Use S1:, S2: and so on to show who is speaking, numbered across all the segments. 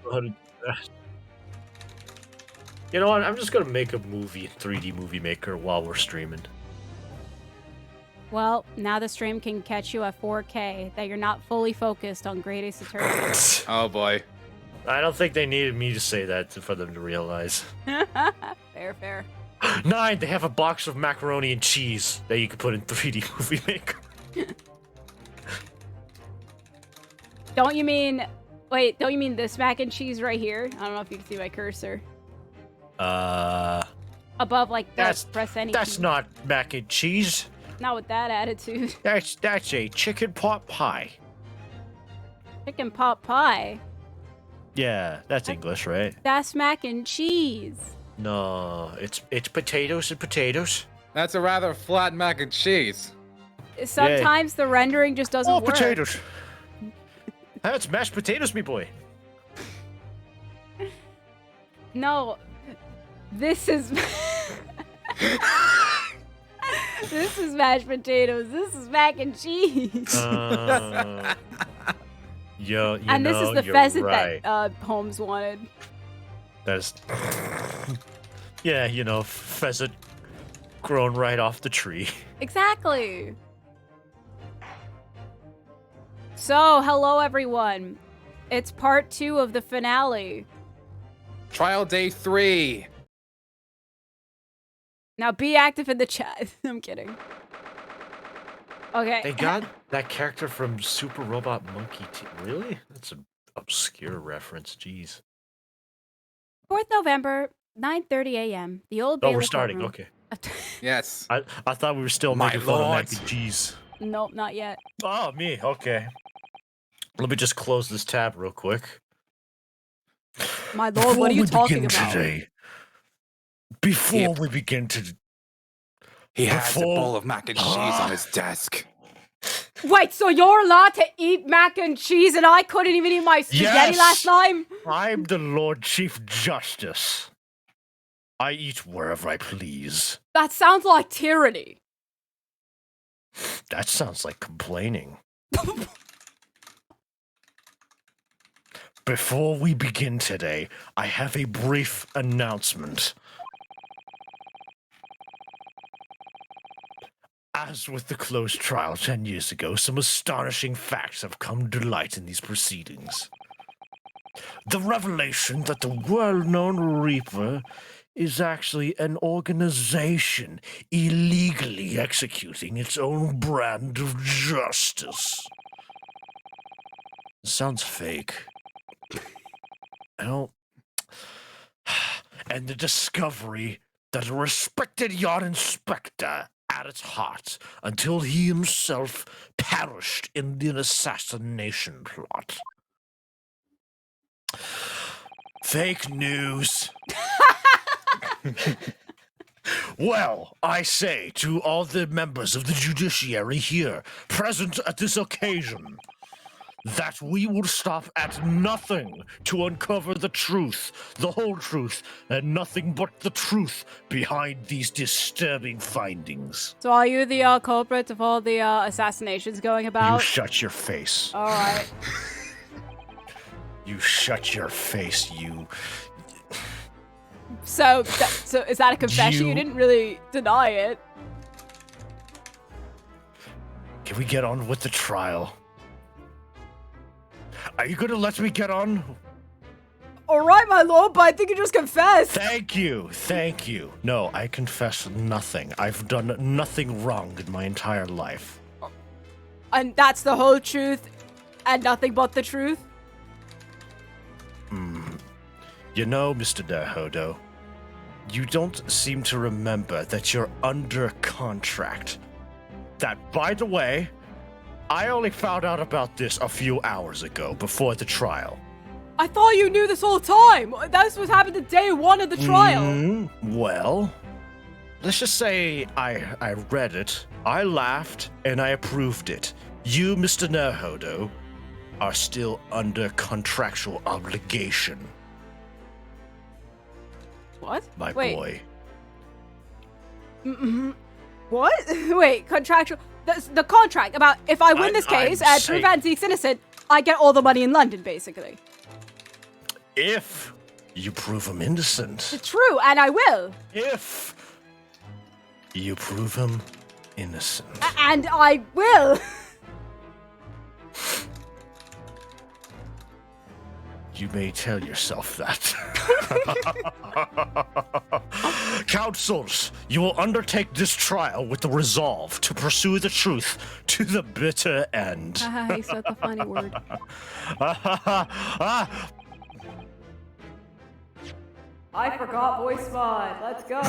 S1: know how to do that. You know what? I'm just gonna make a movie in 3D Movie Maker while we're streaming.
S2: Well, now the stream can catch you at 4K, that you're not fully focused on Great Ace Attorney.
S3: Oh boy.
S1: I don't think they needed me to say that for them to realize.
S2: Fair.
S1: 9, they have a box of macaroni and cheese that you can put in 3D Movie Maker.
S2: Don't you mean this mac and cheese right here? I don't know if you can see my cursor. Above, like, press any
S1: That's
S2: key.
S1: not mac and cheese.
S2: Not with that attitude.
S1: That's a chicken pot pie.
S2: Chicken pot pie?
S1: Yeah, that's English, right?
S2: That's mac and cheese.
S1: No, it's potatoes and potatoes.
S3: That's a rather flat mac and cheese.
S2: Sometimes the rendering just doesn't work.
S1: Potatoes. That's mashed potatoes, me boy.
S2: No, this is... This is mashed potatoes. This is mac and cheese.
S1: And
S2: this is the pheasant that Holmes wanted.
S1: That's... Yeah, pheasant grown right off the tree.
S2: Exactly. So, hello everyone. It's part 2 of the finale.
S3: Trial day 3.
S2: Now be active in the chat. I'm kidding. Okay.
S1: They got that character from Super Robot Monkey Team. Really? That's an obscure reference. Jeez.
S2: 4th November, 9:30 a.m. The old.
S1: Oh, we're starting. Okay.
S3: Yes.
S1: I thought we were still making fun of mac and cheese.
S2: Nope, not yet.
S1: Oh, me. Okay. Let me just close this tab real quick.
S2: My lord, what are you talking about?
S1: Before we begin today,
S3: he has a bowl of mac and cheese on his desk.
S2: Wait, so you're allowed to eat mac and cheese and I couldn't even eat my spaghetti last time?
S1: I'm the Lord Chief Justice. I eat wherever I please.
S2: That sounds like tyranny.
S1: That sounds like complaining. Before we begin today, I have a brief announcement. As with the closed trial 10 years ago, some astonishing facts have come to light in these proceedings. The revelation that the well-known Reaper is actually an organization illegally executing its own brand of justice. Sounds fake. And the discovery that a respected yacht inspector at its heart until he himself perished in an assassination plot. Fake news. Well, I say to all the members of the judiciary here present at this occasion that we will stop at nothing to uncover the truth, the whole truth, and nothing but the truth behind these disturbing findings.
S2: So are you the culprit of all the assassinations going about?
S1: You shut your face.
S2: All right.
S1: You shut your face, you...
S2: So is that a confession? You didn't really deny it.
S1: Can we get on with the trial? Are you gonna let me get on?
S2: All right, my lord, but I think you just confessed.
S1: Thank you. No, I confess nothing. I've done nothing wrong in my entire life.
S2: And that's the whole truth and nothing but the truth?
S1: You know, Mr. Nerhodo, you don't seem to remember that you're under contract. That, by the way, I only found out about this a few hours ago, before the trial.
S2: I thought you knew this whole time. That's what happened to day 1 of the trial.
S1: Well, let's just say I read it, I laughed, and I approved it. You, Mr. Nerhodo, are still under contractual obligation.
S2: What?
S1: My boy.
S2: What? Wait, contractual... The contract about if I win this case and prove Antique's innocent, I get all the money in London, basically.
S1: If you prove him innocent.
S2: It's true, and I will.
S1: If you prove him innocent.
S2: And I will.
S1: You may tell yourself that. Councils, you will undertake this trial with the resolve to pursue the truth to the bitter end.
S2: He said the funny word. I forgot voice mod. Let's go.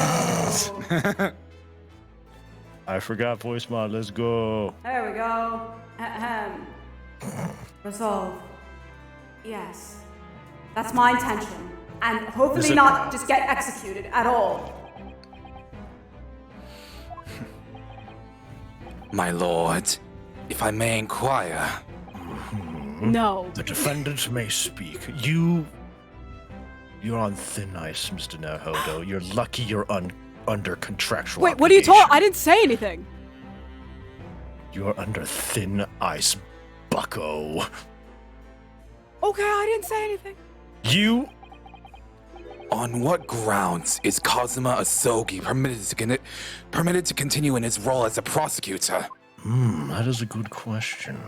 S1: I forgot voice mod. Let's go.
S2: There we go. Ahem. Resolve. Yes. That's my intention. And hopefully not just get executed at all.
S3: My lord, if I may inquire.
S2: No.
S1: The defendant may speak. You're on thin ice, Mr. Naruhodo. You're lucky you're under contractual
S2: Wait, what are you
S1: obligation.
S2: talking? I didn't say anything.
S1: You're under thin ice, bucko.
S2: Okay, I didn't say anything.
S1: You...
S3: On what grounds is Kazuma Asogi permitted to continue in his role as a prosecutor?
S1: that is a good question.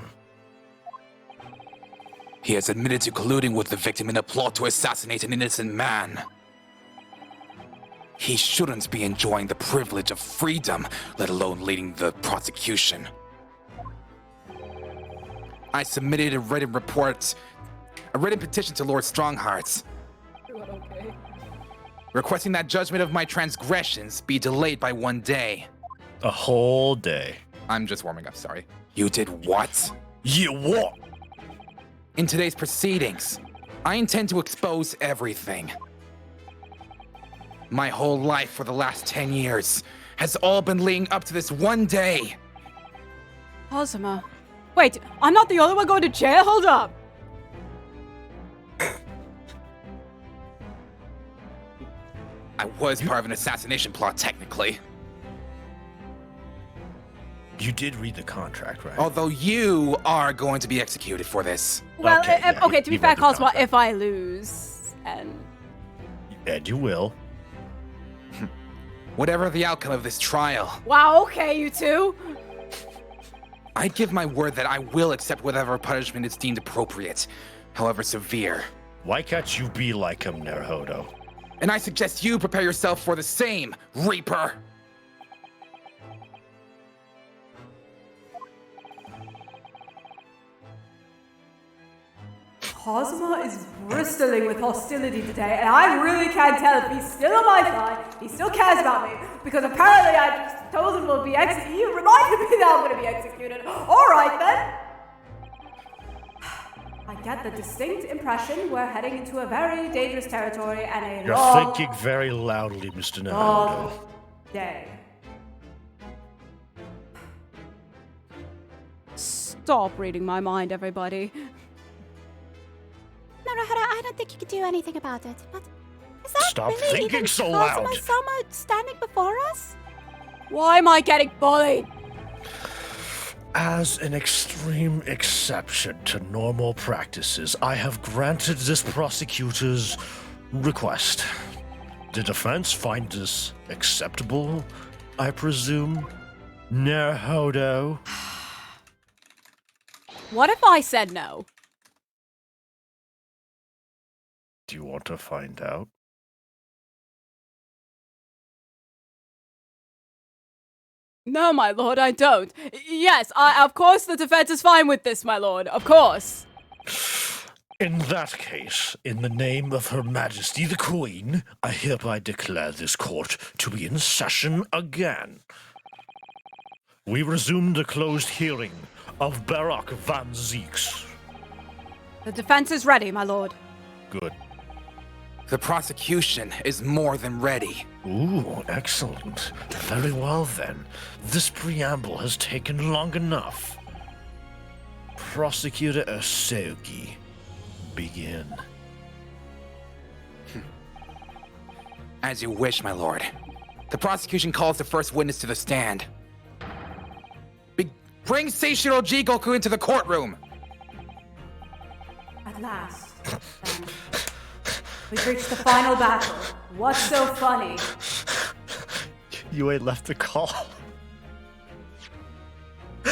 S3: He has admitted to colluding with the victim in a plot to assassinate an innocent man. He shouldn't be enjoying the privilege of freedom, let alone leading the prosecution. I submitted a written petition to Lord Stronghearts,
S2: Okay.
S3: requesting that judgment of my transgressions be delayed by 1 day.
S1: A whole day.
S3: I'm just warming up, sorry. You did what?
S1: You what?
S3: In today's proceedings, I intend to expose everything. My whole life for the last 10 years has all been leading up to this 1 day.
S2: Kazuma. Wait, I'm not the only one going to jail? Hold up.
S3: I was part of an assassination plot, technically.
S1: You did read the contract, right?
S3: Although you are going to be executed for this.
S2: Well,
S1: Okay, yeah,
S2: okay, to be
S1: you
S2: fair,
S1: read the
S2: Kazuma,
S1: contract.
S2: if I lose, and...
S1: And you will.
S3: Whatever the outcome of this trial,
S2: Wow, okay, you two.
S3: I give my word that I will accept whatever punishment is deemed appropriate, however severe.
S1: Why can't you be like him, Naruhodo?
S3: And I suggest you prepare yourself for the same, Reaper.
S2: Kazuma is bristling with hostility today, and I really can't tell if he's still on my side, he still cares about me, because apparently I just told him we'll be executed. You reminded me that I'm going to be executed. Alright then. I get the distinct impression we're heading into a very dangerous territory and a
S1: You're
S2: long,
S1: thinking very loudly, Mr.
S2: long
S1: Naruhodo.
S2: day. Stop reading my mind, everybody.
S4: Naruhodo, I don't think you could do anything about it, but is that
S1: Stop
S4: really
S1: thinking
S4: even
S1: so
S4: Kazuma
S1: loud.
S4: Sama standing before us?
S2: Why am I getting bullied?
S1: As an extreme exception to normal practices, I have granted this prosecutor's request. The defense find this acceptable, I presume? Naruhodo?
S2: What if I said no?
S1: Do you want to find out?
S2: No, my lord, I don't. Yes, of course the defense is fine with this, my lord. Of course.
S1: In that case, in the name of Her Majesty the Queen, I hereby declare this court to be in session again. We resume the closed hearing of Barak van Zeeks.
S2: The defense is ready, my lord.
S1: Good.
S3: The prosecution is more than ready.
S1: Ooh, excellent. Very well then. This preamble has taken long enough. Prosecutor Asogi, begin.
S3: As you wish, my lord. The prosecution calls the first witness to the stand. Bring Seishiro Jigoku into the courtroom!
S2: At last. We've reached the final battle. What's so funny?
S1: You ain't left the call.
S2: You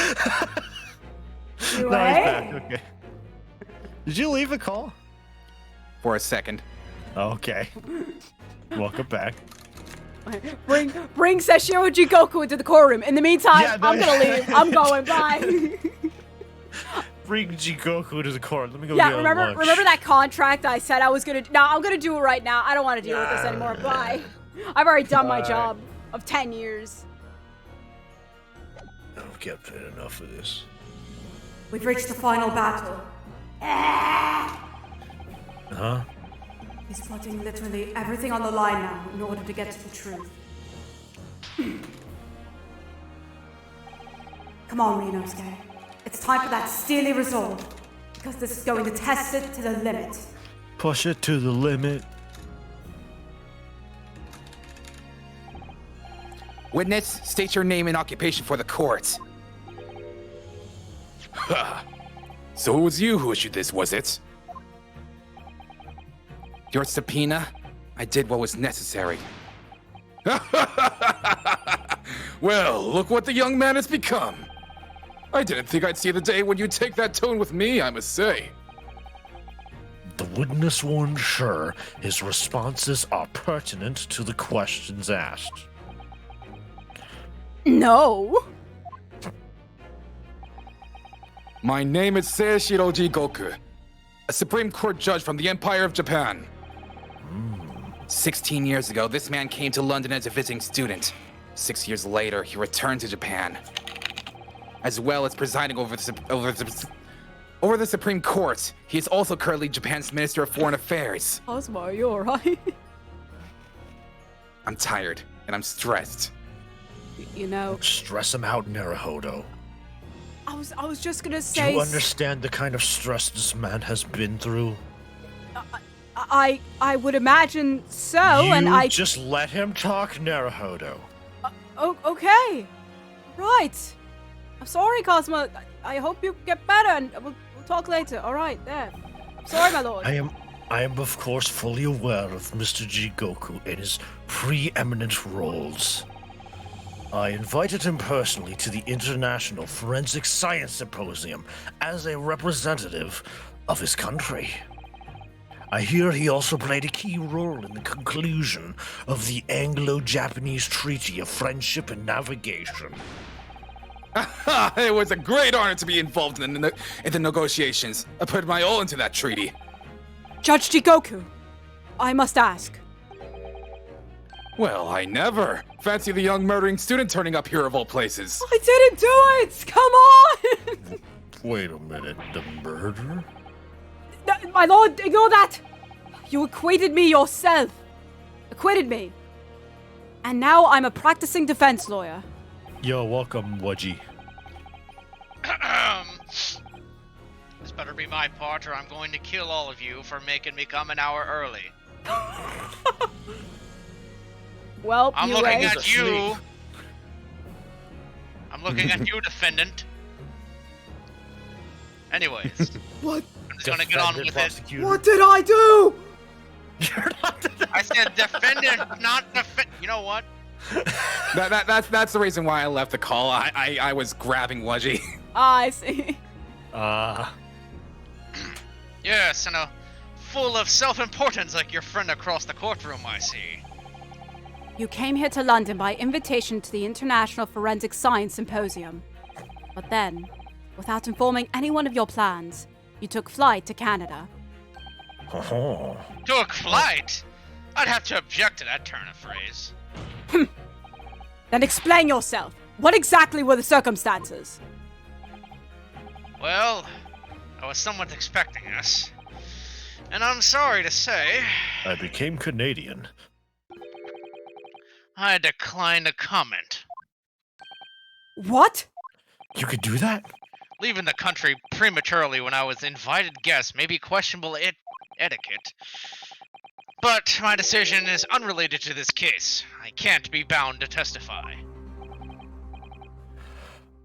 S1: No, he's
S2: eh?
S1: back. Okay. Did you leave the call?
S3: For a second.
S1: Okay. Welcome back.
S2: Bring Seshiro Jigoku into the core room. In the meantime,
S1: Yeah, no,
S2: I'm gonna leave. I'm going. Bye.
S1: Bring Jigoku to the court. Let me go
S2: Yeah,
S1: get
S2: remember
S1: lunch.
S2: that contract I said I was gonna? No, I'm gonna do it right now. I don't want to deal with this anymore. Bye. I've already done my job of 10 years.
S1: I've kept had enough of this.
S2: We've reached the final battle.
S1: Huh?
S2: He's putting literally everything on the line now in order to get to the truth. Come on, Ryunosuke. It's time for that steely resolve, because this is going to test it to the limit.
S1: Push it to the limit.
S3: Witness, state your name and occupation for the court. Ha! So it was you who issued this, was it? Your subpoena? I did what was necessary. Well, look what the young man has become. I didn't think I'd see the day when you'd take that tone with me, I must say.
S1: The witness will ensure his responses are pertinent to the questions asked.
S2: No.
S3: My name is Seishiro Jigoku, a Supreme Court judge from the Empire of Japan. 16 years ago, this man came to London as a visiting student. 6 years later, he returned to Japan, as well as presiding over the Supreme Court. He is also currently Japan's Minister of Foreign Affairs.
S2: Cosmo, you alright?
S3: I'm tired, and I'm stressed.
S2: You know,
S1: Stress him out, Naruhodo.
S2: I was just gonna
S1: Do
S2: say.
S1: you understand the kind of stress this man has been through?
S2: I would imagine so, and I.
S1: just let him talk, Naruhodo.
S2: Oh, okay. Right. I'm sorry, Cosmo. I hope you get better, and we'll talk later. All right, there. Sorry, my lord.
S1: I am of course fully aware of Mr. Jigoku and his preeminent roles. I invited him personally to the International Forensic Science Symposium as a representative of his country. I hear he also played a key role in the conclusion of the Anglo-Japanese Treaty of Friendship and Navigation.
S3: It was a great honor to be involved in the negotiations. I put my all into that treaty.
S2: Judge Jigoku, I must ask.
S3: Well, I never. Fancy the young murdering student turning up here of all places.
S2: I didn't do it! Come on!
S1: Wait a minute, the murder?
S2: My lord, ignore that! You acquitted me yourself. Acquitted me. And now I'm a practicing defense lawyer.
S1: You're welcome, Wudgie.
S5: This better be my part, or I'm going to kill all of you for making me come an hour early.
S2: Well,
S5: I'm
S2: you
S5: looking
S2: eh?
S5: at you. I'm looking at you, defendant. Anyways,
S2: What?
S5: I'm just gonna get on with it.
S2: What did I do?
S1: You're not the
S5: I said defendant, not You know what?
S3: That's the reason why I left the call. I was grabbing Wudgie.
S2: I see.
S5: Yes, and full of self-importance like your friend across the courtroom, I see.
S2: You came here to London by invitation to the International Forensic Science Symposium. But then, without informing anyone of your plans, you took flight to Canada.
S1: Oh.
S5: Took flight? I'd have to object to that turn of phrase.
S2: Then explain yourself. What exactly were the circumstances?
S5: Well, I was somewhat expecting this. And I'm sorry to say,
S1: I became Canadian.
S5: I decline to comment.
S2: What?
S1: You could do that?
S5: Leaving the country prematurely when I was invited guest may be questionable etiquette. But my decision is unrelated to this case. I can't be bound to testify.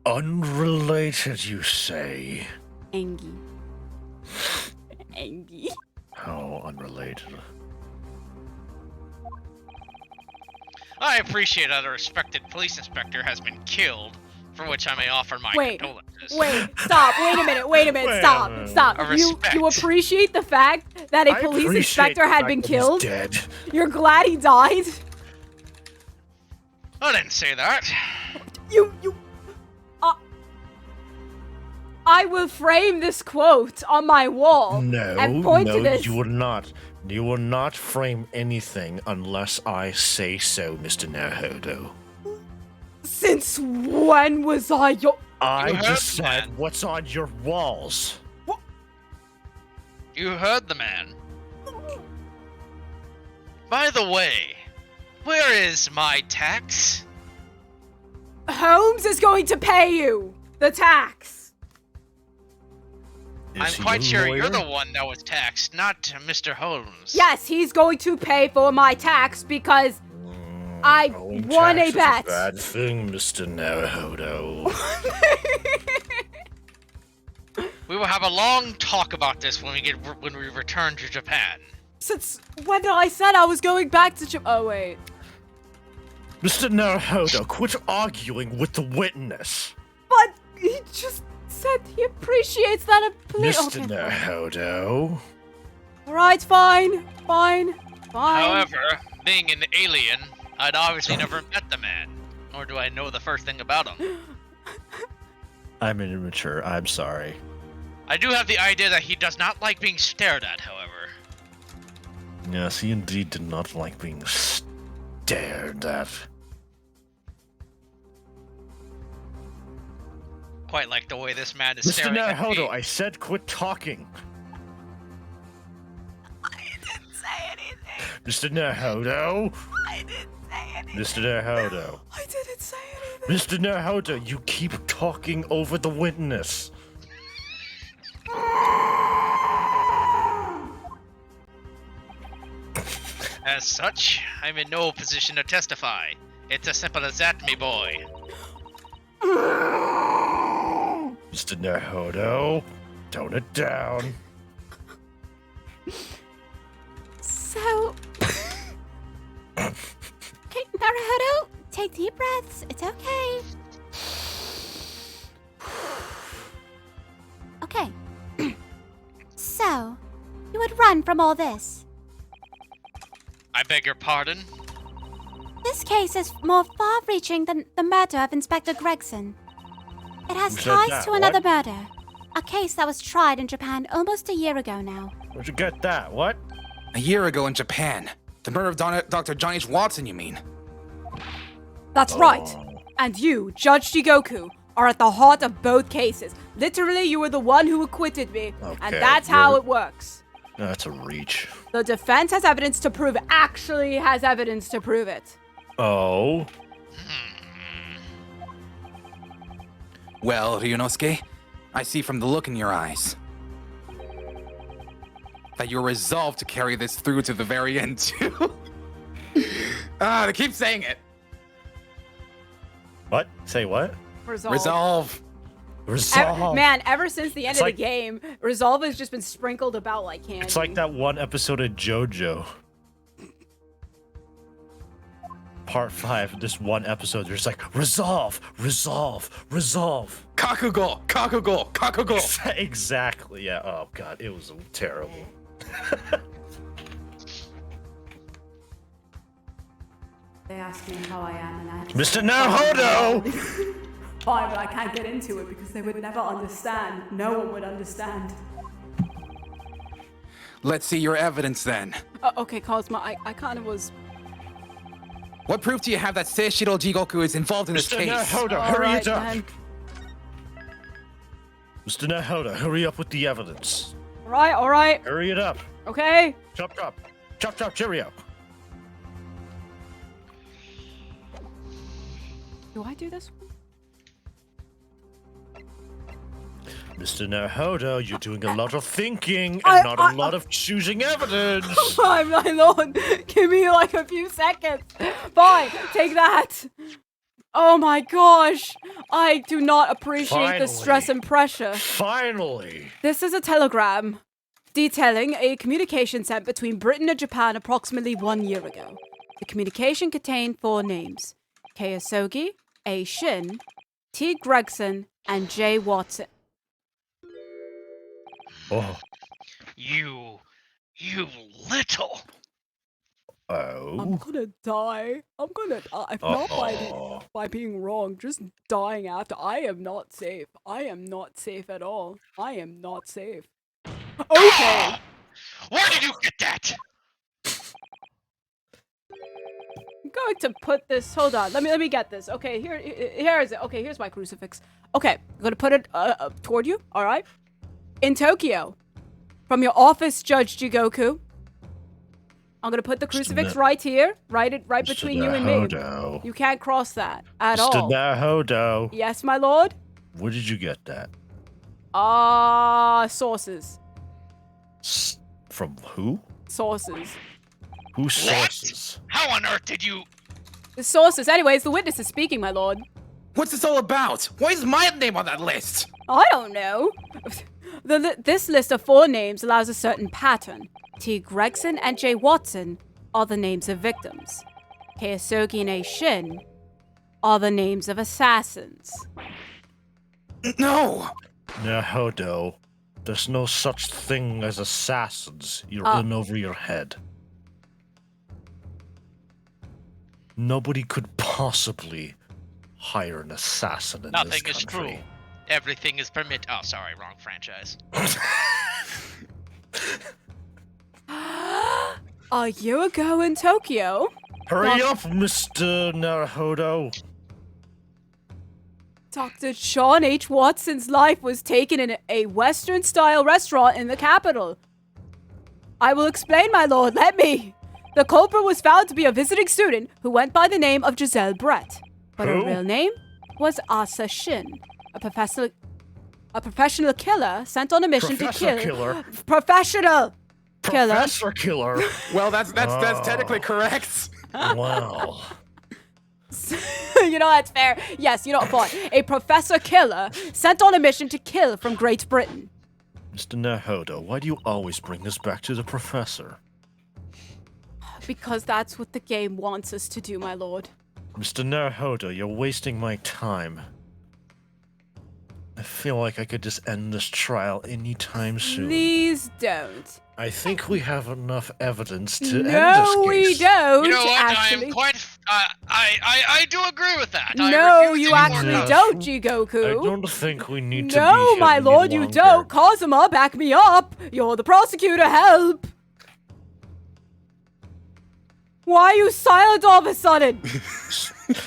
S1: Unrelated, you say?
S2: Angie. Angie.
S1: How unrelated?
S5: I appreciate that a respected police inspector has been killed, for which I may offer my
S2: Wait,
S5: condolences.
S2: stop, wait a minute,
S1: Wait a
S2: stop.
S1: minute.
S2: You appreciate the fact that a
S1: I
S2: police
S1: appreciate
S2: inspector
S1: the
S2: had
S1: fact
S2: been
S1: that he's
S2: killed?
S1: dead.
S2: You're glad he died?
S5: I didn't say that.
S2: I will frame this quote on my wall and point to this.
S1: You will not. You will not frame anything unless I say so, Mr. Naruhodo.
S2: Since when was I your...
S1: I
S5: heard the
S1: decide
S5: man.
S1: what's on your walls.
S5: You heard the man. By the way, where is my tax?
S2: Holmes is going to pay you the tax.
S1: Is
S5: I'm
S1: he
S5: quite
S1: a
S5: sure you're
S1: lawyer?
S5: the one that was taxed, not Mr. Holmes.
S2: Yes, he's going to pay for my tax because I
S1: Owing
S2: won
S1: tax
S2: a
S1: is
S2: bet.
S1: bad thing, Mr. Naruhodo.
S5: We will have a long talk about this when we return to Japan.
S2: Since when did I said I was going back to Japan? Oh, wait.
S1: Mr. Naruhodo, quit arguing with the witness.
S2: But he just said he appreciates that a police...
S1: Mr. Naruhodo.
S2: Alright, fine.
S5: However, being an alien, I'd obviously never met the man, nor do I know the first thing about him.
S1: I'm immature. I'm sorry.
S5: I do have the idea that he does not like being stared at, however.
S1: Yes, he indeed did not like being stared at.
S5: Quite like the way this man is
S1: Mr.
S5: staring at me.
S1: Naruhodo, I said quit talking.
S2: I didn't say anything.
S1: Mr. Naruhodo.
S2: I didn't say anything.
S1: Mr. Naruhodo.
S2: I didn't say anything.
S1: Mr. Naruhodo, you keep talking over the witness.
S5: As such, I'm in no position to testify. It's as simple as that, me boy.
S1: Mr. Naruhodo, tone it down.
S4: So... Okay, Naruhodo, take deep breaths. It's okay. Okay. So, you would run from all this.
S5: I beg your pardon?
S4: This case is more far-reaching than the murder of Inspector Gregson. It has
S1: Who said
S4: ties
S1: that?
S4: to another
S1: What?
S4: murder. A case that was tried in Japan almost a year ago now.
S1: Where'd you get that? What?
S3: A year ago in Japan. The murder of Dr. John H. Watson, you mean?
S2: That's right. And you, Judge Jigoku, are at the heart of both cases. Literally, you were the one who acquitted me. And
S1: Okay,
S2: that's how
S1: you're-
S2: it works.
S1: That's a reach.
S2: The defense has evidence to prove it. Actually has evidence to prove it.
S1: Oh?
S3: Well, Ryunosuke, I see from the look in your eyes that you're resolved to carry this through to the very end, too. They keep saying it.
S1: What? Say what?
S3: Resolve.
S1: Resolve.
S2: Man, ever since the end
S1: It's
S2: of
S1: like-
S2: the game, Resolve has just been sprinkled about like candy.
S1: It's like that one episode of JoJo. Part 5, this one episode, there's like, resolve, resolve, resolve.
S3: Kakugo, Kakugo, Kakugo.
S1: Exactly, yeah. Oh, God, it was terrible.
S2: They ask me how I am, and I have to
S1: Mr.
S2: say,
S1: Naruhodo!
S2: fine, but I can't get into it because they would never understand. No one would understand.
S3: Let's see your evidence then.
S2: Okay, Cosmo, I kind of was...
S3: What proof do you have that Seishiro Jigoku is involved in this
S1: Mr.
S3: case?
S1: Naruhodo, hurry
S2: Alright,
S1: it up.
S2: then.
S1: Mr. Naruhodo, hurry up with the evidence.
S2: Alright,
S1: Hurry it up.
S2: okay.
S1: Chop, chop. Chop, chop, cheerio.
S2: Do I do this one?
S1: Mr. Naruhodo, you're doing a lot of thinking and not a lot of choosing evidence.
S2: Fine, my lord. Give me like a few seconds. Fine, take that. Oh my gosh. I do not appreciate the stress and pressure.
S1: Finally.
S2: This is a telegram detailing a communication sent between Britain and Japan approximately 1 year ago. The communication contained 4 names. K. Asogi, A. Shin, T. Gregson, and J. Watson.
S1: Oh.
S5: You little.
S1: Oh.
S2: gonna die. I'm gonna die.
S1: Uh-oh.
S2: By being wrong, just dying after. I am not safe. I am not safe at all. I am not safe. Okay.
S5: Where did you get that?
S2: I'm going to put this. Hold on. Let me get this. Okay, here is it. Okay, here's my crucifix. Okay, I'm gonna put it toward you. All right. In Tokyo, from your office, Judge Jigoku. I'm gonna put the crucifix right here, right between you and me.
S1: Nahodo.
S2: You can't cross that at
S1: Mr.
S2: all.
S1: Nahodo.
S2: Yes, my lord.
S1: Where did you get that?
S2: Sources.
S1: From who?
S2: Sources.
S1: Whose sources?
S5: How on earth did you?
S2: The sources. Anyways, the witness is speaking, my lord.
S3: What's this all about? Why is my name on that list?
S2: I don't know. This list of 4 names allows a certain pattern. T. Gregson and J. Watson are the names of victims. K. Asogi and A. Shin are the names of assassins.
S3: No!
S1: Nahodo, there's no such thing as assassins. You're in over your head. Nobody could possibly hire an assassin in this
S5: Nothing
S1: country.
S5: is true. Everything is permit. Oh, sorry, wrong franchise.
S2: A year ago in Tokyo,
S1: Hurry up, Mr. Nahodo.
S2: Dr. Sean H. Watson's life was taken in a Western-style restaurant in the capital. I will explain, my lord. Let me. The culprit was found to be a visiting student who went by the name of Giselle Brett, but her
S1: Who?
S2: real name was Asa Shin, a professional killer sent on a mission
S1: Professor
S2: to kill.
S1: Killer.
S2: Professional killer.
S1: Professor Killer.
S3: Well, that's technically correct.
S1: Wow.
S2: You know, that's fair. Yes, you know what? A professor killer sent on a mission to kill from Great Britain.
S1: Mr. Nahodo, why do you always bring this back to the professor?
S2: Because that's what the game wants us to do, my lord.
S1: Mr. Nahodo, you're wasting my time. I feel like I could just end this trial anytime soon.
S2: Please don't.
S1: I think we have enough evidence to end this
S2: No,
S1: case.
S2: we don't.
S5: You know what?
S2: Actually.
S5: I am quite. I do agree with that. I
S2: No,
S5: refuse
S2: you
S5: any more
S2: actually
S5: notes.
S2: don't,
S1: I
S2: Jigoku.
S1: don't think we need to be
S2: No,
S1: here
S2: my
S1: any
S2: lord, you
S1: longer.
S2: don't. Kazuma, back me up. You're the prosecutor. Help. Why are you silent all of a sudden?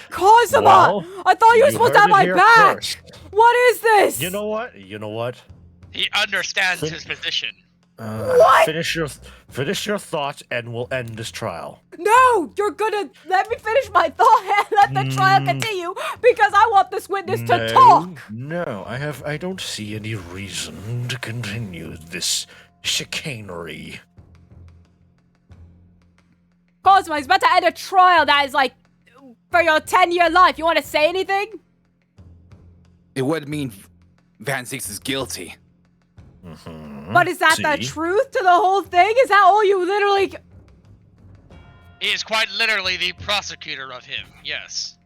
S2: Kazuma,
S1: Well,
S2: I thought you were supposed to
S1: heard
S2: have my
S1: it here
S2: back.
S1: first.
S2: What is this?
S1: You know what?
S5: He understands his position.
S2: What?
S1: Finish your thought, and we'll end this trial.
S2: No, you're gonna let me finish my thought and let the trial continue because I want this witness to talk.
S1: No, I don't see any reason to continue this chicanery.
S2: Cosmo, he's about to end a trial that is like for your 10-year life. You want to say anything?
S3: It would mean Van Zieks is guilty.
S2: But is that the
S1: See?
S2: truth to the whole thing? Is that all you literally...
S5: He is quite literally the prosecutor of him. Yes.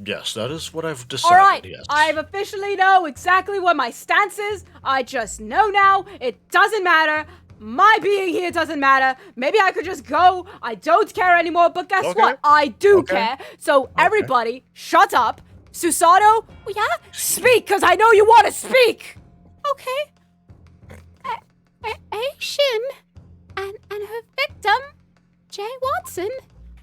S1: Yes, that is what I've decided.
S2: All right,
S1: Yes.
S2: I officially know exactly what my stance is. I just know now. It doesn't matter. My being here doesn't matter. Maybe I could just go. I don't care anymore. But guess
S1: Okay.
S2: what? I do
S1: Okay.
S2: care. So everybody, shut up. Susato, yeah? Speak, because I know you want to speak. Okay. Shin and her victim, Jay Watson.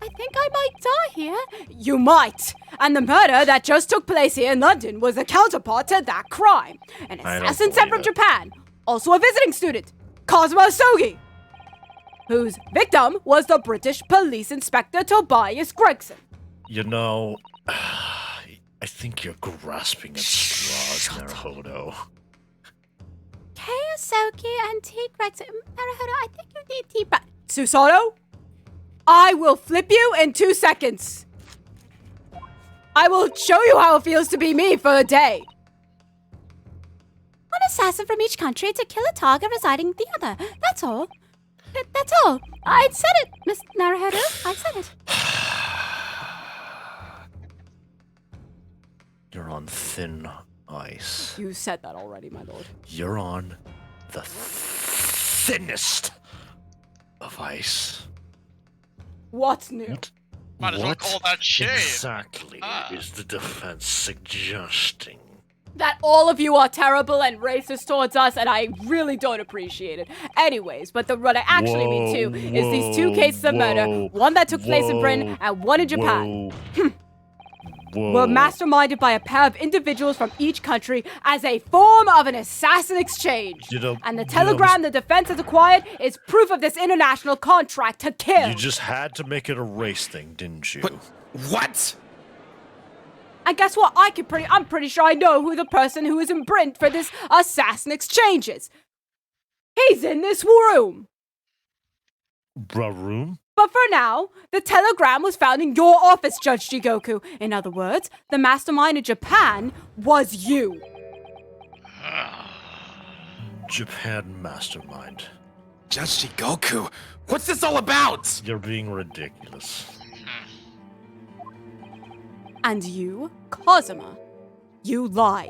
S2: I think I might die here. You might. And the murder that just took place here in London was a counterpart to that crime. An
S1: I don't
S2: assassin sent from
S1: believe it.
S2: Japan, also a visiting student, Kazuma Sogi, whose victim was the British police inspector Tobias Gregson.
S1: You know, I think you're grasping at straws, Naruhodo.
S4: Kayosoki and T. Gregson. Naruhodo, I think you need tea.
S2: Susato, I will flip you in 2 seconds. I will show you how it feels to be me for a day.
S4: One assassin from each country to kill a target residing in the other. That's all. That's all. I said it, Miss Naruhodo. I said it.
S1: You're on thin ice.
S2: You said that already, my lord.
S1: You're on the thinnest of ice.
S2: What's new?
S5: Might as well call that shade.
S1: Exactly is the defense suggesting?
S2: That all of you are terrible and racist towards us, and I really don't appreciate it. Anyways, but what I actually mean too is these 2 cases of murder, one that took place in Britain and one in Japan, were masterminded by a pair of individuals from each country as a form of an assassin exchange. And the telegram the defense has acquired is proof of this international contract to kill.
S1: You just had to make it a race thing, didn't you?
S3: But what?
S2: And guess what? I'm pretty sure I know who the person who is in Britain for this assassin exchange is. He's in this room.
S1: Room?
S2: But for now, the telegram was found in your office, Judge Jigoku. In other words, the mastermind in Japan was you.
S1: Japan mastermind.
S3: Judge Jigoku, what's this all about?
S1: You're being ridiculous.
S2: And you, Kazuma, you lied.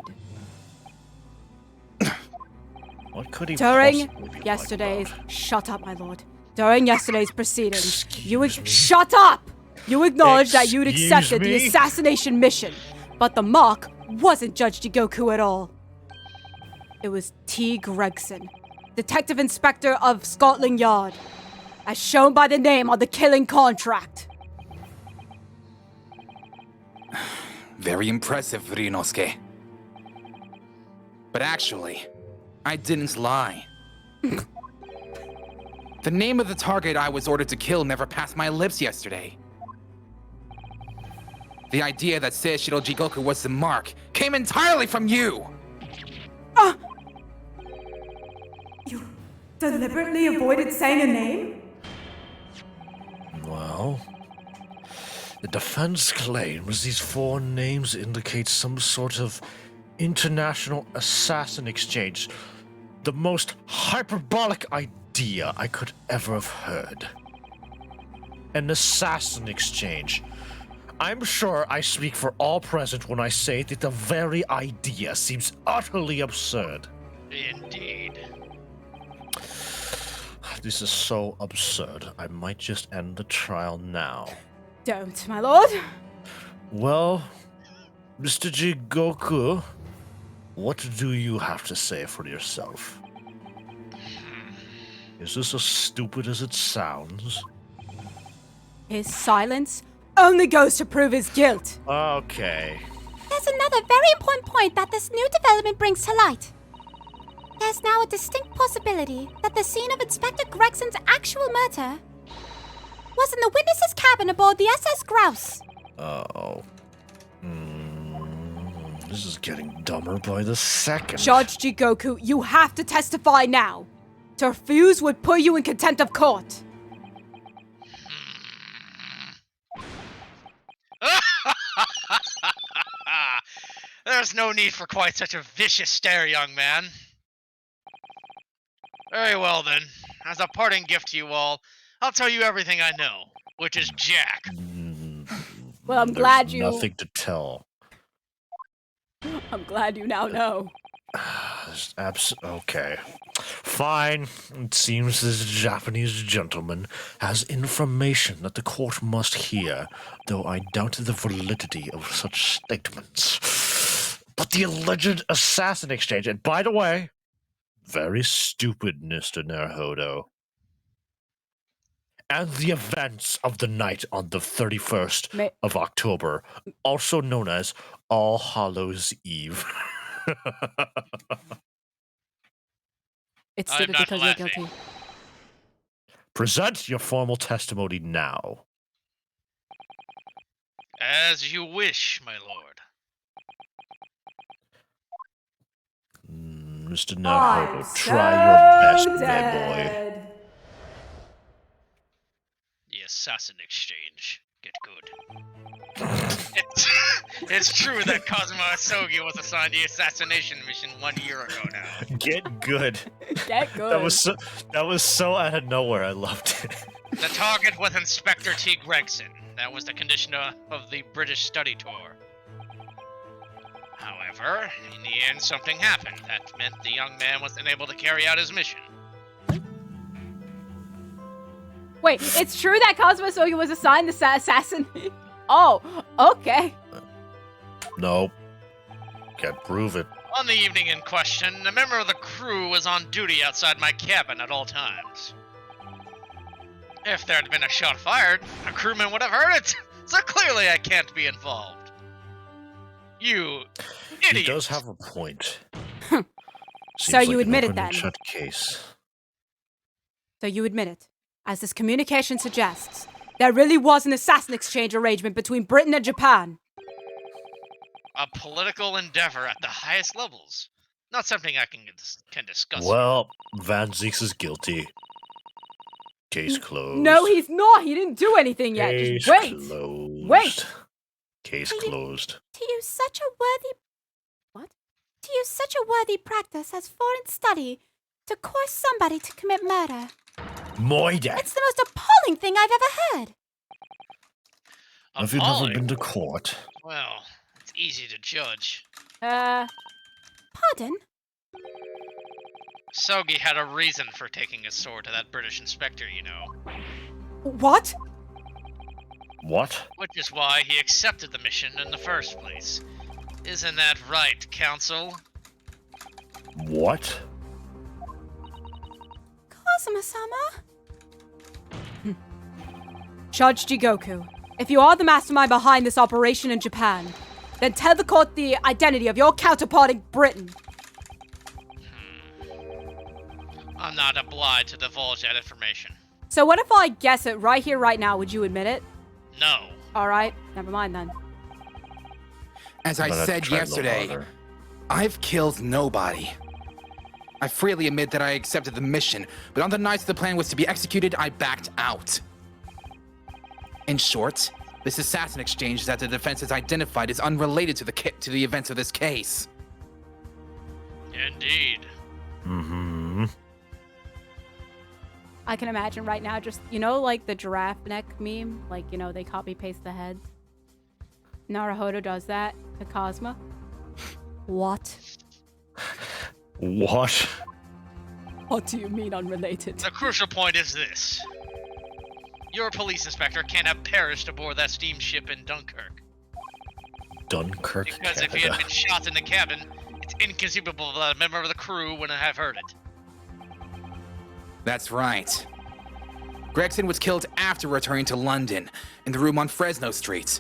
S1: What could he
S2: During
S1: possibly be
S2: yesterday's...
S1: like about?
S2: Shut up, my lord. During yesterday's proceedings, Shut up! You acknowledged that you'd
S1: Excuse
S2: accepted the
S1: me?
S2: assassination mission. But the mark wasn't Judge Jigoku at all. It was T. Gregson, Detective Inspector of Scotland Yard, as shown by the name on the killing contract.
S3: Very impressive, Ryunosuke. But actually, I didn't lie. The name of the target I was ordered to kill never passed my lips yesterday. The idea that Seishiro Jigoku was the mark came entirely from you!
S2: You deliberately avoided saying a name?
S1: Well, the defense claims these 4 names indicate some sort of international assassin exchange. The most hyperbolic idea I could ever have heard. An assassin exchange. I'm sure I speak for all present when I say that the very idea seems utterly absurd.
S5: Indeed.
S1: This is so absurd, I might just end the trial now.
S2: Don't, my lord.
S1: Well, Mr. Jigoku, what do you have to say for yourself? Is this as stupid as it sounds?
S2: His silence only goes to prove his guilt.
S1: Okay.
S4: There's another very important point that this new development brings to light. There's now a distinct possibility that the scene of Inspector Gregson's actual murder was in the witness's cabin aboard the SS Grouse.
S1: Oh. This is getting dumber by the second.
S2: Judge Jigoku, you have to testify now. To refuse would put you in contempt of court.
S5: There's no need for quite such a vicious stare, young man. Very well then. As a parting gift to you all, I'll tell you everything I know, which is Jack.
S2: Well, I'm
S1: There's
S2: glad you...
S1: nothing to tell.
S2: I'm glad you now know.
S1: Okay. Fine. It seems this Japanese gentleman has information that the court must hear, though I doubt the validity of such statements. But the alleged assassin exchange, and by the way, very stupid, Mr. Naruhodo. And the events of the night on the 31st of October, also known as All Hallows Eve.
S2: It's
S5: I'm
S2: stupid
S5: not
S2: because
S5: laughing.
S2: you're guilty.
S1: Present your formal testimony now.
S5: As you wish, my lord.
S1: Mr. Naruhodo, try your best, my boy.
S5: The assassin exchange. Get good. It's true that Cosmo Asogi was assigned the assassination mission 1 year ago now.
S1: Get good.
S2: Get good.
S1: That was so out of nowhere. I loved it.
S5: The target was Inspector T. Gregson. That was the condition of the British study tour. However, in the end, something happened that meant the young man was unable to carry out his mission.
S2: Wait, it's true that Cosmo Asogi was assigned the assassin? Oh, okay.
S1: Nope. Can't prove it.
S5: On the evening in question, a member of the crew was on duty outside my cabin at all times. If there had been a shot fired, a crewman would have heard it, so clearly I can't be involved. You idiot!
S1: He does have a point.
S2: So
S1: Seems
S2: you
S1: like an
S2: admit it
S1: open and
S2: then?
S1: shut case.
S2: So you admit it. As this communication suggests, there really was an assassin exchange arrangement between Britain and Japan.
S5: A political endeavor at the highest levels. Not something I can discuss.
S1: Well, Van Zieks is guilty. Case closed.
S2: No, he's not. He didn't do anything yet.
S1: Case
S2: Just wait.
S1: closed.
S2: Wait.
S1: Case closed.
S4: To use such a worthy... What? To use such a worthy practice as foreign study to coerce somebody to commit murder.
S1: Moida.
S4: It's the most appalling thing I've ever heard.
S1: Have you never
S5: Appalling.
S1: been to court?
S5: Well, it's easy to judge.
S4: Pardon?
S5: Sogi had a reason for taking his sword to that British inspector, you know.
S2: What?
S1: What?
S5: Which is why he accepted the mission in the first place. Isn't that right, Counsel?
S1: What?
S4: Kazuma-sama?
S2: Judge Jigoku, if you are the mastermind behind this operation in Japan, then tell the court the identity of your counterpart in Britain.
S5: I'm not obliged to divulge that information.
S2: So what if I guess it right here, right now? Would you admit it?
S5: No.
S2: Alright, never mind then.
S3: As I
S1: But I'd
S3: said
S1: try no
S3: yesterday,
S1: harder.
S3: I've killed nobody. I freely admit that I accepted the mission, but on the night the plan was to be executed, I backed out. In short, this assassin exchange that the defense has identified is unrelated to the events of this case.
S5: Indeed.
S1: Mm-hmm.
S2: I can imagine right now just, you know, like the giraffe neck meme? Like, you know, they copy-paste the heads. Naruhodo does that to Cosmo. What?
S1: What?
S2: What do you mean unrelated?
S5: The crucial point is this. Your police inspector can't have perished aboard that steamship in Dunkirk.
S1: Dunkirk,
S5: Because if he
S1: Canada.
S5: had been shot in the cabin, it's inconceivable that a member of the crew wouldn't have heard it.
S3: That's right. Gregson was killed after returning to London, in the room on Fresno Street.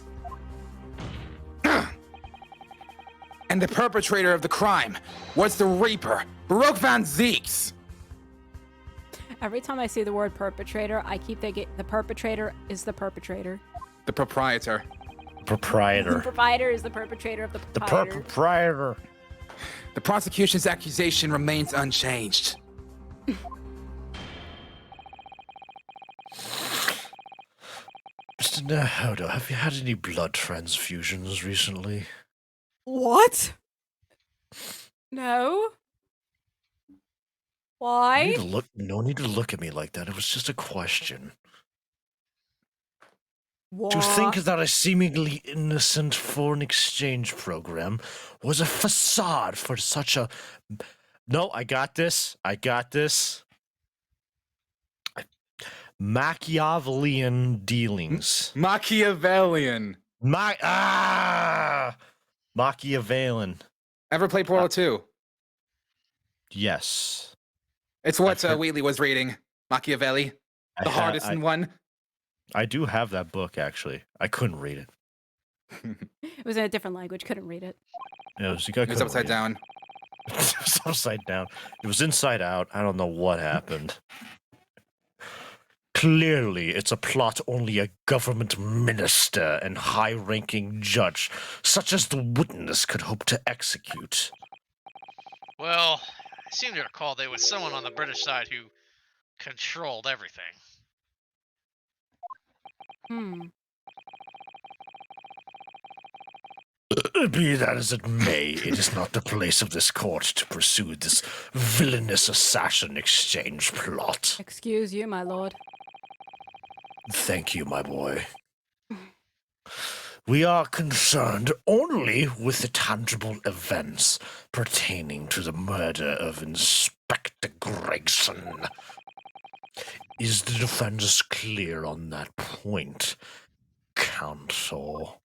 S3: And the perpetrator of the crime was the Reaper, Baroque Van Zieks.
S2: Every time I see the word perpetrator, I keep thinking the perpetrator is the perpetrator.
S3: The proprietor.
S2: The
S1: Proprietor.
S2: proprietor is the perpetrator of the
S1: The
S2: proprietor.
S1: proprietor.
S3: The prosecution's accusation remains unchanged.
S1: Mr. Nahodo, have you had any blood transfusions recently?
S2: What? No. Why?
S1: No need to look at me like that. It was just a question.
S2: What?
S1: To think that a seemingly innocent foreign exchange program was a facade for such a... No, I got this. Machiavellian dealings.
S3: Machiavellian.
S1: Machiavellian.
S3: Ever play Portal 2?
S1: Yes.
S3: It's what
S1: I've heard-
S3: Wheatley was reading. Machiavelli. The hardest one.
S1: I do have that book, actually. I couldn't read it.
S2: It was in a different language. Couldn't read it.
S1: It was,
S3: It was upside down.
S1: It was upside down. It was inside out. I don't know what happened. Clearly, it's a plot only a government minister and high-ranking judge, such as the witness, could hope to execute.
S5: Well, I seem to recall there was someone on the British side who controlled everything.
S1: Be that as it may, it is not the place of this court to pursue this villainous assassin exchange plot.
S2: Excuse you, my lord.
S1: Thank you, my boy. We are concerned only with the tangible events pertaining to the murder of Inspector Gregson. Is the defense clear on that point, counsel?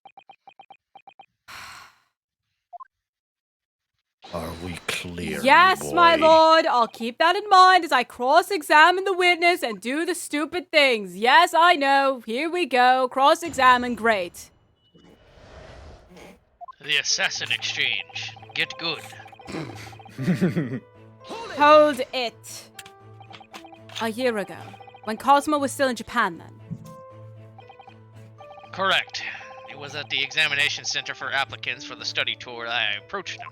S1: Are we clear?
S2: Yes, my
S1: boy?
S2: lord. I'll keep that in mind as I cross-examine the witness and do the stupid things. Yes, I know. Here we go. Cross-examine. Great.
S5: The assassin exchange. Get good.
S2: Hold it. A year ago, when Cosmo was still in Japan then.
S5: Correct. It was at the examination center for applicants for the study tour that I approached him.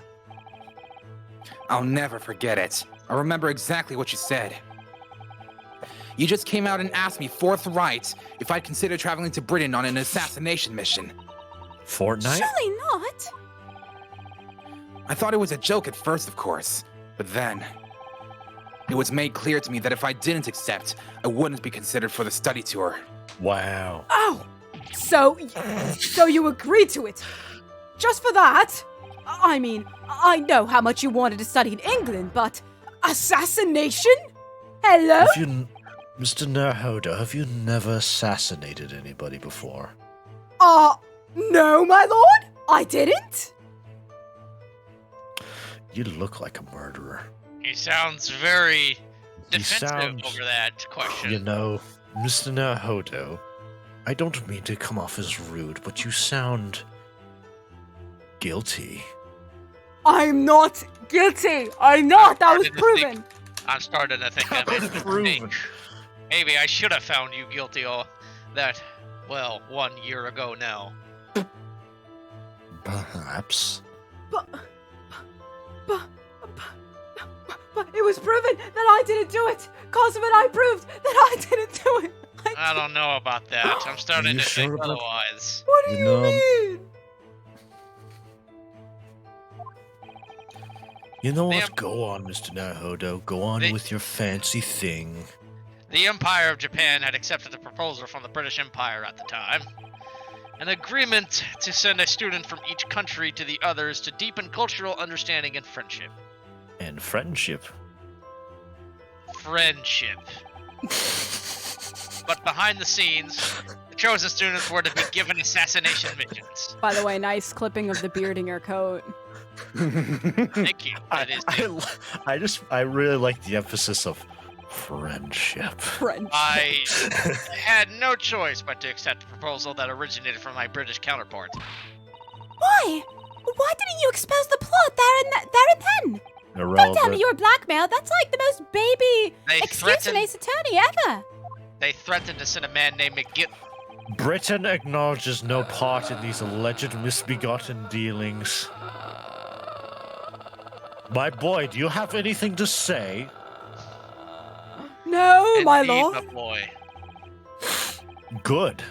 S3: I'll never forget it. I remember exactly what you said. You just came out and asked me forthright if I'd consider traveling to Britain on an assassination mission.
S1: Fortnite?
S4: Surely not.
S3: I thought it was a joke at first, of course, but then it was made clear to me that if I didn't accept, I wouldn't be considered for the study tour.
S1: Wow.
S2: Oh! So you agreed to it? Just for that? I mean, I know how much you wanted to study in England, but assassination? Hello?
S1: Have you, Mr. Naruhodo, have you never assassinated anybody before?
S2: No, my lord, I didn't.
S1: You look like a murderer.
S5: He sounds very
S1: He
S5: defensive
S1: sounds-
S5: over that question.
S1: You know, Mr. Naruhodo, I don't mean to come off as rude, but you sound guilty.
S2: I'm not guilty. I'm not. That was proven.
S5: I'm starting to think I
S1: That
S5: made
S1: was
S5: a
S1: proven.
S5: mistake. Maybe I should have found you guilty all that, well, 1 year ago now.
S1: Perhaps.
S2: But it was proven that I didn't do it. Cosmo and I proved that I didn't do it.
S5: I don't know about that. I'm starting
S1: You
S5: to think
S1: sure about-
S5: otherwise.
S2: What do
S1: You
S2: you
S1: know-
S2: mean?
S1: You know what?
S5: Ma'am.
S1: Go on, Mr. Naruhodo. Go on
S5: They-
S1: with your fancy thing.
S5: The Empire of Japan had accepted the proposal from the British Empire at the time. An agreement to send a student from each country to the others to deepen cultural understanding and friendship.
S1: And friendship.
S5: Friendship. But behind the scenes, the chosen students were to be given assassination missions.
S2: By the way, nice clipping of the beard in your coat.
S5: Thank you. That is
S1: I really like the emphasis of friendship.
S2: French.
S5: I had no choice but to accept the proposal that originated from my British counterpart.
S4: Why? Why didn't you expose the plot there and then? Don't tell me
S1: Irrelevant.
S4: you were blackmailed. That's like the most baby
S5: They
S4: excuse
S5: threatened-
S4: an ace attorney ever.
S5: They threatened to send a man named McGill.
S1: Britain acknowledges no part in these alleged misbegotten dealings. My boy, do you have anything to say?
S2: No, my
S5: Indeed,
S2: lord.
S5: my boy.
S1: Good.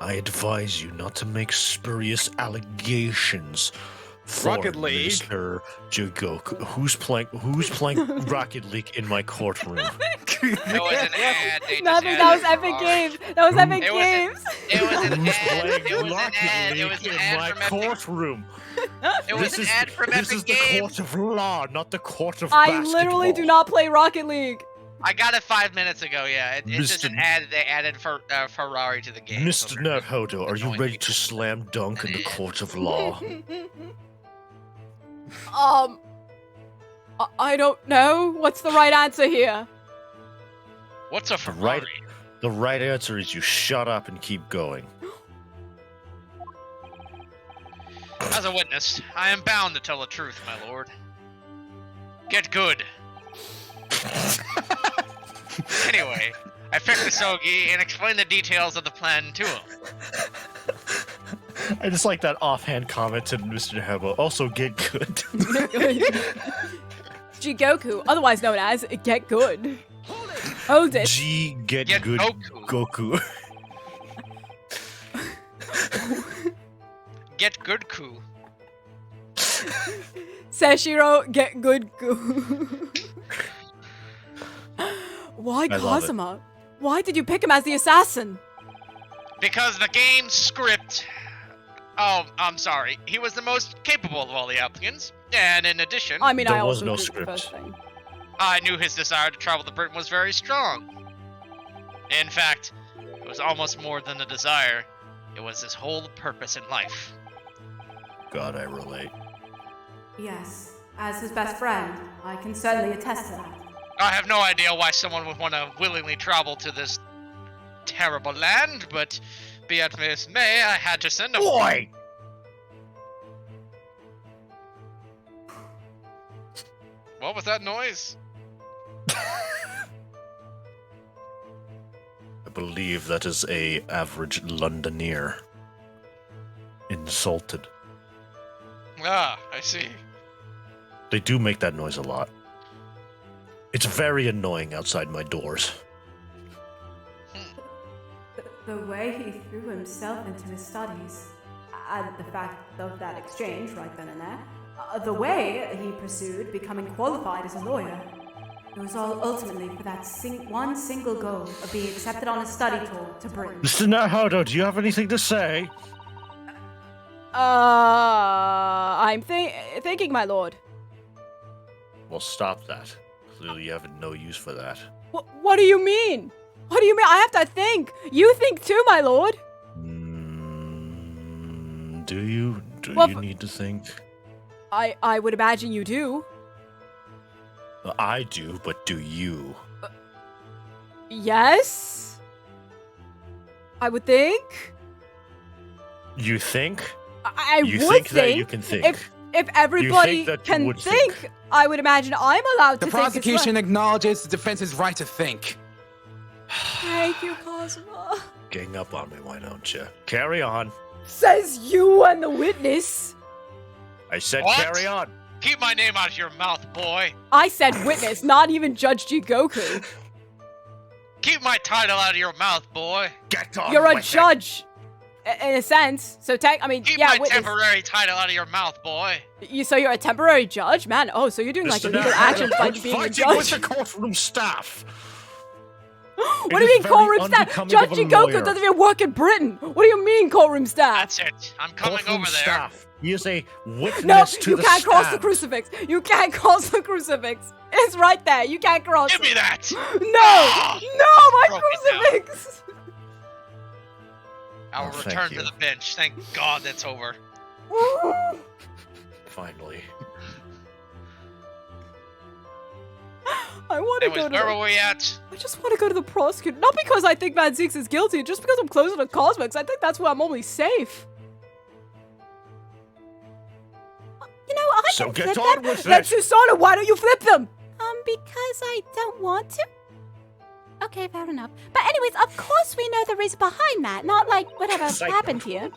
S1: I advise you not to make spurious allegations. For
S3: Rocket League.
S1: Mr. Jigoku. Who's playing Rocket League in my courtroom?
S5: It was an ad. They just
S2: Nothing.
S5: added
S2: That was
S5: it
S2: Epic
S5: for-
S2: Games. That was Epic
S5: It was-
S2: Games.
S5: It was an
S1: Who's
S5: ad.
S1: playing
S5: It was an
S1: Rocket
S5: ad. It
S1: League
S5: was an
S1: in
S5: ad
S1: my
S5: from Epic.
S1: courtroom?
S5: It was an ad from
S1: This
S5: Epic
S1: is the
S5: Games.
S1: court of law, not the court of
S2: I
S1: basketball.
S2: literally do not play Rocket League.
S5: I got it 5 minutes ago. Yeah, it's just an
S1: Mr.
S5: ad they added for Ferrari to the game.
S1: Mr. Naruhodo, are you
S5: annoying
S1: ready
S5: people.
S1: to slam dunk in the court of law?
S2: I don't know. What's the right answer here?
S5: What's a
S1: The right-
S5: Ferrari?
S1: The right answer is you shut up and keep going.
S5: As a witness, I am bound to tell the truth, my lord. Get good. Anyway, I picked the Sogi and explained the details of the plan to him.
S1: I just like that offhand comment to Mr. Naruhodo. Also, get good.
S2: Jigoku, otherwise known as Get Good. Hold it.
S1: G, get
S5: Get
S1: good,
S5: Goku.
S1: Goku.
S5: get good coup.
S2: Seshiro, get good goo. Why
S1: I love it.
S2: Kazuma? Why did you pick him as the assassin?
S5: Because the game script... Oh, I'm sorry. He was the most capable of all the applicants. And in addition,
S2: I mean,
S1: There
S2: I
S1: was
S2: also
S1: no
S2: did the
S1: script.
S2: first thing.
S5: I knew his desire to travel to Britain was very strong. In fact, it was almost more than a desire. It was his whole purpose in life.
S1: God, I relate.
S2: Yes, as his best friend, I can certainly attest to that.
S5: I have no idea why someone would want to willingly travel to this terrible land, but be it as may, I had to send him.
S1: Boy!
S5: What was that noise?
S1: I believe that is a average Londoner. Insulted.
S5: Ah, I see.
S1: They do make that noise a lot. It's very annoying outside my doors.
S2: The way he threw himself into his studies, and the fact of that exchange right then and there, the way he pursued becoming qualified as a lawyer, it was all ultimately for that one single goal of being accepted on a study tour to Britain.
S1: Mr. Naruto, do you have anything to say?
S2: I'm thinking, my lord.
S1: Well, stop that. Clearly you have no use for that.
S2: What do you mean? What do you mean? I have to think. You think too, my lord.
S1: Do you? Do
S2: Well,
S1: you need to think?
S2: I would imagine you do.
S1: I do, but do you?
S2: Yes. I would think.
S1: You think?
S2: I
S1: You
S2: would
S1: think that you can think?
S2: If everybody
S1: that you
S2: can
S1: would
S2: think,
S1: think?
S2: I would imagine I'm allowed
S3: The
S2: to think as
S3: prosecution
S2: well.
S3: acknowledges the defense's right to think.
S2: Thank you, Cosmo.
S1: Gang up on me, why don't you? Carry on.
S2: Says you and the witness.
S1: I said
S5: What?
S1: carry on.
S5: Keep my name out of your mouth, boy.
S2: I said witness, not even Judge G Goku.
S5: Keep my title out of your mouth, boy.
S1: Get on
S2: You're a
S1: with it.
S2: judge, in a sense. So
S5: Keep
S2: yeah,
S5: my
S2: witness.
S5: temporary title out of your mouth, boy.
S2: So you're a temporary judge, man. Oh, so you're doing like
S1: Mr.
S2: illegal
S1: Naruto,
S2: actions by
S1: I'm
S2: being a
S1: fighting with
S2: judge.
S1: the courtroom staff.
S2: What
S1: It
S2: do you
S1: is
S2: mean
S1: very
S2: courtroom staff?
S1: unbecoming
S2: Judge
S1: of
S2: G
S1: a
S2: Goku
S1: lawyer.
S2: doesn't even work in Britain. What do you mean courtroom staff?
S5: That's it. I'm coming
S1: Courtroom
S5: over there.
S1: staff. He is a witness
S2: No,
S1: to
S2: you
S1: the
S2: can't cross the
S1: stand.
S2: crucifix. You can't cross the crucifix. It's right there. You can't cross
S5: Give me
S2: it.
S5: that.
S2: No, my
S5: Broke it down.
S2: crucifix.
S5: I will
S1: Oh, thank
S5: return to
S1: you.
S5: the bench. Thank God that's over.
S1: Finally.
S2: I want to
S5: Anyways,
S2: go to
S5: where
S2: the...
S5: were we at?
S2: I just want to go to the prosecutor. Not because I think Van Zeeks is guilty, just because I'm closer to Cosmix. I think that's where I'm only safe. You know, I
S1: So
S2: can
S1: get
S2: flip
S1: on
S2: them.
S1: with
S2: Let's
S1: it.
S2: Susana, why don't you flip them?
S4: Because I don't want to? Okay, fair enough. But anyways, of course we know the reason behind that, not like whatever happened here.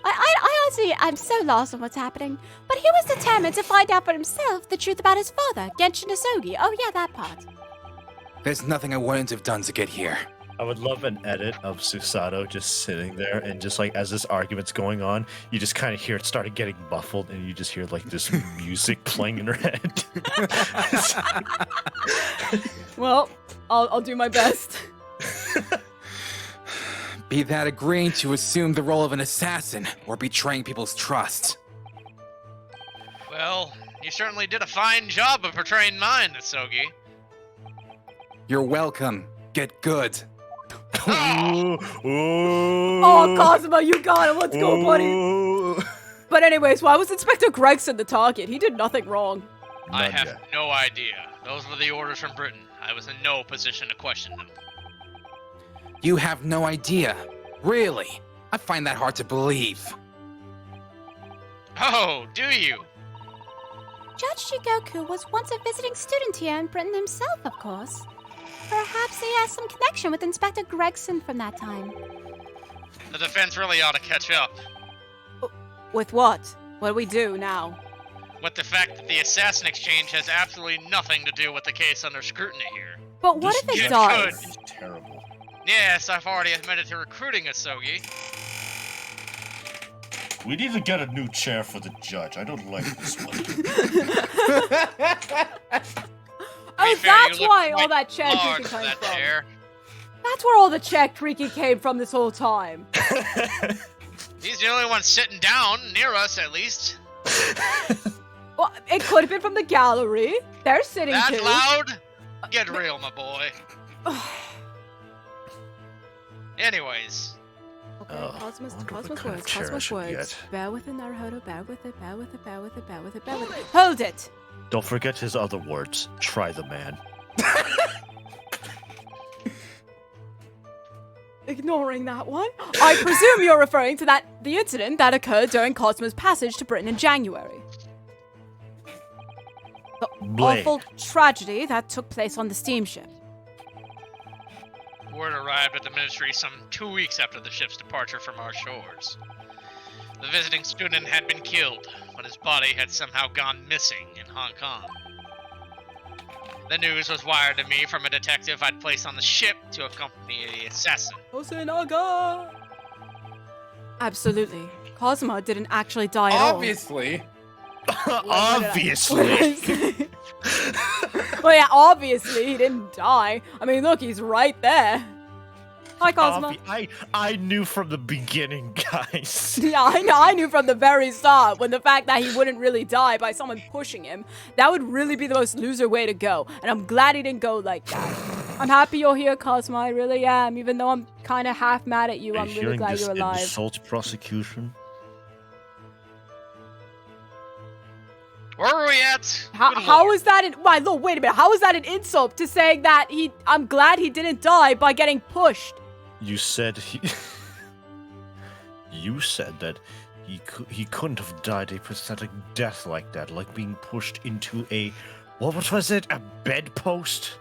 S4: I honestly, I'm so lost on what's happening. But he was determined to find out for himself the truth about his father, Genshin Isogi. Oh yeah, that part.
S3: There's nothing I wouldn't have done to get here.
S1: I would love an edit of Susato just sitting there and just like as this argument's going on, you just kind of hear it started getting muffled and you just hear like this music playing in her head.
S2: Well, I'll do my best.
S3: Be that agreeing to assume the role of an assassin or betraying people's trust.
S5: Well, you certainly did a fine job of portraying mine, Asogi.
S3: You're welcome. Get good.
S1: Ooh, ooh,
S2: Oh, Cosmo, you got it. Let's go, buddy.
S1: ooh.
S2: But anyways, why was Inspector Gregson the target? He did nothing wrong.
S5: I
S1: None
S5: have
S1: yet.
S5: no idea. Those were the orders from Britain. I was in no position to question them.
S3: You have no idea. Really? I find that hard to believe.
S5: Oh, do you?
S4: Judge Shigoku was once a visiting student here in Britain himself, of course. Perhaps he has some connection with Inspector Gregson from that time.
S5: The defense really ought to catch up.
S2: With what? What do we do now?
S5: With the fact that the assassin exchange has absolutely nothing to do with the case under scrutiny here.
S2: But what
S1: This
S2: if it
S5: kid
S2: does?
S1: It's terrible.
S5: Yes, I've already admitted to recruiting Asogi.
S1: We need to get a new chair for the judge. I don't like this one.
S2: Oh,
S5: fair,
S2: that's
S5: you look
S2: why all
S5: quite
S2: that chair
S5: large
S2: creaking
S5: for
S2: came
S5: that
S2: from.
S5: chair.
S2: That's where all the chair creaking came from this whole time.
S5: He's the only one sitting down, near us at least.
S2: Well, it could have been from the gallery. They're sitting
S5: That
S2: too.
S5: loud? Get real, my boy. Anyways,
S2: Okay,
S1: Oh,
S2: Cosmos
S1: I wonder what
S2: words,
S1: kind of chair I
S2: Cosmos
S1: should
S2: words.
S1: get.
S2: Bear with it, Naruhodo, bear with it, bear with it, bear with it, bear with it, bear with it. Hold it!
S1: Don't forget his other words. Try the man.
S2: Ignoring that one, I presume you're referring to the incident that occurred during Cosmo's passage to Britain in January. The
S1: Blade.
S2: awful tragedy that took place on the steamship.
S5: word arrived at the ministry some 2 weeks after the ship's departure from our shores. The visiting student had been killed, but his body had somehow gone missing in Hong Kong. The news was wired to me from a detective I'd placed on the ship to accompany the assassin.
S2: Osinaga! Absolutely. Cosmo didn't actually die at all.
S3: Obviously.
S1: Obviously.
S2: Well, yeah, obviously he didn't die. I mean, look, he's right there. Hi, Cosmo.
S1: I knew from the beginning, guys.
S2: Yeah, I knew from the very start when the fact that he wouldn't really die by someone pushing him, that would really be the most loser way to go. And I'm glad he didn't go like that. I'm happy you're here, Cosmo. I really am. Even though I'm kind of half mad at you, I'm really
S1: Hearing
S2: glad
S1: this
S2: you're alive.
S1: insult prosecution.
S5: Where were we at?
S2: How is that my lord, wait a minute. How is that an insult to saying that I'm glad he didn't die by getting pushed?
S1: You said You said that he couldn't have died a pathetic death like that, like being pushed into a what was it? A bedpost?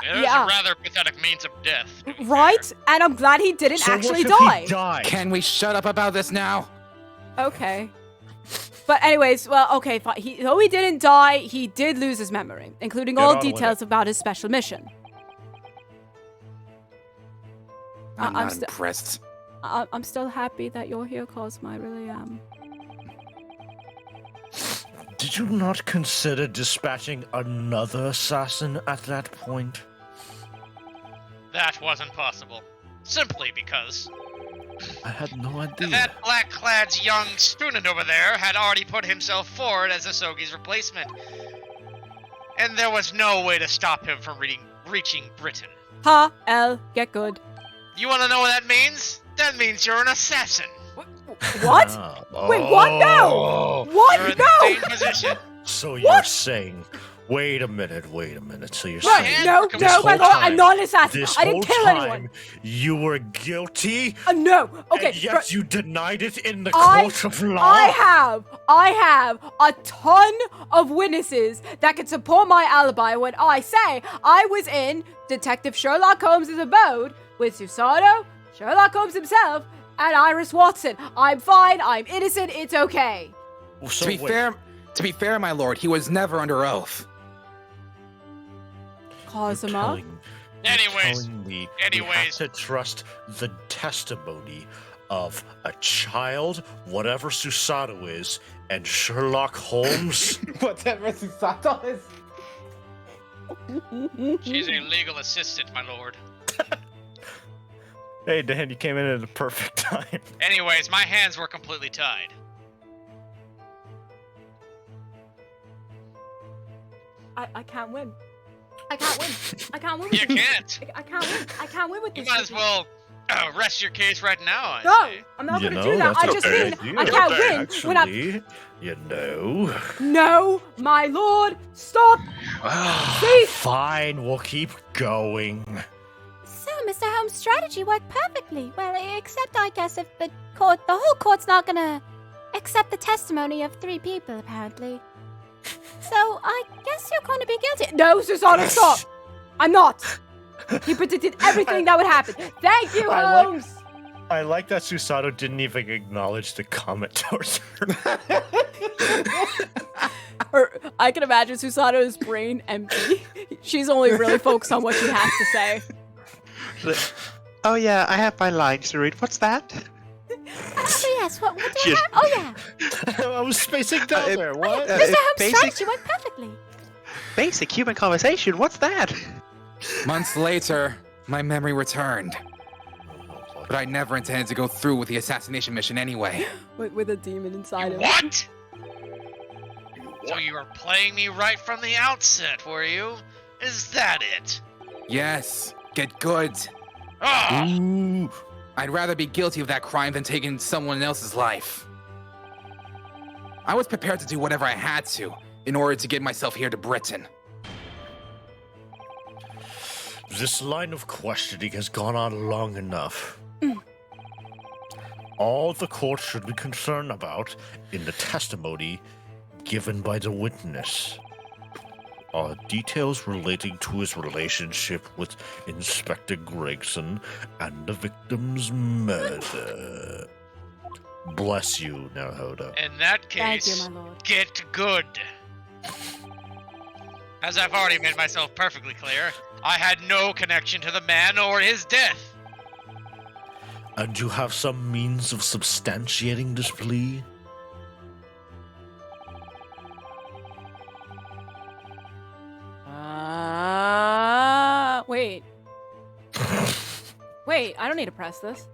S5: It was
S2: yeah.
S5: a rather pathetic means of death. to be
S2: Right?
S5: fair.
S2: And I'm glad he didn't
S1: So
S2: actually
S1: what if
S2: die.
S1: he died?
S3: Can we shut up about this now?
S2: Okay. But anyways, well, okay, fine. Though he didn't die, he did lose his memory, including
S1: Get
S2: all
S1: on with
S2: details
S1: it.
S2: about his special mission.
S3: I'm
S2: I'm
S3: not
S2: sti-
S3: impressed.
S2: I'm still happy that you're here, Cosmo. I really am.
S1: Did you not consider dispatching another assassin at that point?
S5: That wasn't possible. Simply because
S1: I had no idea.
S5: that black-clad young student over there had already put himself forward as Asogi's replacement. And there was no way to stop him from reaching Britain.
S2: Ha, L, get good.
S5: You want to know what that means? That means you're an assassin.
S2: What?
S1: Ah,
S2: Wait, what? No!
S1: oh.
S2: What?
S5: You're in the
S2: No!
S5: same position.
S1: So you're
S2: What?
S1: saying, wait a minute. So you're
S2: Right,
S1: saying
S2: no,
S5: This
S2: no, my
S1: whole
S2: lord, I'm
S1: time-
S2: not an assassin.
S1: this
S2: I didn't
S1: whole
S2: kill
S1: time
S2: anyone.
S1: you were guilty,
S2: No, okay.
S1: and yet you denied it in the
S2: I-
S1: court of law?
S2: I have a ton of witnesses that can support my alibi when I say I was in Detective Sherlock Holmes' abode with Susato, Sherlock Holmes himself, and Iris Watson. I'm fine, I'm innocent, it's okay.
S1: So
S3: To be fair, my lord, he was never under oath.
S2: Cosima?
S5: Anyways,
S1: we have to trust the testimony of a child, whatever Susato is, and Sherlock Holmes.
S3: Whatever Susato is.
S5: she's a legal assistant, my lord.
S1: Hey, Dan, you came in at the perfect time.
S5: Anyways, my hands were completely tied.
S2: I can't win. I can't win. I can't win.
S5: You
S2: with this.
S5: can't.
S2: I can't win. I can't win with
S5: You
S2: this.
S5: might as
S2: shit.
S5: well rest your case right now, I
S2: No,
S5: say.
S2: I'm not
S1: You
S2: gonna
S1: know,
S2: do that.
S1: that's
S2: I just
S1: okay.
S2: mean I can't win when I'm.
S1: Actually, you know.
S2: No, my lord, stop. See?
S1: Fine, we'll keep going.
S4: So, Mr. Holmes' strategy worked perfectly. Well, except I guess if the whole court's not gonna accept the testimony of 3 people, apparently. So, I guess you're going to be guilty.
S2: No, Susanna, stop. I'm not. He predicted everything that would happen. Thank you,
S1: I like-
S2: Holmes.
S1: I like that Susato didn't even acknowledge the comment towards her.
S2: I can imagine Susano's brain empty. She's only really focused on what she has to say.
S6: Oh yeah, I have my lines to read. What's that?
S4: Actually, yes. What do I have? Oh, yeah.
S1: I was spacing down there. What?
S4: Mr. Holmes
S6: basic-
S4: strikes you went perfectly.
S6: Basic human conversation. What's that?
S3: Months later, my memory returned. But I never intended to go through with the assassination mission anyway.
S2: With a demon inside him.
S5: What? So you were playing me right from the outset, were you? Is that it?
S3: Yes, get good.
S5: Ah!
S1: Ooh.
S3: I'd rather be guilty of that crime than taking someone else's life. I was prepared to do whatever I had to in order to get myself here to Britain.
S1: This line of questioning has gone on long enough. All the court should be concerned about in the testimony given by the witness are details relating to his relationship with Inspector Gregson and the victim's murder. Bless you, Naruhodo.
S5: In that
S2: Thank
S5: case,
S2: you, my lord.
S5: get good. As I've already made myself perfectly clear, I had no connection to the man or his death.
S1: And you have some means of substantiating this plea?
S2: Wait. Wait, I don't need to press this.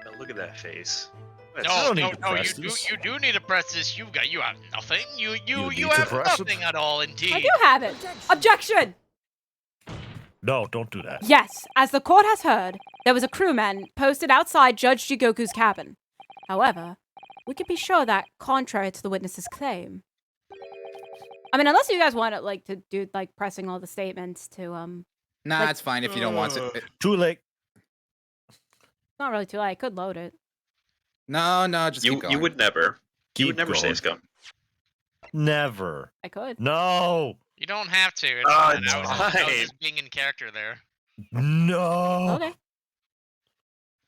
S7: Now look at that face.
S1: I
S5: No,
S1: don't
S5: no,
S1: need to
S5: no,
S1: press
S5: you
S1: this.
S5: do need to press this. You have nothing. You
S1: need to
S5: have
S1: press it?
S5: nothing at all, indeed.
S2: I do have it. Objection!
S1: No, don't do that.
S2: Yes, as the court has heard, there was a crewman posted outside Judge Jigoku's cabin. However, we can be sure that, contrary to the witness's claim, I mean, unless you guys want it, like, to do, like, pressing all the statements to,
S3: Nah,
S2: Like-
S3: it's fine if you don't want to.
S1: Too late.
S2: not really too late, I could load it.
S3: No, just keep going.
S7: You would never. You would
S1: Keep
S7: never say
S1: going.
S7: it's gone.
S1: Never.
S2: I could.
S1: No.
S5: You don't have to. It's
S7: Oh,
S5: fine.
S7: it's
S5: I was
S7: fine.
S5: just being in character there.
S1: No.
S2: Okay.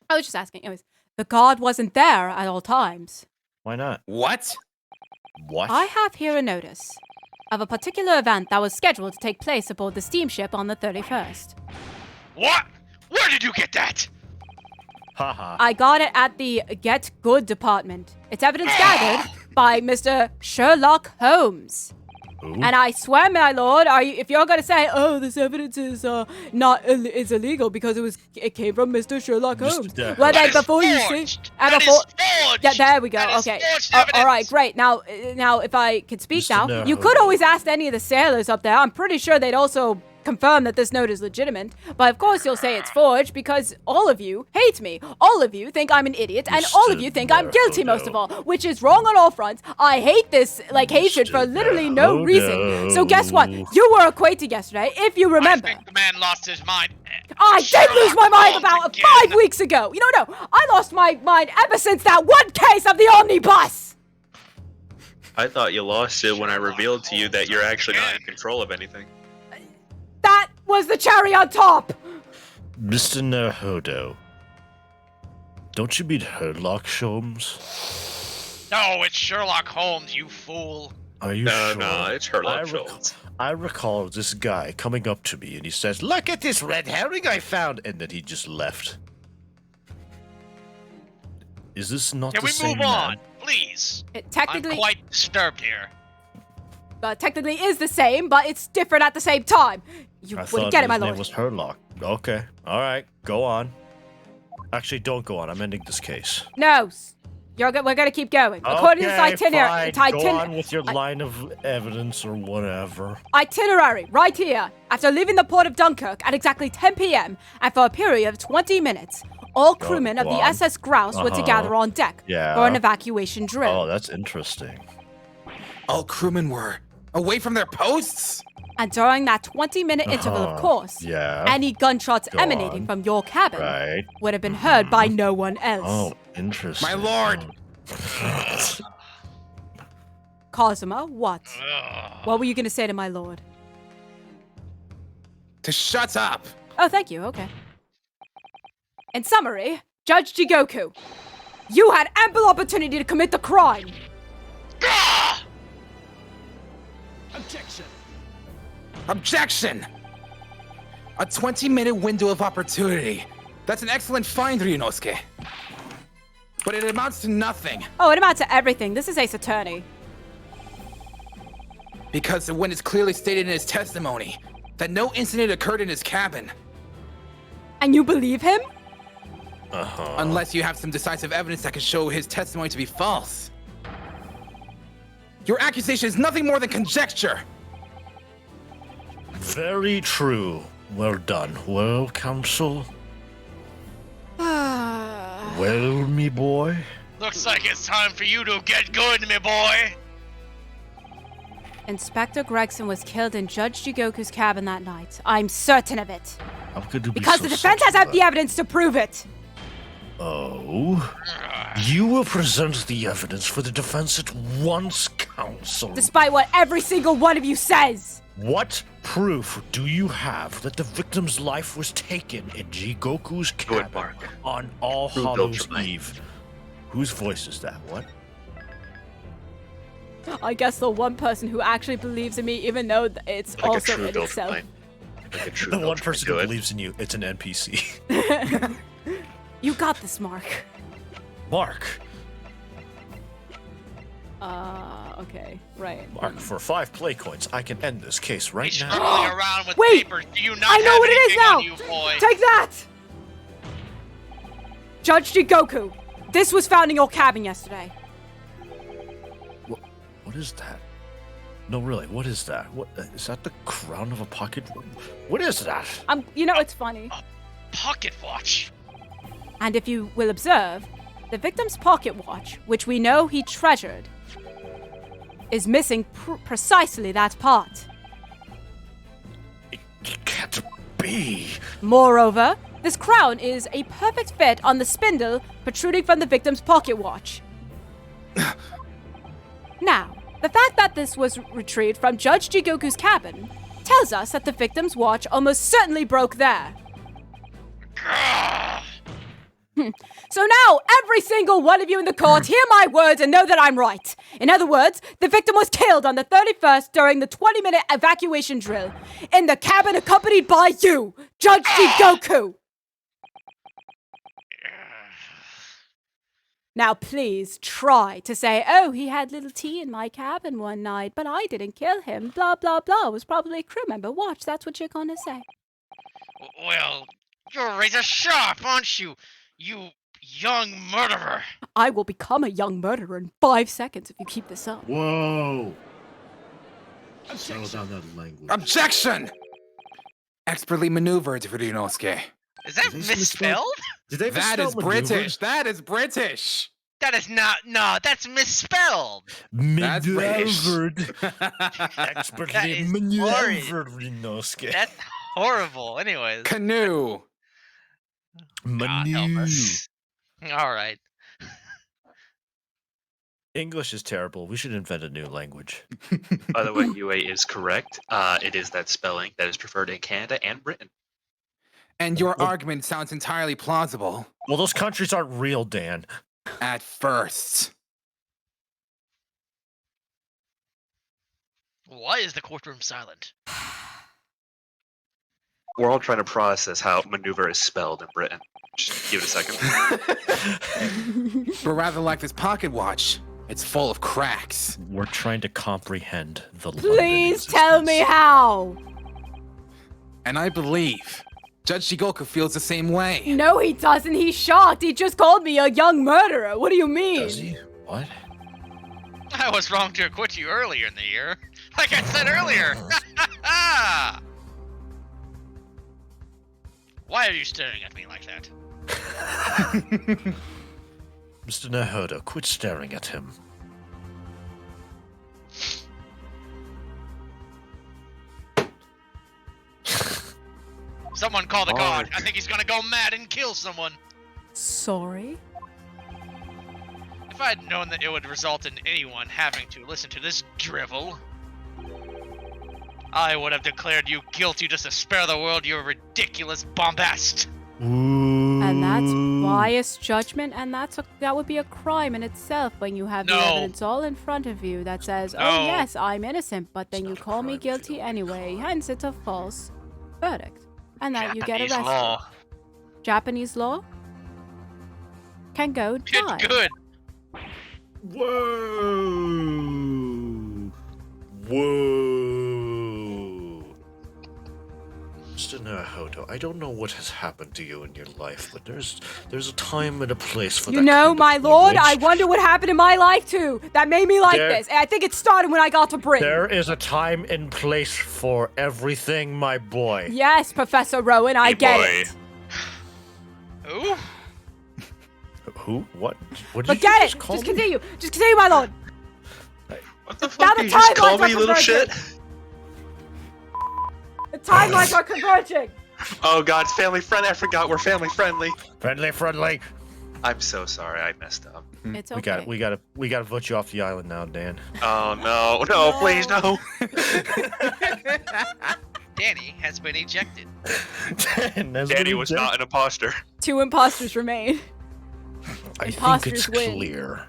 S2: I was just asking. Anyways, the guard wasn't there at all times.
S1: Why not?
S3: What?
S1: What?
S2: I have here a notice of a particular event that was scheduled to take place aboard the steamship on the 31st.
S5: What? Where did you get that?
S1: Haha.
S2: I got it at the Get Good department. It's evidence gathered by Mr. Sherlock Holmes.
S1: Ooh.
S2: And I swear, my lord, if you're gonna say, "Oh, this evidence is is illegal because it came from Mr. Sherlock Holmes,"
S1: Mr.
S2: well then
S5: That is
S2: before you see,
S5: forged.
S2: and
S5: That is
S2: before,
S5: forged.
S2: yeah, there we go.
S5: That is
S2: Okay,
S5: forged
S2: all right,
S5: evidence.
S2: great. Now, if I could speak
S1: Mr.
S2: now, you could always ask any of the sailors up there. I'm pretty sure they'd also confirm that this note is legitimate. But of course, you'll say it's forged because all of you hate me. All of you think I'm an idiot, and all of
S1: Mr.
S2: you think I'm guilty most of all,
S1: Naruhodo.
S2: which is wrong on all fronts. I hate this hatred for
S1: Mr.
S2: literally no reason. So guess what?
S1: Naruhodo.
S2: You were acquainted yesterday, if you remember.
S5: I think the man lost his mind.
S2: I did lose my mind about
S5: again.
S2: 5 weeks ago. No, I lost my mind ever since that one case of the omnibus.
S7: I thought you lost it when I revealed to you that you're actually not in control of anything.
S2: That was the cherry on top.
S1: Mr. Naruhodo. Don't you mean Sherlock Holmes?
S5: No, it's Sherlock Holmes, you fool.
S1: Are you
S7: No,
S1: sure?
S7: no, it's Sherlock Holmes.
S1: I recall this guy coming up to me and he says, "Look at this red herring I found," and then he just left. Is this not
S5: Can
S1: the
S5: we
S1: same
S5: move on,
S1: man?
S5: please?
S2: It
S5: I'm
S2: technically
S5: quite disturbed here.
S2: technically is the same, but it's different at the same time. You
S1: I
S2: wouldn't
S1: thought
S2: get it, my
S1: his name
S2: lord.
S1: was Sherlock. Okay, all right, go on. Actually, don't go on. I'm ending this case.
S2: No, we're gonna keep going. According to this
S1: Okay, fine. Go on with your line of evidence or whatever.
S2: itinerary, right here. After leaving the port of Dunkirk at exactly 10 p.m. and for a period of 20 minutes, all crewmen of
S1: go
S2: the
S1: on.
S2: SS Grouse were to
S1: Uh-huh.
S2: gather on deck
S1: Yeah.
S2: for an evacuation drill.
S1: Oh, that's interesting.
S3: All crewmen were away from their posts?
S2: And during that 20-minute interval, of course,
S1: Yeah.
S2: any gunshots
S1: Go
S2: emanating
S1: on.
S2: from your cabin
S1: Right.
S2: would have been heard by no one else.
S1: Oh, interesting.
S3: My lord!
S2: Cosima, what?
S5: Ugh.
S2: What were you going to say to my lord?
S3: To shut up!
S2: Oh, thank you, okay. In summary, Judge Jigoku, you had ample opportunity to commit the crime.
S5: Gah!
S3: Objection! A 20-minute window of opportunity. That's an excellent find, Ryunosuke. But it amounts to nothing.
S2: Oh, it amounts to everything. This is Ace Attorney.
S3: Because when it's clearly stated in his testimony that no incident occurred in his cabin.
S2: And you believe him?
S3: Unless you have some decisive evidence that can show his testimony to be false. Your accusation is nothing more than conjecture.
S1: Very true. Well done. Well, counsel. Well, me boy.
S5: Looks like it's time for you to get good, me boy.
S2: Inspector Gregson was killed in Judge Jigoku's cabin that night. I'm certain of it.
S1: How could you be
S2: Because
S1: so
S2: the defense has
S1: certain
S2: had the evidence to prove it.
S1: Oh? You will present the evidence for the defense at once, counsel.
S2: Despite what every single one of you says.
S1: What proof do you have that the victim's life was taken in Jigoku's
S7: Good,
S1: cabin
S7: Mark.
S1: on All
S7: Prove
S1: Hallows
S7: Ultrawave.
S1: Eve? Whose voice is that? What?
S2: I guess the one person who actually believes in me, even though it's
S7: Like a
S2: also
S7: true
S2: in itself.
S7: Ultrawave. Like a true
S1: The one
S7: Ultrawave.
S1: person
S7: Do
S1: who
S7: it.
S1: believes in you, it's an NPC.
S2: You got this, Mark.
S1: Mark.
S2: Okay, right.
S1: Mark, for 5 play coins, I can end this case right
S5: He's
S1: now.
S5: struggling around with
S2: Wait!
S5: papers. Do you not
S2: I know
S5: have
S2: what it is
S5: anything
S2: now!
S5: on you, boy?
S2: Take that! Judge Jigoku, this was found in your cabin yesterday.
S1: What is that? No, really, what is that? What is that? The crown of a pocket? What is that?
S2: You know, it's funny.
S5: Pocket watch.
S2: And if you will observe, the victim's pocket watch, which we know he treasured, is missing precisely that part.
S1: It can't be.
S2: Moreover, this crown is a perfect fit on the spindle protruding from the victim's pocket watch. Now, the fact that this was retrieved from Judge Jigoku's cabin tells us that the victim's watch almost certainly broke there. So now, every single one of you in the court hear my words and know that I'm right. In other words, the victim was killed on the 31st during the 20-minute evacuation drill in the cabin accompanied by you, Judge Jigoku. Now please try to say, oh, he had little tea in my cabin one night, but I didn't kill him, blah, blah, blah. It was probably a crew member. Watch, that's what you're gonna say.
S5: Well, you're razor sharp, aren't you? You young murderer.
S2: I will become a young murderer in 5 seconds if you keep this up.
S1: Whoa. Settle down that language.
S3: Objection! Expertly maneuvered, Ryunosuke.
S5: Is that misspelled?
S1: Did they
S3: That
S1: misspell
S3: is
S1: maneuver?
S3: British. That is British.
S5: That is not. No, that's misspelled.
S3: That's British.
S1: Maneuvered.
S5: That
S1: Expertly
S5: is
S1: maneuvered, Ryunosuke.
S5: That's horrible. Anyways.
S3: Canoe.
S5: God help us. All right.
S1: English is terrible. We should invent a new language.
S7: By the way, UA is correct. It is that spelling that is preferred in Canada and Britain.
S3: And your argument sounds entirely plausible.
S1: Well, those countries aren't real, Dan.
S3: At first.
S5: Why is the courtroom silent?
S7: We're all trying to process how maneuver is spelled in Britain. Just give it a second.
S3: But rather like this pocket watch, it's full of cracks.
S1: We're trying to comprehend the
S2: Please tell me how.
S3: And I believe Judge Jigoku feels the same way.
S2: No, he doesn't. He's shocked. He just called me a young murderer. What do you mean?
S1: Does he? What?
S5: I was wrong to acquit you earlier in the year. Like I said earlier. Why are you staring at me like that?
S1: Mr. Nahoda, quit staring at him.
S5: Someone call the guard. I think he's gonna go mad and kill someone.
S2: Sorry?
S5: If I had known that it would result in anyone having to listen to this drivel, I would have declared you guilty just to spare the world your ridiculous bombast.
S2: And that's biased judgment, and that would be a crime in itself when you have the
S5: No.
S2: evidence all in front of you that says,
S5: No.
S2: oh yes, I'm innocent, but then you
S1: not a
S2: call me
S1: crime,
S2: guilty
S1: Phil.
S2: anyway, hence it's a false verdict. And that you get
S5: Japanese
S2: arrested.
S5: law.
S2: Japanese law? can go die.
S5: Good.
S1: Whoa! Whoa! Mr. Naruhodo, I don't know what has happened to you in your life, but there's a time and a place for that.
S2: You know,
S1: kind of
S2: my lord, I
S1: privilege.
S2: wonder what happened in my life too. That made me like this. And I think it started when I got to Britain.
S1: There is a time and place for everything, my boy.
S2: Yes, Professor Rowan, I get it.
S5: Who?
S1: Who? What? What did
S2: But
S1: you
S2: get
S1: just
S2: it.
S1: call
S2: Just
S1: me?
S2: continue. Just continue, my lord.
S7: What the
S2: Now
S7: fuck?
S2: the
S7: You just
S2: timelines
S7: call
S2: are
S7: me little shit?
S2: The timelines are converging.
S7: Oh god, it's family friendly. I forgot we're family friendly.
S1: Friendly.
S7: I'm so sorry, I messed up.
S2: It's okay.
S1: We gotta vote you off the island now, Dan.
S7: Oh no, please no.
S5: Danny has been ejected.
S7: Danny was not an imposter.
S2: 2 imposters remain.
S1: I think
S2: imposters
S1: it's
S2: win.
S1: clear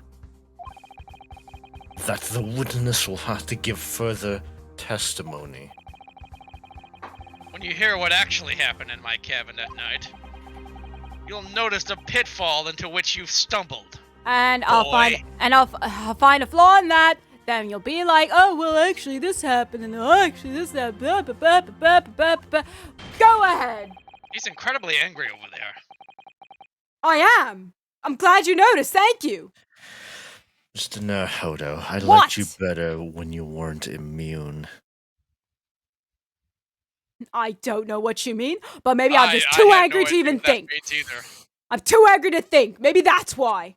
S1: that the witness will have to give further testimony.
S5: When you hear what actually happened in my cabin that night, you'll notice the pitfall into which you've stumbled.
S2: And I'll find a flaw in that. Then you'll be like, oh well, actually this happened, and actually this happened. Blah, blah, blah, blah, blah, blah. Go ahead.
S5: He's incredibly angry over there.
S2: I am. I'm glad you noticed. Thank you.
S1: Mr. Naruhodo, I
S2: What?
S1: liked you better when you weren't immune.
S2: I don't know what you mean, but maybe I'm just too
S5: I had
S2: angry
S5: no
S2: to even
S5: idea that
S2: think.
S5: means either.
S2: I'm too angry to think. Maybe that's why.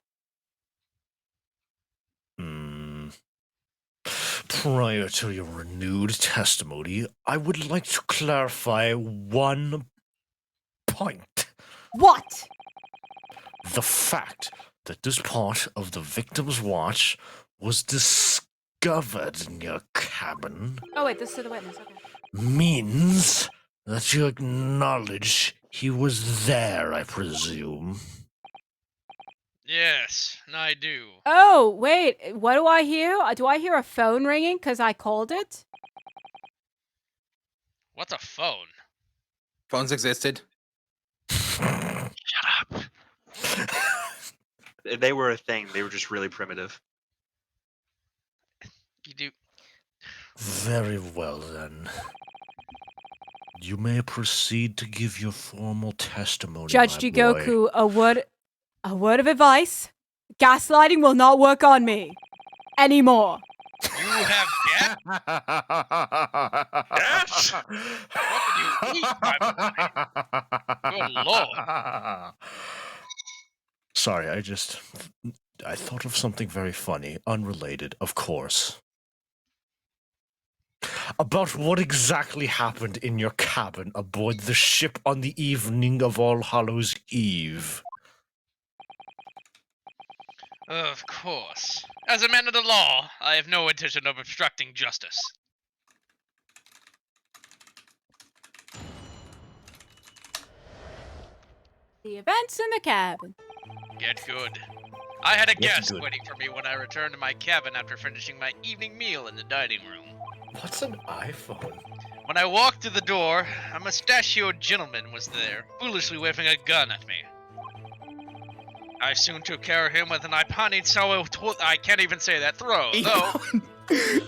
S1: Prior to your renewed testimony, I would like to clarify one point.
S2: What?
S1: The fact that this part of the victim's watch was discovered in your cabin
S2: Oh wait, this is to the witness. Okay.
S1: means that you acknowledge he was there, I presume.
S5: Yes, I do.
S2: Oh wait, what do I hear? Do I hear a phone ringing because I called it?
S5: What's a phone?
S3: Phones existed.
S5: Shut up.
S7: They were a thing. They were just really primitive.
S5: You do.
S1: Very well, then. You may proceed to give your formal testimony,
S2: Judge
S1: my boy.
S2: Jigoku, a word of advice. Gaslighting will not work on me anymore.
S5: You have gas?
S7: Yes!
S5: What did you eat, my boy? Good lord.
S1: Sorry, I thought of something very funny, unrelated, of course. About what exactly happened in your cabin aboard the ship on the evening of All Hallows Eve.
S5: Of course. As a man of the law, I have no intention of obstructing justice.
S2: The events in the cabin.
S5: Get good. I had a
S1: What's
S5: guest
S1: good?
S5: waiting for me when I returned to my cabin after finishing my evening meal in the dining room.
S1: What's an iPhone?
S5: When I walked through the door, a mustachioed gentleman was there, foolishly waving a gun at me. I soon took care of him with an Ipani Sawa I can't even say that throw, though.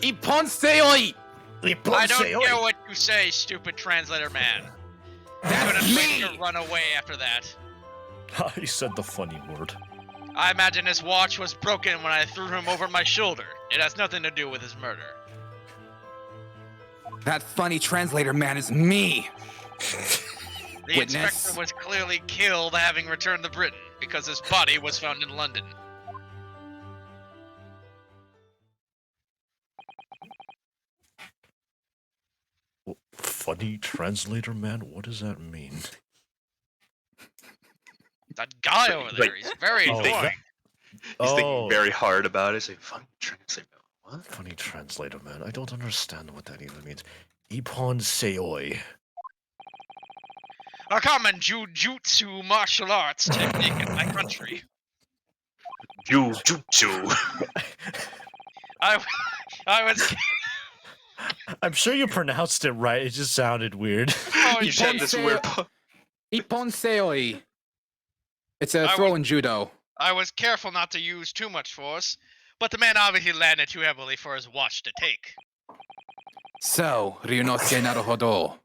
S3: Iponseoi!
S5: I don't care what you say, stupid translator man. Couldn't wait to run away after that.
S1: He said the funny word.
S5: I imagine his watch was broken when I threw him over my shoulder. It has nothing to do with his murder.
S3: That funny translator man is me.
S5: The
S3: Witness.
S5: inspector was clearly killed having returned to Britain because his body was found in London.
S1: Funny translator man? What does that mean?
S5: That guy over there, he's very
S1: Oh,
S5: annoying.
S7: He's
S1: Oh.
S7: thinking very hard about it. He's like, fucking translate. What?
S1: Funny translator man. I don't understand what that even means. Ippon Seoi.
S5: A common jujutsu martial arts technique in my country.
S7: Jujutsu.
S5: I was.
S1: I'm sure you pronounced it right. It just sounded weird.
S5: Oh,
S7: You said this weird.
S3: Iponseoi. It's a
S5: I
S3: throw in judo.
S5: I was careful not to use too much force, but the man obviously landed too heavily for his watch to take.
S3: So, Ryunosuke Naruhodo.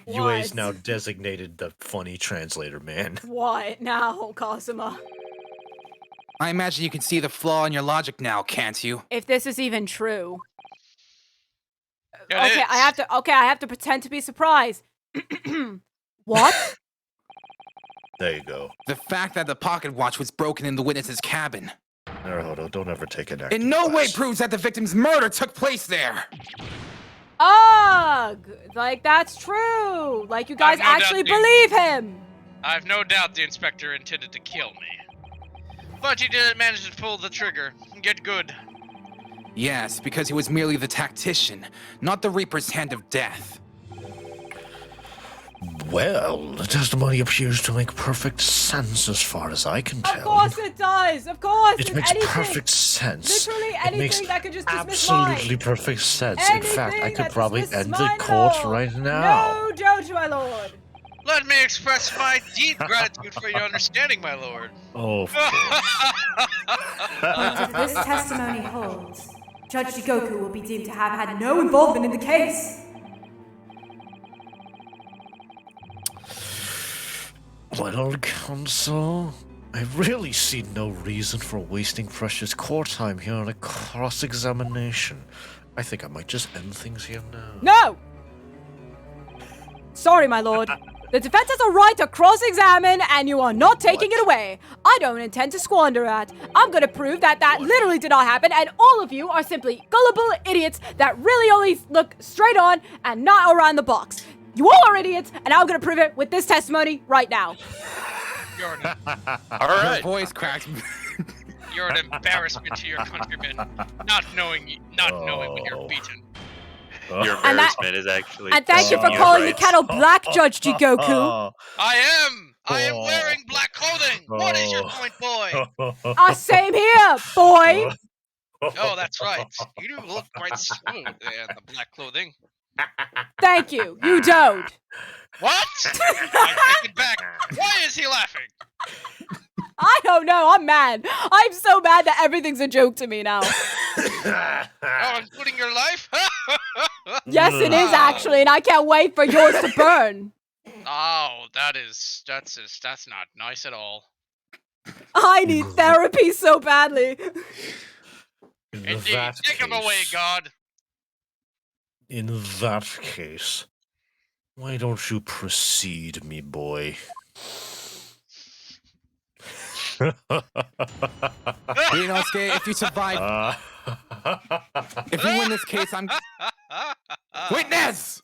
S1: UA is
S2: What?
S1: now designated the funny translator man.
S2: What now, Cosima?
S3: I imagine you can see the flaw in your logic now, can't you?
S2: If this is even true.
S5: It
S2: Okay,
S5: is.
S2: I have to pretend to be surprised. What?
S1: There you go.
S3: The fact that the pocket watch was broken in the witness's cabin
S1: Naruhodo, don't ever take an acting
S3: in no way
S1: class.
S3: proves that the victim's murder took place there.
S2: Ugh! Like, that's true! Like, you guys
S5: no doubt
S2: actually
S5: the-
S2: believe him!
S5: I have no doubt the inspector intended to kill me. But he didn't manage to pull the trigger. Get good.
S3: Yes, because he was merely the tactician, not the Reaper's hand of death.
S1: Well, the testimony appears to make perfect sense as far as I can tell.
S2: Of course it does! Of course!
S1: It
S2: If
S1: makes
S2: anything,
S1: perfect sense.
S2: literally
S1: It makes
S2: anything that could just dismiss mine.
S1: absolutely perfect sense. In fact, I
S2: Anything
S1: could
S2: that
S1: probably
S2: dismisses
S1: end the
S2: mine,
S1: court
S2: no.
S1: right now.
S2: No, Jojo, my lord!
S5: Let me express my deep gratitude for your understanding, my lord.
S1: Oh, of course.
S2: If this testimony holds, Judge Jigoku will be deemed to have had no involvement in the case.
S1: Well, counsel, I really see no reason for wasting precious court time here on a cross-examination. I think I might just end things here now.
S2: No! Sorry, my lord. The defense has a right to cross-examine, and you are not taking it away. I don't intend to squander that. I'm gonna prove that literally did not happen, and all of you are simply gullible idiots that really only look straight on and not around the box. You all are idiots, and I'm gonna prove it with this testimony right now.
S5: You're an,
S7: All
S3: Her
S7: right.
S3: voice cracked.
S5: you're an embarrassment to your countrymen, not knowing when you're beaten.
S7: Your
S2: And that-
S7: embarrassment is actually.
S2: And thank you for
S7: your
S2: calling the
S7: rights.
S2: kettle black, Judge Jigoku.
S5: I am wearing black clothing. What is your point, boy?
S2: Same here, boy.
S5: Oh, that's right. You do look quite smooth there in the black clothing.
S2: Thank you. You don't.
S5: What? I take it back. Why is he laughing?
S2: I don't know. I'm mad. I'm so mad that everything's a joke to me now.
S5: Oh, including your life?
S2: Yes, it is actually, and I can't wait for yours to burn.
S5: Oh, that's not nice at all.
S2: I need therapy so badly.
S5: Indeed. Take him away, God.
S1: In that case, why don't you proceed, me boy?
S3: Ryunosuke, if you survive, if you win this case, I'm... Witness!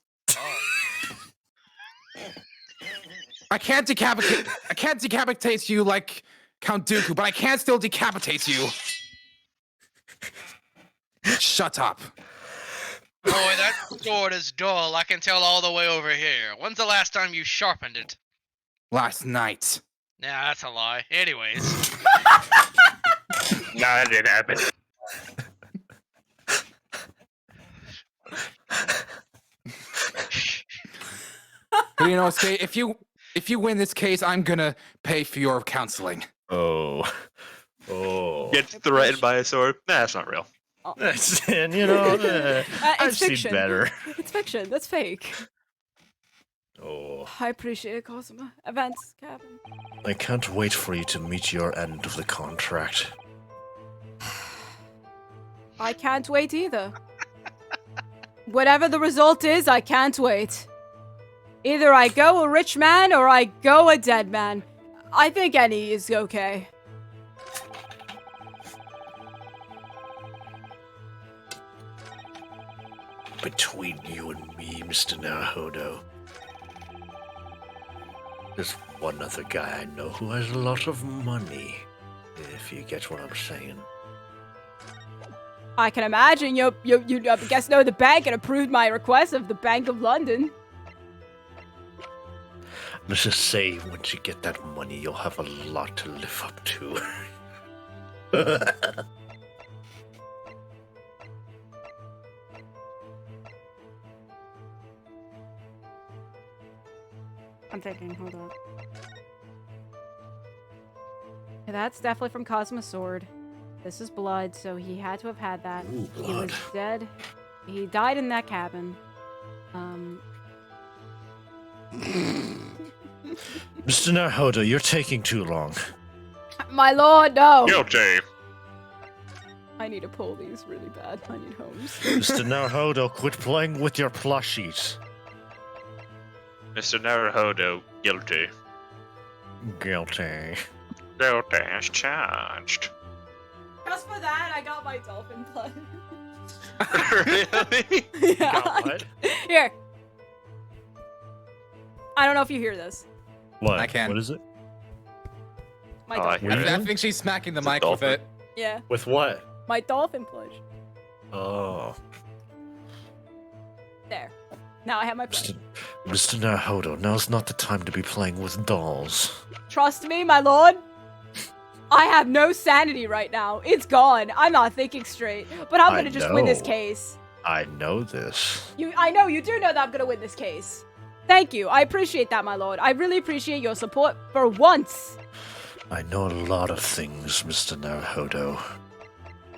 S3: I can't decapitate you like Count Dooku, but I can still decapitate you. Shut up.
S5: Boy, that sword is dull. I can tell all the way over here. When's the last time you sharpened it?
S3: Last night.
S5: Nah, that's a lie. Anyways.
S7: No, that didn't happen.
S3: Ryunosuke, if you win this case, I'm gonna pay for your counseling.
S1: Oh.
S7: Gets threatened by a sword. Nah, that's not real.
S1: And you know, I've
S2: It's
S1: seen
S2: fiction.
S1: better.
S2: It's fiction. That's fake.
S1: Oh,
S2: I appreciate it, Cosima. Events, Captain.
S1: I can't wait for you to meet your end of the contract.
S2: I can't wait either. Whatever the result is, I can't wait. Either I go a rich man or I go a dead man. I think any is okay.
S1: Between you and me, Mr. Naruhodo, there's one other guy I know who has a lot of money, if you get what I'm saying.
S2: I can imagine you I guess know the bank and approved my request of the Bank of London.
S1: Let's just say once you get that money, you'll have a lot to live up to.
S2: I'm thinking, hold on. That's definitely from Cosmo's sword. This is blood, so he had to have had that.
S1: Ooh,
S2: He was
S1: blood.
S2: dead. He died in that cabin.
S1: Mr. Nahoda, you're taking too long.
S2: My lord, no!
S7: Guilty.
S2: I need to pull these really bad. I need homes.
S1: Mr. Nahoda, quit playing with your plushies.
S7: Mr. Naruhodo, guilty.
S1: Guilty.
S7: Guilty as charged.
S2: Just for that, I got my dolphin blood.
S7: Really?
S2: Yeah.
S1: Got what?
S2: Here. I don't know if you hear this.
S1: What?
S3: I can.
S1: What is it?
S2: My
S7: Oh, I
S2: dolphin.
S7: hear
S3: I
S7: it.
S3: think she's smacking the
S7: It's a
S3: mic with
S7: dolphin.
S3: it.
S2: Yeah,
S1: With what?
S2: my dolphin plush.
S1: Oh.
S2: There. Now I have my plush.
S1: Mr. Nahoda, now's not the time to be playing with dolls.
S2: Trust me, my lord. I have no sanity right now. It's gone. I'm not thinking straight. But I'm
S1: I
S2: gonna just win this
S1: know.
S2: case.
S1: I know this.
S2: I know you do know that I'm gonna win this case. Thank you. I appreciate that, my lord. I really appreciate your support for once.
S1: I know a lot of things, Mr. Nahodo.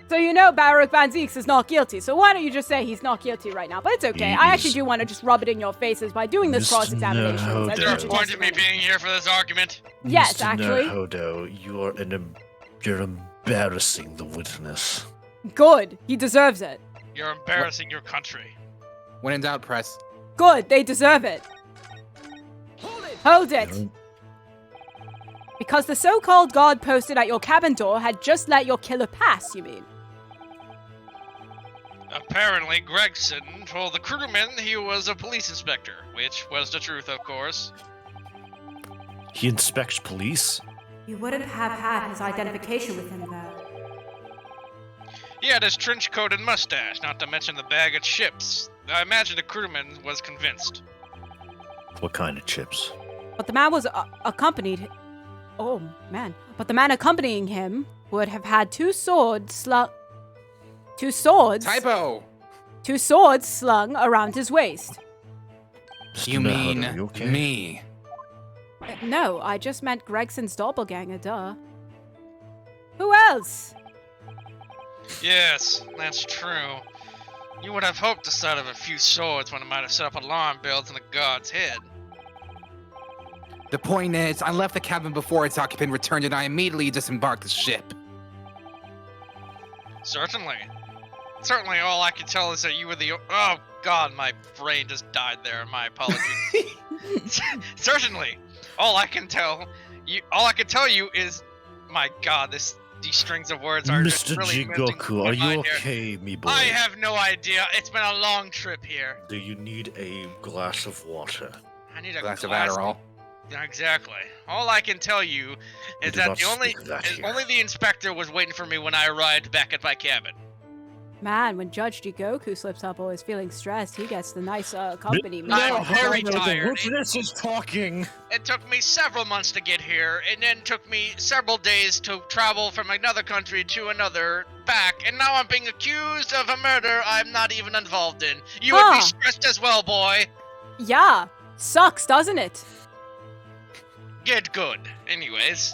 S2: So you know Baruch Van Zeeks is not guilty, so why don't you just say he's not guilty right now? But it's okay. I actually
S1: He's-
S2: do want to just rub it in your faces by doing this
S1: Mr.
S2: cross-examination.
S1: Nahodo.
S2: as
S5: Is there a
S2: future
S5: point in me
S2: testimony.
S5: being here for this argument?
S2: Yes,
S1: Mr.
S2: actually.
S1: Nahodo, you're embarrassing the witness.
S2: Good. He deserves it.
S5: You're embarrassing your country.
S3: When in doubt, press.
S2: Good. They deserve it. Hold it.
S1: You
S2: Because the so-called guard posted at your cabin door had just let your killer pass, you mean?
S5: Apparently, Gregson told the crewman he was a police inspector, which was the truth, of course.
S1: He inspects police?
S2: You wouldn't have had his identification with him, though.
S5: He had his trench coat and mustache, not to mention the bag of chips. I imagine the crewman was convinced.
S1: What kind of chips?
S2: But the man was accompanied. Oh, man. But the man accompanying him would have had two swords slung around his waist.
S1: Mr.
S3: You mean
S1: Nahodo, you okay?
S3: me?
S2: No, I just meant Gregson's doppelganger, duh. Who else?
S5: Yes, that's true. You would have hoped the sight of a few swords when it might have set up alarm bells in the guard's head.
S3: The point is, I left the cabin before its occupant returned and I immediately disembarked the ship.
S5: Certainly. Certainly, all I can tell is that you were the. Oh God, my brain just died there. My apologies. Certainly, all I can tell you is, my God, these strings of words are just
S1: Mr.
S5: really minting
S1: Jigoku,
S5: my
S1: are you
S5: mind here.
S1: okay, me boy?
S5: I have no idea. It's been a long trip here.
S1: Do you need a glass of water?
S5: I need a
S3: Glass of Adderall.
S5: Yeah, exactly. All I can tell you is
S1: do
S5: that
S1: not speak that here.
S5: only the inspector was waiting for me when I arrived back at my cabin.
S2: Man, when Judge Jigoku slips up or is feeling stressed, he gets the nice company.
S5: I'm very tired.
S1: witness is talking.
S5: It took me several months to get here, and then took me several days to travel from another country to another back, and now I'm being accused of a murder I'm not even involved in. You would be stressed as well, boy.
S2: Yeah, sucks, doesn't it?
S5: Get good. Anyways,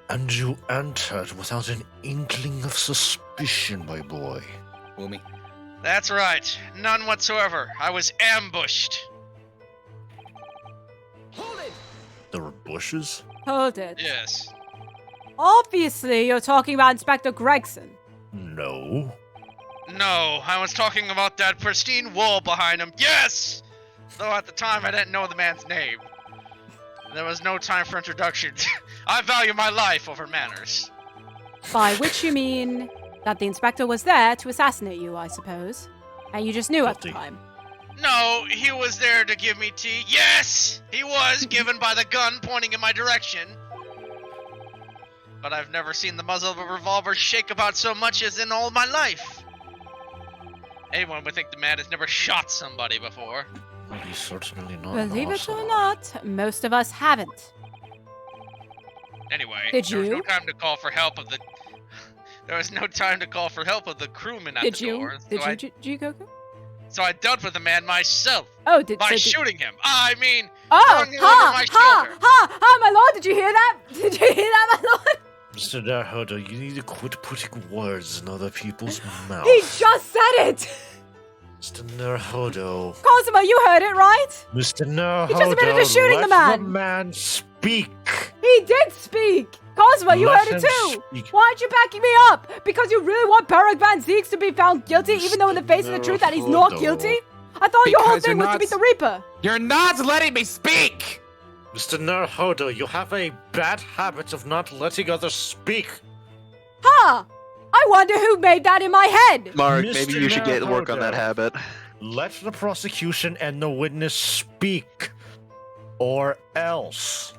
S1: And you entered without an inkling of suspicion, my boy.
S3: Woomy.
S5: that's right. None whatsoever. I was ambushed.
S1: There were bushes?
S2: Hold it.
S5: Yes.
S2: Obviously, you're talking about Inspector Gregson.
S1: No.
S5: No, I was talking about that pristine wall behind him. Yes! Though at the time I didn't know the man's name. There was no time for introductions. I value my life over manners.
S2: By which you mean that the inspector was there to assassinate you, I suppose. And you just knew at the
S1: Guilty.
S2: time.
S5: No, he was there to give me tea. Yes! He was, given by the gun pointing in my direction. But I've never seen the muzzle of a revolver shake about so much as in all my life. Anyone would think the man has never shot somebody before.
S1: Well, he's certainly not.
S2: Believe
S1: an
S2: it or
S1: ocelot.
S2: not, most of us haven't.
S5: Anyway,
S2: Did
S5: there was no
S2: you?
S5: time to call for help of the. There was no time to call for help of the crewman at
S2: Did
S5: the
S2: you?
S5: door.
S2: Did
S5: so
S2: you, Jigoku?
S5: So I dealt with the man myself
S2: Oh,
S5: by shooting him. I mean,
S2: Oh,
S5: throwing him over my shoulder.
S2: my lord, did you hear that? Did you hear that, my lord?
S1: Mr. Naruhodo, you need to quit putting words in other people's mouths.
S2: He just said it!
S1: Mr. Naruhodo.
S2: Cosimo, you heard it, right?
S1: Mr. Naruhodo,
S2: He just admitted to shooting the
S1: let
S2: man.
S1: the man speak.
S2: He did speak! Cosmo, you
S1: Let
S2: heard it
S1: him
S2: too!
S1: speak.
S2: Why aren't you backing me up? Because you really want Parag Van Zeeks to be found guilty, even though in the face of the truth that he's not
S1: Naruhodo.
S2: guilty? I thought your whole
S3: Because
S2: thing
S3: you're
S2: was to
S3: not-
S2: beat the Reaper!
S3: You're not letting me speak!
S1: Mr. Naruhodo, you have a bad habit of not letting others speak.
S2: Ha! I wonder who made that in my head!
S6: Mark,
S1: Mr.
S6: maybe you should get to work on that
S1: Naruhodo.
S6: habit.
S1: Let the prosecution and the witness speak. Or else.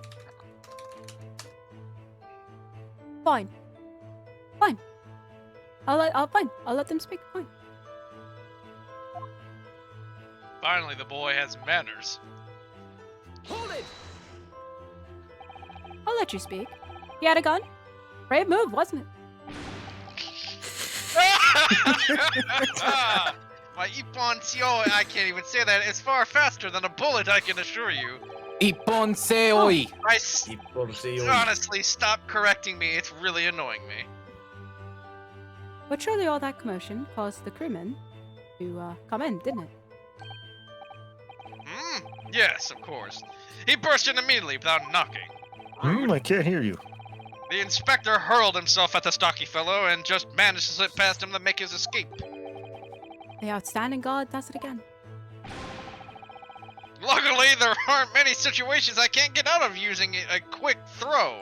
S2: Fine. Fine. I'll let them speak. Fine.
S5: Finally, the boy has manners.
S2: I'll let you speak. He had a gun. Brave move, wasn't it?
S5: My Ippon I can't even say that. It's far faster than a bullet, I can assure you.
S3: Ippon seoi!
S5: Honestly, stop correcting me. It's really annoying me.
S2: But surely all that commotion caused the crewmen to come in, didn't it?
S5: Yes, of course. He burst in immediately without knocking.
S1: I can't hear you.
S5: The inspector hurled himself at the stocky fellow and just managed to slip past him to make his escape.
S2: The outstanding guard does it again.
S5: Luckily, there aren't many situations I can't get out of using a quick throw.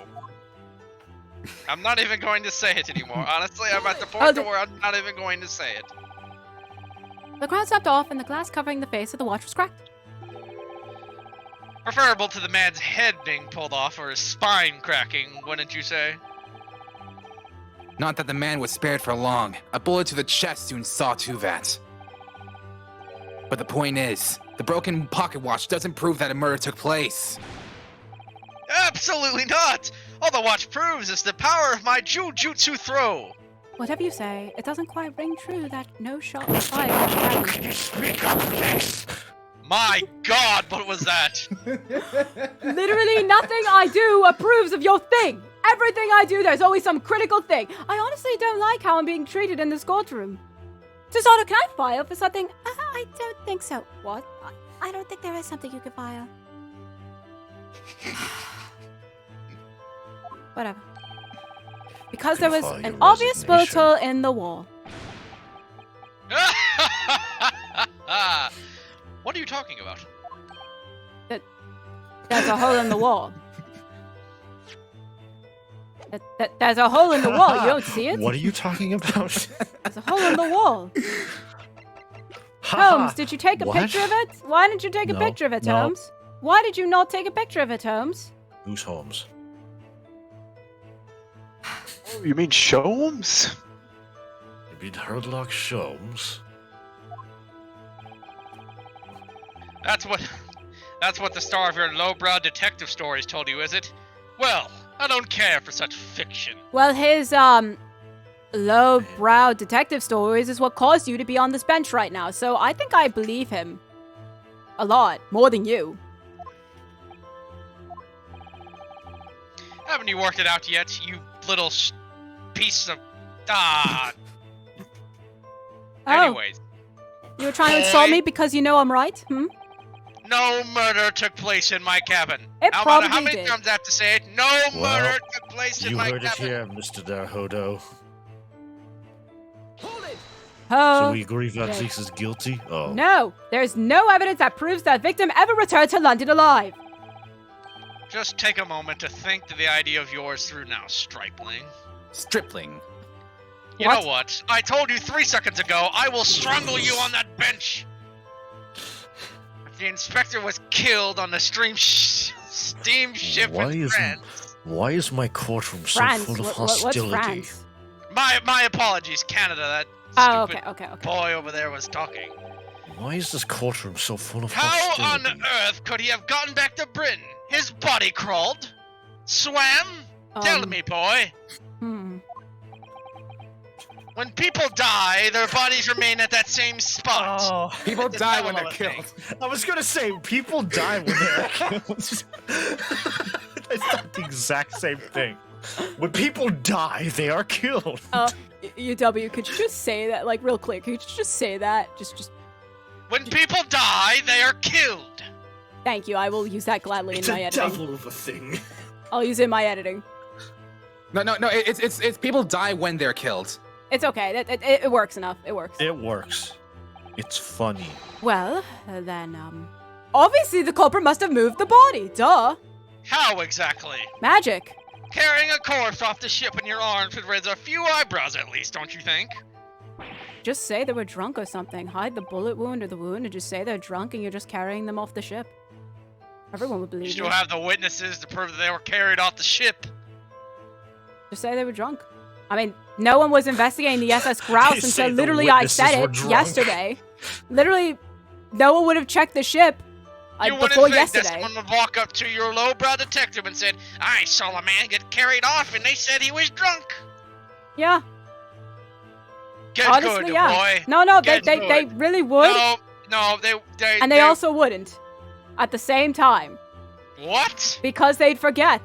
S5: I'm not even going to say it anymore. Honestly, I'm at the point where I'm not even going to say it.
S2: The crowd stepped off and the glass covering the face of the watch was cracked.
S5: Preferable to the man's head being pulled off or his spine cracking, wouldn't you say?
S3: Not that the man was spared for long. A bullet to the chest soon saw to that. But the point is, the broken pocket watch doesn't prove that a murder took place.
S5: Absolutely not! All the watch proves is the power of my jujutsu throw!
S2: Whatever you say, it doesn't quite ring true that no shot was fired at the cabin.
S5: My god, what was that?
S2: Literally nothing I do approves of your thing! Everything I do, there's always some critical thing. I honestly don't like how I'm being treated in this courtroom. Susanna, can I file for something?
S4: I don't think so.
S2: What?
S4: I don't think there is something you can file.
S2: Whatever. Because there was
S1: File
S2: an
S1: your
S2: obvious bullet
S1: resignation.
S2: hole in the wall.
S5: What are you talking about?
S2: There's a hole in the wall. There's a hole in the wall. You don't see it?
S1: What are you talking about?
S2: There's a hole in the wall. Holmes, did you take a
S1: What?
S2: picture of it? Why didn't you take a
S1: No,
S2: picture of it,
S1: no.
S2: Holmes? Why did you not take a picture of it, Holmes?
S1: Who's Holmes?
S6: Oh, you mean Sholmes?
S1: You mean Herdlock Sholmes?
S5: That's what the star of your lowbrow detective stories told you, is it? Well, I don't care for such fiction.
S2: Well, his, low-brow detective stories is what caused you to be on this bench right now, so I think I believe him. A lot. More than you.
S5: Haven't you worked it out yet, you little piece of... Anyways,
S2: You were trying to insult
S5: Boy.
S2: me because you know I'm right?
S5: no murder took place in my cabin.
S2: It
S5: No matter how
S2: probably
S5: many
S2: did.
S5: times I have to say it, no
S1: Well,
S5: murder took place in
S1: You
S5: my
S1: heard it
S5: cabin.
S1: here, Mr. Naruhodo.
S2: Oh.
S1: So we agree Van Zeeks is guilty? Oh.
S2: No! There's no evidence that proves that victim ever returned to London alive!
S5: Just take a moment to think to the idea of yours through now, Stripling.
S3: Stripling.
S5: You know what? I told you 3 seconds ago, I will strangle you on that bench! If the inspector was killed on the steamship
S1: Why
S5: with
S1: is
S5: France...
S1: Why is my courtroom so
S2: France.
S1: full of
S2: What's
S1: hostility?
S2: France?
S5: My apologies, Canada, that
S2: Oh,
S5: stupid
S2: okay.
S5: boy over there was talking.
S1: Why is this courtroom so full of
S5: How
S1: hostility?
S5: on earth could he have gotten back to Britain? His body crawled? Swam? Tell me, boy. When people die, their bodies remain at that same spot.
S1: Oh,
S3: People die when they're
S1: Well,
S3: killed.
S1: I was gonna say people die when they're killed. It's not the exact same thing. When people die, they are killed.
S2: UW, could you just say that, like, real quick? Could you just say that? Just.
S5: When people die, they are killed.
S2: Thank you. I will use that gladly
S1: It's
S2: in my
S1: a
S2: editing.
S1: devil of a thing.
S2: I'll use it in my editing.
S3: No. It's people die when they're killed.
S2: It's okay. It works enough. It works.
S1: It works. It's funny.
S2: Well, then, obviously the culprit must have moved the body. Duh.
S5: How exactly?
S2: Magic.
S5: Carrying a corpse off the ship in your arms would raise a few eyebrows at least, don't you think?
S2: Just say they were drunk or something. Hide the bullet wound or the wound and just say they're drunk and you're just carrying them off the ship. Everyone would
S5: You
S2: believe
S5: still
S2: you.
S5: have the witnesses to prove that they were carried off the ship.
S2: Just say they were drunk. I mean, no one was investigating the SS Grouse
S1: They say
S2: until
S1: the
S2: literally I
S1: witnesses
S2: said
S1: were
S2: it
S1: drunk.
S2: yesterday. Literally, no one would have checked the ship
S5: You
S2: before
S5: wouldn't think
S2: yesterday.
S5: that someone would walk up to your lowbrow detective and said, I saw a man get carried off and they said he was drunk.
S2: Yeah,
S5: Get
S2: honestly,
S5: good,
S2: yeah.
S5: boy.
S2: No,
S5: Get
S2: they
S5: good.
S2: really would.
S5: No, they
S2: And they also wouldn't. At the same time.
S5: What?
S2: Because they'd forget.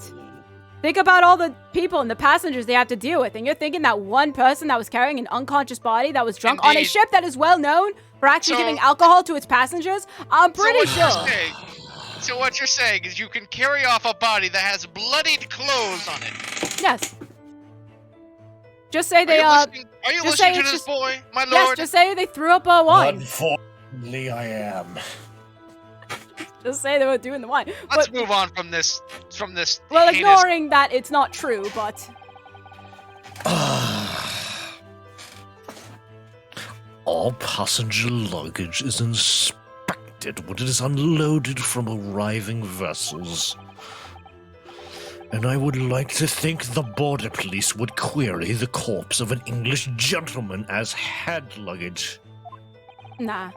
S2: Think about all the people and the passengers they have to deal with, and you're thinking that one person that was carrying an unconscious body that was drunk on a
S5: Indeed.
S2: ship that is well known for actually
S5: So-
S2: giving alcohol to its passengers? I'm pretty
S5: so what
S2: sure.
S5: You're saying, so what you're saying is you can carry off a body that has bloodied clothes on it.
S2: Yes. Just say they
S5: Are you
S2: just say
S5: listening to
S2: it's
S5: this
S2: just-
S5: boy, my
S2: yes,
S5: lord?
S2: just say they threw up wine.
S1: Unfortunately, I am.
S2: Just say they were doing the wine.
S5: Let's
S2: But,
S5: move on from this.
S2: well,
S5: heinous-
S2: ignoring that it's not true, but
S1: All passenger luggage is inspected when it is unloaded from arriving vessels. And I would like to think the border police would query the corpse of an English gentleman as hand luggage.
S2: nah.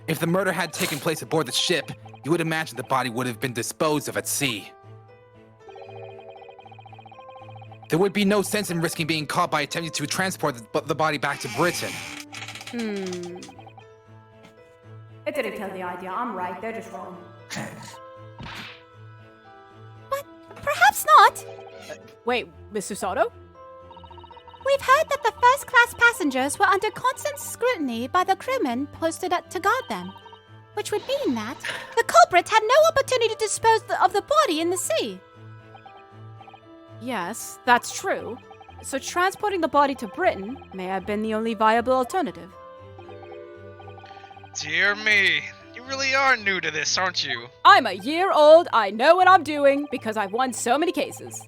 S3: If the murder had taken place aboard the ship, you would imagine the body would have been disposed of at sea. There would be no sense in risking being caught by attempting to transport the body back to Britain.
S2: It didn't kill the idea. I'm right. They're just wrong.
S4: Perhaps not.
S2: Wait, Miss Susato?
S4: We've heard that the first-class passengers were under constant scrutiny by the crewmen posted to guard them, which would mean that the culprit had no opportunity to dispose of the body in the sea.
S2: Yes, that's true. So transporting the body to Britain may have been the only viable alternative.
S5: Dear me, you really are new to this, aren't you?
S2: I'm a year old. I know what I'm doing because I've won so many cases.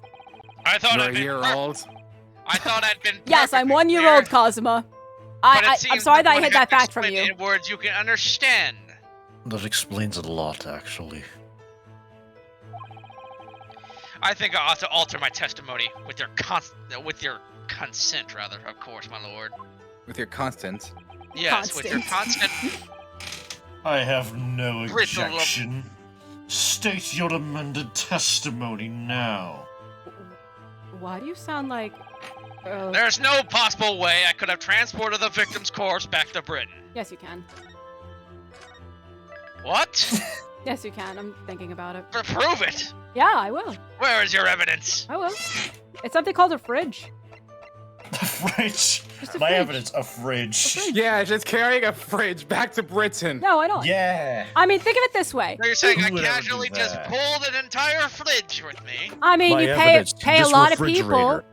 S5: I thought
S3: You're
S5: I'd
S3: a
S5: been
S3: year
S5: perfect.
S3: old.
S5: I thought I'd been.
S2: Yes, I'm
S5: perfectly
S2: 1 year
S5: clear,
S2: old, Kazuma.
S5: but it
S2: I'm
S5: seems
S2: sorry that I
S5: one
S2: hid
S5: has
S2: that
S5: to
S2: fact from
S5: explain
S2: you.
S5: it in words you can understand.
S1: That explains a lot, actually.
S5: I think I ought to alter my testimony with your consent, rather. Of course, my lord.
S3: With your constant.
S5: Yes, with your consent.
S1: I have no
S5: Brittle of-
S1: objection. State your amended testimony now.
S2: Why do you sound like...
S5: There's no possible way I could have transported the victim's corpse back to Britain.
S2: Yes, you can.
S5: What?
S2: Yes, you can. I'm thinking about it.
S5: Prove it.
S2: Yeah, I will.
S5: Where is your evidence?
S2: I will. It's something called a fridge.
S1: A fridge.
S2: Just a
S1: My
S2: fridge.
S1: evidence, a fridge.
S3: Yeah, just carrying a fridge back to Britain.
S2: No, I don't.
S1: Yeah.
S2: I mean, think of it this way.
S5: So you're saying I
S1: Who would ever do
S5: casually just
S1: that?
S5: pulled an entire fridge with me?
S2: I mean,
S1: My
S2: you
S1: evidence,
S2: pay a
S1: this
S2: lot of people,
S1: refrigerator.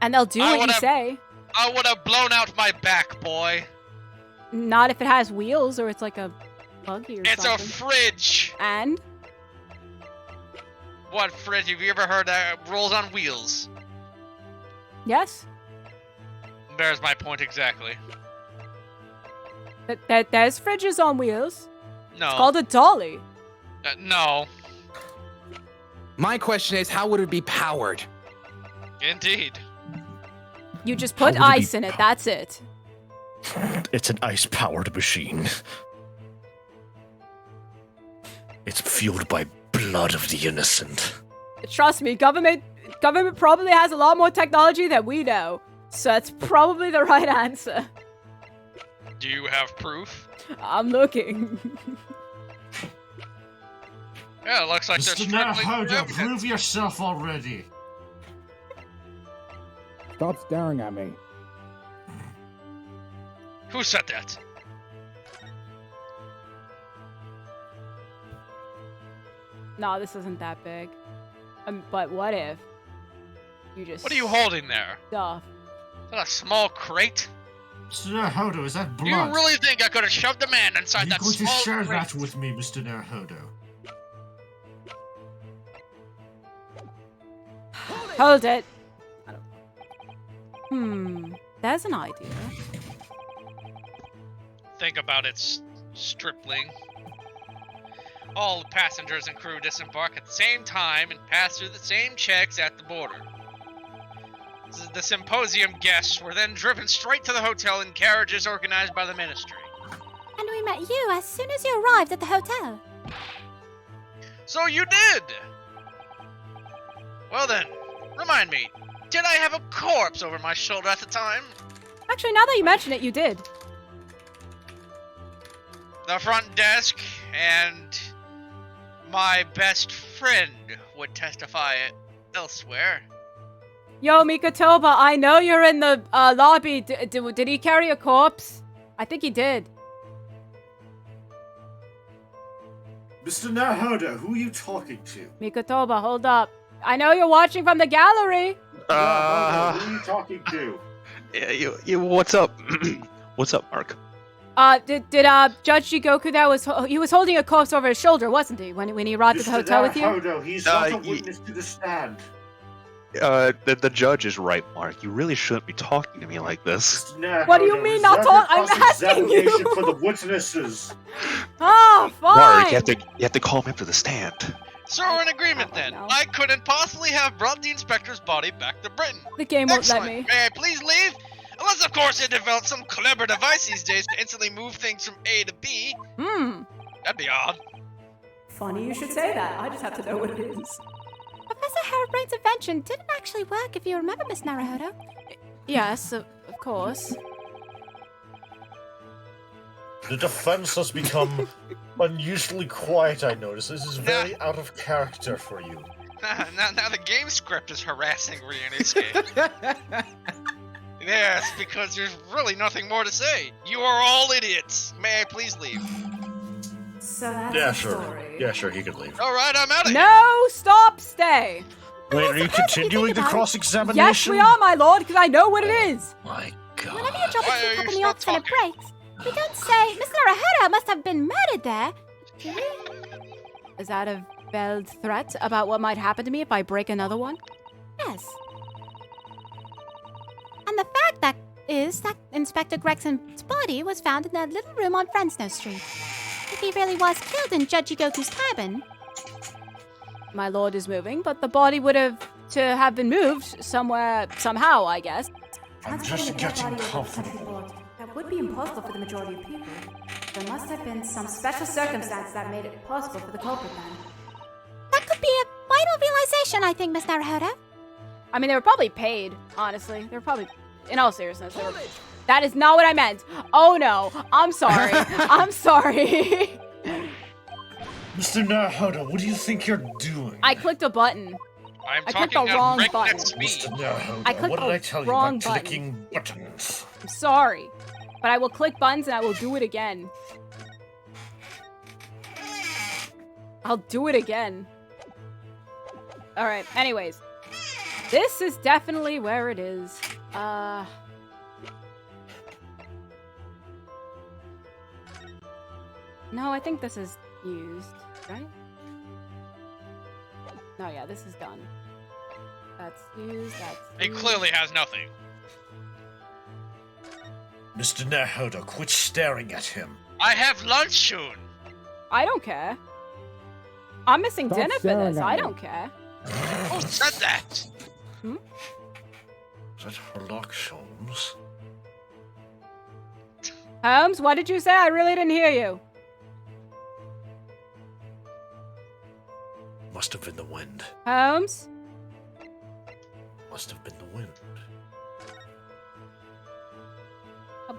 S2: and they'll do
S5: I
S2: what you
S5: would've-
S2: say.
S5: I would have blown out my back, boy.
S2: Not if it has wheels or it's like a buggy or
S5: It's a
S2: something.
S5: fridge.
S2: And?
S5: What fridge? Have you ever heard that rolls on wheels?
S2: Yes.
S5: There's my point exactly.
S2: There's fridges on wheels.
S5: No.
S2: It's called a dolly.
S5: No.
S3: My question is, how would it be powered?
S5: Indeed.
S2: You just
S1: How
S2: put
S1: would it be
S2: ice in it, that's it.
S1: It's an ice-powered machine. It's fueled by blood of the innocent.
S2: Trust me, government probably has a lot more technology than we know. So that's probably the right answer.
S5: Do you have proof?
S2: I'm looking.
S5: Yeah, it looks like there's
S1: Mr.
S5: strictly
S1: Nahodo,
S5: evidence.
S1: prove yourself already.
S8: Stop staring at me.
S5: Who said that?
S2: No, this isn't that big. But what if you just
S5: What are you holding there?
S2: stuff?
S5: Is that a small crate?
S1: Mr. Nahodo, is that
S5: Do
S1: blood?
S5: you really think I could have shoved a man
S1: Are
S5: inside
S1: you
S5: that
S1: going to
S5: small
S1: share
S5: crate?
S1: that with me, Mr. Nahodo?
S2: Hold it. There's an idea.
S5: Think about it, stripling. All passengers and crew disembark at the same time and pass through the same checks at the border. The symposium guests were then driven straight to the hotel in carriages organized by the ministry.
S4: And we met you as soon as you arrived at the hotel.
S5: So you did! Well then, remind me, did I have a corpse over my shoulder at the time?
S2: Actually, now that you mention it, you did.
S5: The front desk and my best friend would testify elsewhere.
S2: Yo, Mikatoba, I know you're in the lobby. Did he carry a corpse? I think he did.
S1: Mr. Nahodo, who are you talking to?
S2: Mikatoba, hold up. I know you're watching from the gallery.
S1: Who are you talking to?
S6: Yeah, you, what's up? What's up, Mark?
S2: Did Judge Jigoku he was holding a corpse over his shoulder, wasn't he, when he arrived at the hotel with you?
S1: Nahodo, he's not a witness to the stand.
S6: The judge is right, Mark. You really shouldn't be talking to me like this.
S2: What do you mean not talk? I'm asking you.
S1: For the witnesses.
S2: Oh, fine.
S6: Mark, you have to call him up to the stand.
S5: So we're in agreement then.
S2: no.
S5: I couldn't possibly have brought the inspector's body back to Britain.
S2: The game won't let
S5: Excellent.
S2: me.
S5: May I please leave? Unless, of course, they developed some clever device these days to instantly move things from A to B. That'd be odd.
S2: Funny you should say that. I just have to know what it is.
S4: Professor Harebrain's invention didn't actually work, if you remember, Miss Naruhodo.
S2: Yes, of course.
S1: The defense has become unusually quiet, I notice. This is very out of character for you.
S5: Now the game script is harassing Ryunosuke. Yes, because there's really nothing more to say. You are all idiots. May I please leave?
S2: So that's
S1: Yeah,
S2: the
S1: sure.
S2: story.
S1: Yeah, sure, he could leave.
S5: All right, I'm out of here.
S2: No, stop, stay.
S1: Wait, are you continuing the cross-examination?
S2: Yes, we are, my lord, because I know what it is.
S1: My God.
S4: Whenever your job
S5: Why
S4: is
S5: are
S4: picked
S5: you
S4: up in the
S5: still
S4: office when it
S5: talking?
S4: breaks, we don't say, Miss Naruhodo must have been murdered there. Do we?
S2: Is that a veiled threat about what might happen to me if I break another one?
S4: Yes. And the fact that is that Inspector Gregson's body was found in that little room on Fresno Street. If he really was killed in Judge Jigoku's cabin.
S2: My lord is moving, but the body would have been moved somewhere, somehow, I guess.
S1: I'm just getting comfortable.
S2: That would be impossible for the majority of people. There must have been some special circumstance that made it possible for the culprit then.
S4: That could be a vital realization, I think, Miss Naruhodo.
S2: I mean, they were probably paid, honestly. They were probably, in all seriousness, they were. That is not what I meant. Oh no, I'm sorry. I'm sorry.
S1: Mr. Nahodo, what do you think you're doing?
S2: I clicked a button.
S5: I'm
S2: I clicked
S5: talking
S2: the
S5: at
S2: wrong
S5: breakneck
S2: button.
S5: speed.
S1: Mr. Nahodo,
S2: I clicked
S1: what did
S2: the
S1: I tell you
S2: wrong
S1: about
S2: button.
S1: clicking buttons?
S2: I'm sorry. But I will click buttons and I will do it again. I'll do it again. Alright, anyways. This is definitely where it is. No, I think this is used, right? No, yeah, this is done. That's used, that's
S5: It
S2: used.
S5: clearly has nothing.
S1: Mr. Nahodo, quit staring at him.
S5: I have lunch soon.
S2: I don't care. I'm missing
S8: Stop
S2: dinner for
S8: staring
S2: this.
S8: at
S2: I
S8: me.
S2: don't care.
S5: Who said that?
S1: Is that Herlock Sholmes?
S2: Holmes, what did you say? I really didn't hear you.
S1: Must have been the wind.
S2: Holmes?
S1: Must have been the wind.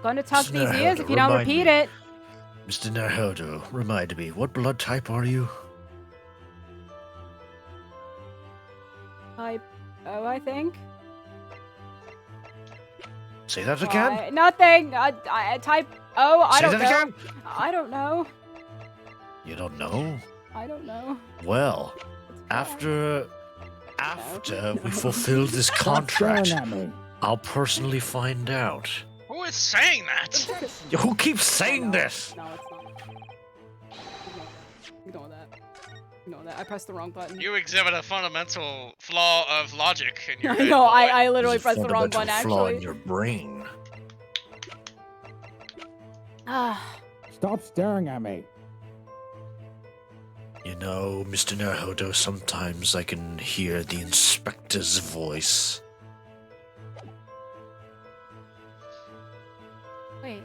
S2: gonna tuck
S1: Mr.
S2: these ears
S1: Naruto,
S2: if you don't
S1: remind
S2: repeat
S1: me.
S2: it.
S1: Mr. Naruto, remind me, what blood type are you?
S2: Type O, I think.
S1: Say that again?
S2: Nothing. Type O. I
S1: Say
S2: don't
S1: that
S2: know.
S1: again?
S2: I don't know.
S1: You don't know?
S2: I don't know.
S1: Well, after we fulfill this
S8: Stop
S1: contract,
S8: staring at me.
S1: I'll personally find out.
S5: Who is saying that?
S1: Who keeps saying this?
S2: No, it's not. Ignore that. Ignore that. I pressed the wrong button.
S5: You exhibit a fundamental flaw of logic in your
S2: I
S5: head,
S2: know.
S5: boy.
S2: I literally
S1: There's a
S2: pressed the wrong
S1: fundamental
S2: button.
S1: flaw in
S2: Actually.
S1: your brain.
S8: Stop staring at me.
S1: You know, Mr. Naruto, sometimes I can hear the inspector's voice.
S2: Wait.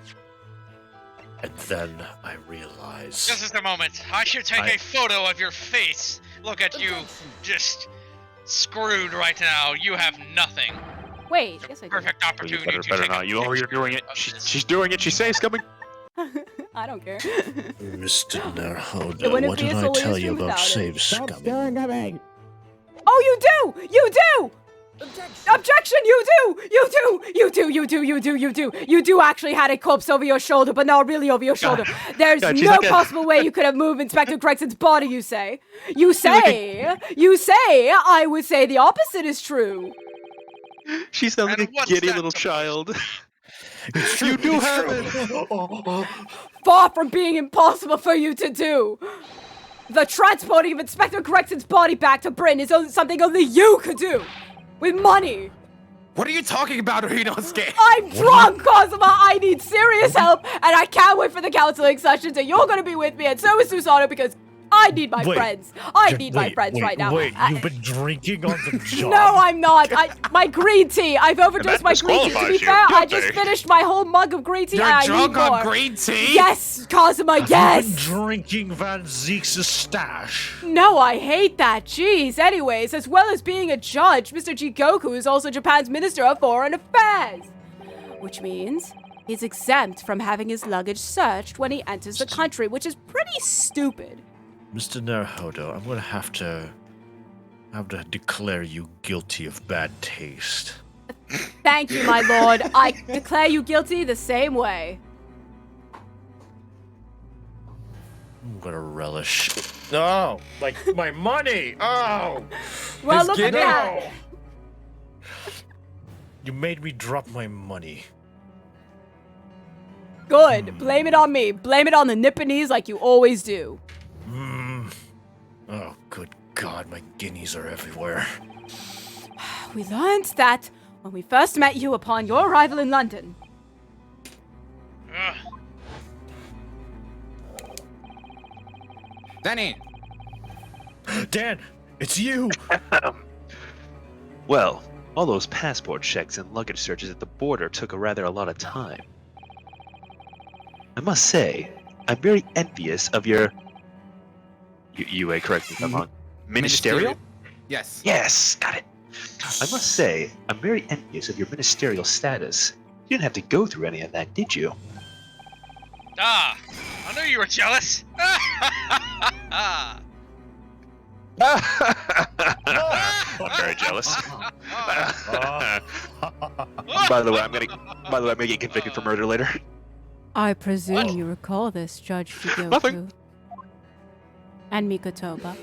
S1: And then I realize...
S5: This is the moment. I should take a photo of your face. Look at you, just screwed right now. You have nothing.
S2: Wait. Yes, I do.
S5: Perfect
S6: You
S5: opportunity
S6: better,
S5: to
S6: better
S5: take
S6: not.
S5: a
S6: You, oh, you're
S5: picture
S6: doing it.
S5: of this.
S6: She's doing it. She says coming.
S2: I don't care.
S1: Mr.
S2: It
S1: Naruto,
S2: wouldn't
S1: what
S2: be
S1: did
S2: a
S1: I
S2: solution
S1: tell you about
S2: without it.
S1: save
S8: Stop
S1: scumming?
S8: staring at me.
S2: Oh, you do! You do! Objection! You do! You do! You do! You do! You do! You do! You do actually had a corpse over your shoulder, but not really over your shoulder. There's
S6: God, she's
S2: no
S6: like a-
S2: possible way you could have moved Inspector Gregson's body, you say? You say! I would say the opposite is true.
S6: She sounds like
S5: And
S6: a
S5: what's
S6: giddy
S5: that
S6: little
S5: supposed
S6: child.
S1: It's true,
S6: You do
S1: it's
S6: have
S1: true.
S2: Far from being impossible for you to do. The transporting of Inspector Gregson's body back to Britain is something only you could do. With money.
S3: What are you talking about, Inosuke?
S2: I'm drunk, Cosima! I need serious help, and I can't wait for the counseling sessions, and you're gonna be with me, and so is Susanoo, because I need my
S1: Wait,
S2: friends. I need my friends right now.
S1: Wait, you've been drinking on the job?
S2: No, I'm not. My green tea. I've overdosed
S6: that
S2: my green tea. To
S6: disqualifies
S2: be
S6: you.
S2: fair, I
S6: Guilty.
S2: just finished my whole mug of green tea,
S3: You're
S2: and I
S3: drunk
S2: need more.
S3: on green tea?
S2: Yes, Cosima,
S1: You've been
S2: yes!
S1: drinking Van Zeek's stash.
S2: No, I hate that. Jeez. Anyways, as well as being a judge, Mr. Jigoku is also Japan's Minister of Foreign Affairs. Which means he's exempt from having his luggage searched when he enters the country, which is pretty stupid.
S1: Mr. Naruto, I'm gonna have to declare you guilty of bad taste.
S2: Thank you, my lord. I declare you guilty the same way.
S1: I'm gonna relish. No, like my money. Oh,
S2: Well,
S3: Just
S2: look at
S3: kidding.
S2: that.
S1: you made me drop my money.
S2: Good. Blame it on me. Blame it on the Nipponese like you always do.
S1: Oh, good God, my guineas are everywhere.
S2: We learned that when we first met you upon your arrival in London.
S5: Ugh.
S3: Danny!
S1: Dan, it's you.
S6: Well, all those passport checks and luggage searches at the border took a lot of time. I must say, I'm very envious of your... You correct me if I'm wrong. Ministerial?
S3: Yes.
S6: Yes, got it. I must say, I'm very envious of your ministerial status. You didn't have to go through any of that, did you?
S5: Ah, I knew you were jealous.
S6: I'm very jealous. By the way, I'm gonna get convicted for murder later.
S2: I presume you recall this, Judge Jigoku.
S6: Nothing.
S2: And Mikotoba.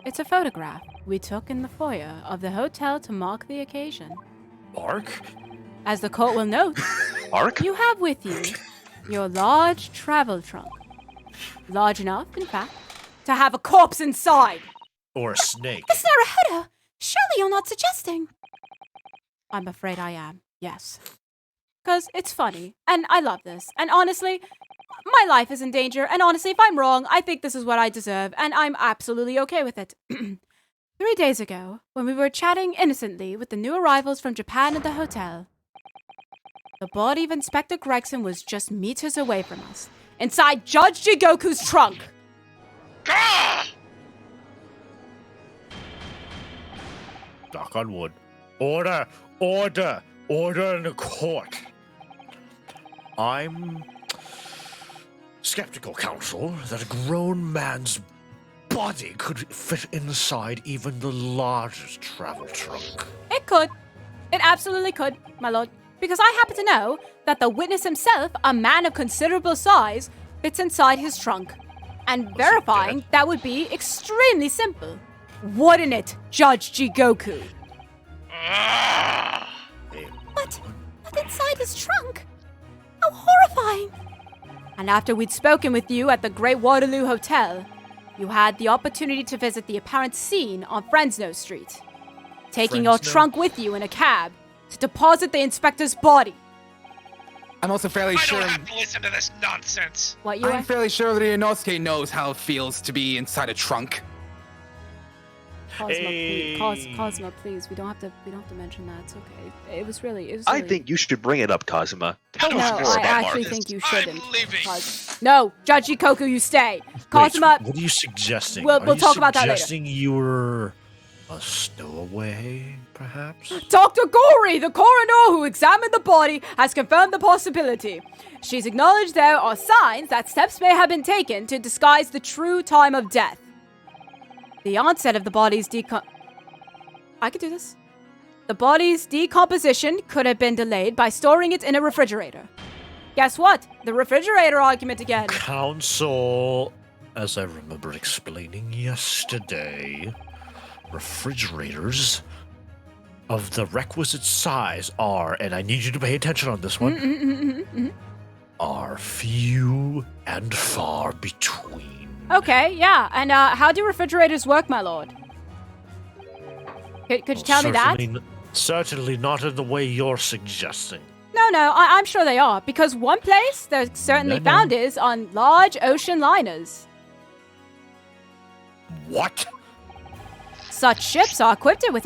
S2: It's a photograph we took in the foyer of the hotel to mark the occasion.
S1: Mark?
S2: As the court will note,
S6: Mark?
S2: you have with you your large travel trunk. Large enough, in fact, to have a corpse inside.
S1: Or a snake?
S4: Is there a header? Surely you're not suggesting.
S2: I'm afraid I am, yes. 'Cause it's funny, and I love this, and honestly, my life is in danger, and honestly, if I'm wrong, I think this is what I deserve, and I'm absolutely okay with it. 3 days ago, when we were chatting innocently with the new arrivals from Japan at the hotel, the body of Inspector Gregson was just meters away from us, inside Judge Jigoku's trunk.
S5: Gah!
S1: Knock on wood. Order! Order! Order in the court! I'm skeptical, Counsel, that a grown man's body could fit inside even the largest travel trunk.
S2: It could. It absolutely could, my lord. Because I happen to know that the witness himself, a man of considerable size, fits inside his trunk. And verifying that would be extremely simple. Wouldn't it, Judge Jigoku? What? What's inside his trunk? How horrifying! And after we'd spoken with you at the Great Waterloo Hotel, you had the opportunity to visit the apparent scene on Fresno Street, taking your trunk with you in a cab to deposit the inspector's body.
S3: I'm also fairly
S5: I
S3: sure.
S5: don't have to listen to this nonsense.
S2: What you?
S3: I'm fairly sure that Inosuke knows how it feels to be inside a trunk.
S2: Cosmo,
S1: Hey.
S2: please. Cosmo, please. We don't have to mention that. It's okay. It was really.
S6: I think you should bring it up, Kazuma.
S5: I
S2: No,
S5: don't
S6: Tell us
S5: care
S6: more
S2: I
S5: about
S6: about
S2: actually
S6: Marcus.
S2: think you
S5: I'm
S2: shouldn't.
S5: leaving.
S2: No, Judge Ikoku, you stay. Cosmo,
S1: Wait, what are you suggesting?
S2: We'll
S1: Are you
S2: talk about that later.
S1: suggesting you were a stowaway, perhaps?
S2: Dr. Gori, the coroner who examined the body, has confirmed the possibility. She's acknowledged there are signs that steps may have been taken to disguise the true time of death. The onset of the body's I could do this. The body's decomposition could have been delayed by storing it in a refrigerator. Guess what? The refrigerator argument again.
S1: Counsel, as I remember explaining yesterday, refrigerators of the requisite size are, and I need you to pay attention on this one, are few and far between.
S2: Okay, yeah. And how do refrigerators work, my lord? Could you tell me that?
S1: Certainly not in the way you're suggesting.
S2: No, I'm sure they are, because one place they're certainly
S1: No.
S2: found is on large ocean liners.
S1: What?
S2: Such ships are equipped with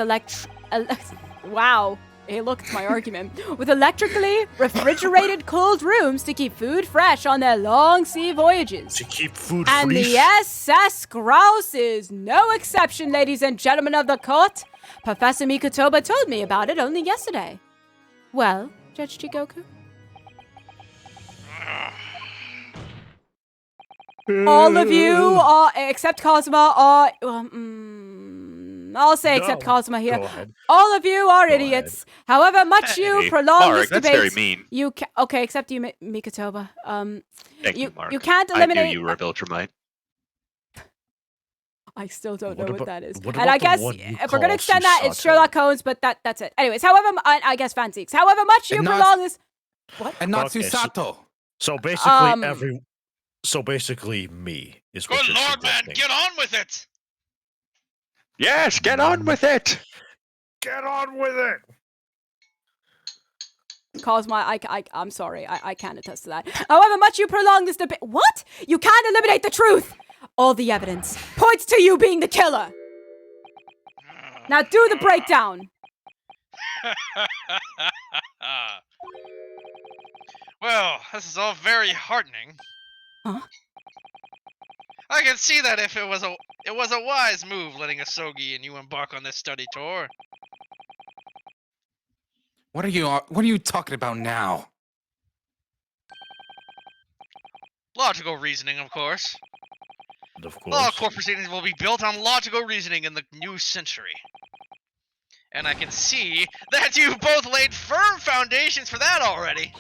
S2: wow, he looked at my argument. With electrically refrigerated cooled rooms to keep food fresh on their long sea voyages.
S1: To keep food
S2: And
S1: free?
S2: the SS Grouse is no exception, ladies and gentlemen of the court. Professor Mikotoba told me about it only yesterday. Well, Judge Jigoku? All of you are, except Kazuma, are... I'll say except
S1: No.
S2: Kazuma here.
S1: Go ahead.
S2: All of you are
S1: Go
S2: idiots. However much you
S6: Hey,
S2: prolong
S6: Mark,
S2: this
S6: that's
S2: debate...
S6: very mean.
S2: You okay, except you, Mikotoba.
S6: Thank you, Mark.
S2: You can't
S6: I
S2: eliminate...
S6: knew you were a Viltrumite.
S2: I still don't know
S1: What
S2: what
S1: about-
S2: that is.
S1: what
S2: And
S1: about
S2: I
S1: the
S2: guess
S1: one you
S2: if we're gonna
S1: call
S2: extend that, it's
S1: Susato?
S2: Sherlock Holmes, but that's it. Anyways, however, I guess fancies. However much you
S3: And not-
S2: prolong this...
S3: And not
S1: Okay,
S3: Susato.
S1: So basically,
S2: Um,
S1: So basically, me is what
S5: Good
S1: you're
S5: lord, man,
S1: suggesting.
S5: get on with it!
S6: Yes, get on with it.
S1: Get on with it!
S2: Cosma, I'm sorry, I can't attest to that. However much you prolong this debate... What? You can't eliminate the truth! All the evidence points to you being the killer! Now do the breakdown!
S5: Well, this is all very heartening.
S2: Huh?
S5: I can see that if it was a wise move letting Asogi and you embark on this study tour.
S3: What are you talking about now?
S5: Logical reasoning, of course.
S1: And of
S5: All
S1: course.
S5: court proceedings will be built on logical reasoning in the new century. And I can see that you've both laid firm foundations for that already.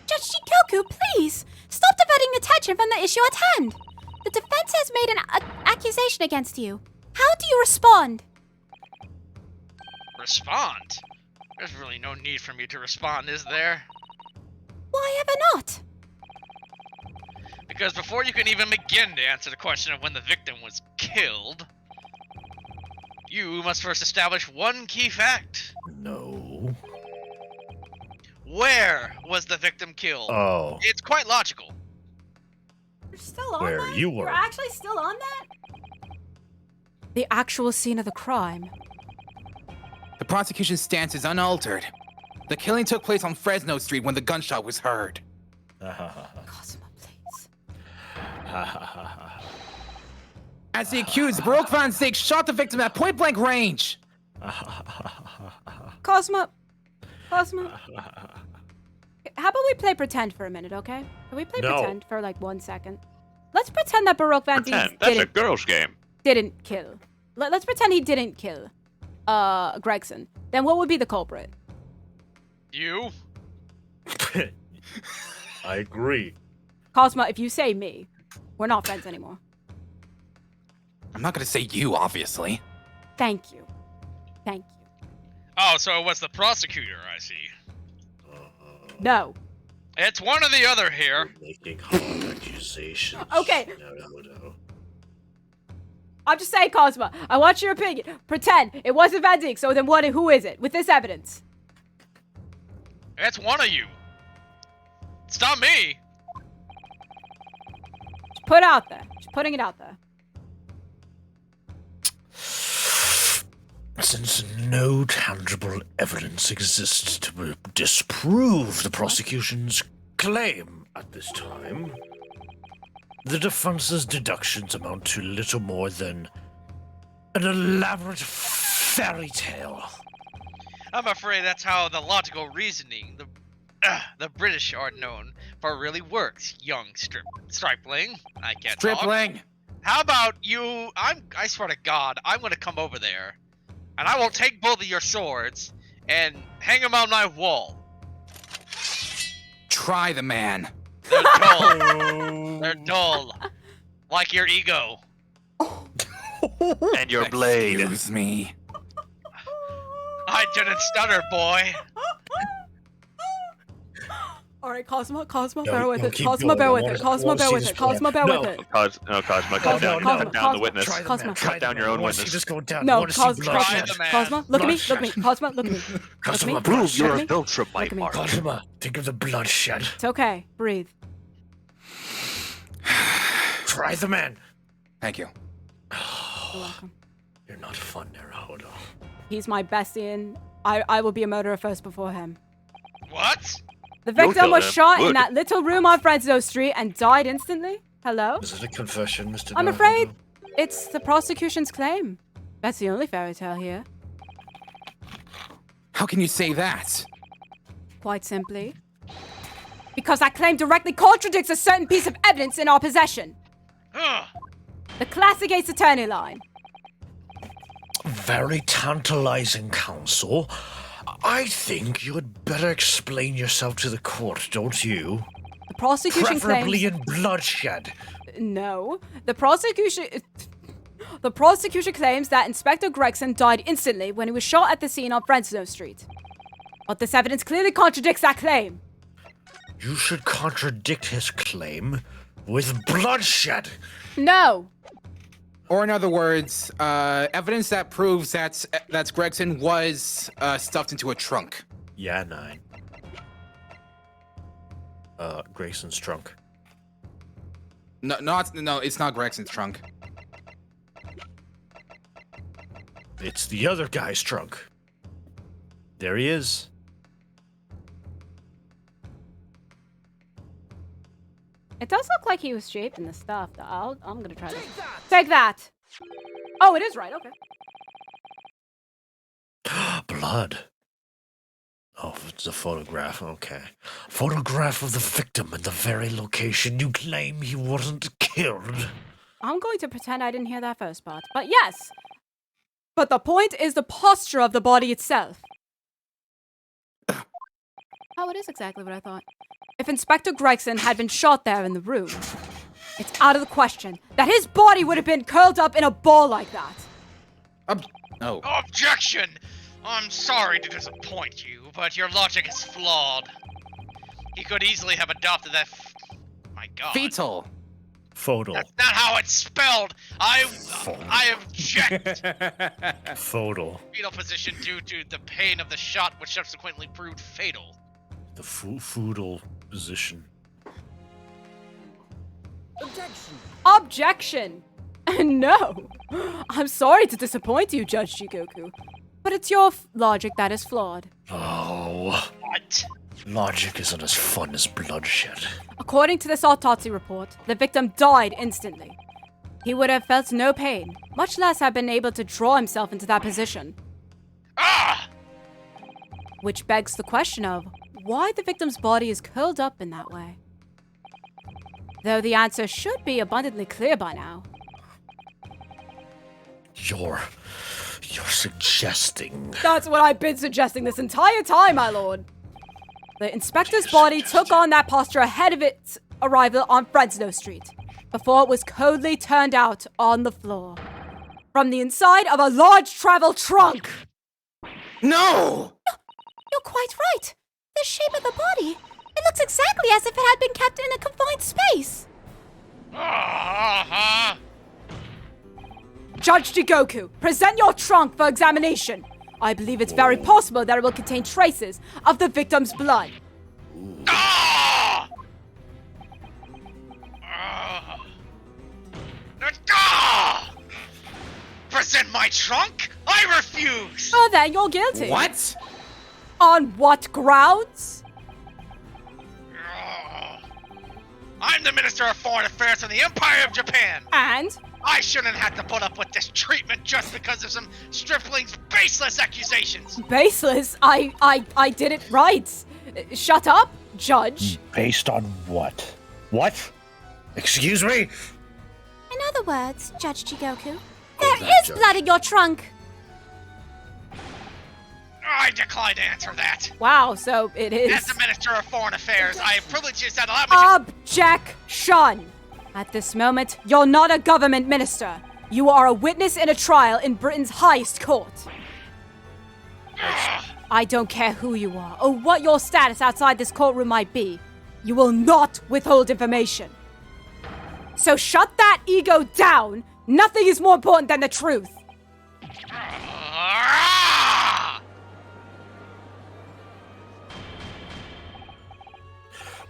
S4: Judge Shikoku, please! Stop diverting attention from the issue at hand! The defense has made an accusation against you. How do you respond?
S5: Respond? There's really no need for me to respond, is there?
S4: Why ever not?
S5: Because before you can even begin to answer the question of when the victim was killed, you must first establish one key fact.
S1: No.
S5: Where was the victim killed?
S1: Oh.
S5: It's quite logical.
S2: You're still on
S1: Where
S2: that?
S1: you were.
S2: You're actually still on that? The actual scene of the crime.
S3: The prosecution's stance is unaltered. The killing took place on Fresno Street when the gunshot was heard.
S2: Cosmo, please.
S3: As the accused, Baroque Van Zig shot the victim at point-blank range.
S2: Cosmo. How about we play pretend for a minute, okay? Can we play
S1: No.
S2: pretend for like 1 second? Let's pretend that Baroque Van
S6: Pretend.
S2: Dien
S6: That's a girl's game.
S2: didn't kill. Let's pretend he didn't kill Gregson. Then what would be the culprit?
S5: You?
S1: I agree.
S2: Cosmo, if you say me, we're not friends anymore.
S3: I'm not gonna say you, obviously.
S2: Thank you. Thank you.
S5: Oh, so it was the prosecutor, I see.
S2: No.
S5: It's one or the other here.
S1: Making hard accusations.
S2: Okay.
S1: No.
S2: I'm just saying, Cosmo. I want your opinion. Pretend it wasn't Van Dijk, so then who is it? With this evidence.
S5: It's one of you. It's not me.
S2: Just put it out there. Just putting it out there.
S1: Since no tangible evidence exists to disprove the prosecution's claim at this time, the defense's deductions amount to little more than an elaborate fairy tale.
S5: I'm afraid that's how the logical reasoning the British are known for really works, young stripling. I can't talk.
S3: Stripling!
S5: How about you? I swear to God, I'm gonna come over there, and I will take both of your swords and hang them on my wall.
S3: Try the man.
S5: They're dull. They're dull, like your ego.
S6: And your blade.
S3: Excuse me.
S5: I didn't stutter, boy.
S2: All right, Cosmo,
S1: No,
S2: bear with
S1: no,
S2: it.
S1: keep
S2: Cosmo,
S1: going.
S2: bear
S1: I
S2: with
S1: wanna-
S2: it. Cosmo,
S1: I wanna
S2: bear
S1: see
S2: with
S1: this
S2: it. Cosmo,
S1: play
S2: bear
S1: out.
S2: with it.
S6: No, Cosmo, cut down,
S2: Cosmo,
S6: cut down the
S2: Cosmo,
S6: witness.
S1: Try the
S2: Cosmo.
S1: man. Try
S6: Cut down
S1: the
S6: your
S1: man.
S6: own
S1: I wanna see
S6: witness.
S1: this go down. I
S2: No,
S1: wanna see
S2: Cosmo,
S1: blood
S5: Try
S1: shed.
S5: the man.
S2: Cosmo, look at me,
S1: Bloodshed.
S2: look at me. Cosmo, look at me.
S1: Cosmo,
S2: me.
S6: Prove you're
S2: me.
S6: a built from my
S2: Look at me.
S6: mark.
S1: Cosmo, think of the bloodshed.
S2: It's okay. Breathe.
S1: Try the man.
S3: Thank you.
S2: You're welcome.
S1: You're not fun, Naruhodo.
S2: He's my bestie, and I will be a murderer first before him.
S5: What?
S2: The
S6: You'll
S2: victim
S6: kill
S2: was
S6: him.
S2: shot in
S6: Good.
S2: that little room on Fresno Street and died instantly. Hello?
S1: Is it a confession, Mr.
S2: I'm
S1: Naruhodo?
S2: afraid it's the prosecution's claim. That's the only fairy tale here.
S3: How can you say that?
S2: Quite simply. Because that claim directly contradicts a certain piece of evidence in our possession.
S5: Ugh.
S2: The classic Ace Attorney line.
S1: Very tantalizing, counsel. I think you had better explain yourself to the court, don't you?
S2: The prosecution
S1: Preferably
S2: claims...
S1: in bloodshed.
S2: No. The prosecution claims that Inspector Gregson died instantly when he was shot at the scene on Fresno Street. But this evidence clearly contradicts that claim.
S1: You should contradict his claim with bloodshed.
S2: No.
S3: Or in other words, evidence that proves that Gregson was stuffed into a trunk.
S1: Yeah, 9. Grayson's trunk.
S3: No, it's not Gregson's trunk.
S1: It's the other guy's trunk. There he is.
S2: It does look like he was shaped in the stuff. I'm gonna try this. Take that! Oh, it is right, okay.
S1: Blood. Oh, it's a photograph, okay. Photograph of the victim in the very location you claim he wasn't killed.
S2: I'm going to pretend I didn't hear that first part. But yes! But the point is the posture of the body itself. Oh, it is exactly what I thought. If Inspector Gregson had been shot there in the room, it's out of the question that his body would have been curled up in a ball like that.
S3: No.
S5: Objection! I'm sorry to disappoint you, but your logic is flawed. He could easily have adopted that. My God.
S3: Fetal.
S1: Photo.
S5: That's not how it's spelled. I object.
S1: Photo.
S5: Fetal position due to the pain of the shot, which subsequently proved fatal.
S1: The foodal position.
S2: Objection! No! I'm sorry to disappoint you, Judge Jigoku, but it's your logic that is flawed.
S1: Oh.
S5: What?
S1: Logic isn't as fun as bloodshed.
S2: According to this autopsy report, the victim died instantly. He would have felt no pain, much less have been able to draw himself into that position.
S5: Ah!
S2: Which begs the question of, why the victim's body is curled up in that way. Though the answer should be abundantly clear by now.
S1: You're suggesting.
S2: That's what I've been suggesting this entire time, my lord. The inspector's body took on that posture ahead of its arrival on Fresno Street, before it was coldly turned out on the floor. From the inside of a large travel trunk!
S3: No!
S4: You're quite right. The shape of the body. It looks exactly as if it had been kept in a confined space.
S2: Judge Jigoku, present your trunk for examination. I believe it's very possible that it will contain traces of the victim's blood.
S5: Present my trunk? I refuse!
S2: Oh, then you're guilty.
S3: What?
S2: On what grounds?
S5: I'm the Minister of Foreign Affairs of the Empire of Japan!
S2: And?
S5: I shouldn't have to put up with this treatment just because of some stripling's baseless accusations!
S2: Baseless? I did it right. Shut up, Judge.
S1: Based on what? What? Excuse me?
S4: In other words, Judge Jigoku,
S1: that
S4: there is
S1: Judge.
S4: blood in your trunk.
S5: I decline to answer that.
S2: Wow, so it is.
S5: As the Minister of Foreign Affairs, I have privileges that allow me to...
S2: Objection! At this moment, you're not a government minister. You are a witness in a trial in Britain's highest court. I don't care who you are or what your status outside this courtroom might be. You will not withhold information. So shut that ego down. Nothing is more important than the truth.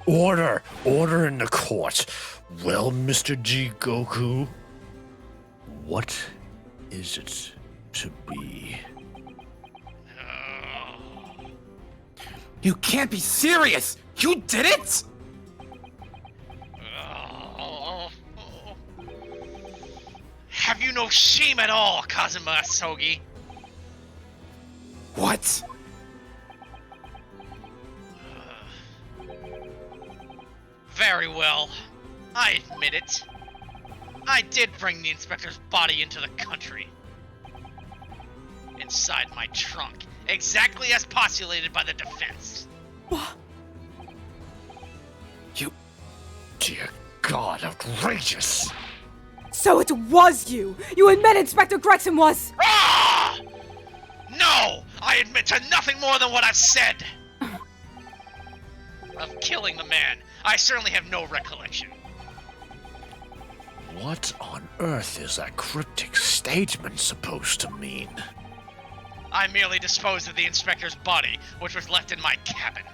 S1: Order! Order in the court. Well, Mr. Jigoku, what is it to be?
S3: You can't be serious! You did it?!
S5: Have you no shame at all, Kazuma Asogi?
S3: What?
S5: Very well. I admit it. I did bring the inspector's body into the country. Inside my trunk, exactly as postulated by the defense.
S3: You...
S1: Dear God, outrageous!
S2: So it was you! You admit Inspector Gregson was...
S5: Ah! No! I admit to nothing more than what I've said! Of killing the man, I certainly have no recollection.
S1: What on earth is that cryptic statement supposed to mean?
S5: I merely disposed of the inspector's body, which was left in my cabin,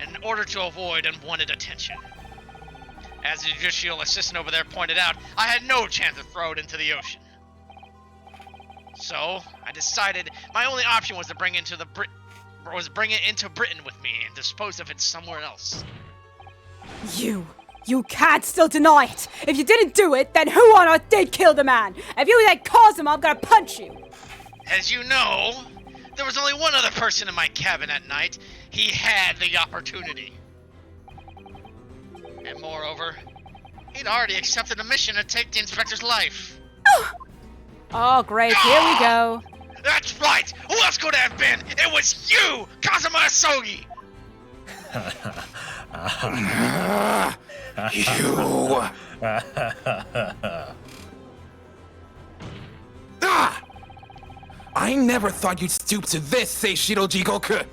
S5: in order to avoid unwanted attention. As the judicial assistant over there pointed out, I had no chance to throw it into the ocean. So, I decided my only option was to bring it into Britain with me and dispose of it somewhere else.
S2: You can't still deny it! If you didn't do it, then who on earth did kill the man? If you then caused him, I'm gonna punch you!
S5: As you know, there was only one other person in my cabin at night. He had the opportunity. And moreover, he'd already accepted a mission to take the inspector's life.
S2: Oh, great, here we go.
S5: That's right! Who else could it have been? It was you, Kazuma Asogi!
S3: You... Ah! I never thought you'd stoop to this, Seishiro Jigoku!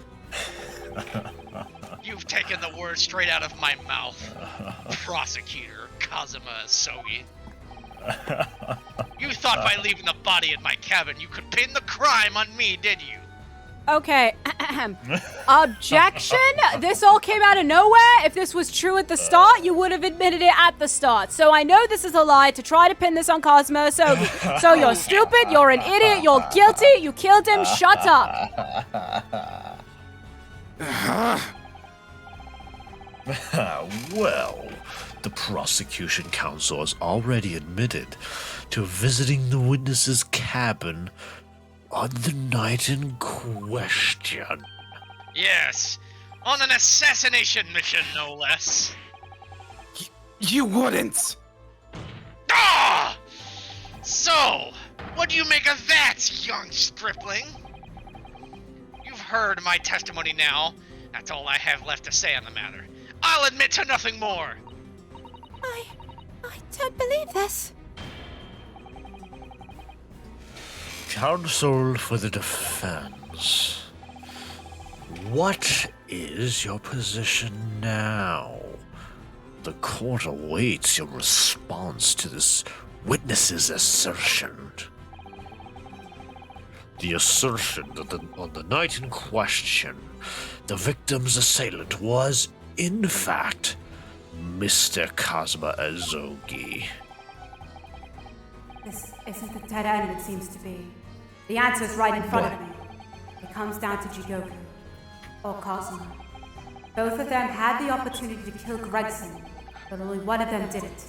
S5: You've taken the words straight out of my mouth, Prosecutor Kazuma Asogi. You thought by leaving the body in my cabin you could pin the crime on me, did you?
S2: Okay, objection? This all came out of nowhere? If this was true at the start, you would have admitted it at the start. So I know this is a lie to try to pin this on Kazuma Asogi. So you're stupid, you're an idiot, you're guilty, you killed him, shut up.
S1: Well, the prosecution counsel has already admitted to visiting the witness's cabin on the night in question.
S5: Yes, On an assassination mission, no less.
S3: You wouldn't!
S5: Ah! So, what do you make of that, young stripling? You've heard my testimony now. That's all I have left to say on the matter. I'll admit to nothing more.
S4: I don't believe this.
S1: Counsel for the defense. What is your position now? The court awaits your response to this witness's assertion. The assertion that on the night in question, the victim's assailant was, in fact, Mr. Kazuma Azogi.
S2: This isn't the dead end it seems to be. The answer's right in front of me. It comes down to Jigoku or Kazuma. Both of them had the opportunity to kill Gregson, but only one of them did it.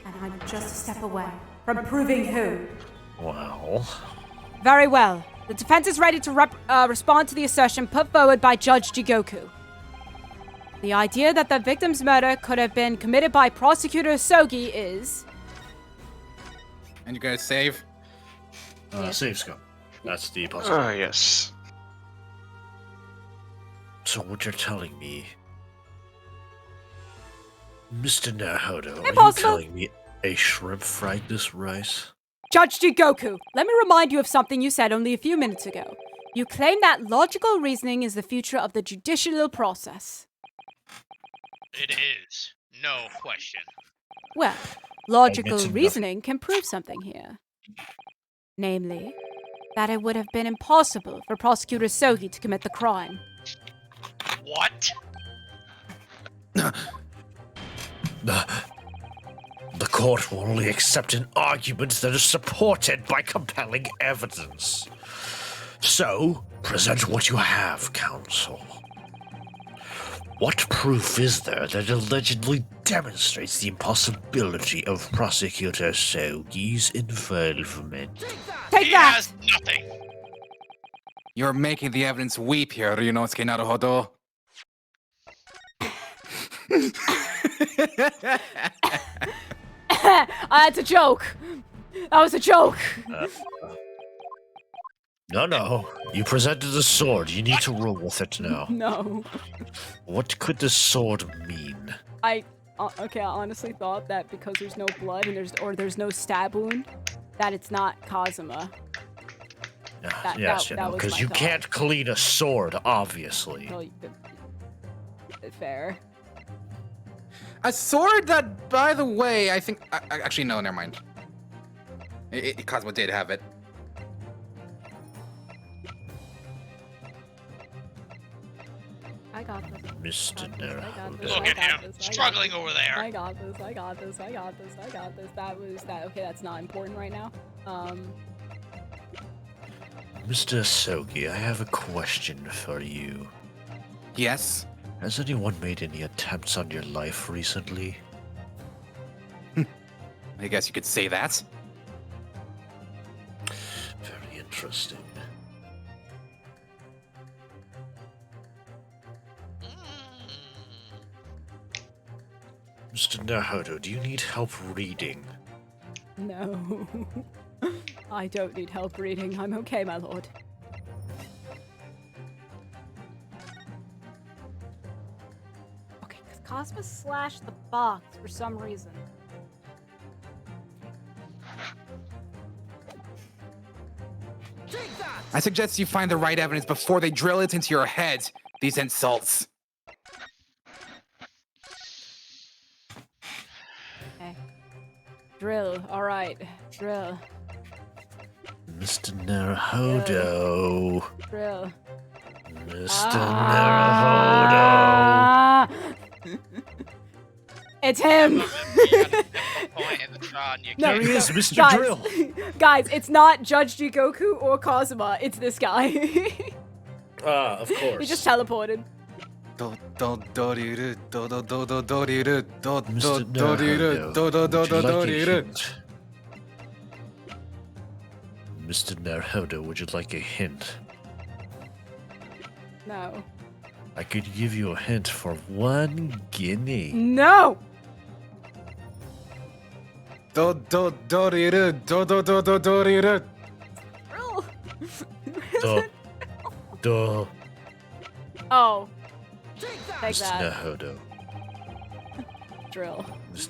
S2: And I'm just a step away from proving who.
S1: Well,
S2: Very well. The defense is ready to respond to the assertion put forward by Judge Jigoku. The idea that the victim's murder could have been committed by Prosecutor Sogi is...
S3: And you guys save?
S1: save scope. That's the possibility.
S7: Yes.
S1: So what you're telling me, Mr. Naruto, are you
S2: Impossible.
S1: telling me a shrimp fried this rice?
S2: Judge Jigoku, let me remind you of something you said only a few minutes ago. You claim that logical reasoning is the future of the judicial process.
S5: It is. No question.
S2: Well, logical
S1: Admits
S2: reasoning can prove something here. Namely, that it would have been impossible for Prosecutor Sogi to commit the crime.
S5: What?
S1: The court will only accept an argument that is supported by compelling evidence. So, present what you have, counsel. What proof is there that allegedly demonstrates the impossibility of Prosecutor Sogi's involvement?
S2: Take
S5: He
S2: that!
S5: has nothing.
S3: You're making the evidence weep here, Ryunosuke Naruhodo.
S2: That's a joke. That was a joke.
S1: No. You presented the sword. You need to roll with it now.
S2: No.
S1: What could the sword mean?
S2: I honestly thought that because there's no blood and there's no stab wound, that it's not Kazuma.
S1: Yes,
S2: that was
S1: because
S2: my
S1: you
S2: thought.
S1: can't clean a sword, obviously.
S2: Well, fair.
S3: A sword that, by the way, I think... actually, no, never mind. Cosmo did have it.
S2: I got this.
S1: Mr. Naruhodo.
S5: Look at him, struggling over there.
S2: I got this. Okay, that's not important right now.
S1: Mr. Sogi, I have a question for you.
S3: Yes?
S1: Has anyone made any attempts on your life recently?
S3: I guess you could say that.
S1: Very interesting. Mr. Naruhodo, do you need help reading?
S2: No. I don't need help reading. I'm okay, my lord. Okay, because Cosmo slashed the box for some reason.
S3: I suggest you find the right evidence before they drill it into your head. These insults.
S2: Okay. Drill. Alright. Drill.
S1: Mr. Naruhodo.
S2: Drill.
S1: Mr.
S2: Ah! It's him!
S5: Point in the Tron, you
S2: No,
S5: can't
S1: There he is, Mr.
S2: guys,
S1: Drill.
S2: guys, it's not Judge Jigoku or Kazuma. It's this guy. He
S1: Of course.
S2: just teleported.
S1: Mr. Naruhodo, would you like a hint? Mr. Naruhodo, would you like a hint?
S2: No.
S1: I could give you a hint for 1 guinea.
S2: No!
S3: Do do do do do do do do do do do.
S2: Drill.
S1: Duh. Duh.
S2: Oh. Take
S1: Mr.
S2: that.
S1: Nahodo.
S2: Drill.
S1: Mr.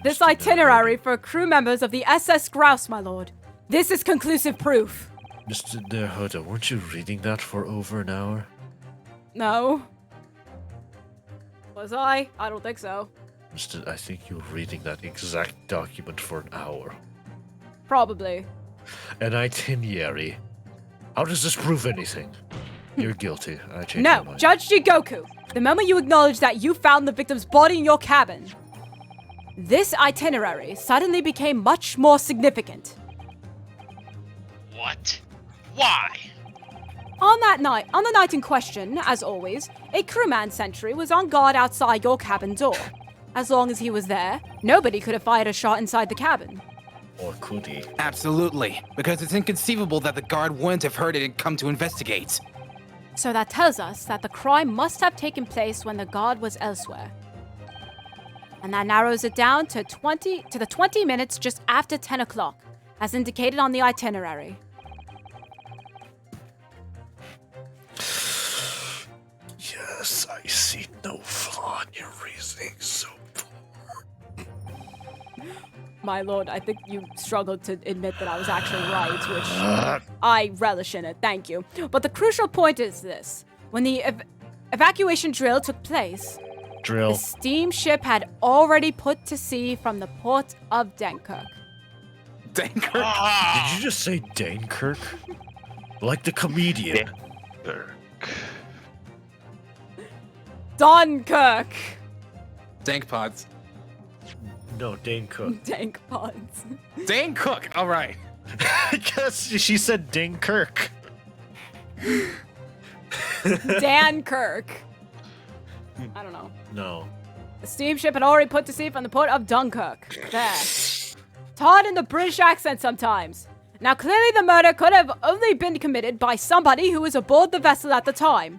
S2: This
S1: Mr.
S2: itinerary for crew members of the SS Grouse, my lord. This is conclusive proof.
S1: Mr. Nahodo, weren't you reading that for over an hour?
S2: No. Was I? I don't think so.
S1: I think you were reading that exact document for an hour.
S2: Probably.
S1: An itinerary. How does this prove anything? You're guilty. I changed my
S2: No,
S1: mind.
S2: Judge Jigoku. The moment you acknowledge that you found the victim's body in your cabin, this itinerary suddenly became much more significant.
S5: What? Why?
S2: On the night in question, as always, a crewman sentry was on guard outside your cabin door. As long as he was there, nobody could have fired a shot inside the cabin.
S1: Or could he?
S3: Absolutely, because it's inconceivable that the guard wouldn't have heard it and come to investigate.
S2: So that tells us that the crime must have taken place when the guard was elsewhere. And that narrows it down to the 20 minutes just after 10 o'clock, as indicated on the itinerary.
S1: Yes, I see no flaw in your reasoning so far.
S2: My lord, I think you struggled to admit that I was actually right, which I relish in it, thank you. But the crucial point is this. When the evacuation drill took place,
S1: Drill.
S2: the steamship had already put to sea from the port of Dunkirk.
S3: Dunkirk?
S1: Did you just say Dunkirk? Like the comedian.
S2: Dunkirk!
S3: Dank pods.
S1: No, Dane Cook.
S2: Dank pods.
S3: Dane Cook. All right.
S1: I guess she said Dunkirk.
S2: Dunkirk. I don't know.
S1: No.
S2: The steamship had already put to sea from the port of Dunkirk. There. Taught in the British accent sometimes. Now, clearly the murder could have only been committed by somebody who was aboard the vessel at the time.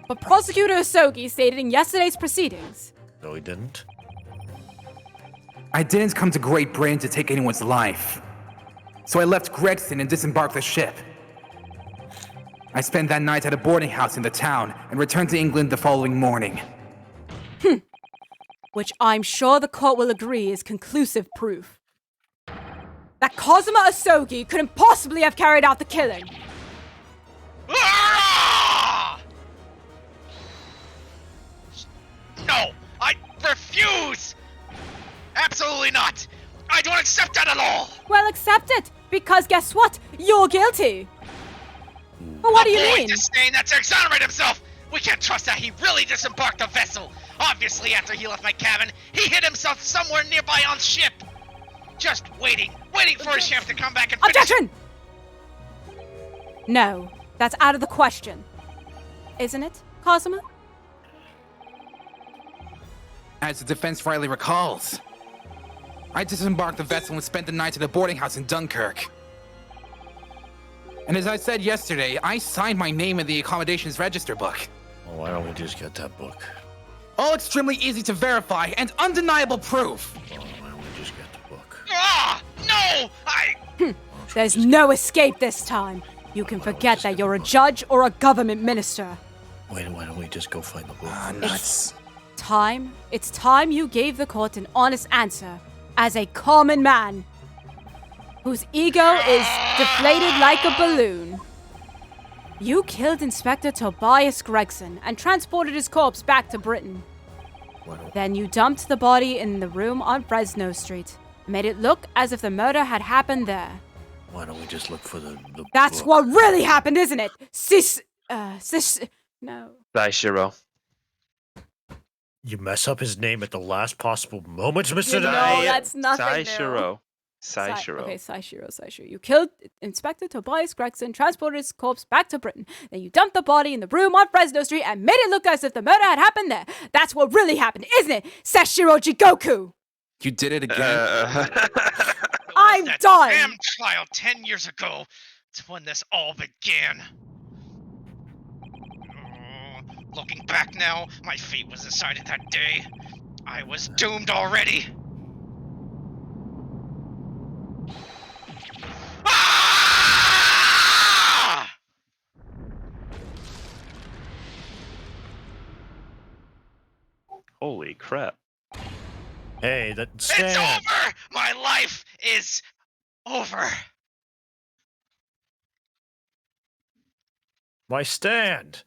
S2: But Prosecutor Osogi stated in yesterday's proceedings.
S1: No, he didn't.
S3: I didn't come to Great Britain to take anyone's life. So I left Gregson and disembarked the ship. I spent that night at a boarding house in the town and returned to England the following morning.
S2: Which I'm sure the court will agree is conclusive proof. That Kazuma Osogi couldn't possibly have carried out the killing.
S5: Ah! No, I refuse! Absolutely not! I don't accept that at all!
S2: Well, accept it, because guess what? You're guilty. But what do you
S5: Avoid
S2: mean?
S5: disdain, that's to exonerate himself! We can't trust that he really disembarked the vessel! Obviously, after he left my cabin, he hid himself somewhere nearby on ship! Just waiting for his chef to come back and finish.
S2: Objection! No, that's out of the question. Isn't it, Kazuma?
S3: As the defense rightly recalls, I disembarked the vessel and spent the night at a boarding house in Dunkirk. And as I said yesterday, I signed my name in the accommodations register book.
S1: Well, why don't we just get that book?
S3: All extremely easy to verify and undeniable proof.
S1: Well, why don't we just get the book?
S5: Ah! No!
S2: There's no escape this time. You can forget that you're a judge or a government minister.
S1: Why don't we just go find the book?
S3: Nuts.
S2: It's time you gave the court an honest answer as a common man whose ego is deflated like a balloon. You killed Inspector Tobias Gregson and transported his corpse back to Britain. Then you dumped the body in the room on Fresno Street and made it look as if the murder had happened there.
S1: Why don't we just look for the
S2: That's
S1: book?
S2: what really happened, isn't it? No.
S6: Daishiro.
S1: You mess up his name at the last possible moment, Mr.
S2: No,
S1: Dai.
S2: that's nothing new.
S6: Saishiro.
S2: Okay, Saishiro. You killed Inspector Tobias Gregson, transported his corpse back to Britain. Then you dumped the body in the room on Fresno Street and made it look as if the murder had happened there. That's what really happened, isn't it, Seshiro Jigoku?
S3: You did it again.
S2: I'm
S5: That
S2: done.
S5: damn trial 10 years ago. It's when this all began. Looking back now, my fate was decided that day. I was doomed already. Ah!
S6: Holy crap.
S1: Hey, that
S5: It's
S1: stand.
S5: over! My life is over.
S1: My stand.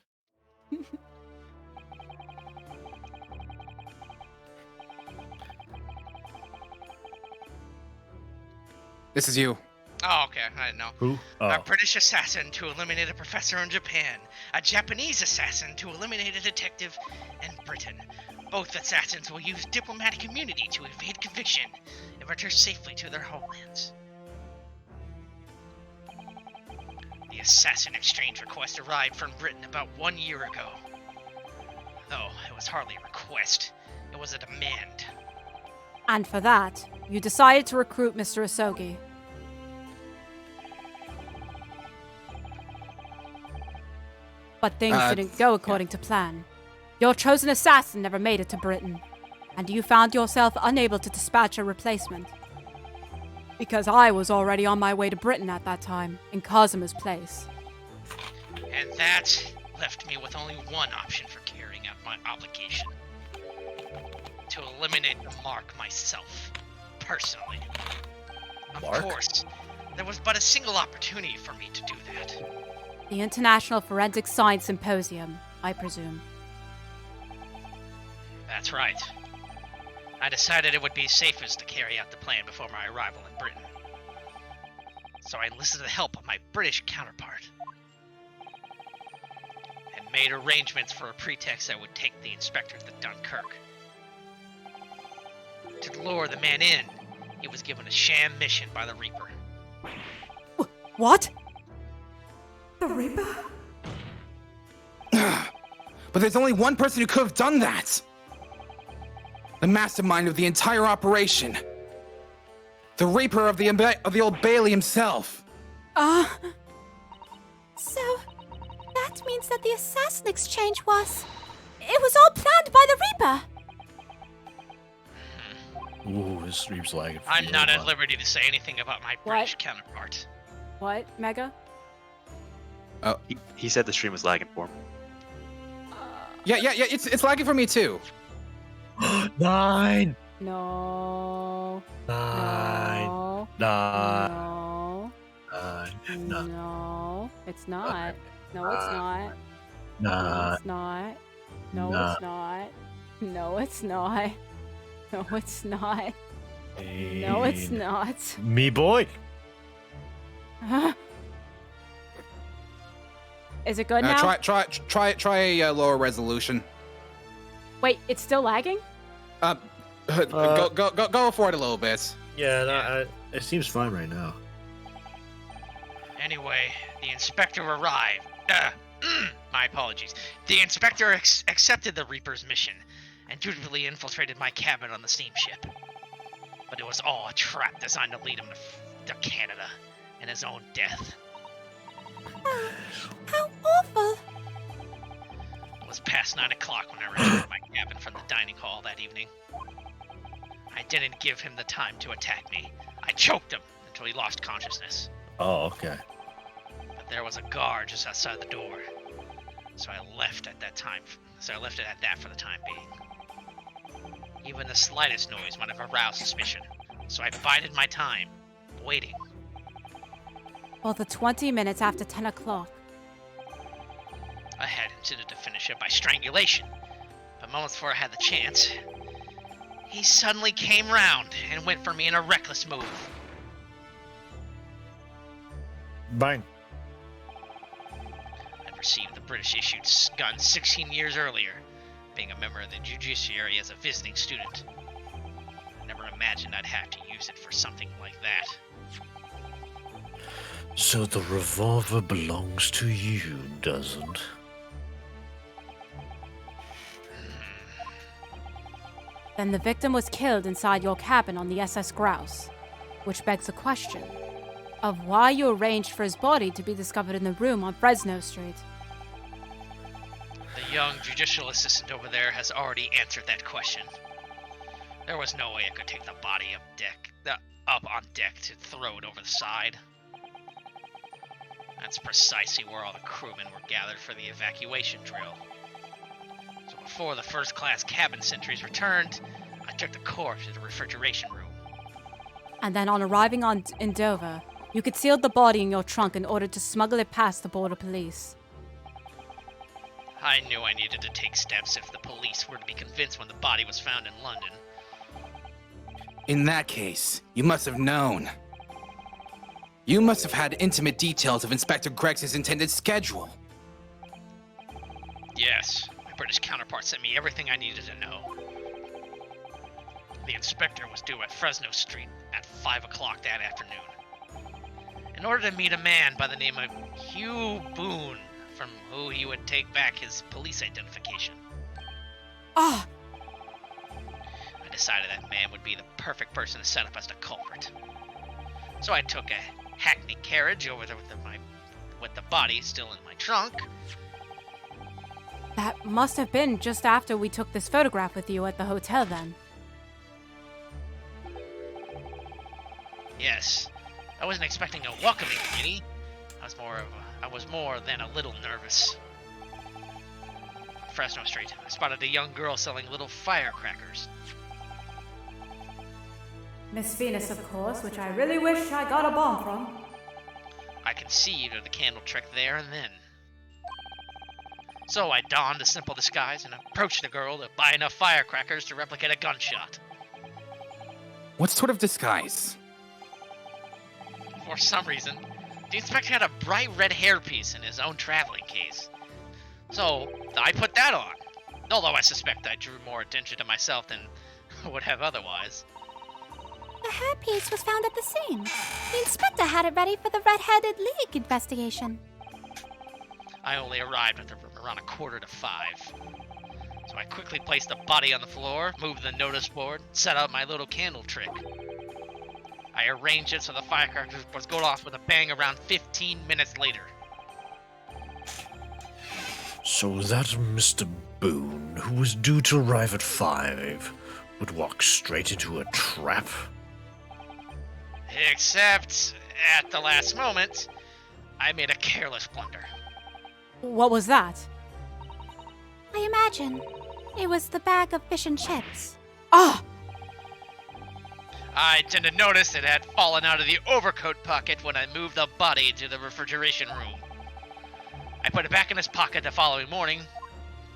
S3: This is you.
S5: Oh, okay. I didn't know.
S1: Who?
S5: A
S1: Oh.
S5: British assassin to eliminate a professor in Japan. A Japanese assassin to eliminate a detective in Britain. Both assassins will use diplomatic immunity to evade conviction and return safely to their homelands. The assassin exchange request arrived from Britain about 1 year ago. Though it was hardly a request, it was a demand.
S2: And for that, you decided to recruit Mr. Asogi. But things didn't go according to plan. Your chosen assassin never made it to Britain, and you found yourself unable to dispatch a replacement. Because I was already on my way to Britain at that time, in Kazuma's place.
S5: And that left me with only one option for carrying out my obligation. To eliminate the Mark myself, personally.
S1: Mark?
S5: Of course, there was but a single opportunity for me to do that.
S2: The International Forensic Science Symposium, I presume.
S5: That's right. I decided it would be safest to carry out the plan before my arrival in Britain. So I enlisted the help of my British counterpart. And made arrangements for a pretext that would take the inspector to Dunkirk. To lure the man in, he was given a sham mission by the Reaper.
S2: What? The Reaper?
S3: But there's only one person who could have done that. The mastermind of the entire operation. The Reaper of the Old Bailey himself.
S4: So, that means that the assassin exchange was... It was all planned by the Reaper!
S1: Ooh, this stream's lagging. for
S5: I'm
S1: me.
S5: not
S1: Hold
S5: at
S1: on.
S5: liberty to say anything about my British counterpart.
S2: What, Mega?
S6: He said the stream was lagging for him.
S3: Yeah, it's lagging for me too.
S1: 9,
S2: No.
S1: 9,
S2: No.
S1: 9,
S2: No.
S1: 9,
S2: No. It's not. No, it's not. No,
S1: 9.
S2: it's not. No,
S1: Nah.
S2: it's not. No, it's not. No, it's not. No, it's not.
S1: Me boy.
S2: Is it good now?
S3: Try a lower resolution.
S2: Wait, it's still lagging?
S3: Go for it a little bit.
S1: Yeah, no, it seems fine right now.
S5: Anyway, the inspector arrived. My apologies. The inspector accepted the Reaper's mission and dutifully infiltrated my cabin on the steamship. But it was all a trap designed to lead him to Canada and his own death.
S4: How awful!
S5: It was past 9 o'clock when I returned to my cabin from the dining hall that evening. I didn't give him the time to attack me. I choked him until he lost consciousness.
S1: Oh, okay.
S5: But there was a guard just outside the door. So I left at that time. So I left it at that for the time being. Even the slightest noise might have aroused suspicion. So I bided my time, waiting.
S2: Well, the 20 minutes after 10 o'clock.
S5: I had intended to finish it by strangulation. But moments before I had the chance, he suddenly came round and went for me in a reckless move.
S1: Bang.
S5: I'd received the British-issued gun 16 years earlier, being a member of the judiciary as a visiting student. I never imagined I'd have to use it for something like that.
S1: So the revolver belongs to you, doesn't?
S2: Then the victim was killed inside your cabin on the SS Grouse, which begs the question of why you arranged for his body to be discovered in the room on Fresno Street.
S5: The young judicial assistant over there has already answered that question. There was no way I could take the body up on deck to throw it over the side. That's precisely where all the crewmen were gathered for the evacuation drill. So before the first-class cabin sentries returned, I took the corpse to the refrigeration room.
S2: And then on arriving in Dover, you concealed the body in your trunk in order to smuggle it past the border police.
S5: I knew I needed to take steps if the police were to be convinced when the body was found in London.
S3: In that case, you must have known. You must have had intimate details of Inspector Gregson's intended schedule.
S5: Yes, my British counterpart sent me everything I needed to know. The inspector was due at Fresno Street at 5 o'clock that afternoon. In order to meet a man by the name of Hugh Boone, from who he would take back his police identification.
S2: Ah!
S5: I decided that man would be the perfect person to set up as the culprit. So I took a hackney carriage over there with the body still in my trunk.
S2: That must have been just after we took this photograph with you at the hotel then.
S5: Yes, I wasn't expecting a welcoming committee. I was more than a little nervous. On Fresno Street, I spotted a young girl selling little firecrackers.
S2: Miss Venus, of course, which I really wish I got a bomb from.
S5: I conceived of the candle trick there and then. So I donned a simple disguise and approached the girl to buy enough firecrackers to replicate a gunshot.
S3: What sort of disguise?
S5: For some reason, the inspector had a bright red hairpiece in his own traveling case. So I put that on, although I suspect I drew more attention to myself than would have otherwise.
S4: The hairpiece was found at the scene. The inspector had it ready for the Red-Headed League investigation.
S5: I only arrived at the room around 4:45. So I quickly placed the body on the floor, moved the notice board, set up my little candle trick. I arranged it so the firecracker was going off with a bang around 15 minutes later.
S1: So that Mr. Boone, who was due to arrive at 5, would walk straight into a trap?
S5: Except, at the last moment, I made a careless blunder.
S2: What was that?
S4: I imagine it was the bag of fish and chips.
S2: Ah!
S5: I didn't notice it had fallen out of the overcoat pocket when I moved the body to the refrigeration room. I put it back in his pocket the following morning,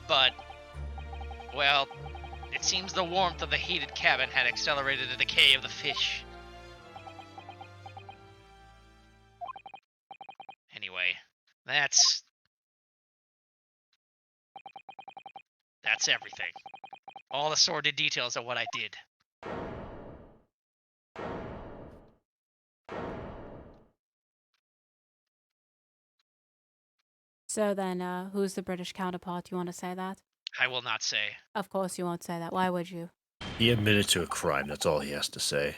S5: but, well, it seems the warmth of the heated cabin had accelerated the decay of the fish. Anyway, that's everything. All the sordid details of what I did.
S2: So then, who's the British counterpart? You want to say that?
S5: I will not say.
S2: Of course you won't say that. Why would you?
S1: He admitted to a crime, that's all he has to say.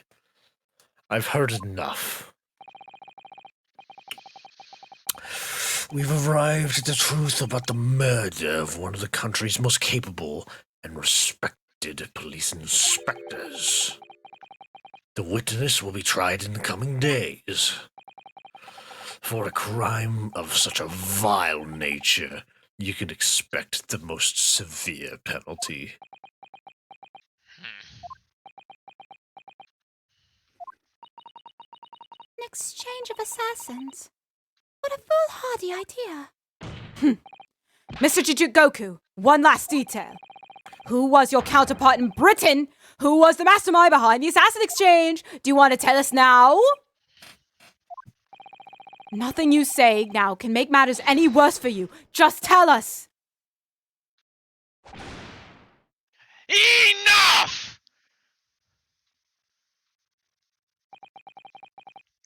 S1: I've heard enough. We've arrived at the truth about the murder of one of the country's most capable and respected police inspectors. The witness will be tried in the coming days. For a crime of such a vile nature, you can expect the most severe penalty.
S4: An exchange of assassins. What a foolhardy idea.
S2: Mr. Jijugoku, one last detail. Who was your counterpart in Britain? Who was the mastermind behind the assassin exchange? Do you want to tell us now? Nothing you say now can make matters any worse for you. Just tell us.
S5: Enough!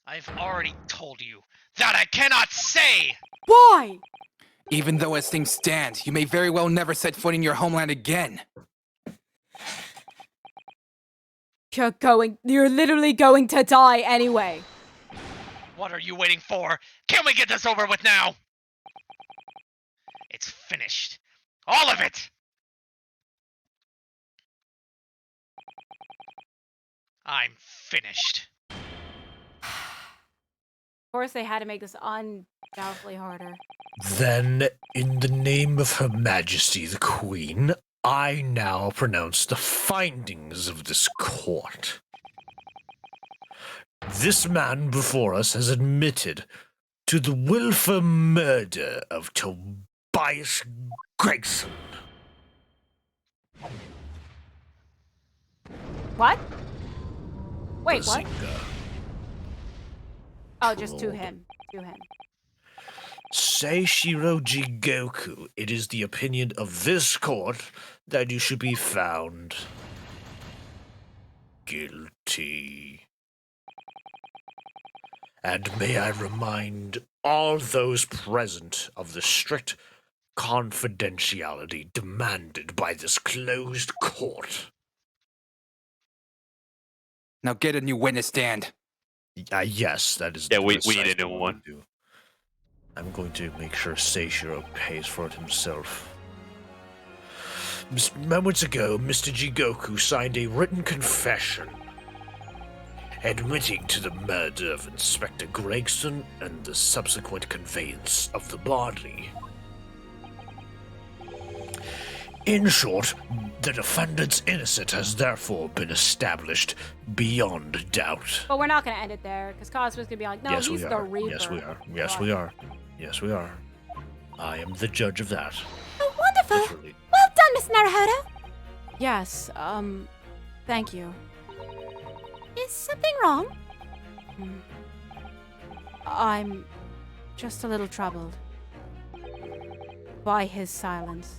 S5: I've already told you that I cannot say!
S2: Why?
S3: Even though as things stand, you may very well never set foot in your homeland again.
S2: You're literally going to die anyway.
S5: What are you waiting for? Can we get this over with now? It's finished. All of it! I'm finished.
S2: Of course, they had to make this undoubtedly harder.
S1: Then, in the name of Her Majesty the Queen, I now pronounce the findings of this court. This man before us has admitted to the willful murder of Tobias Gregson.
S2: What? Wait, what?
S1: Bazinga.
S2: Oh, just to him. To him.
S1: Seishiro Jigoku, it is the opinion of this court that you should be found guilty. And may I remind all those present of the strict confidentiality demanded by this closed court.
S3: Now get a new witness stand.
S1: Yes, that is.
S6: Yeah, we need a
S1: precisely
S6: new
S1: what
S6: one.
S1: we do. I'm going to make sure Seishiro pays for it himself. Moments ago, Mr. Jigoku signed a written confession admitting to the murder of Inspector Gregson and the subsequent conveyance of the body. In short, the defendant's innocence has therefore been established beyond doubt.
S2: But we're not gonna end it there, because Cosmo's gonna be like, no,
S1: Yes,
S2: he's
S1: we
S2: the
S1: are.
S2: Reaper.
S1: Yes, we are. Yes, we are. Yes, we are. I am the judge of that.
S4: Oh, wonderful!
S1: Literally.
S4: Well done, Miss Naruhodo!
S2: Yes, thank you.
S4: Is something wrong?
S2: I'm just a little troubled by his silence.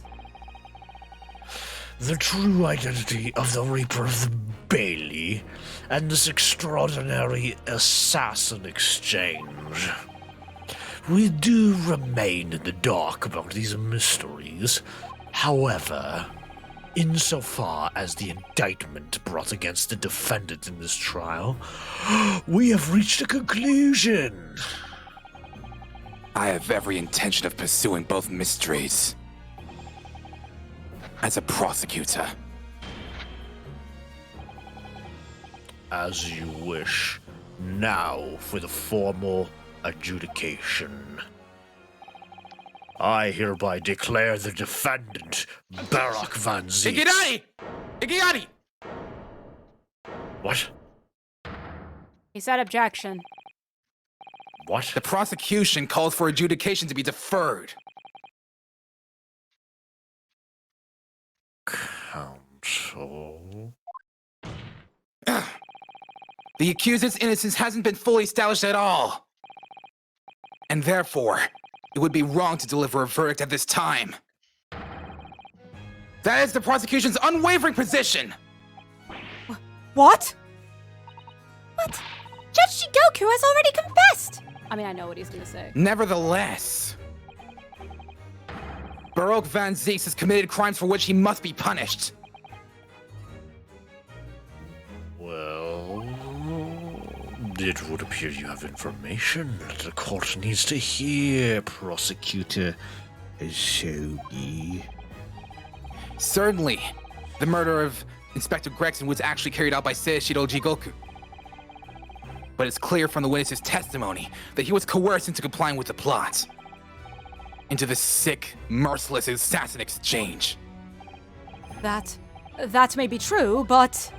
S1: The true identity of the Reaper of the Bailey and this extraordinary assassin exchange. We do remain in the dark about these mysteries. However, insofar as the indictment brought against the defendant in this trial, we have reached a conclusion.
S3: I have every intention of pursuing both mysteries. As a prosecutor.
S1: As you wish. Now for the formal adjudication. I hereby declare the defendant, Barak Van Zieks.
S3: Igidari! Igidari!
S1: What?
S2: He said objection.
S1: What?
S3: The prosecution calls for adjudication to be deferred.
S1: Counsel.
S3: The accused's innocence hasn't been fully established at all. And therefore, it would be wrong to deliver a verdict at this time. That is the prosecution's unwavering position.
S2: What?
S4: But Judge Shigoku has already confessed!
S2: I mean, I know what he's gonna say.
S3: Nevertheless, Barak Van Zieks has committed crimes for which he must be punished.
S1: Well, it would appear you have information that the court needs to hear, Prosecutor Shogi.
S3: Certainly, the murder of Inspector Gregson was actually carried out by Seishiro Jigoku. But it's clear from the witness's testimony that he was coerced into complying with the plot. Into this sick, merciless assassin exchange.
S2: That may be true, but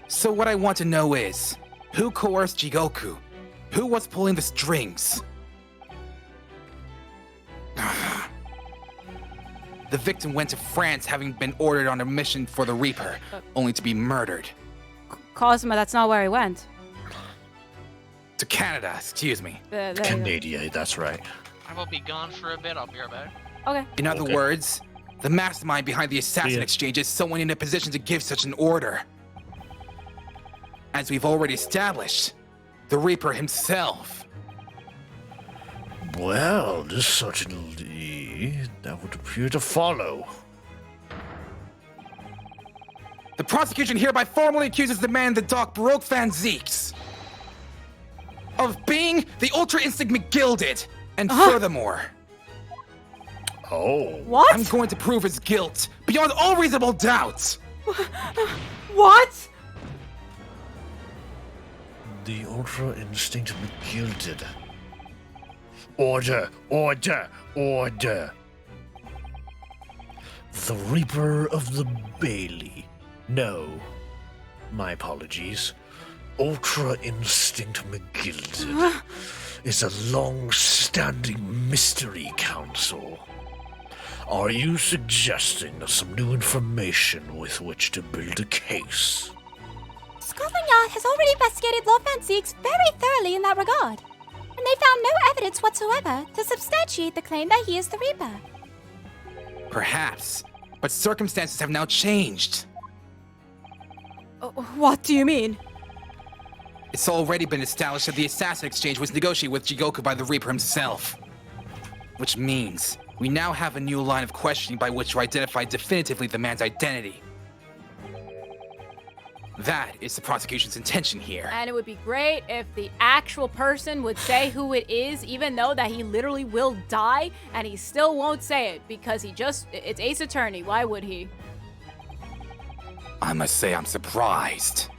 S3: So what I want to know is, who coerced Jigoku? Who was pulling the strings? The victim went to France having been ordered on a mission for the Reaper, only to be murdered.
S2: Cosmo, that's not where he went.
S3: To Canada, excuse me.
S2: There you go.
S1: Canada, that's right.
S5: I will be gone for a bit. I'll be right back.
S2: Okay.
S3: In other
S1: Okay.
S3: words, the mastermind behind the assassin
S1: Yeah.
S3: exchange is someone in a position to give such an order. As we've already established, the Reaper himself.
S1: Well, this certainly that would appear to follow.
S3: The prosecution hereby formally accuses the man in the dock, Barak Van Zieks, of being the Ultra Instinct McGilded, and furthermore,
S1: Oh.
S2: What?
S3: I'm going to prove his guilt beyond all reasonable doubt.
S2: What?
S1: The Ultra Instinct McGilded. Order, order, order. The Reaper of the Bailey. No. My apologies. Ultra Instinct McGilded is a long-standing mystery council. Are you suggesting some new information with which to build a case?
S4: Scotland Yard has already investigated Lord Van Zieks very thoroughly in that regard, and they found no evidence whatsoever to substantiate the claim that he is the Reaper.
S3: Perhaps, but circumstances have now changed.
S2: What do you mean?
S3: It's already been established that the assassin exchange was negotiated with Jigoku by the Reaper himself. Which means we now have a new line of questioning by which to identify definitively the man's identity. That is the prosecution's intention here.
S2: And it would be great if the actual person would say who it is, even though that he literally will die, and he still won't say it because it's Ace Attorney. Why would he?
S3: I must say I'm surprised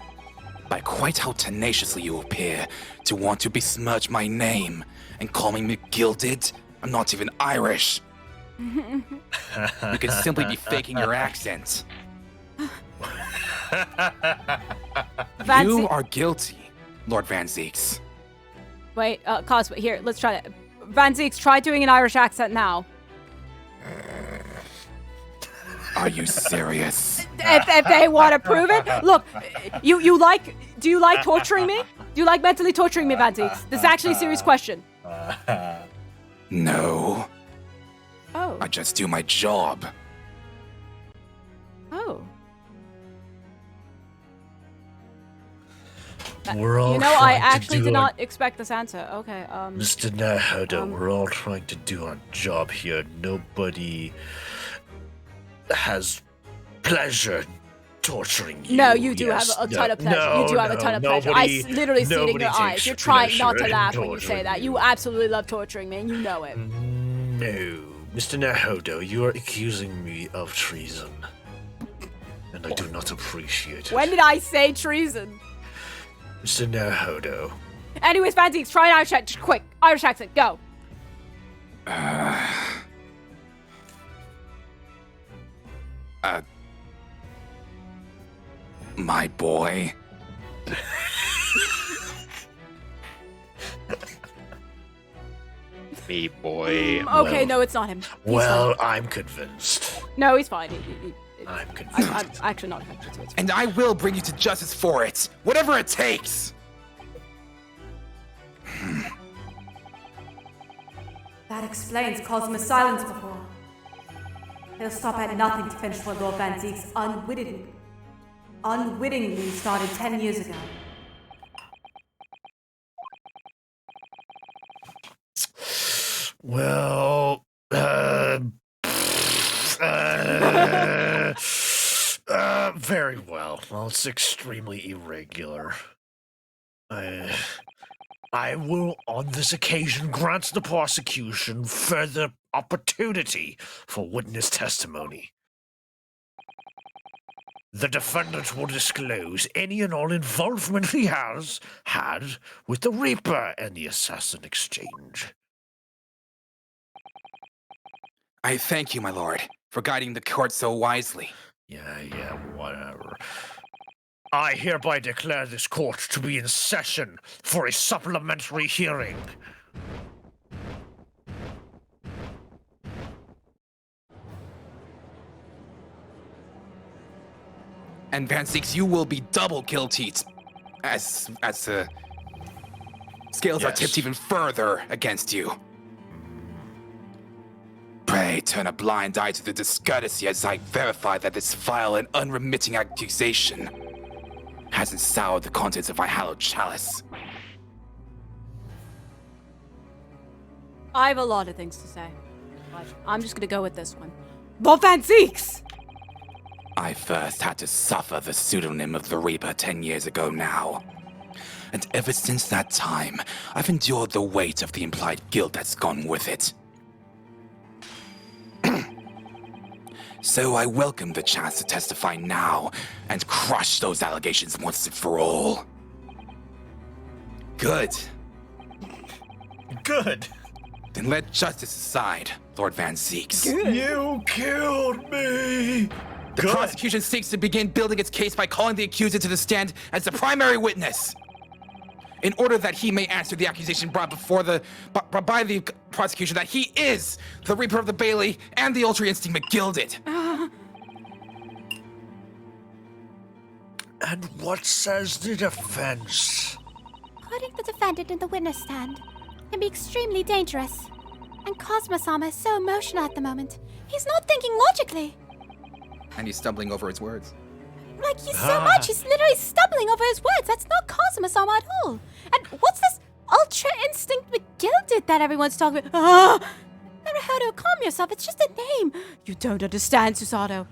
S3: by quite how tenaciously you appear to want to besmirch my name and call me McGilded. I'm not even Irish. You can simply be faking your accent. You are guilty, Lord Van Zieks.
S2: Wait, Cosplay, here, let's try that. Van Zieks, try doing an Irish accent now.
S3: Are you serious?
S2: If they want to prove it, look, do you like torturing me? Do you like mentally torturing me, Van Zieks? This is actually a serious question.
S3: No.
S2: Oh.
S3: I just do my job.
S2: Oh.
S1: We're all
S2: I
S1: trying
S2: actually
S1: to do
S2: did
S1: our-
S2: not expect this answer. Okay,
S1: Mr. Nahodo, we're all trying to do our job here. Nobody has pleasure torturing you.
S2: No, you do
S1: Yes,
S2: have a ton of pleasure.
S1: no,
S2: You do have a
S1: no,
S2: ton of pleasure. I literally see it in
S1: nobody
S2: your eyes.
S1: takes
S2: You're trying not to
S1: pleasure in
S2: laugh when you say
S1: torturing
S2: that.
S1: you.
S2: You absolutely love torturing me, and you know it.
S1: No. Mr. Nahodo, you are accusing me of treason. And I do not appreciate it.
S2: When did I say treason?
S1: Mr. Nahodo.
S2: Anyways, Van Zieks, try an Irish accent. Quick, Irish accent, go.
S3: My boy.
S6: Me, boy.
S2: Okay, no, it's not him. He's
S1: Well,
S2: fine.
S1: I'm convinced.
S2: No, he's fine.
S1: I'm convinced.
S2: I'm actually not convinced. So it's fine.
S3: And I will bring you to justice for it, whatever it takes.
S2: That explains Cosmo's silence before. He'll stop at nothing to finish what Lord Van Zieks unwittingly started 10 years ago.
S1: Well, very well. Well, it's extremely irregular. I will, on this occasion, grant the prosecution further opportunity for witness testimony. The defendant will disclose any and all involvement he has had with the Reaper and the Assassin Exchange.
S3: I thank you, my lord, for guiding the court so wisely.
S1: Yeah, whatever. I hereby declare this court to be in session for a supplementary hearing.
S3: And Van Zieks, you will be double guilty as the scales are
S1: Yes.
S3: tipped even further against you. Pray turn a blind eye to the discourtesy as I verify that this vile and unremitting accusation hasn't soured the contents of my hallowed chalice.
S2: I have a lot of things to say, but I'm just gonna go with this one. Lord Van Zieks!
S3: I first had to suffer the pseudonym of the Reaper 10 years ago now. And ever since that time, I've endured the weight of the implied guilt that's gone with it. So I welcome the chance to testify now and crush those allegations once and for all. Good.
S1: Good.
S3: Then let justice decide, Lord Van Zeeks.
S1: You killed me.
S3: The prosecution seeks to begin building its case by calling the accuser to the stand as the primary witness, in order that he may answer the accusation brought by the prosecution that he is the Reaper of the Bailey and the Ultra Instinct McGilded.
S1: And what says the defense?
S4: Putting the defendant in the witness stand can be extremely dangerous. And Cosmo-sama is so emotional at the moment. He's not thinking logically.
S3: And he's stumbling over his words.
S4: Like, he's so much, he's literally stumbling over his words. That's not Cosmo-sama at all. And what's this Ultra Instinct McGilded that everyone's talking about? Naruhodo, calm yourself. It's just a name. You don't understand, Susato.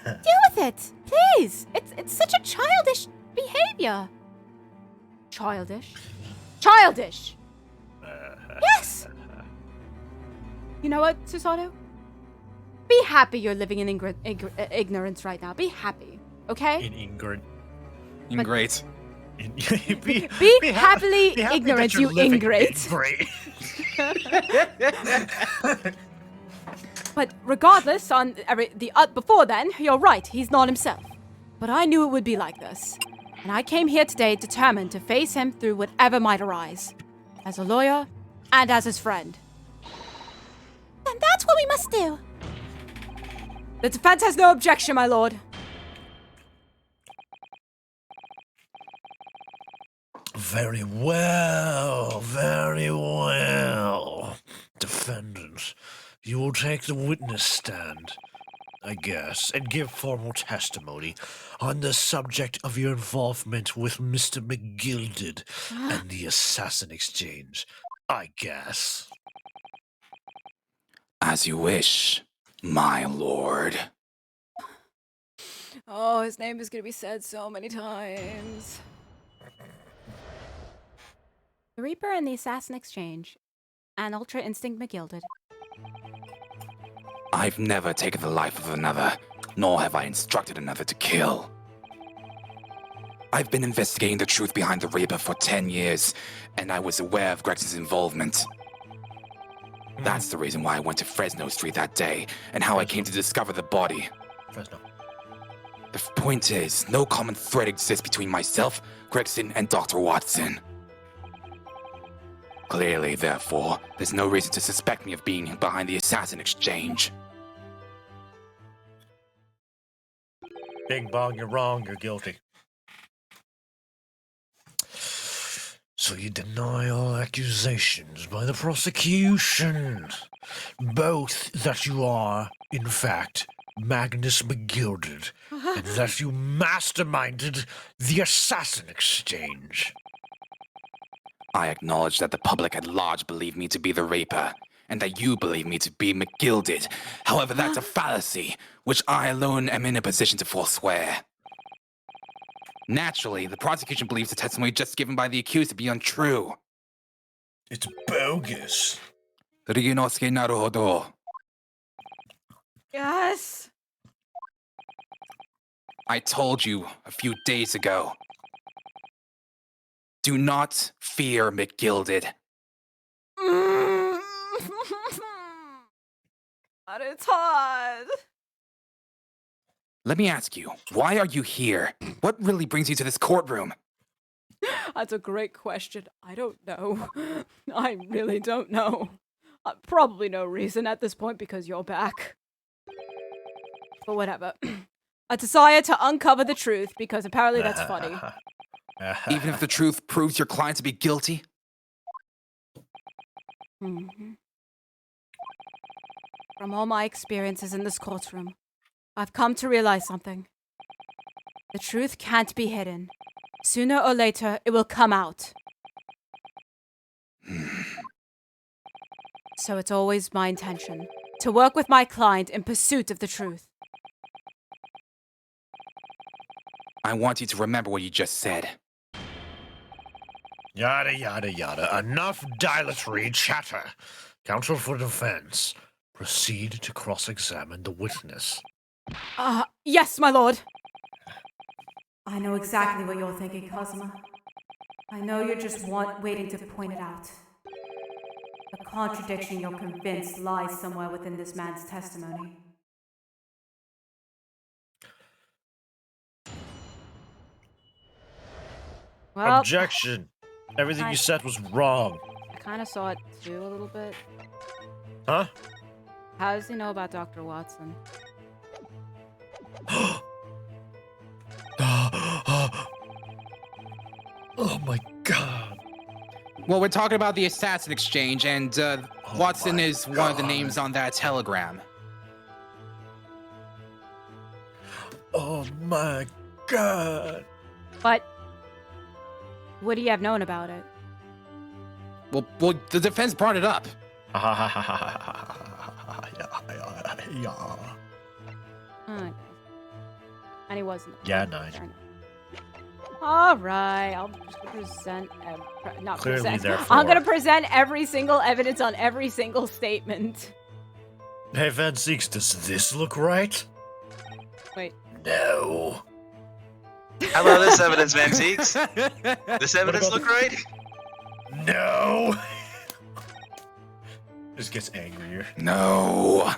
S4: Deal with it, please. It's such a childish behavior. Childish? Childish! Yes! You know what, Susato? Be happy you're living in ignorance right now. Be happy, okay?
S1: In Ingrid.
S3: Ingrate.
S4: Be happily ignorant, you ingrate. But regardless, before then, you're right, he's not himself. But I knew it would be like this. And I came here today determined to face him through whatever might arise. As a lawyer, and as his friend. Then that's what we must do. The defense has no objection, my lord.
S1: Very well, very well. Defendant, you will take the witness stand, I guess, and give formal testimony on the subject of your involvement with Mr. McGilded and the assassin exchange, I guess.
S3: As you wish, my lord.
S2: Oh, his name is gonna be said so many times.
S4: The Reaper and the Assassin Exchange, and Ultra Instinct McGilded.
S3: I've never taken the life of another, nor have I instructed another to kill. I've been investigating the truth behind the Reaper for 10 years, and I was aware of Gregson's involvement. That's the reason why I went to Fresno Street that day, and how I came to discover the body.
S1: Fresno.
S3: The point is, no common thread exists between myself, Gregson, and Dr. Watson. Clearly, therefore, there's no reason to suspect me of being behind the assassin exchange.
S1: Bing bong, you're wrong, you're guilty. So you deny all accusations by the prosecution. Both that you are, in fact, Magnus McGilded, and that you masterminded the assassin exchange.
S3: I acknowledge that the public at large believe me to be the Reaper, and that you believe me to be McGilded. However, that's a fallacy, which I alone am in a position to forswear. Naturally, the prosecution believes the testimony just given by the accused to be untrue.
S1: It's bogus.
S3: Ryunosuke naruhodo.
S2: Yes.
S3: I told you a few days ago. Do not fear McGilded.
S2: But it's hard.
S3: Let me ask you, why are you here? What really brings you to this courtroom?
S2: That's a great question. I don't know. I really don't know. Probably no reason at this point because you're back. But whatever. A desire to uncover the truth because apparently that's funny.
S3: Even if the truth proves your client to be guilty?
S4: Mm-hmm. From all my experiences in this courtroom, I've come to realize something. The truth can't be hidden. Sooner or later, it will come out. So it's always my intention to work with my client in pursuit of the truth.
S3: I want you to remember what you just said.
S1: Yada, yada, yada. Enough dilatory chatter. Counsel for defense. Proceed to cross-examine the witness.
S2: Yes, my lord. I know exactly what you're thinking, Cosima. I know you're just waiting to point it out. The contradiction you're convinced lies somewhere within this man's testimony. Well,
S1: Objection! Everything you said was wrong.
S2: I kind of saw it too a little bit.
S1: Huh?
S2: How does he know about Dr. Watson?
S1: Oh my god.
S3: Well, we're talking about the assassin exchange, and Watson is one of the names on that telegram.
S1: Oh my god.
S2: But would he have known about it?
S3: Well, the defense brought it up.
S1: Yeah.
S2: Okay. And he wasn't.
S1: Yeah, nice.
S2: All right, I'll just present. Not
S1: Clearly,
S2: present.
S1: therefore.
S2: I'm gonna present every single evidence on every single statement.
S1: Hey, Van Zeeks, does this look right?
S2: Wait.
S1: No.
S6: How about this evidence, Van Zeeks? This evidence look right?
S1: No. Just gets angrier.
S3: No.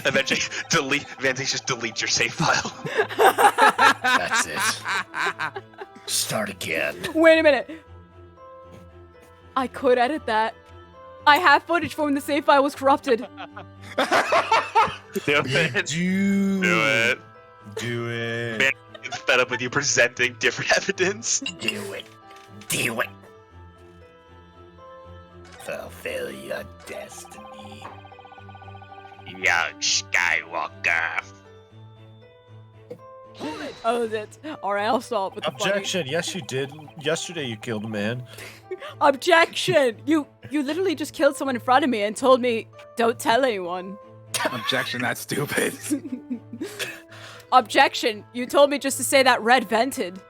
S6: Eventually, Van Zeeks just deletes your save file.
S1: That's it. Start again.
S2: Wait a minute. I could edit that. I have footage from when the save file was corrupted.
S6: Do it. Do it.
S1: Do it.
S6: Man gets fed up with you presenting different evidence.
S1: Do it. Do it. Fulfill your destiny. Young Skywalker.
S2: Oh, that's alright. I'll stop with the
S1: Objection. Yes, you did. Yesterday you killed a man.
S2: Objection! You literally just killed someone in front of me and told me don't tell anyone.
S3: Objection, that's stupid.
S2: Objection! You told me just to say that red vented.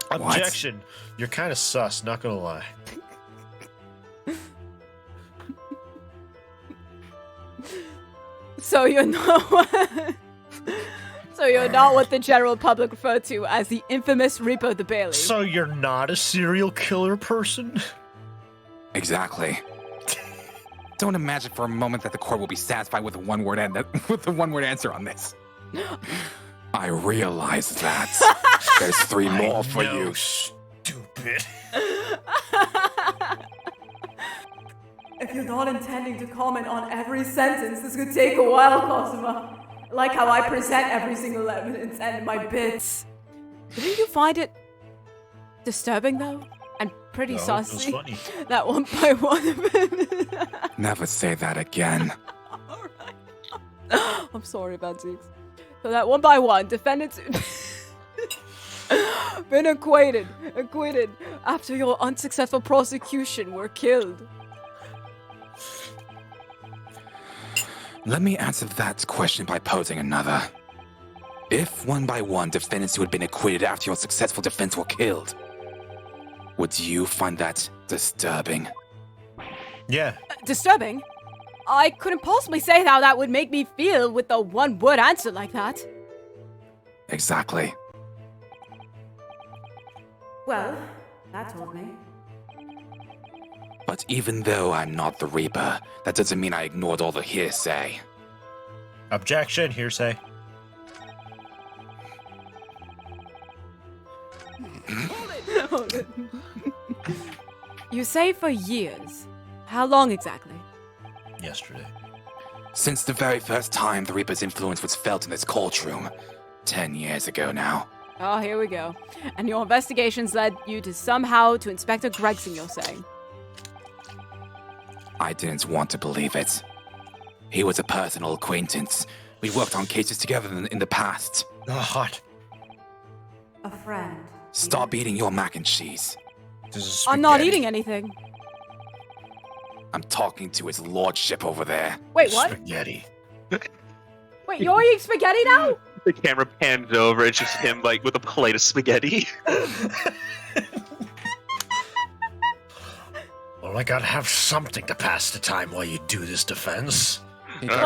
S1: Objection. You're kind of sus, not gonna lie.
S2: So you're not So you're not what the general public refer to as the infamous Reaper the Bailey.
S1: So you're not a serial killer person?
S3: Exactly. Don't imagine for a moment that the court will be satisfied with a one-word answer on this. I realize that. There's three more for you.
S1: Stupid.
S2: If you're not intending to comment on every sentence, this could take a while, Cosima. Like how I present every single evidence and my bits. Didn't you find it disturbing, though? And pretty
S1: No,
S2: saucy?
S1: it was funny.
S2: That one by one of it.
S3: Never say that again.
S2: Alright. I'm sorry about Zeeks. So that one by one, defendants been acquitted after your unsuccessful prosecution were killed.
S3: Let me answer that question by posing another. If one by one defendants who had been acquitted after your successful defense were killed, would you find that disturbing?
S1: Yeah.
S2: Disturbing? I couldn't possibly say how that would make me feel with a one-word answer like that.
S3: Exactly.
S2: Well, that told me.
S3: But even though I'm not the Reaper, that doesn't mean I ignored all the hearsay.
S1: Objection, hearsay.
S2: Hold it. You say for years. How long exactly?
S1: Yesterday.
S3: Since the very first time the Reaper's influence was felt in this courtroom, 10 years ago now.
S2: Oh, here we go. And your investigations led you to Inspector Gregson, you're saying?
S3: I didn't want to believe it. He was a personal acquaintance. We worked on cases together in the past.
S1: Hot.
S2: A friend.
S3: Stop eating your mac and cheese.
S1: This is
S2: I'm not
S1: spaghetti.
S2: eating anything.
S3: I'm talking to his lordship over there.
S2: Wait, what?
S1: Spaghetti.
S2: Wait, you're eating spaghetti now?
S6: The camera pans over, it's just him, like, with a plate of spaghetti.
S1: Well, I gotta have something to pass the time while you do this defense.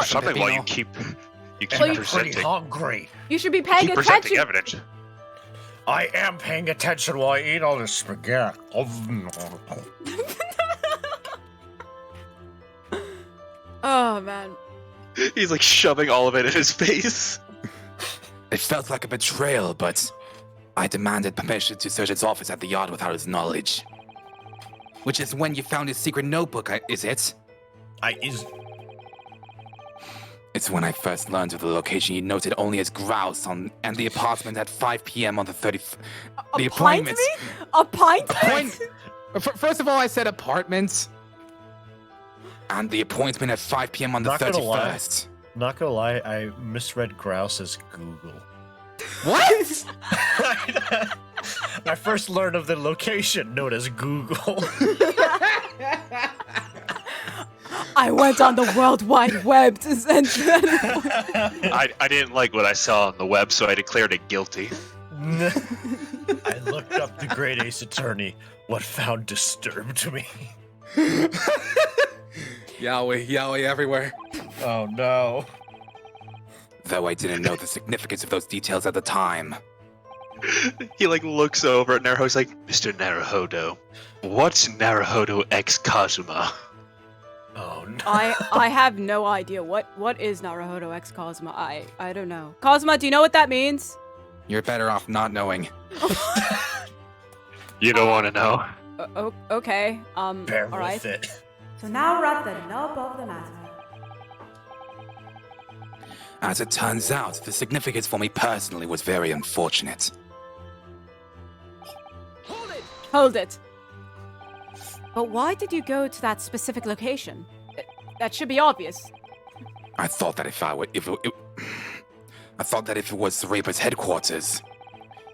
S6: Something while you keep
S1: And I'm pretty
S6: presenting.
S1: hungry.
S2: You should be paying
S6: Keep presenting
S2: attention.
S6: evidence.
S1: I am paying attention while I eat all this spaghetti.
S2: Oh, man.
S6: He's like shoving all of it in his face.
S3: It felt like a betrayal, but I demanded permission to search his office at the yard without his knowledge. Which is when you found his secret notebook, is it? It's when I first learned of the location he noted only as grouse on and the apartment at 5 p.m. on the 30th. The appointment.
S2: A pint?
S3: First of all, I said apartment. And the appointment at 5 p.m. on the
S1: Not gonna
S3: 31st.
S1: Not gonna lie, I misread grouse as Google.
S3: What?
S1: I first learned of the location known as Google.
S2: I went on the World Wide Web to send
S6: I didn't like what I saw on the web, so I declared it guilty.
S1: I looked up the Great Ace Attorney. What found disturbed me.
S3: Yahweh everywhere.
S1: Oh no.
S3: Though I didn't know the significance of those details at the time.
S6: He like looks over at Naruhodo's like, Mr. Naruhodo, what's Naruhodo X Kazuma?
S1: Oh no.
S2: I have no idea. What is Naruhodo X Cosma? I don't know. Cosma, do you know what that means?
S3: You're better off not knowing.
S6: You don't want to know.
S2: Okay.
S1: Bear
S2: all right.
S1: with it.
S2: So now we're at the nub of the matter.
S3: As it turns out, the significance for me personally was very unfortunate.
S2: Hold it. But why did you go to that specific location? That should be obvious.
S3: I thought that if it was the Reaper's headquarters,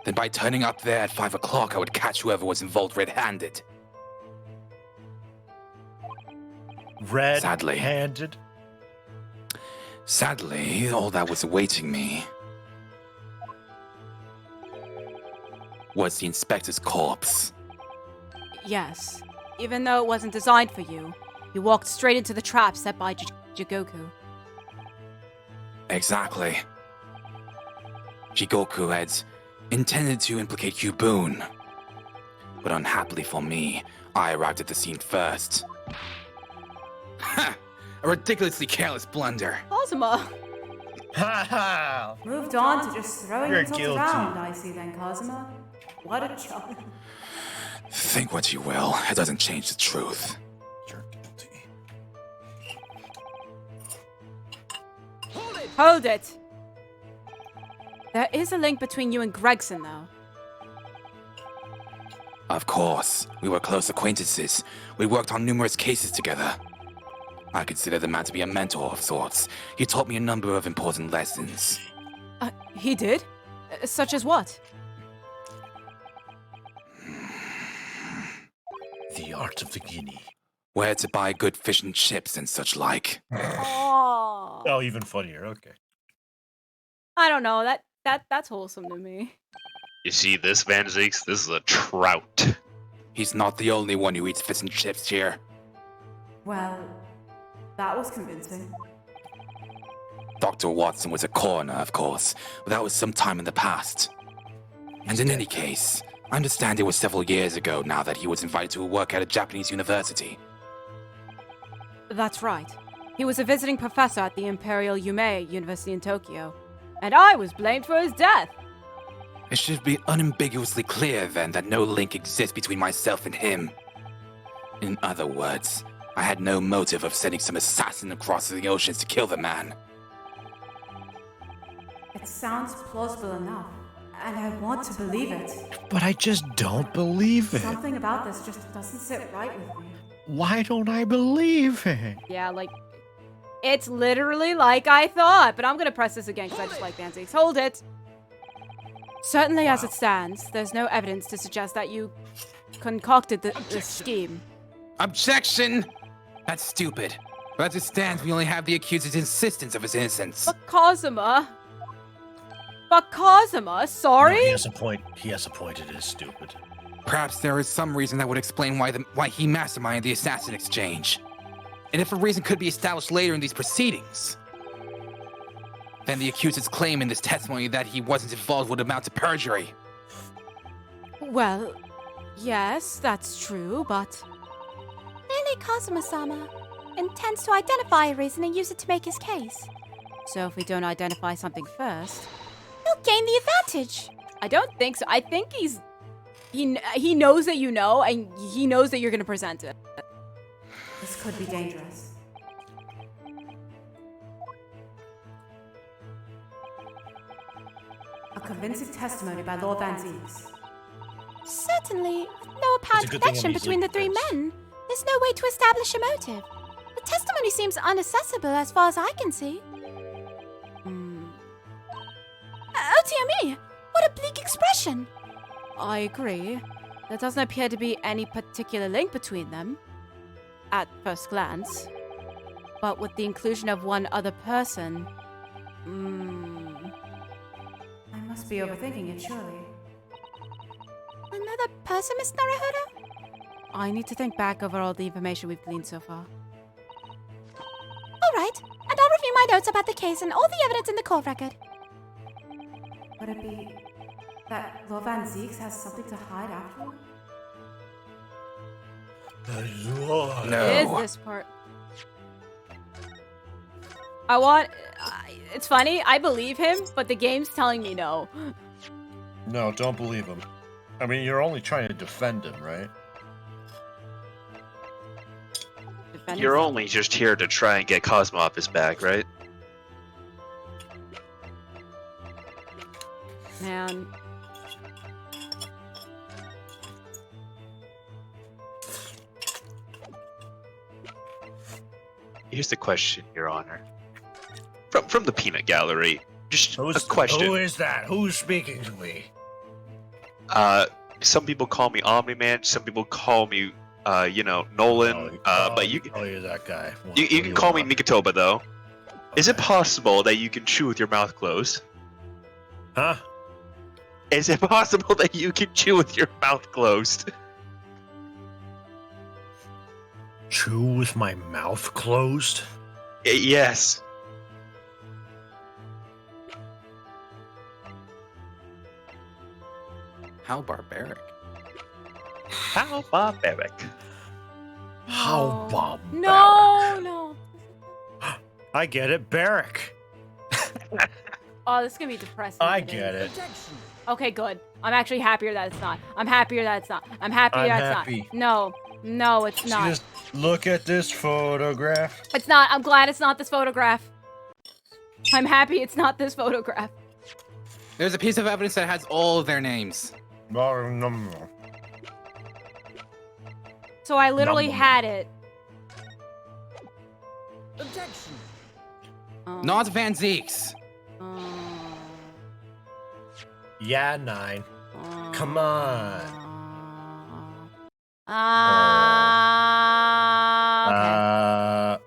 S3: then by turning up there at 5 o'clock, I would catch whoever was involved red-handed.
S1: Red-handed?
S3: Sadly, all that was awaiting me was the inspector's corpse.
S2: Yes. Even though it wasn't designed for you, you walked straight into the trap set by Jigoku.
S3: Exactly. Jigoku had intended to implicate Kyubun, but unhappily for me, I arrived at the scene first. Ha! A ridiculously careless blunder.
S2: Cosma!
S1: Ha ha!
S2: Moved on to just throwing
S1: You're
S2: insults
S1: guilty.
S2: around, I see then, Cosma. What a chump.
S3: Think what you will, it doesn't change the truth.
S1: You're guilty.
S2: Hold it! There is a link between you and Gregson, though.
S3: Of course, we were close acquaintances. We worked on numerous cases together. I consider the man to be a mentor of sorts. He taught me a number of important lessons.
S2: He did? Such as what?
S1: The art of the guinea.
S3: Where to buy good fish and chips and such like.
S2: Oh.
S1: Oh, even funnier. Okay.
S2: I don't know. That's wholesome to me.
S7: You see this, Van Zeeks? This is a trout.
S3: He's not the only one who eats fish and chips here.
S2: Well, that was convincing.
S3: Dr. Watson was a coroner, of course, but that was some time in the past. And in any case, I understand it was several years ago now that he was invited to work at a Japanese university.
S2: That's right. He was a visiting professor at the Imperial Yume University in Tokyo. And I was blamed for his death.
S3: It should be unambiguously clear, then, that no link exists between myself and him. In other words, I had no motive of sending some assassin across the oceans to kill the man.
S2: It sounds plausible enough, and I want to believe it.
S1: But I just don't believe it.
S2: Something about this just doesn't sit right with me.
S1: Why don't I believe it?
S2: Yeah, like, it's literally like I thought, but I'm gonna press this again because I just like Bansies. Hold it! Certainly as it stands, there's no evidence to suggest that you concocted the scheme.
S3: Objection! That's stupid. As it stands, we only have the accuser's insistence of his innocence.
S2: But Cosima, sorry?
S1: No, he has a point. He has a point. It is stupid.
S3: Perhaps there is some reason that would explain why he masterminded the assassin exchange. And if a reason could be established later in these proceedings, then the accused's claim in this testimony that he wasn't involved would amount to perjury.
S2: Well, yes, that's true, but...
S4: Clearly Kazuma-sama intends to identify a reason and use it to make his case.
S2: So if we don't identify something first...
S4: He'll gain the advantage.
S2: I don't think so. I think he knows that you know, and he knows that you're going to present it. This could be dangerous. A convincing testimony by Lord Van Zieks.
S4: Certainly, with no apparent
S1: good thing
S4: connection
S1: I'm
S4: between the
S1: using
S4: three
S1: this.
S4: men, there's no way to establish a motive. The testimony seems unaccessible as far as I can see. Oh dear me! What a bleak expression!
S2: I agree. There doesn't appear to be any particular link between them, at first glance. But with the inclusion of one other person... I must be overthinking it, surely.
S4: Another person, Miss Naruhodo?
S2: I need to think back over all the information we've gleaned so far.
S4: All right, and I'll review my notes about the case and all the evidence in the court record.
S2: Would it be that Lord Van Zieks has something to hide after all? Is this part? It's funny, I believe him, but the game's telling me no.
S1: No, don't believe him. I mean, you're only trying to defend him, right?
S6: You're only just here to try and get Cosmo off his back, right?
S2: Man.
S6: Here's the question, Your Honor. From the peanut gallery, just a question.
S1: Who is that? Who's speaking to me?
S6: Some people call me Omni-Man, some people call me, Nolan, but you
S1: you're that guy.
S6: you can call me Mikotoba, though. Is it possible that you can chew with your mouth closed?
S1: Huh?
S6: Is it possible that you can chew with your mouth closed?
S1: Chew with my mouth closed?
S6: Yes.
S3: How barbaric.
S6: How barbaric.
S1: How barbaric?
S2: No.
S1: I get it, Barrack.
S2: Oh, this is gonna be depressing.
S1: I
S2: if
S1: get
S2: is.
S1: it.
S2: Okay, good. I'm actually happier that it's not. I'm happier that it's not. I'm happier
S1: I'm
S2: that
S1: happy.
S2: it's not. No, it's not.
S1: Just look at this photograph.
S2: It's not. I'm glad it's not this photograph. I'm happy it's not this photograph.
S3: There's a piece of evidence that has all of their names.
S2: So I literally
S1: Nom, nom,
S2: had it.
S8: Objection.
S3: Not Van Zieks.
S1: Yeah, 9. Come on.
S2: Okay.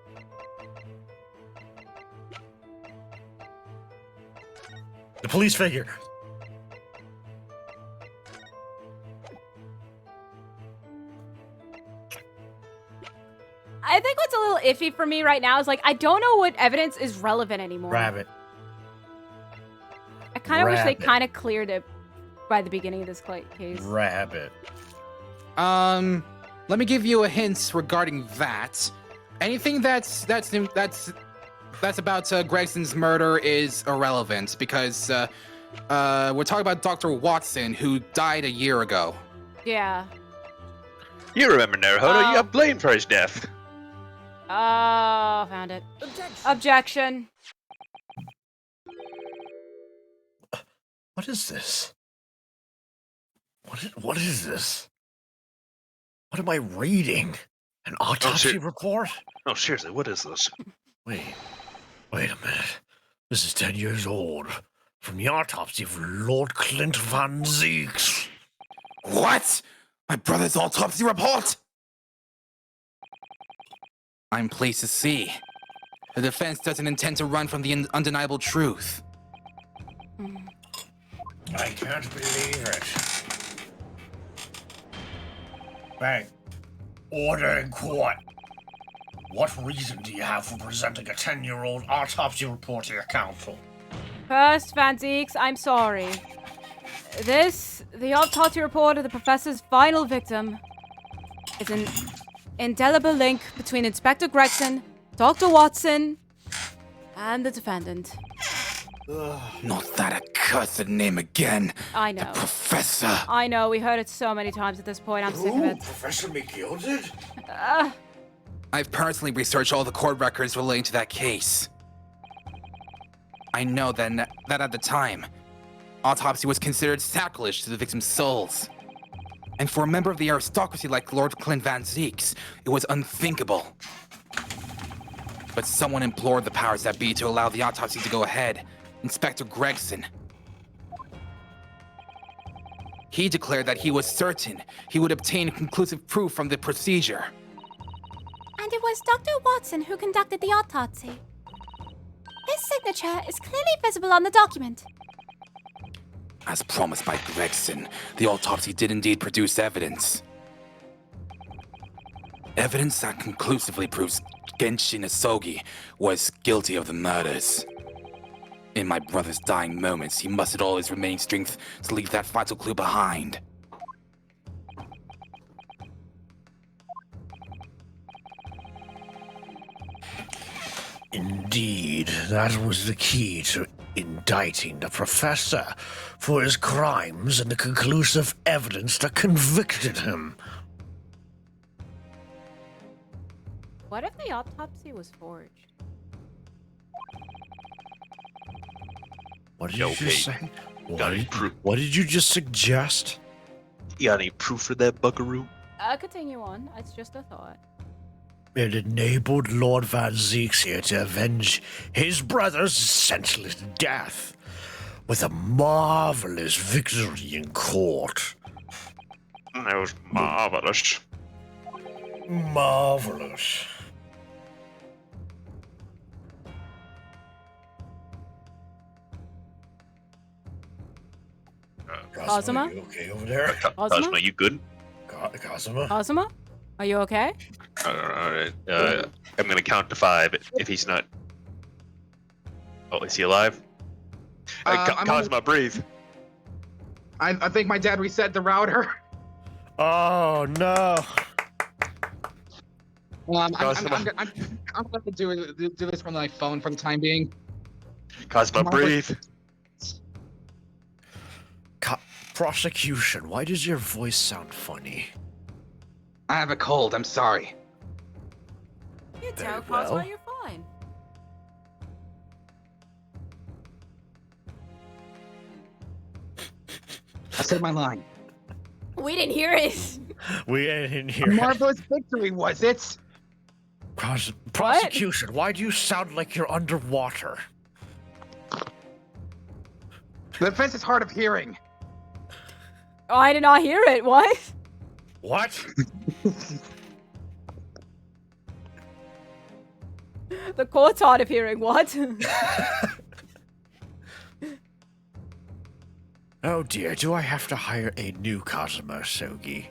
S1: The police figure.
S2: I think what's a little iffy for me right now is like I don't know what evidence is relevant anymore.
S1: Rabbit.
S2: I kind of wish they
S1: Rabbit.
S2: kind of cleared it by the beginning of this case.
S1: Rabbit.
S3: Let me give you a hint regarding that. Anything that's about Gregson's murder is irrelevant because we're talking about Dr. Watson, who died a year ago.
S2: Yeah.
S6: You remember Naruhodo, you got blamed for his death.
S2: Oh, found it. Objection.
S1: What is this? What is this? What am I reading? An autopsy report?
S6: No, seriously, what is this?
S1: Wait a minute. This is 10 years old. From the autopsy of Lord Clint Van Zieks.
S3: What? My brother's autopsy report? I'm pleased to see. The defense doesn't intend to run from the undeniable truth.
S1: I can't believe it. Bang. Order in court. What reason do you have for presenting a 10-year-old autopsy report to your counsel?
S2: First, Van Zeeks, I'm sorry. The autopsy report of the professor's final victim, is an indelible link between Inspector Gregson, Dr. Watson, and the defendant.
S3: Not that accursed name again.
S2: I know.
S3: The professor.
S2: I know, we heard it so many times at this point. I'm sick of it.
S1: Professor McGilded?
S3: I've personally researched all the court records relating to that case. I know that at the time, autopsy was considered sacrilege to the victim's souls. And for a member of the aristocracy like Lord Clint Van Zeeks, it was unthinkable. But someone implored the powers that be to allow the autopsy to go ahead. Inspector Gregson. He declared that he was certain he would obtain conclusive proof from the procedure.
S4: And it was Dr. Watson who conducted the autopsy. His signature is clearly visible on the document.
S3: As promised by Gregson, the autopsy did indeed produce evidence. Evidence that conclusively proves Genshin Isogi was guilty of the murders. In my brother's dying moments, he mustered all his remaining strength to leave that vital clue behind.
S1: Indeed, that was the key to indicting the professor for his crimes and the conclusive evidence that convicted him.
S2: What if the autopsy was forged?
S1: What did you just say?
S6: Got any proof?
S1: What did you just suggest?
S6: You got any proof for that, buckaroo?
S2: Continue on. It's just a thought.
S1: It enabled Lord Van Zeeks here to avenge his brother's senseless death with a marvelous victory in court.
S7: That was marvelous.
S1: Marvelous.
S2: Kazuma?
S1: Are you okay over there?
S6: Cosmo, you good?
S1: Kazuma?
S2: Kazuma? Are you okay?
S6: Alright. I'm gonna count to 5 if he's not. Oh, is he alive? Cosmo, breathe.
S3: I think my dad reset the router.
S1: Oh no!
S3: I'm
S6: Cosmo.
S3: going to do this from my phone for the time being.
S6: Cosmo, breathe.
S1: Prosecution, why does your voice sound funny?
S3: I have a cold. I'm sorry.
S2: You
S1: Very
S2: tell Cosmo
S1: well.
S2: you're fine.
S3: I said my line.
S2: We didn't hear it.
S1: We didn't
S3: A
S1: hear it.
S3: marvelous victory, was it?
S1: Prosecution, why do you sound like you're underwater?
S3: The defense is hard of hearing.
S2: Oh, I did not hear it. What?
S1: What?
S2: The court's hard of hearing. What?
S1: Oh dear, do I have to hire a new Kazuma Sogi?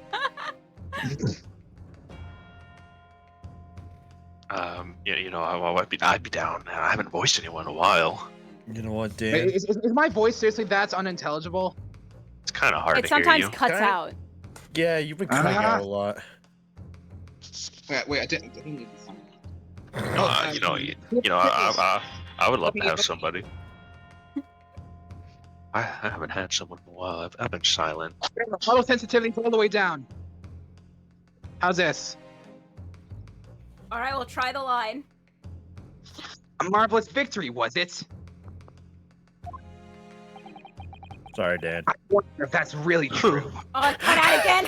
S6: I'd be down. I haven't voiced anyone in a while.
S1: You know what, Dan?
S3: Is my voice seriously that unintelligible?
S6: It's kind of hard
S2: It
S6: to hear
S2: sometimes
S6: you.
S2: cuts
S1: Okay.
S2: out.
S1: Yeah, you've been cutting out a lot.
S3: Wait, I didn't.
S6: I would love to have somebody. I haven't had someone in a while. I've been silent.
S3: Auto sensitivity all the way down. How's this?
S2: All right, we'll try the line.
S3: A marvelous victory, was it?
S1: Sorry, Dan.
S3: I wonder if that's really true.
S2: Oh, cut out again.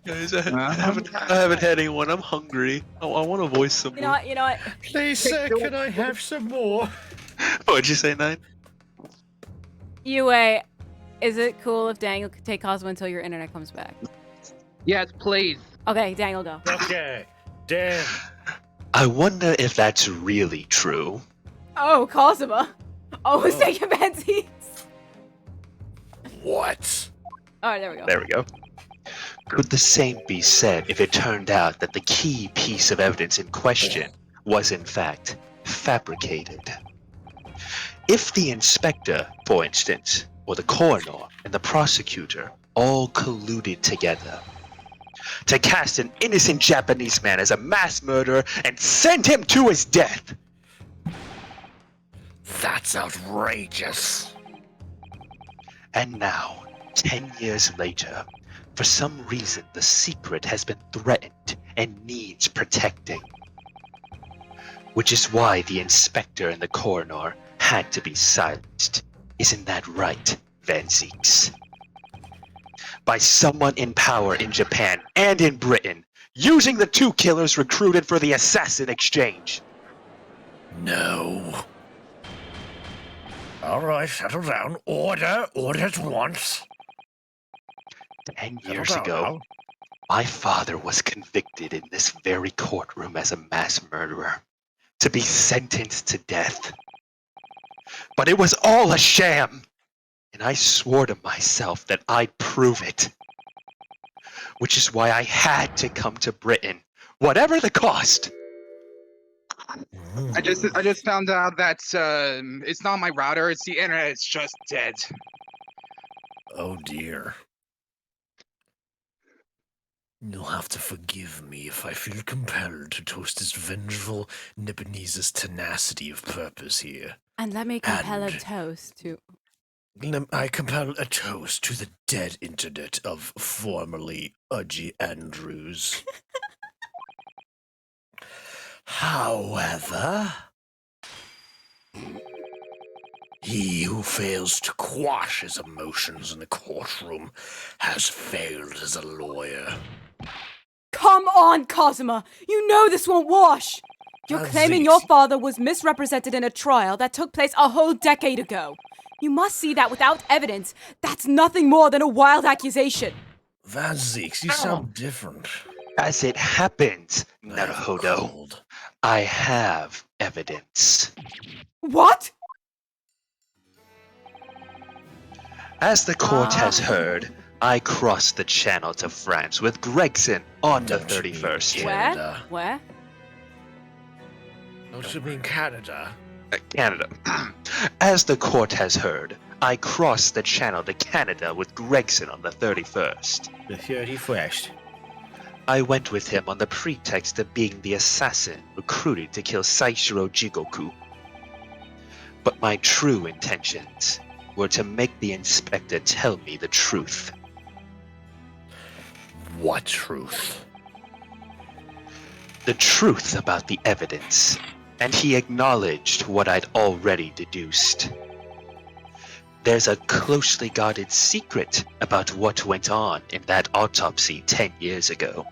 S6: Guys, I haven't had anyone. I'm hungry. I want to voice someone.
S2: You know what?
S1: Please, sir, can I have some more?
S6: What'd you say, Nine?
S2: Yue, is it cool if Daniel could take Cosmo until your internet comes back?
S3: Yes, please.
S2: Okay, Daniel, go.
S1: Okay, Dan.
S6: I wonder if that's really true.
S2: Oh, Cosmo. Oh, who's taking Benzies?
S1: What?
S2: Alright, there we go.
S6: There we go. Could the same be said if it turned out that the key piece of evidence in question was in fact fabricated? If the inspector, for instance, or the coroner and the prosecutor all colluded together to cast an innocent Japanese man as a mass murderer and send him to his death,
S1: That's outrageous.
S6: and now, 10 years later, for some reason the secret has been threatened and needs protecting. Which is why the inspector and the coroner had to be silenced. Isn't that right, Van Zeeks? By someone in power in Japan and in Britain, using the two killers recruited for the assassin exchange.
S1: No. All right, settle down. Order at once.
S6: 10
S1: Settle
S6: years
S1: down
S6: ago,
S1: now.
S6: my father was convicted in this very courtroom as a mass murderer, to be sentenced to death. But it was all a sham, and I swore to myself that I'd prove it. Which is why I had to come to Britain, whatever the cost.
S3: I just found out that it's not my router, it's the internet, it's just dead.
S1: Oh dear. You'll have to forgive me if I feel compelled to toast this vengeful Nipponese's tenacity of purpose here.
S2: And let me compel a
S1: And-
S2: toast to.
S1: I compel a toast to the dead internet of formerly Udgy Andrews. However, he who fails to quash his emotions in the courtroom has failed as a lawyer.
S2: Come on, Cosima! You know this won't wash! You're claiming your
S1: Zeke.
S2: father was misrepresented in a trial that took place a whole decade ago. You must see that without evidence, that's nothing more than a wild accusation.
S1: Van Zeeks, you sound different.
S6: As it happens,
S1: I have a
S6: Naruhodo,
S1: cold.
S6: I have evidence.
S2: What?
S6: As the court has heard, I crossed the channel to France with Gregson on the
S1: Don't you mean
S6: 31st.
S1: Canada.
S2: Where?
S1: Don't you mean Canada?
S6: Canada. As the court has heard, I crossed the channel to Canada with Gregson on the 31st.
S1: The 31st.
S6: I went with him on the pretext of being the assassin recruited to kill Saishiro Jigoku. But my true intentions were to make the inspector tell me the truth.
S1: What truth?
S6: The truth about the evidence, and he acknowledged what I'd already deduced. There's a closely guarded secret about what went on in that autopsy 10 years ago.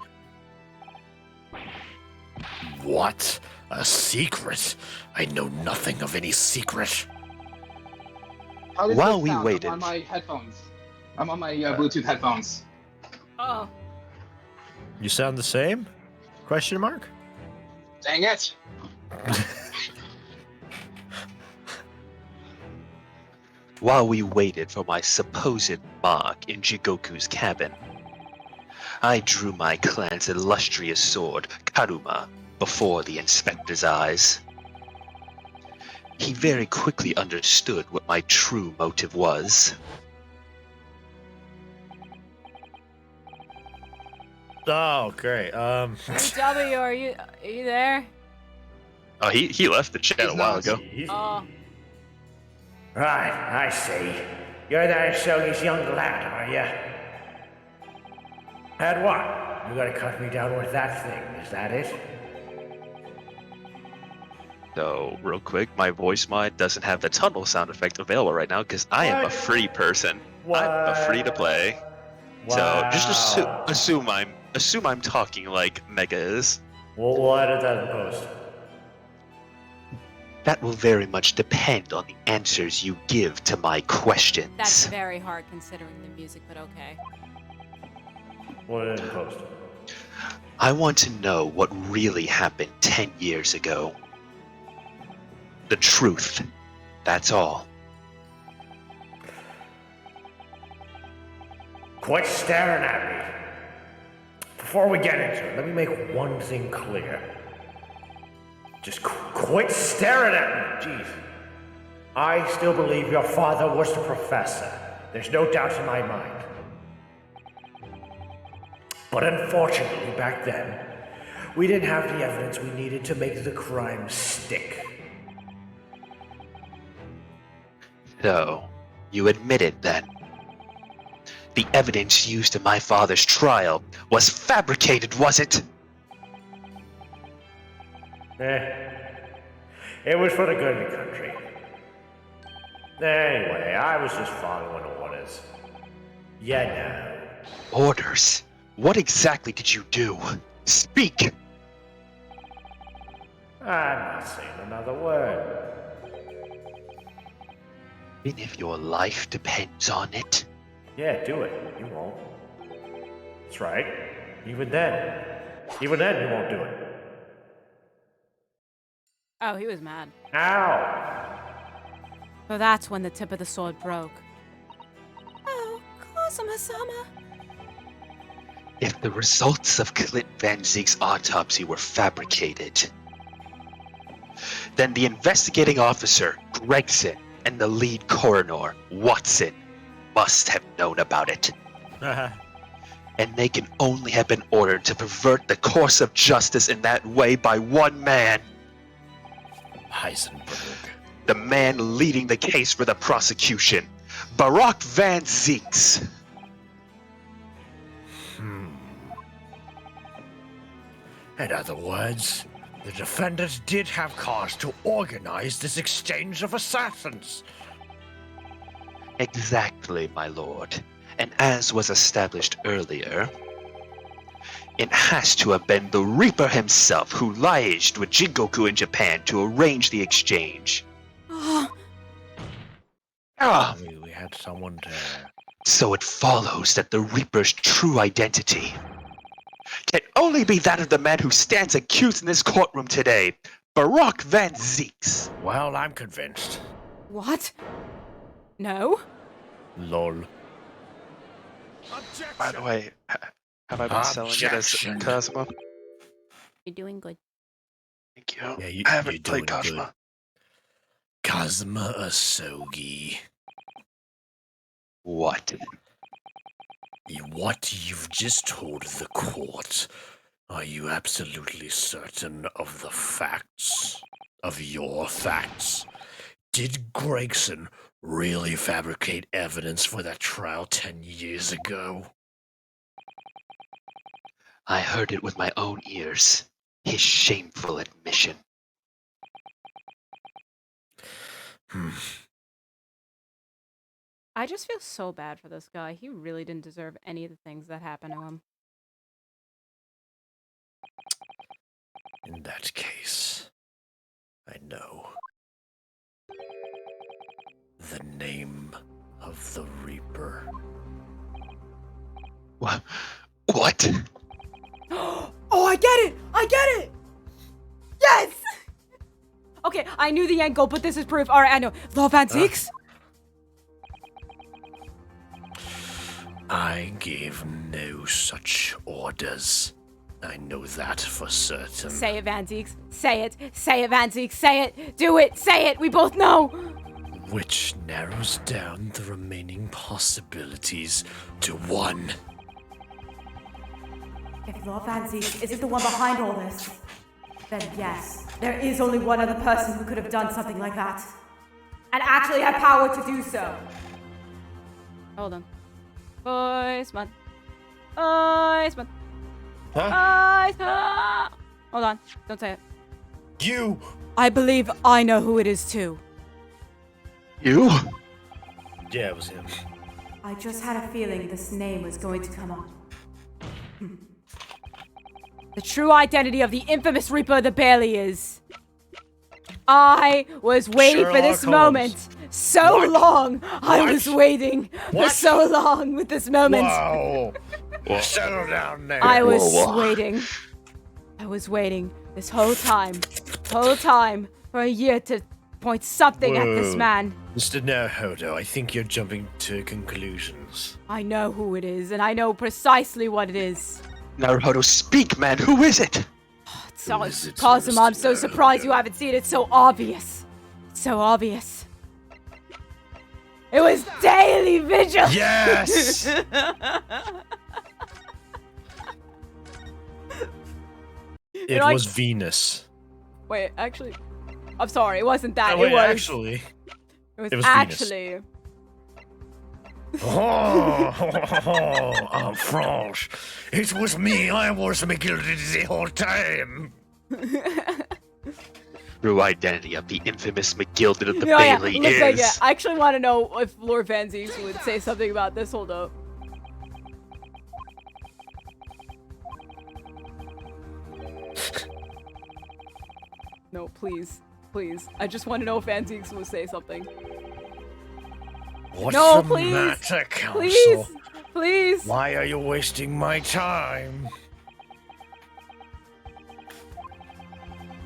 S1: What? A secret? I know nothing of any secret.
S3: How does
S6: While
S3: this
S6: we
S3: sound?
S6: waited-
S3: I'm on my headphones. I'm on my Bluetooth headphones.
S2: Oh.
S1: You sound the same? Question mark?
S3: Dang it!
S6: While we waited for my supposed mark in Jigoku's cabin, I drew my clan's illustrious sword, Karuma, before the inspector's eyes. He very quickly understood what my true motive was.
S1: Oh, great.
S2: W, are you there?
S6: Oh, he left the chat a while ago.
S2: Oh.
S1: Right, I see. You're that Shogi's young lad, are you? And what? You gotta cut me down with that thing, is that it?
S6: So, real quick, my voice mod doesn't have the tunnel sound effect available right now because I am a
S1: What?
S6: free person.
S1: What?
S6: I'm a free to play. So just
S1: Wow.
S6: assume I'm talking like Mega is.
S1: Well, what did that post?
S6: That will very much depend on the answers you give to my questions.
S2: That's very hard considering the music, but okay.
S1: What did it post?
S6: I want to know what really happened 10 years ago. The truth. That's all.
S1: Quit staring at me. Before we get into it, let me make one thing clear. Just quit staring at me, jeez. I still believe your father was the professor. There's no doubt in my mind. But unfortunately, back then, we didn't have the evidence we needed to make the crime stick.
S6: So, you admit it then? The evidence used in my father's trial was fabricated, was it?
S1: It was for the good of the country. Anyway, I was just following orders. Yeah, no.
S6: Orders? What exactly did you do? Speak!
S1: I'm not saying another word.
S6: And if your life depends on it?
S1: Yeah, do it. You won't. That's right. Even then, you won't do it.
S2: Oh, he was mad.
S1: Ow!
S2: So that's when the tip of the sword broke. Oh, Kazuma-sama.
S6: If the results of Clint Van Ziek's autopsy were fabricated, then the investigating officer, Gregson, and the lead coroner, Watson, must have known about it. And they can only have been ordered to pervert the course of justice in that way by one man.
S1: Heisenberg.
S6: The man leading the case for the prosecution, Barack Van Zieks.
S1: In other words, the defendants did have cause to organize this exchange of assassins.
S6: Exactly, my lord. And as was established earlier, it has to have been the Reaper himself who liaised with Jingoku in Japan to arrange the exchange.
S1: We had someone to...
S6: So it follows that the Reaper's true identity can only be that of the man who stands accused in this courtroom today, Barack Van Zieks.
S1: Well, I'm convinced.
S2: What? No?
S1: Lol.
S6: By the way, have I been selling it as
S1: Objection.
S6: Kazuma?
S4: You're doing good.
S6: Thank you.
S1: Yeah,
S6: I
S1: you're
S6: haven't played
S1: doing
S6: Kazuma.
S1: good. Kazuma Asogi.
S6: What?
S1: What you've just told the court, are you absolutely certain of the facts? Of your facts? Did Gregson really fabricate evidence for that trial 10 years ago?
S6: I heard it with my own ears. His shameful admission.
S2: I just feel so bad for this guy. He really didn't deserve any of the things that happened to him.
S1: In that case, I know. The name of the Reaper.
S6: What?
S2: Oh, I get it! I get it! Yes! Okay, I knew the end goal, but this is proof. Alright, I know. Love Van Zieks?
S1: I gave no such orders. I know that for certain.
S2: Say it, Van Zieks. Say it. Say it, Van Zieks. Say it. Do it. Say it. We both know.
S1: Which narrows down the remaining possibilities to one.
S2: If Lord Van Zieks isn't the one behind all this, then yes, there is only one other person who could have done something like that. And actually had power to do so. Hold on. Voice month. Voice month.
S1: Huh?
S2: Voice month. Hold on. Don't say it.
S1: You!
S2: I believe I know who it is too.
S6: You?
S1: Yeah, it was him.
S2: I just had a feeling this name was going to come up. The true identity of the infamous Reaper of the Bailey is... I was waiting for this
S1: Sherlock Holmes.
S2: moment so long. I
S1: What?
S2: was waiting for
S1: What?
S2: so long with this moment.
S1: Whoa! Settle down there.
S2: I was
S6: Whoa.
S2: waiting. I was waiting this whole time for a year to point something at this
S1: Whoa.
S2: man.
S1: Mr. Naruhodo, I think you're jumping to conclusions.
S2: I know who it is, and I know precisely what it is.
S6: Naruhodo, speak, man. Who is it?
S2: So,
S1: is it,
S2: Cosmo, I'm
S1: Mr.
S2: so surprised you
S1: Naruhodo?
S2: haven't seen it. It's so obvious. It's so obvious. It was Daily Vigil.
S1: Yes! It
S2: know,
S1: was Venus.
S2: Wait, actually, I'm sorry. It wasn't that.
S1: Oh, wait,
S2: it was
S1: actually.
S2: It was
S1: it was Venus.
S2: actually.
S1: Oh, France. It was me. I was McGilded the whole time.
S6: True identity of the infamous McGilded of the
S2: Yeah, yeah,
S6: Bailey
S2: looks like it.
S6: is.
S2: I actually want to know if Lord Van Zieks would say something about this. Hold up. No, please. Please. I just want to know if Van Zieks would say something.
S1: What's
S2: No,
S1: the
S2: please.
S1: matter, Council?
S2: Please. Please.
S1: Why are you wasting my time?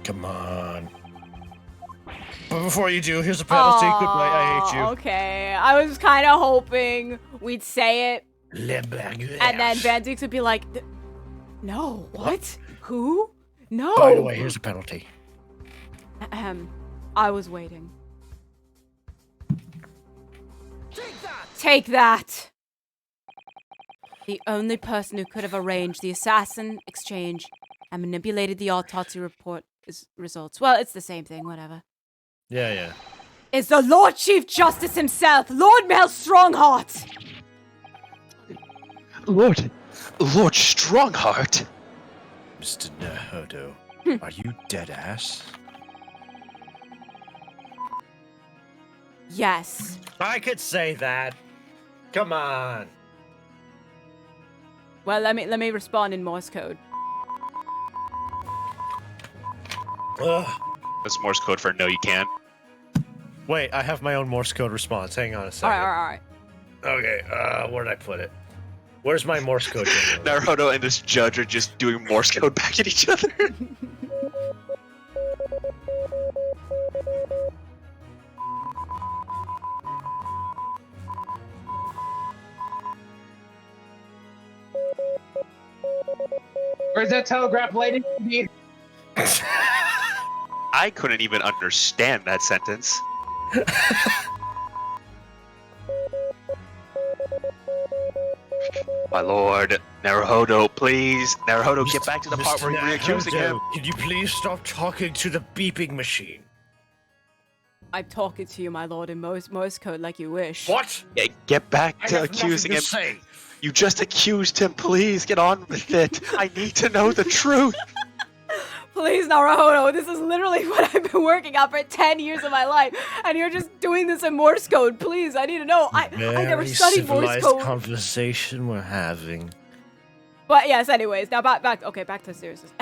S1: Come on. But before you do, here's a penalty. Goodbye, I hate you.
S2: Okay. I was kind of hoping we'd say it,
S1: And
S2: and then Van Zieks would be like, no, what? Who? No.
S1: By the way, here's a penalty.
S2: Ahem. I was waiting. Take that! The only person who could have arranged the assassin exchange and manipulated the autopsy report results. Well, it's the same thing, whatever.
S1: Yeah.
S2: Is the Lord Chief Justice himself, Lord Mel Strongheart!
S6: Lord Strongheart?
S1: Mr. Naruhodo, are you dead ass?
S2: Yes.
S1: I could say that. Come on.
S2: Well, let me respond in Morse code.
S1: Ugh.
S6: That's Morse code for no, you can't.
S1: Wait, I have my own Morse code response. Hang on a second.
S2: Alright.
S1: Okay, where did I put it? Where's my Morse code?
S6: Naruhodo and this judge are just doing Morse code back at each other.
S3: Where's that telegraph lady?
S6: I couldn't even understand that sentence. My lord, Naruhodo, please. Naruhodo, get back to the part where you're accusing him.
S1: Can you please stop talking to the beeping machine?
S2: I'm talking to you, my lord, in Morse code like you wish.
S1: What?
S6: Yeah, get back
S1: I
S6: to
S1: have
S6: accusing
S1: nothing
S6: him.
S1: to say.
S6: You just accused him. Please get on with it. I need to know the truth.
S2: Please, Naruhodo, this is literally what I've been working on for 10 years of my life, and you're just doing this in Morse code. Please, I need to know. I never
S1: Very
S2: studied Morse
S1: civilized
S2: code.
S1: conversation we're having.
S2: But yes, anyways, now back to seriousness.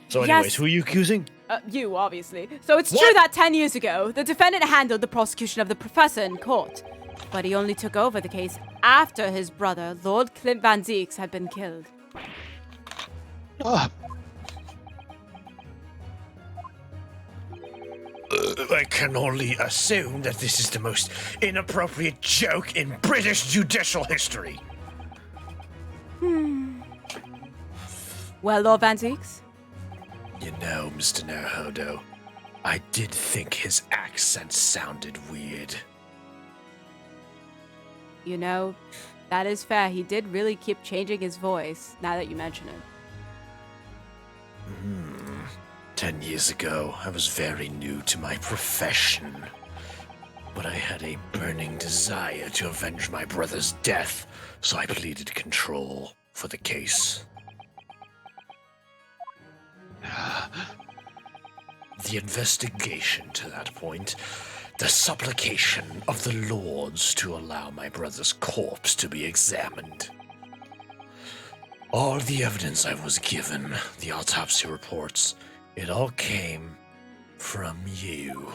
S1: So anyways,
S2: Yes,
S1: who are you accusing?
S2: you, obviously. So it's
S1: What?
S2: true that 10 years ago, the defendant handled the prosecution of the professor in court, but he only took over the case after his brother, Lord Clint Van Zieks, had been killed.
S6: Ah,
S1: I can only assume that this is the most inappropriate joke in British judicial history.
S2: Well, Lord Van Zieks?
S1: You know, Mr. Naruhodo, I did think his accent sounded weird.
S2: You know, that is fair. He did really keep changing his voice, now that you mention it.
S1: 10 years ago, I was very new to my profession. But I had a burning desire to avenge my brother's death, so I pleaded control for the case. The investigation to that point, the supplication of the lords to allow my brother's corpse to be examined. All the evidence I was given, the autopsy reports, it all came from you.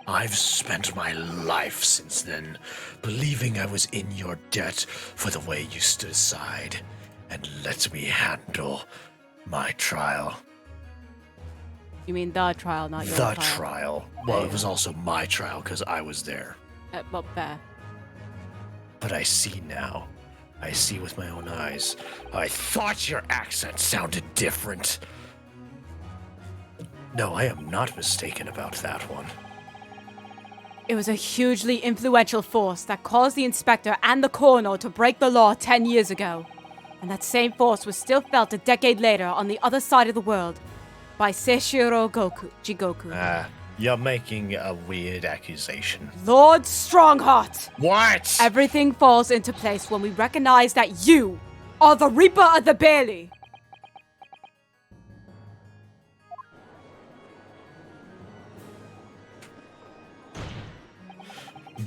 S1: I've spent my life since then believing I was in your debt for the way you stood aside and let me handle my trial.
S2: You mean the trial, not your
S1: The
S2: trial.
S1: trial. Well, it was also my trial because I was there.
S2: Well, fair.
S1: But I see now. I see with my own eyes. I thought your accent sounded different. No, I am not mistaken about that one.
S2: It was a hugely influential force that caused the inspector and the coroner to break the law 10 years ago. And that same force was still felt a decade later on the other side of the world by Seishiro Jigoku.
S1: You're making a weird accusation.
S2: Lord Strongheart!
S1: What?
S2: Everything falls into place when we recognize that you are the Reaper of the Bailey.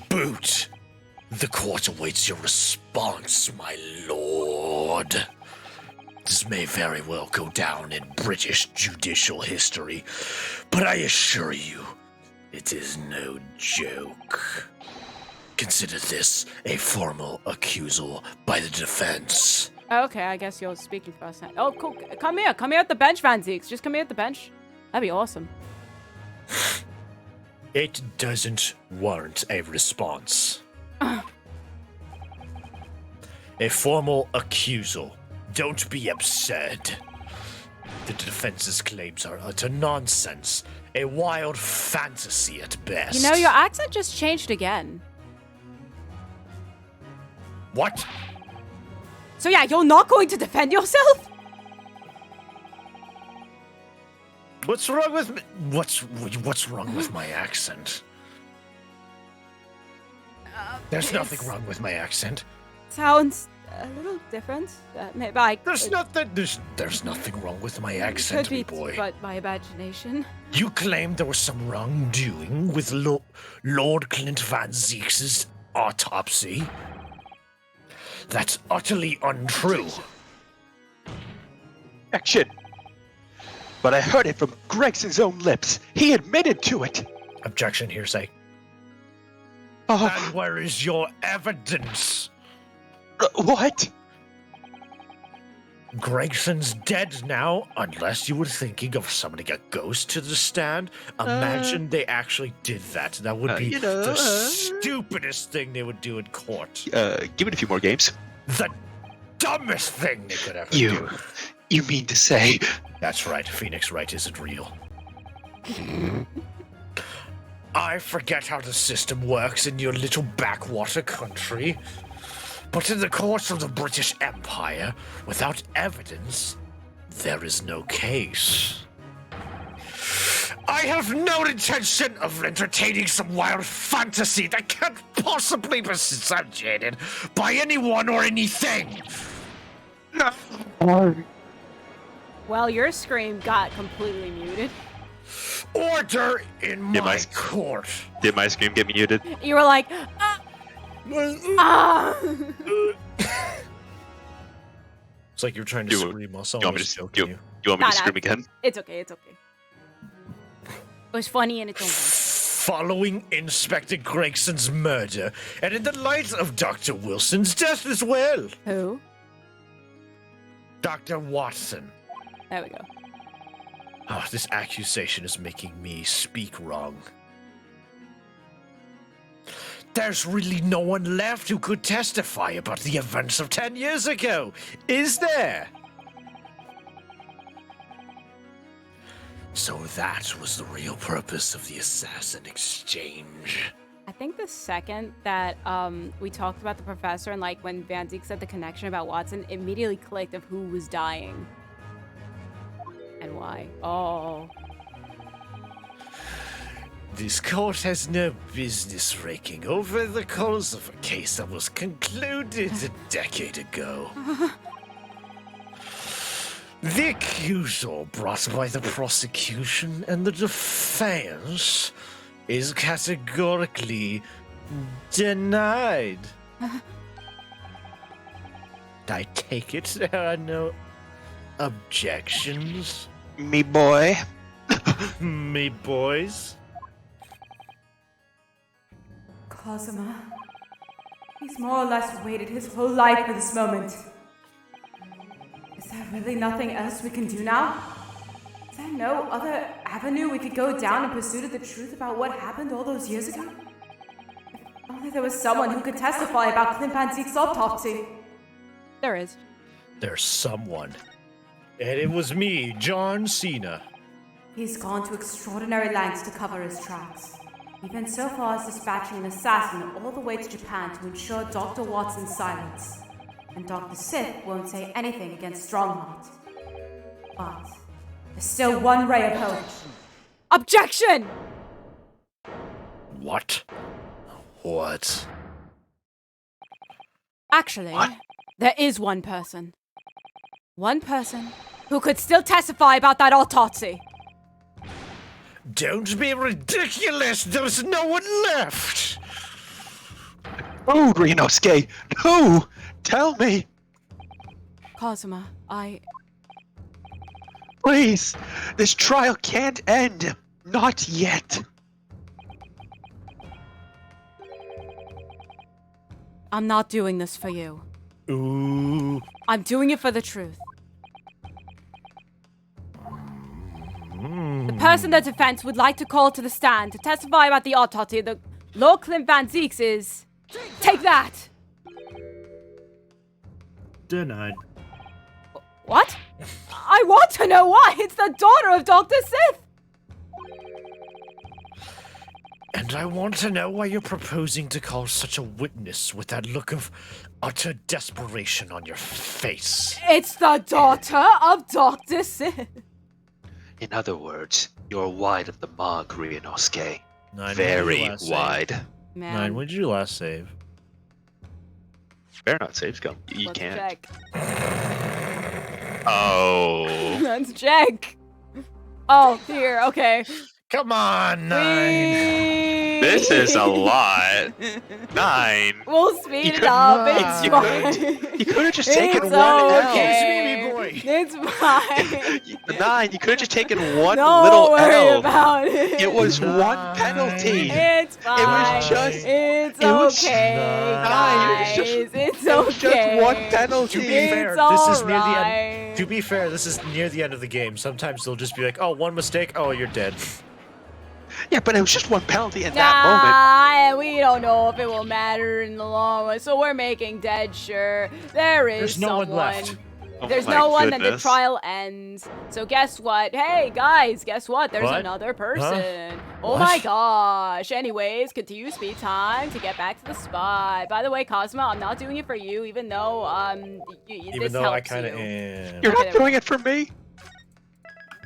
S1: Boot! The court awaits your response, my lord. This may very well go down in British judicial history, but I assure you, it is no joke. Consider this a formal accusal by the defense.
S2: Okay, I guess you're speaking for us now. Oh, cool. Come here at the bench, Van Zeeks. Just come here at the bench. That'd be awesome.
S1: It doesn't warrant a response. A formal accusal. Don't be absurd. The defense's claims are utter nonsense. A wild fantasy at best.
S2: You know, your accent just changed again.
S1: What?
S2: So yeah, you're not going to defend yourself?
S1: What's wrong with me? What's wrong with my accent? There's nothing wrong with my accent.
S2: Sounds a little different. Maybe I
S1: There's nothing wrong with my accent,
S2: could be,
S1: me boy.
S2: but my imagination.
S1: You claim there was some wrongdoing with Lord Clint Van Zeeks' autopsy? That's utterly untrue.
S6: Action! But I heard it from Gregson's own lips. He admitted to it.
S1: Objection, hearsay.
S6: Oh,
S1: And where is your evidence?
S6: what?
S1: Gregson's dead now, unless you were thinking of summoning a ghost to the stand. Imagine they actually did that. That would be the stupidest thing they would do in court.
S6: Give it a few more games.
S1: The dumbest thing they could ever do.
S6: You mean to say?
S1: That's right, Phoenix Wright isn't real. I forget how the system works in your little backwater country. But in the courts of the British Empire, without evidence, there is no case. I have no intention of entertaining some wild fantasy that can't possibly be subjected by anyone or anything.
S2: Well, your scream got completely muted.
S1: Order in my court.
S6: Did my scream get muted?
S2: You were like,
S1: It's like you're trying to scream while someone was joking you.
S6: You want me to scream again?
S2: It's okay, it's okay. It was funny in its own way.
S1: Following Inspector Gregson's murder, and in the light of Dr. Wilson's death as well.
S2: Who?
S1: Dr. Watson.
S2: There we go.
S1: Oh, this accusation is making me speak wrong. There's really no one left who could testify about the events of 10 years ago, is there? So that was the real purpose of the assassin exchange.
S2: I think the second that we talked about the professor and like when Van Zeek said the connection about Watson, immediately clicked of who was dying. And why. Oh.
S1: This court has no business raking over the coals of a case that was concluded a decade ago. The accusal brought by the prosecution and the defense is categorically denied. I take it there are no objections?
S6: Me boy.
S1: Me boys?
S2: Cosima. He's more or less waited his whole life for this moment. Is there really nothing else we can do now? Is there no other avenue we could go down in pursuit of the truth about what happened all those years ago? If only there was someone who could testify about Clint Van Zeek's autopsy.
S9: There is.
S1: There's someone. And it was me, John Cena.
S2: He's gone to extraordinary lengths to cover his tracks. Even so far as dispatching an assassin all the way to Japan to ensure Dr. Watson's silence. And Dr. Sith won't say anything against Strongheart. But there's still one ray of hope.
S9: Objection!
S1: What? What?
S9: Actually, there is one person. One person who could still testify about that autopsy.
S1: Don't be ridiculous! There's no one left!
S6: Oh, Ryunosuke! Who? Tell me!
S9: Kazuma,
S6: Please! This trial can't end! Not yet!
S9: I'm not doing this for you.
S1: Ooh.
S9: I'm doing it for the truth. The person the defense would like to call to the stand to testify about the autopsy of the Lord Clint Van Zeeks is... Take that!
S1: Denied.
S9: What? I want to know why! It's the daughter of Dr. Sith!
S1: And I want to know why you're proposing to call such a witness with that look of utter desperation on your face.
S9: It's the daughter of Dr. Sith!
S6: In other words, you're wide of the mark, Ryunosuke.
S1: Nine,
S6: Very
S1: when did you last
S6: wide.
S1: Save?
S9: Man,
S1: Nine, when did you last save?
S6: Better not saves go. You
S9: let's
S6: can't.
S9: check.
S6: Oh.
S9: Let's check. Oh, here, okay.
S1: Come on, Nine.
S6: This is a lot. 9.
S9: We'll speed
S6: You
S9: it
S6: could
S9: up.
S6: not.
S9: It's fine.
S6: You could have just taken
S9: It's
S6: one
S9: okay.
S1: Baby boy.
S9: It's fine.
S6: L. 9, you could have just taken one
S9: Don't
S6: little
S9: worry
S6: L.
S9: about it.
S6: It was one penalty.
S9: It's fine.
S6: It was
S9: okay, guys. It's okay.
S6: Just one penalty.
S1: To be fair,
S9: It's
S1: this is near the
S9: alright.
S1: end. To be fair, this is near the end of the game. Sometimes they'll just be like, "Oh, one mistake. Oh, you're dead."
S6: Yeah, but it was just one penalty in that moment.
S9: We don't know if it will matter in the long run, so we're making dead sure there is
S1: There's no one
S9: someone.
S1: left.
S6: Oh
S9: There's
S6: my
S9: no one, then the
S6: goodness.
S9: trial ends. So guess what? Hey, guys, guess what? There's
S1: What?
S9: another person. Oh
S1: What?
S9: my gosh. Anyways, continue speed time to get back to the spot. By the way, Cosmo, I'm not doing it for you, even though,
S1: Even
S9: this
S1: though I
S9: helps
S1: kind of
S9: you.
S1: am.
S6: You're
S9: Okay,
S6: not doing it for me.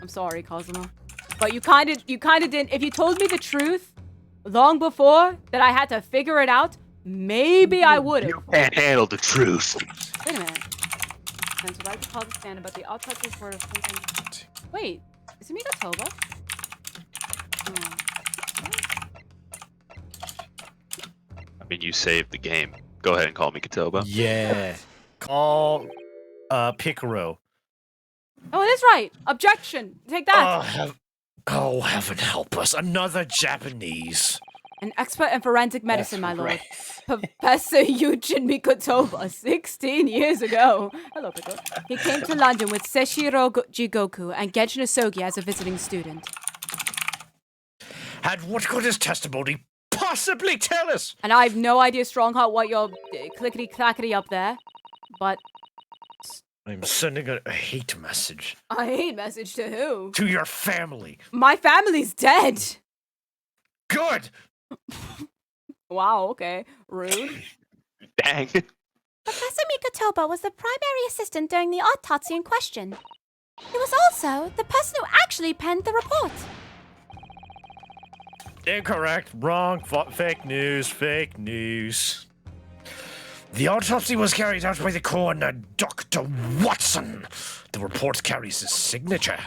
S9: I'm sorry, Cosmo. But you kind of didn't. If you told me the truth long before that I had to figure it out, maybe I would have.
S6: You can't handle the truth.
S9: Wait a minute. Friends would like to call the stand about the autopsy report of Clinton. Wait, is it Megatoba?
S6: I mean, you saved the game. Go ahead and call me Katoba.
S1: Yeah. Call Picaro.
S9: Oh, it is right. Objection. Take that.
S1: Oh, heaven help us. Another Japanese.
S9: An expert in forensic medicine,
S1: That's
S9: my lord.
S1: right.
S9: Professor Yujin Mikotoba, 16 years ago. Hello, Pico. He came to London with Seshiro Jigoku and Genshin Asogi as a visiting student.
S1: And what could his testimony possibly tell us?
S9: And I have no idea, Strongheart, what you're clickety-clackety up there. But
S1: I'm sending a hate message
S9: I hate message to who?
S1: to your family.
S9: My family's dead.
S1: Good.
S4: Wow, okay. Rude.
S6: Dang.
S4: Professor Mikotoba was the primary assistant during the autopsy in question. He was also the person who actually penned the report.
S1: Incorrect. Wrong. Fake news. Fake news. The autopsy was carried out by the coroner, Dr. Watson. The report carries his signature.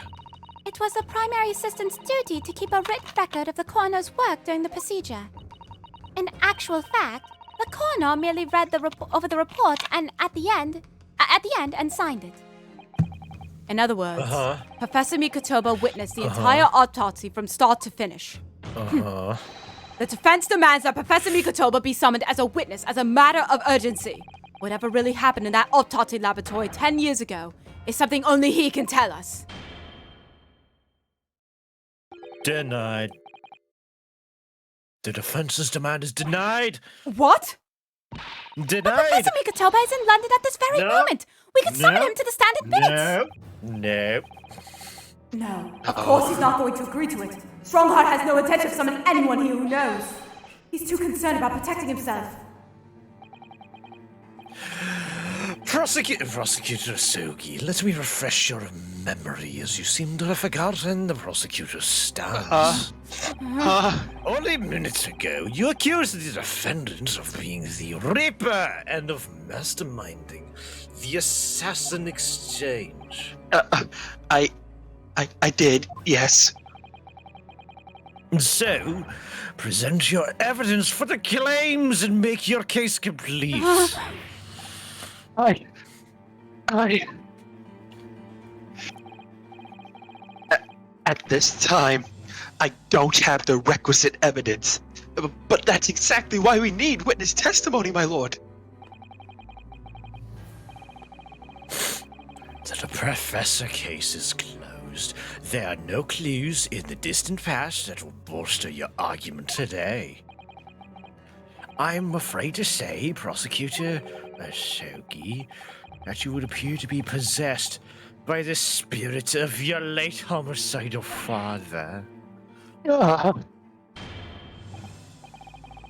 S4: It was the primary assistant's duty to keep a written record of the coroner's work during the procedure. In actual fact, the coroner merely read over the report and at the end and signed it.
S9: In other words, Professor Mikotoba witnessed the entire autopsy from start to finish. The defense demands that Professor Mikotoba be summoned as a witness as a matter of urgency. Whatever really happened in that autopsy laboratory 10 years ago is something only he can tell us.
S1: Denied. The defense's demand is denied.
S9: What?
S1: Denied.
S4: Professor Mikatoba is in London at this very
S1: No.
S4: moment. We can summon
S1: No.
S4: him to the standard minutes.
S1: No.
S2: No, of course he's not going to agree to it. Strongheart has no intention of summoning anyone here who knows. He's too concerned about protecting himself.
S1: Prosecutor Sogi, let me refresh your memory, as you seem to have forgotten the prosecutor's stance. Only minutes ago, you accused the defendant of being the Reaper and of masterminding the assassin exchange.
S6: I did, yes.
S1: So, present your evidence for the claims and make your case complete.
S6: At this time, I don't have the requisite evidence. But that's exactly why we need witness testimony, my lord.
S1: The professor case is closed. There are no clues in the distant past that will bolster your argument today. I'm afraid to say, Prosecutor Asogi, that you would appear to be possessed by the spirit of your late homicidal father.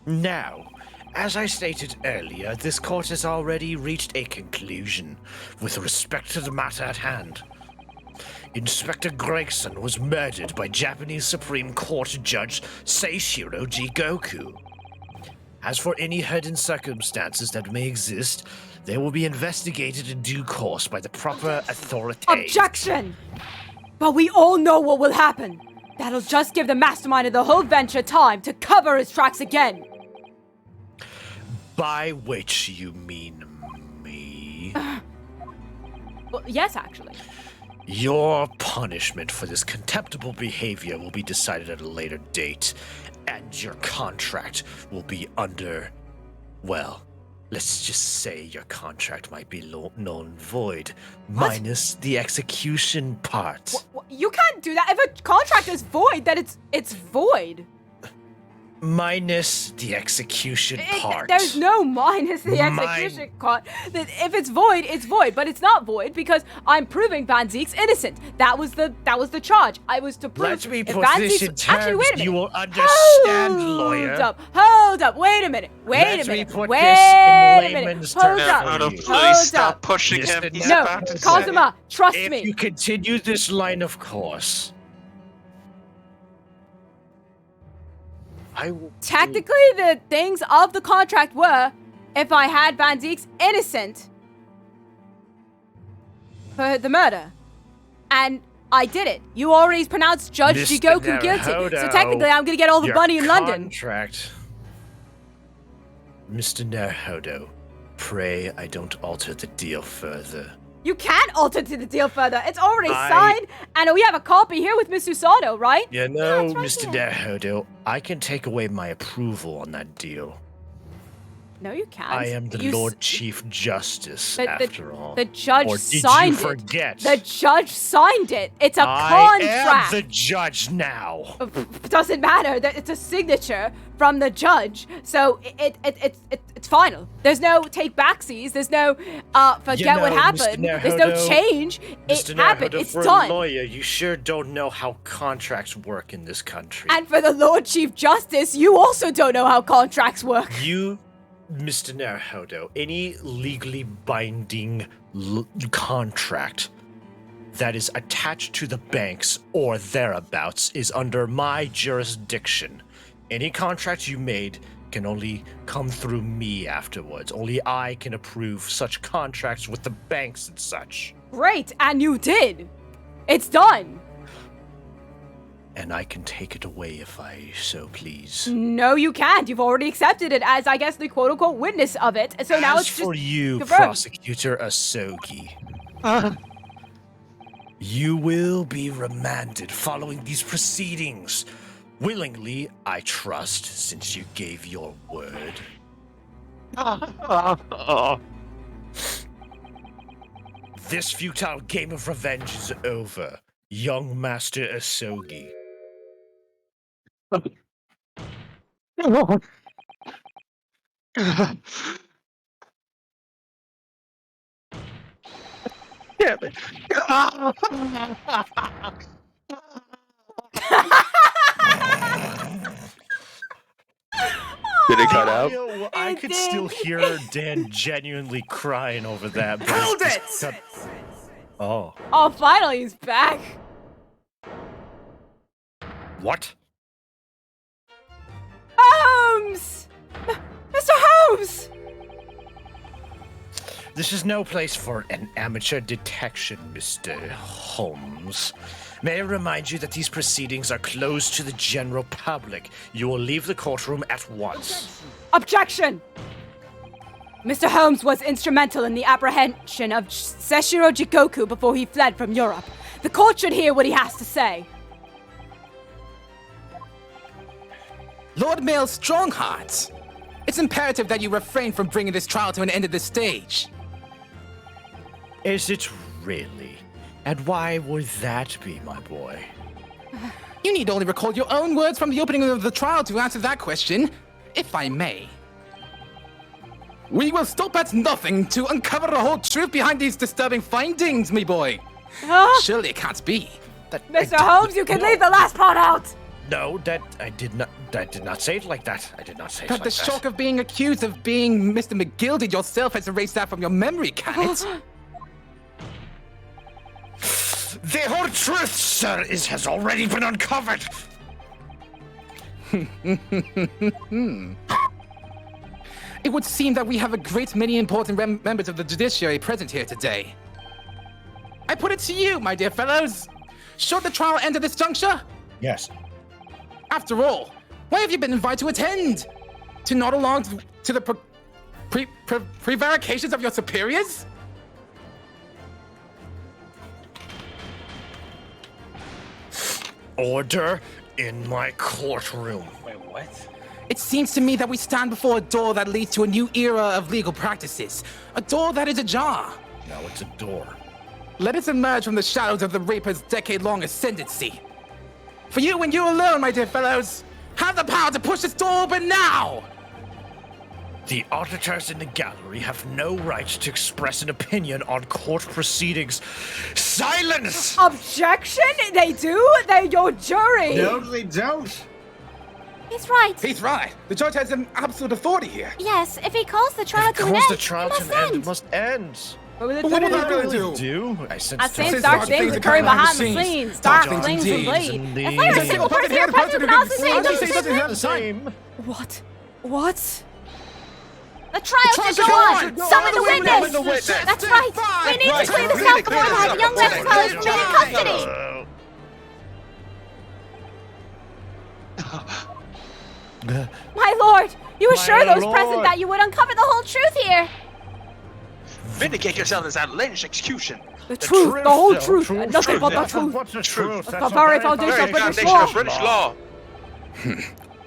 S1: Now, as I stated earlier, this court has already reached a conclusion with respect to the matter at hand. Inspector Gregson was murdered by Japanese Supreme Court Judge Seishiro Jigoku. As for any hidden circumstances that may exist, they will be investigated in due course by the proper authorities.
S9: Objection! But we all know what will happen. That'll just give the mastermind of the whole venture time to cover his tracks again.
S1: By which you mean me?
S9: Well, yes, actually.
S1: Your punishment for this contemptible behavior will be decided at a later date, and your contract will be under, well, let's just say your contract might be null and void, minus the execution part.
S9: You can't do that. If a contract is void, then it's void.
S1: Minus the execution part.
S9: There's no minus the execution part. If it's void, it's void. But it's not void because I'm proving Van Zeek's innocent. That was the charge. I was to prove.
S1: Let me
S9: if
S1: put
S9: Van
S1: this
S9: Zeek's,
S1: in terms
S9: actually, wait a minute.
S1: you will understand, lawyer.
S9: Hold up. Wait a minute.
S1: Let me put this in layman's terms for you.
S7: Please stop pushing him.
S1: Listen,
S7: He's
S9: No,
S7: about to say.
S9: Kazuma, trust
S1: If
S9: me.
S1: you continue this line of course, I will.
S9: Technically, the things of the contract were, if I had Van Zeek's innocent for the murder, and I did it. You already pronounced Judge
S1: Mr.
S9: Jigoku guilty, so technically I'm gonna get all the
S1: your
S9: money in London.
S1: Contract, Mr. Naruhodo, pray I don't alter the deal further.
S9: You can't alter to the deal further. It's already signed, and we have a copy here with Miss Susato, right?
S1: You know,
S4: it's right
S1: Mr.
S4: here.
S1: Naruhodo, I can take away my approval on that deal.
S9: No, you can't.
S1: I am the
S9: You s-
S1: Lord Chief Justice, after all.
S9: The judge
S1: Or did
S9: signed
S1: you forget?
S9: it. The judge signed it. It's a
S1: I
S9: contract.
S1: am the judge now.
S9: Doesn't matter. It's a signature from the judge, so it's final. There's no take backsies. There's no forget what
S1: Mr.
S9: happened. There's no
S1: Naruhodo,
S9: change. It
S1: Mr.
S9: happened.
S1: Naruhodo,
S9: It's
S1: for
S9: done.
S1: a lawyer, you sure don't know how contracts work in this country.
S9: And for the Lord Chief Justice, you also don't know how contracts work.
S1: You, Mr. Naruhodo, any legally binding contract that is attached to the banks or thereabouts is under my jurisdiction. Any contract you made can only come through me afterwards. Only I can approve such contracts with the banks and such.
S9: Great, and you did. It's done.
S1: And I can take it away if I so please.
S9: No, you can't. You've already accepted it as, I guess, the quote-unquote witness of it. So now
S1: As
S9: it's just
S1: for you,
S9: confirmed.
S1: Prosecutor Asogi, you will be remanded following these proceedings. Willingly, I trust, since you gave your word. This futile game of revenge is over, young Master Asogi.
S6: Damn it. Did it cut out?
S1: You know, I
S9: It
S1: could
S9: did.
S1: still hear Dan genuinely crying over that. But
S3: Hold
S1: it's
S3: it!
S1: just cut- Oh.
S9: Oh, finally he's back.
S1: What?
S9: Holmes! Mr. Holmes!
S1: This is no place for an amateur detection, Mr. Holmes. May I remind you that these proceedings are closed to the general public. You will leave the courtroom at once.
S9: Objection! Mr. Holmes was instrumental in the apprehension of Seshiro Jigoku before he fled from Europe. The court should hear what he has to say.
S3: Lord Mail Strongheart, it's imperative that you refrain from bringing this trial to an end at this stage.
S1: Is it really? And why would that be, my boy?
S3: You need only recall your own words from the opening of the trial to answer that question, if I may. We will stop at nothing to uncover the whole truth behind these disturbing findings, me boy.
S9: Huh?
S3: Surely it can't be.
S9: Mr. Holmes, you can leave the last part out!
S1: No, I did not say it like that. I did not say it
S3: But
S1: like
S3: the
S1: that.
S3: shock of being accused of being Mr. McGilded yourself has erased that from your memory, can it?
S1: The whole truth, sir, has already been uncovered.
S3: It would seem that we have a great many important members of the judiciary present here today. I put it to you, my dear fellows. Should the trial end at this juncture?
S1: Yes.
S3: After all, why have you been invited to attend? To nod along to the prevarications of your superiors?
S1: Order in my courtroom.
S6: Wait, what?
S3: It seems to me that we stand before a door that leads to a new era of legal practices. A door that is ajar.
S1: Now it's a door.
S3: Let us emerge from the shadows of the Reaper's decade-long ascendancy. For you and you alone, my dear fellows, have the power to push this door open now!
S1: The auditors in the gallery have no right to express an opinion on court proceedings. Silence!
S9: Objection? They do? They're your jury!
S10: No, they don't.
S4: He's right.
S3: He's right. The judge has an absolute authority here.
S4: Yes, if he calls the trial to an
S1: Cause
S4: end,
S1: the trial
S4: it
S1: to
S4: must
S1: an end. It
S4: end.
S1: must end.
S9: What will it
S3: But what
S9: do?
S3: will that really do?
S1: Do? I
S9: I've
S1: sense
S9: seen
S3: Says
S9: dark
S3: dark
S9: things
S3: things
S9: occurring
S3: occurring
S9: behind the
S3: behind the
S9: scenes.
S3: scenes.
S9: Dark
S3: Dark
S9: things
S3: things
S9: indeed.
S1: indeed.
S9: If there's a single person here present who knows the same,
S3: He
S9: does
S3: says
S9: it
S3: doesn't have
S1: the
S3: the same.
S1: same.
S9: What? What?
S4: The trial should go on. Summon the witness. That's right. We need to clear this up before we have the young left fellows remain in custody.
S9: My lord, you assure those
S1: lord.
S9: present that you would uncover the whole truth here.
S6: Vindicate yourself as outlandish execution.
S9: The truth, the whole
S1: the
S9: truth,
S1: truth,
S9: and nothing but the
S1: That's
S9: truth.
S1: What's the truth?
S9: The very foundation of British law.
S6: British law.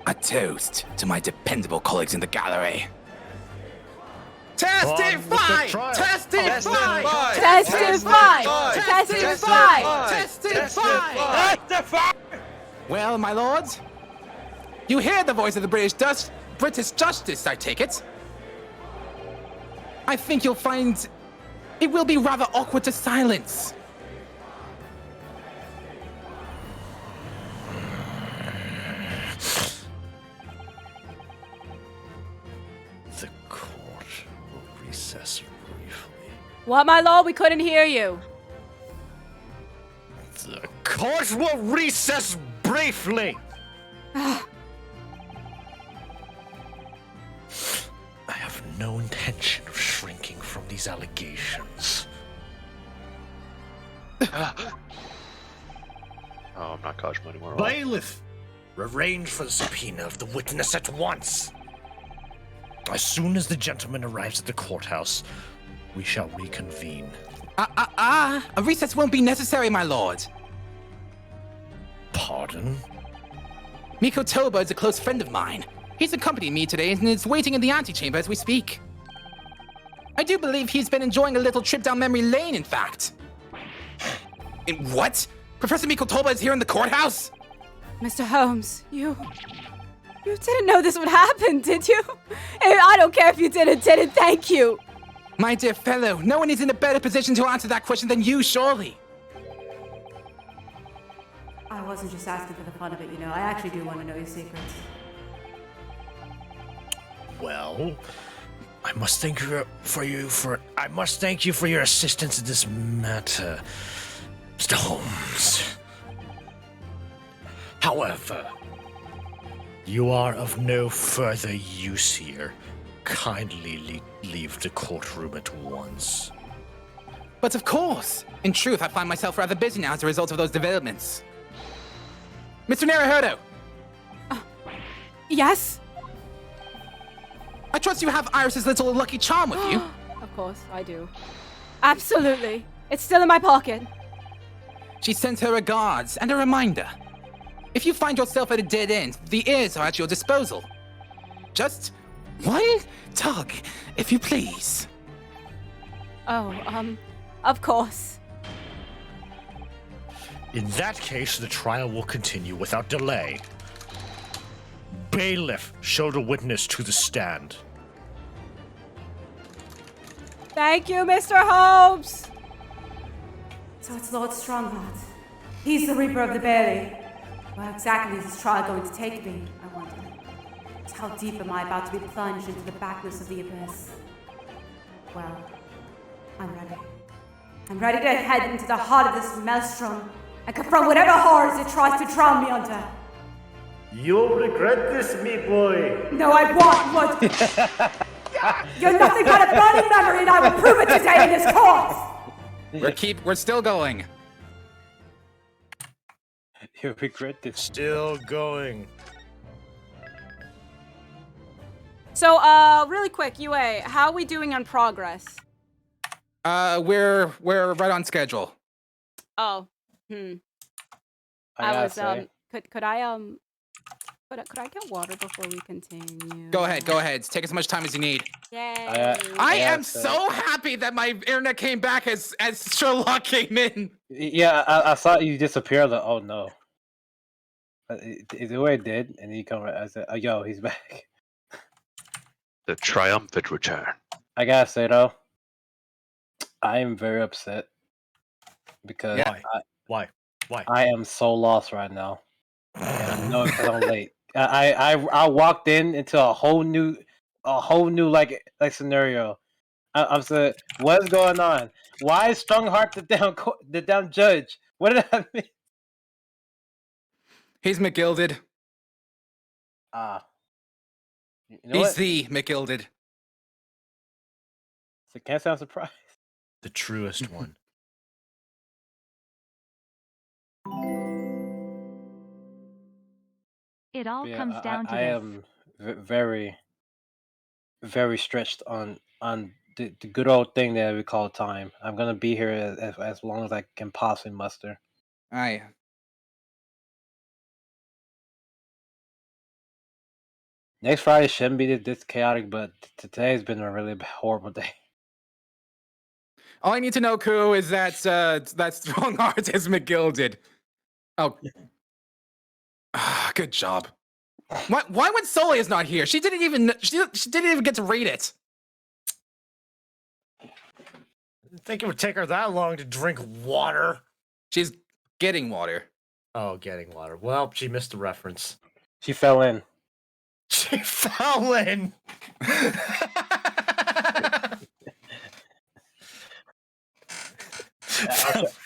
S3: A toast to my dependable colleagues in the gallery. Testify!
S1: trial.
S3: Testify!
S9: Testify! Testify!
S3: Testify! Well, my lords, you hear the voice of the British justice, I take it. I think you'll find it will be rather awkward to silence.
S1: The court will recess briefly.
S9: What, my lord? We couldn't hear you.
S1: The court will recess briefly. I have no intention of shrinking from these allegations.
S6: Oh, I'm not Kajima anymore.
S10: Bailiff.
S1: Arrange for the subpoena of the witness at once. As soon as the gentleman arrives at the courthouse, we shall reconvene.
S3: A recess won't be necessary, my lord.
S1: Pardon?
S3: Miko Toba is a close friend of mine. He's accompanying me today and is waiting in the antechamber as we speak. I do believe he's been enjoying a little trip down memory lane, in fact. In what? Professor Miko Toba is here in the courthouse?
S9: Mr. Holmes, you didn't know this would happen, did you? I don't care if you didn't, thank you.
S3: My dear fellow, no one is in a better position to answer that question than you, surely.
S2: I wasn't just asking for the fun of it, you know. I actually do want to know your secrets.
S1: Well, I must thank you for your assistance in this matter, Mr. Holmes. However, you are of no further use here. Kindly leave the courtroom at once.
S3: But of course! In truth, I find myself rather busy now as a result of those developments. Mr. Naruhodo!
S9: Yes?
S3: I trust you have Iris's little lucky charm with you.
S9: Of course, I do. Absolutely. It's still in my pocket.
S3: She sends her regards and a reminder. If you find yourself at a dead end, the ears are at your disposal. Just one tug, if you please.
S9: Oh, of course.
S1: In that case, the trial will continue without delay. Bailiff, show the witness to the stand.
S9: Thank you, Mr. Holmes.
S2: So it's Lord Strongheart. He's the Reaper of the Bailey. Where exactly is this trial going to take me, I wonder? Just how deep am I about to be plunged into the backness of the abyss? Well, I'm ready. I'm ready to head into the heart of this maelstrom and confront whatever horrors it tries to drown me under.
S1: You'll regret this, me boy.
S2: No, I won't. What? You're nothing but a burning memory, and I will prove it today in this court.
S3: We're still going.
S10: You regret this.
S1: Still going.
S9: So, really quick, UA, how are we doing on progress?
S3: We're right on schedule.
S9: Oh,
S10: I
S9: was
S10: say.
S9: could I get water before we continue?
S3: Go ahead. Take as much time as you need.
S9: Yay!
S3: I am so happy that my internet came back as Sherlock came in.
S10: Yeah, I saw you disappear. Like, oh no. The way it did, and he come right. I said, "Oh, yo, he's back."
S6: The triumphant return.
S10: I gotta say though, I am very upset because
S1: Why?
S10: I am so lost right now. And no, because I'm late. I walked into a whole new like scenario. I'm saying, what's going on? Why is Strongheart the damn judge? What did I mean?
S3: He's McGilded.
S10: You know
S3: He's
S10: what?
S3: the McGilded.
S10: So can't sound surprised.
S1: The truest one.
S11: It all
S10: Yeah,
S11: comes down to
S10: I
S11: this.
S10: am very, very stretched on the good old thing that we call time. I'm gonna be here as long as I can possibly muster.
S3: Aye.
S10: Next Friday shouldn't be this chaotic, but today's been a really horrible day.
S3: All I need to know, Koo, is that Strongheart is McGilded. Oh. Good job. Why when Solia's not here? She didn't even get to read it.
S1: I didn't think it would take her that long to drink water.
S3: She's getting water.
S1: Oh, getting water. Well, she missed the reference.
S10: She fell in.
S1: She fell in.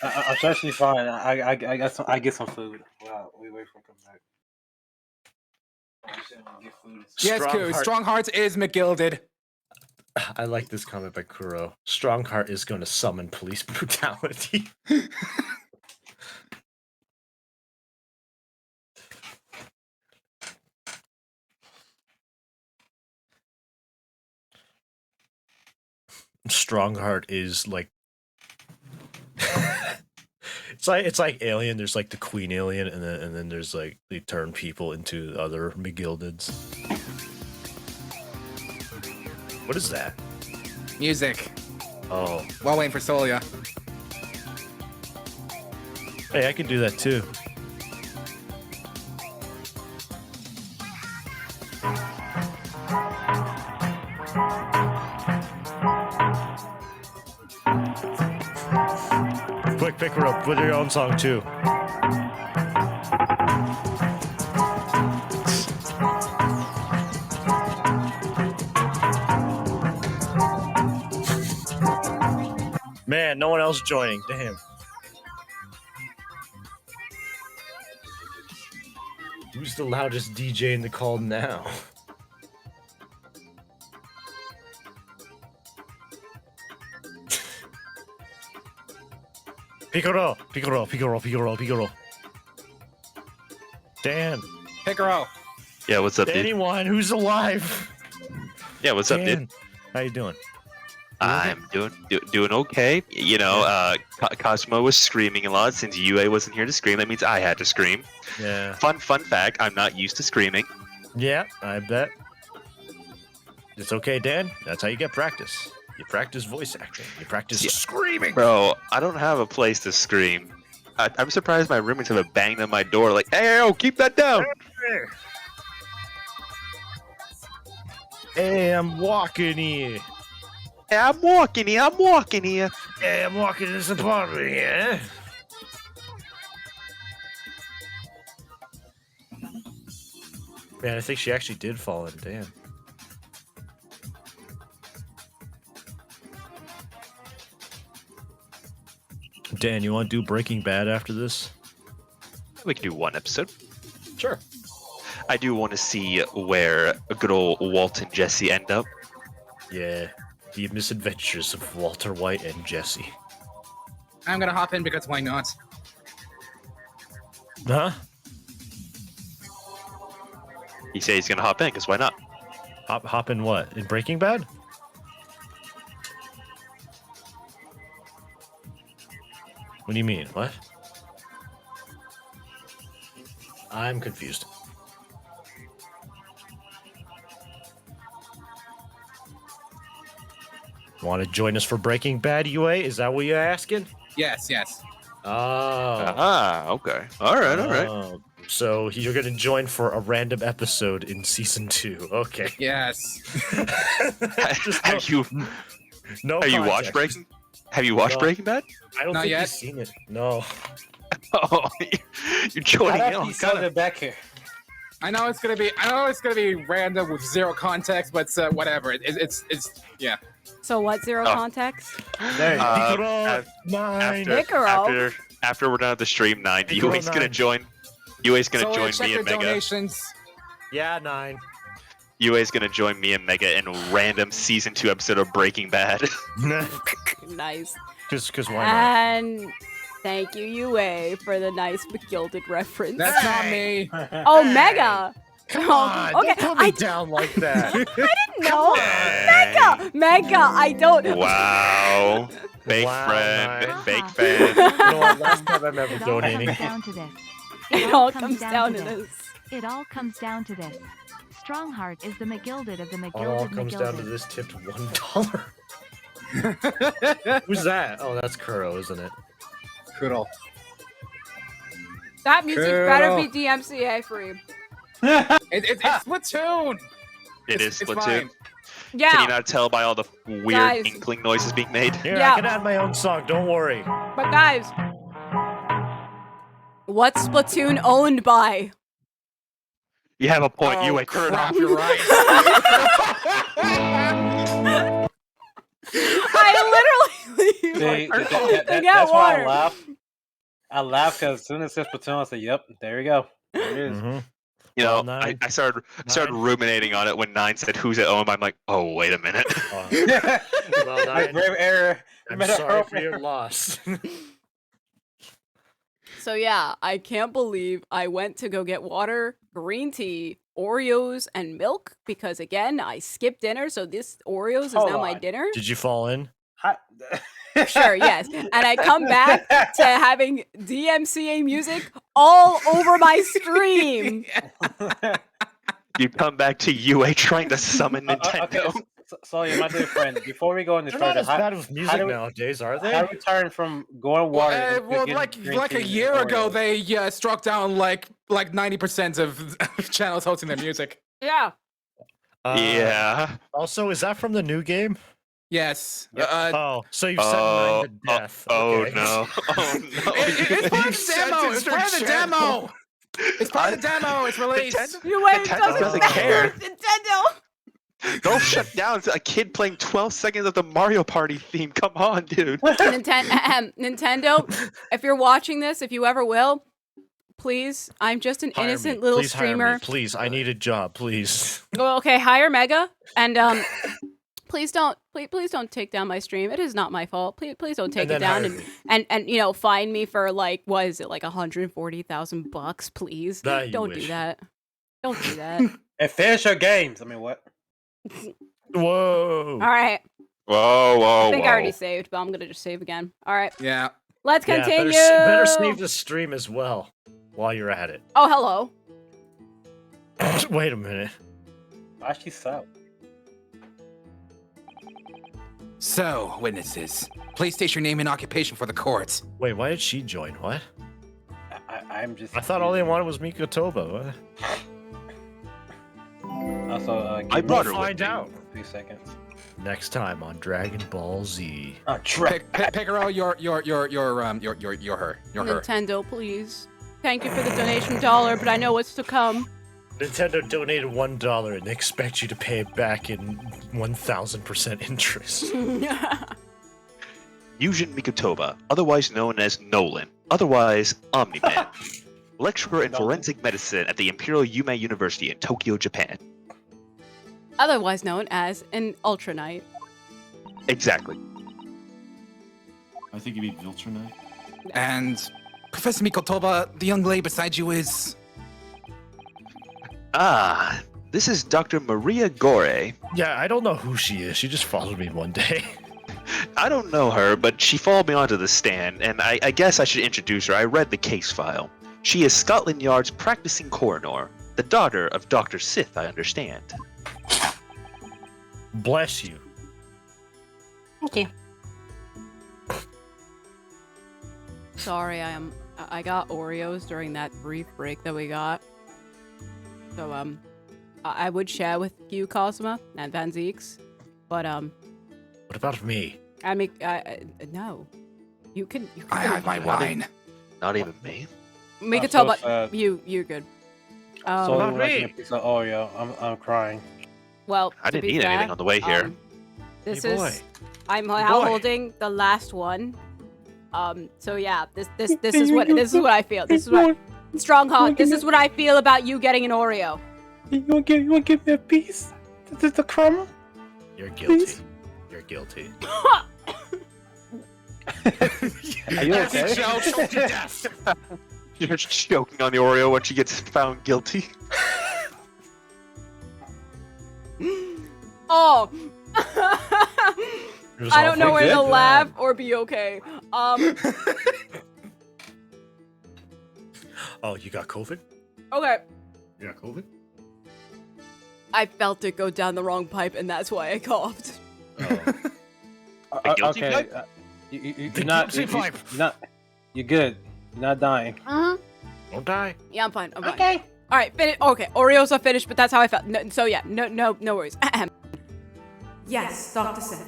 S10: I'm sure she's fine. I get some food. Wow, we wait for her to come back.
S3: Yes, Koo. Strongheart is McGilded.
S1: I like this comment by Kuro. Strongheart is going to summon police brutality. Strongheart is like it's like Alien. There's like the Queen Alien, and then there's like they turn people into other McGildeds. What is that?
S3: Music.
S1: Oh,
S3: While waiting for Solia.
S1: hey, I can do that too. Quick, pick her up with your own song too. Man, no one else joining. Damn. Who's the loudest DJ in the call now? Picaro, Picaro, Picaro, Picaro, Picaro. Dan.
S3: Picaro.
S6: Yeah, what's up, dude?
S1: Anyone who's alive.
S6: Yeah, what's up, dude?
S1: How you doing?
S6: I'm doing okay. You know, Cosmo was screaming a lot since UA wasn't here to scream. That means I had to scream.
S1: Yeah.
S6: Fun fact, I'm not used to screaming.
S1: Yeah, I bet. It's okay, Dan. That's how you get practice. You practice voice acting. You practice screaming.
S6: Bro, I don't have a place to scream. I'm surprised my roommates haven't banged on my door like, hey, yo, keep that down.
S1: Hey, I'm walking here.
S6: Hey, I'm walking here.
S1: Hey, I'm walking in this apartment here. Man, I think she actually did fall in. Damn. Dan, you want to do Breaking Bad after this?
S6: We can do one episode.
S1: Sure.
S6: I do want to see where a good old Walt and Jesse end up.
S1: Yeah. The misadventures of Walter White and Jesse.
S3: I'm gonna hop in because why not?
S1: Huh?
S6: He said he's gonna hop in, because why not?
S1: Hop in what? In Breaking Bad? What do you mean? What? I'm confused. Want to join us for Breaking Bad, UA? Is that what you're asking?
S3: Yes, yes.
S1: Oh.
S6: Okay. All right.
S1: So you're going to join for a random episode in season 2. Okay.
S3: Yes.
S6: Have you watched Breaking? Have you watched Breaking Bad?
S1: I don't
S3: Not
S1: think
S3: yet.
S1: you've seen it. No.
S6: Oh, you're joining in.
S10: He said it back here.
S3: I know it's gonna be random with zero context, but whatever. It's yeah.
S9: So what? Zero context?
S1: There,
S6: After we're done with the stream, 9.
S1: Picaro
S6: UA's
S1: 9.
S6: gonna join. UA's gonna
S3: So
S6: join
S3: check
S6: me
S3: your
S6: and Mega.
S3: donations.
S1: Yeah, 9.
S6: UA's gonna join me and Mega in a random season 2 episode of Breaking Bad.
S9: Nice.
S1: Because why not?
S9: And thank you, UA, for the nice McGilded reference.
S3: That's not me.
S9: Oh, Mega.
S1: Come
S9: Oh,
S1: on,
S9: okay.
S1: don't put me down like that.
S9: I didn't know. Mega, I don't.
S6: Wow. Fake
S1: Wow,
S6: friend.
S1: Mike.
S6: Fake fan.
S1: You know what? Last time I'm ever
S11: It all
S1: donating.
S11: comes down to this.
S9: It all comes down to this.
S11: It all comes down to this. Strongheart is the McGilded of the
S1: It
S11: McGilded
S1: all comes down to this tipped $1. Who's that? Oh, that's Kuro, isn't it?
S3: Coodle.
S9: That music better be DMCA free.
S3: It's Splatoon.
S6: It's Splatoon.
S3: fine.
S9: Yeah.
S6: Can you not tell by all the weird
S9: Guys.
S6: inkling noises being made?
S1: Here,
S9: Yeah.
S1: I can add my own song. Don't worry.
S9: But guys, what's Splatoon owned by?
S6: You have a point.
S3: Oh,
S6: UA.
S3: crap, you're right.
S9: I literally
S10: See,
S9: to get
S10: that's why
S9: water.
S10: I laugh. I laugh because as soon as it says Platoon, I say, "Yep, there you go. There it is."
S1: Mm-hmm.
S6: You know,
S1: Well,
S6: I
S1: 9.
S6: started ruminating on it when 9 said who's it owned. I'm like, oh, wait a minute.
S1: Well,
S10: Like, grave error.
S1: I'm
S10: Meta
S1: sorry for
S10: error.
S1: your loss.
S9: So yeah, I can't believe I went to go get water, green tea, Oreos, and milk because again I skipped dinner. So this Oreos is
S10: Hold
S9: now my
S10: on.
S9: dinner.
S1: Did you fall in?
S9: Sure, yes. And I come back to having DMCA music all over my stream.
S6: You come back to UA trying to summon Nintendo.
S10: Okay, so my dear friend, before we go into
S1: They're not
S10: further,
S1: as bad with music
S10: do we-
S1: nowadays, are
S10: how
S1: they?
S10: do we turn from going water? to
S3: Well,
S10: getting green
S3: like a
S10: tea
S3: year
S10: and
S3: ago,
S10: Oreos?
S3: they struck down like 90% of channels hosting their music.
S9: Yeah.
S6: Yeah.
S1: Also, is that from the new game?
S3: Yes.
S1: Oh, so you've sent mine to death.
S7: Oh
S1: Okay.
S7: no! Oh no!
S3: It's part of the demo. It's part of the demo. It's part of the demo. It's released.
S9: You wait,
S6: Nintendo doesn't care.
S9: Nintendo.
S6: They'll shut down a kid playing 12 seconds of the Mario Party theme. Come on, dude.
S9: Nintendo, if you're watching this, if you ever will, please, I'm just an
S1: Hire
S9: innocent
S1: me.
S9: little
S1: Please hire me.
S9: streamer.
S1: Please, I need a job, please.
S9: Well, okay, hire Mega, and please don't take down my stream. It is not my fault. Please don't take it down and fine me for like, what is it, like $140,000, please. Don't do that. Don't do that.
S10: And finish your games. I mean, what?
S1: Whoa.
S9: All right.
S7: Whoa!
S9: I think I already saved, but I'm gonna just save again. All right.
S3: Yeah.
S9: Let's continue.
S1: Better save the stream as well while you're at it.
S9: Oh, hello.
S1: Wait a minute.
S10: Why she so?
S3: So, witnesses, please state your name and occupation for the court.
S1: Wait, why did she join? What?
S10: I'm just.
S1: I thought all they wanted was Miko Toba. What?
S10: Also,
S6: I brought her
S1: We'll
S6: with
S1: find
S6: me.
S1: out.
S10: 2 seconds.
S1: Next time on Dragon Ball Z.
S3: Picaro, you're her. You're her.
S9: Nintendo, please. Thank you for the donation $1, but I know what's to come.
S1: Nintendo donated $1 and they expect you to pay it back in 1,000% interest.
S6: Yujin Mikotoba, otherwise known as Nolan, otherwise Omni-Man. Lecturer in forensic medicine at the Imperial Yume University in Tokyo, Japan.
S9: Otherwise known as an Ultra Knight.
S6: Exactly.
S12: I think you mean Viltronite.
S3: And Professor Mikotoba, the young lady beside you is...
S6: Ah, this is Dr. Maria Gore.
S1: Yeah, I don't know who she is. She just followed me one day.
S6: I don't know her, but she followed me onto the stand, and I guess I should introduce her. I read the case file. She is Scotland Yard's practicing coroner, the daughter of Dr. Sith, I understand.
S1: Bless you.
S4: Thank you.
S9: Sorry, I got Oreos during that brief break that we got. So I would share with you, Cosma and Van Zeeks, but
S1: What about me?
S9: I mean, no. You can.
S3: I have my wine.
S6: Not even me.
S9: Mikotoba, you're good.
S10: So
S1: about
S10: like
S1: me?
S10: a piece of Oreo. I'm crying.
S9: Well,
S6: I
S9: to
S6: didn't
S9: be
S6: eat
S9: fair,
S6: anything on the way here.
S9: This
S1: Hey, boy.
S9: is. I'm
S1: Hey,
S9: now
S1: boy.
S9: holding the last one. So yeah, this is what I feel. This is what Strongheart. This is what I feel about you getting an Oreo.
S10: You wanna give me a piece? This is the crumb.
S1: You're guilty.
S10: Please?
S1: You're guilty.
S10: Are you okay?
S1: Choked to death.
S6: You're choking on the Oreo when she gets found guilty.
S9: Oh.
S1: You're
S9: I don't know where to
S10: good.
S9: laugh or be okay.
S1: Oh, you got COVID?
S9: Okay.
S1: You got COVID?
S9: I felt it go down the wrong pipe, and that's why I coughed.
S6: The guilty
S10: Okay.
S6: pipe?
S10: You're not.
S1: guilty pipe.
S10: You're not. You're good. You're not dying.
S1: Don't die.
S9: Yeah, I'm fine. I'm fine.
S4: Okay.
S9: All right, okay. Oreos are finished, but that's how I felt. No, so yeah, no worries. Yes, Dr. Sith.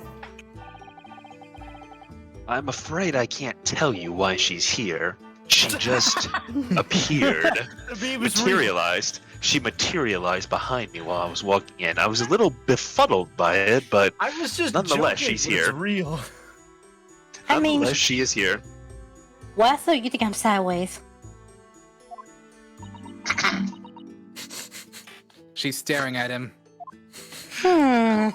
S6: I'm afraid I can't tell you why she's here. She just appeared, materialized. She materialized behind me while I was walking in. I was a little befuddled by it, but
S1: I was just
S6: nonetheless,
S1: joking,
S6: she's
S1: but it's
S6: here.
S1: real.
S4: I mean,
S6: Nonetheless, she is here.
S4: why so you think I'm sideways?
S3: She's staring at him.
S6: Oh,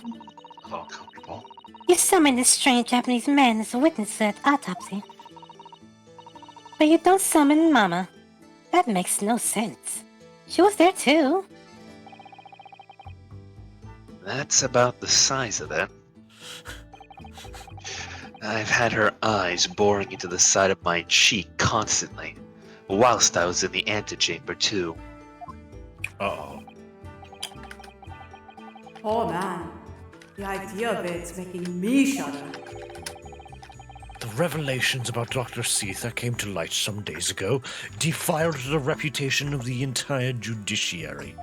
S6: comfortable.
S4: You summoned this strange Japanese man as a witness at autopsy. But you don't summon Mama. That makes no sense. She was there too.
S6: That's about the size of it. I've had her eyes boring into the side of my cheek constantly, whilst I was in the antechamber too.
S1: Uh-oh.
S2: Oh man, the idea of it's making me shudder.
S1: The revelations about Dr. Sith that came to light some days ago defiled the reputation of the entire judiciary.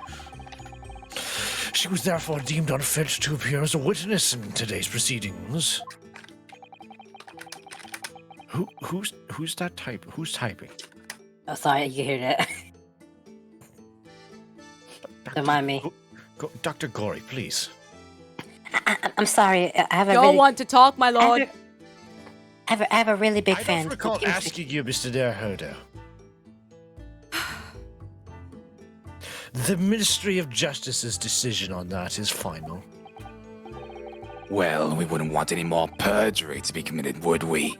S1: She was therefore deemed unfit to appear as a witness in today's proceedings. Who's that type? Who's typing?
S13: Oh, sorry, you hear that? Don't mind me.
S1: Dr. Gory, please.
S13: I'm sorry. I have a
S9: Y'all
S13: really,
S9: want to talk, my lord?
S13: I have a really big
S1: I
S13: fan.
S1: don't recall asking you, Mr. Derhodo. The Ministry of Justice's decision on that is final.
S3: Well, we wouldn't want any more perjury to be committed, would we?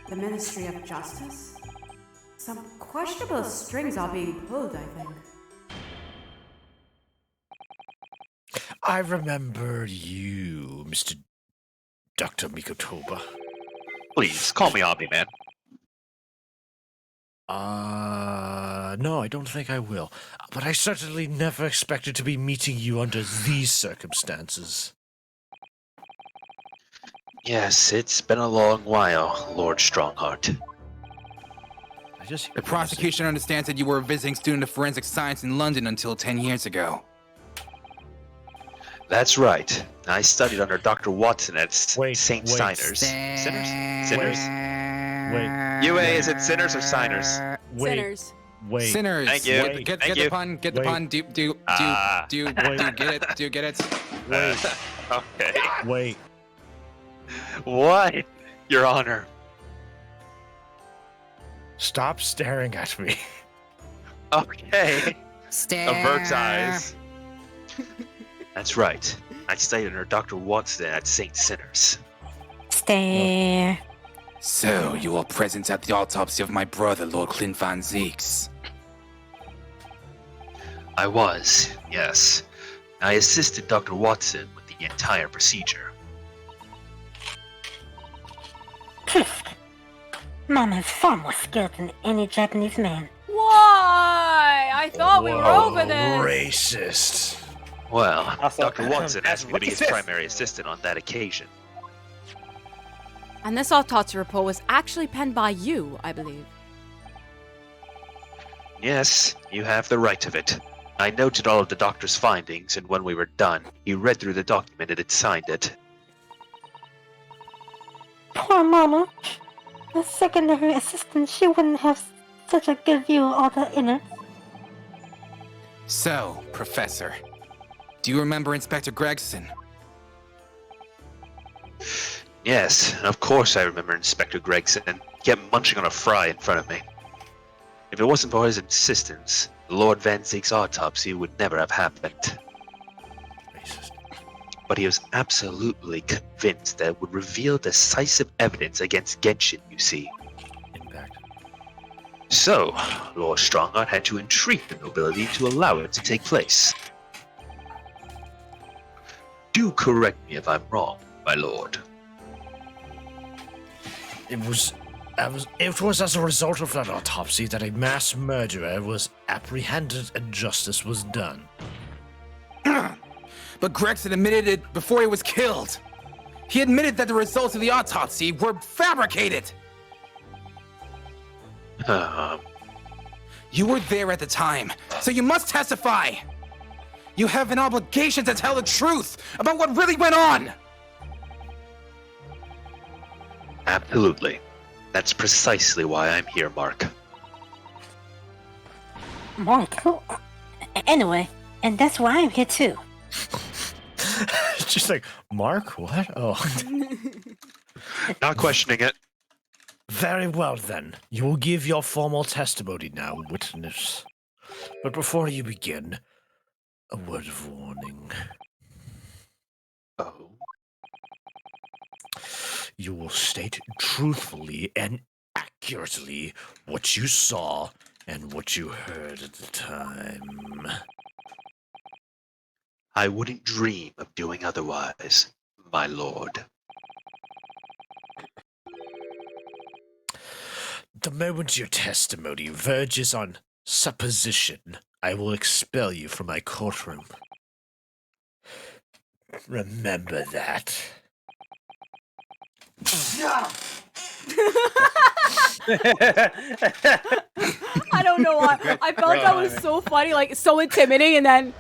S2: The Ministry of Justice? Some questionable strings are being pulled, I think.
S1: I remember you, Mr. Dr. Mikotoba.
S6: Please, call me Omni Man.
S1: No, I don't think I will. But I certainly never expected to be meeting you under these circumstances.
S6: Yes, it's been a long while, Lord Strongheart.
S3: The prosecution understands that you were a visiting student of forensic science in London until 10 years ago.
S6: That's right. I studied under Dr. Watson at St. Signers. Sinners?
S1: Wait.
S6: UA, is it Sinners or Signers?
S9: Sinners.
S1: Wait.
S3: Sinners.
S6: Thank you.
S3: Get
S6: Thank
S3: the
S6: you.
S3: pun. Get the pun. Do get it? Do you get it?
S1: Wait.
S6: Okay.
S1: Wait.
S6: What? Your Honor.
S1: Stop staring at me.
S6: Okay.
S3: Stare.
S6: Avert's eyes. That's right. I studied under Dr. Watson at St. Sinners.
S13: Stare.
S3: So, you were present at the autopsy of my brother, Lord Clint Van Zeeks.
S6: I was, yes. I assisted Dr. Watson with the entire procedure.
S13: Mama is far more skilled than any Japanese man.
S9: Why? I thought we were over this.
S1: Racist.
S6: Well,
S10: Also,
S6: Dr. Watson asked me to
S10: what
S6: be
S10: is
S6: his
S10: this?
S6: primary assistant on that occasion.
S9: And this autopsy report was actually penned by you, I believe.
S6: Yes, you have the right of it. I noted all of the doctor's findings, and when we were done, he read through the document and had signed it.
S13: Poor Mama. A secondary assistant, she wouldn't have such a good view of all the innards.
S3: So, Professor, do you remember Inspector Gregson?
S6: Yes, of course I remember Inspector Gregson. He kept munching on a fry in front of me. If it wasn't for his insistence, Lord Van Zeek's autopsy would never have happened.
S1: Racist.
S6: But he was absolutely convinced that it would reveal decisive evidence against Genshin, you see.
S1: Impact.
S6: So, Lord Strongheart had to entreat the nobility to allow it to take place. Do correct me if I'm wrong, my lord.
S1: It was as a result of that autopsy that a mass murderer was apprehended and justice was done.
S3: But Gregson admitted it before he was killed. He admitted that the results of the autopsy were fabricated. You were there at the time, so you must testify. You have an obligation to tell the truth about what really went on.
S6: Absolutely. That's precisely why I'm here, Mark.
S13: Mark, who? Anyway, and that's why I'm here too.
S1: It's just like, Mark, what? Oh.
S6: Not questioning it.
S1: Very well then. You will give your formal testimony now, witness. But before you begin, a word of warning.
S6: Oh.
S1: You will state truthfully and accurately what you saw and what you heard at the time.
S6: I wouldn't dream of doing otherwise, my lord.
S1: The moment your testimony verges on supposition, I will expel you from my courtroom. Remember that.
S9: I don't know why. I felt that was so funny, like so intimidating, and then.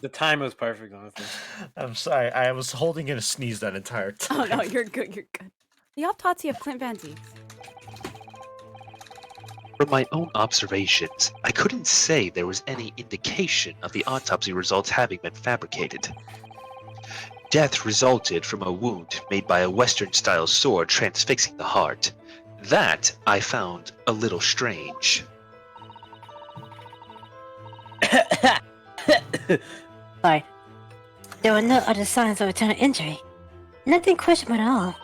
S10: The time was perfect, honestly.
S1: I'm sorry. I was holding in a sneeze that entire time.
S9: Oh no, you're good. You're good. The autopsy of Clint Van Zieks.
S6: From my own observations, I couldn't say there was any indication of the autopsy results having been fabricated. Death resulted from a wound made by a Western-style sword transfixing the heart. That I found a little strange.
S13: Sorry. There were no other signs of internal injury. Nothing questionable at all.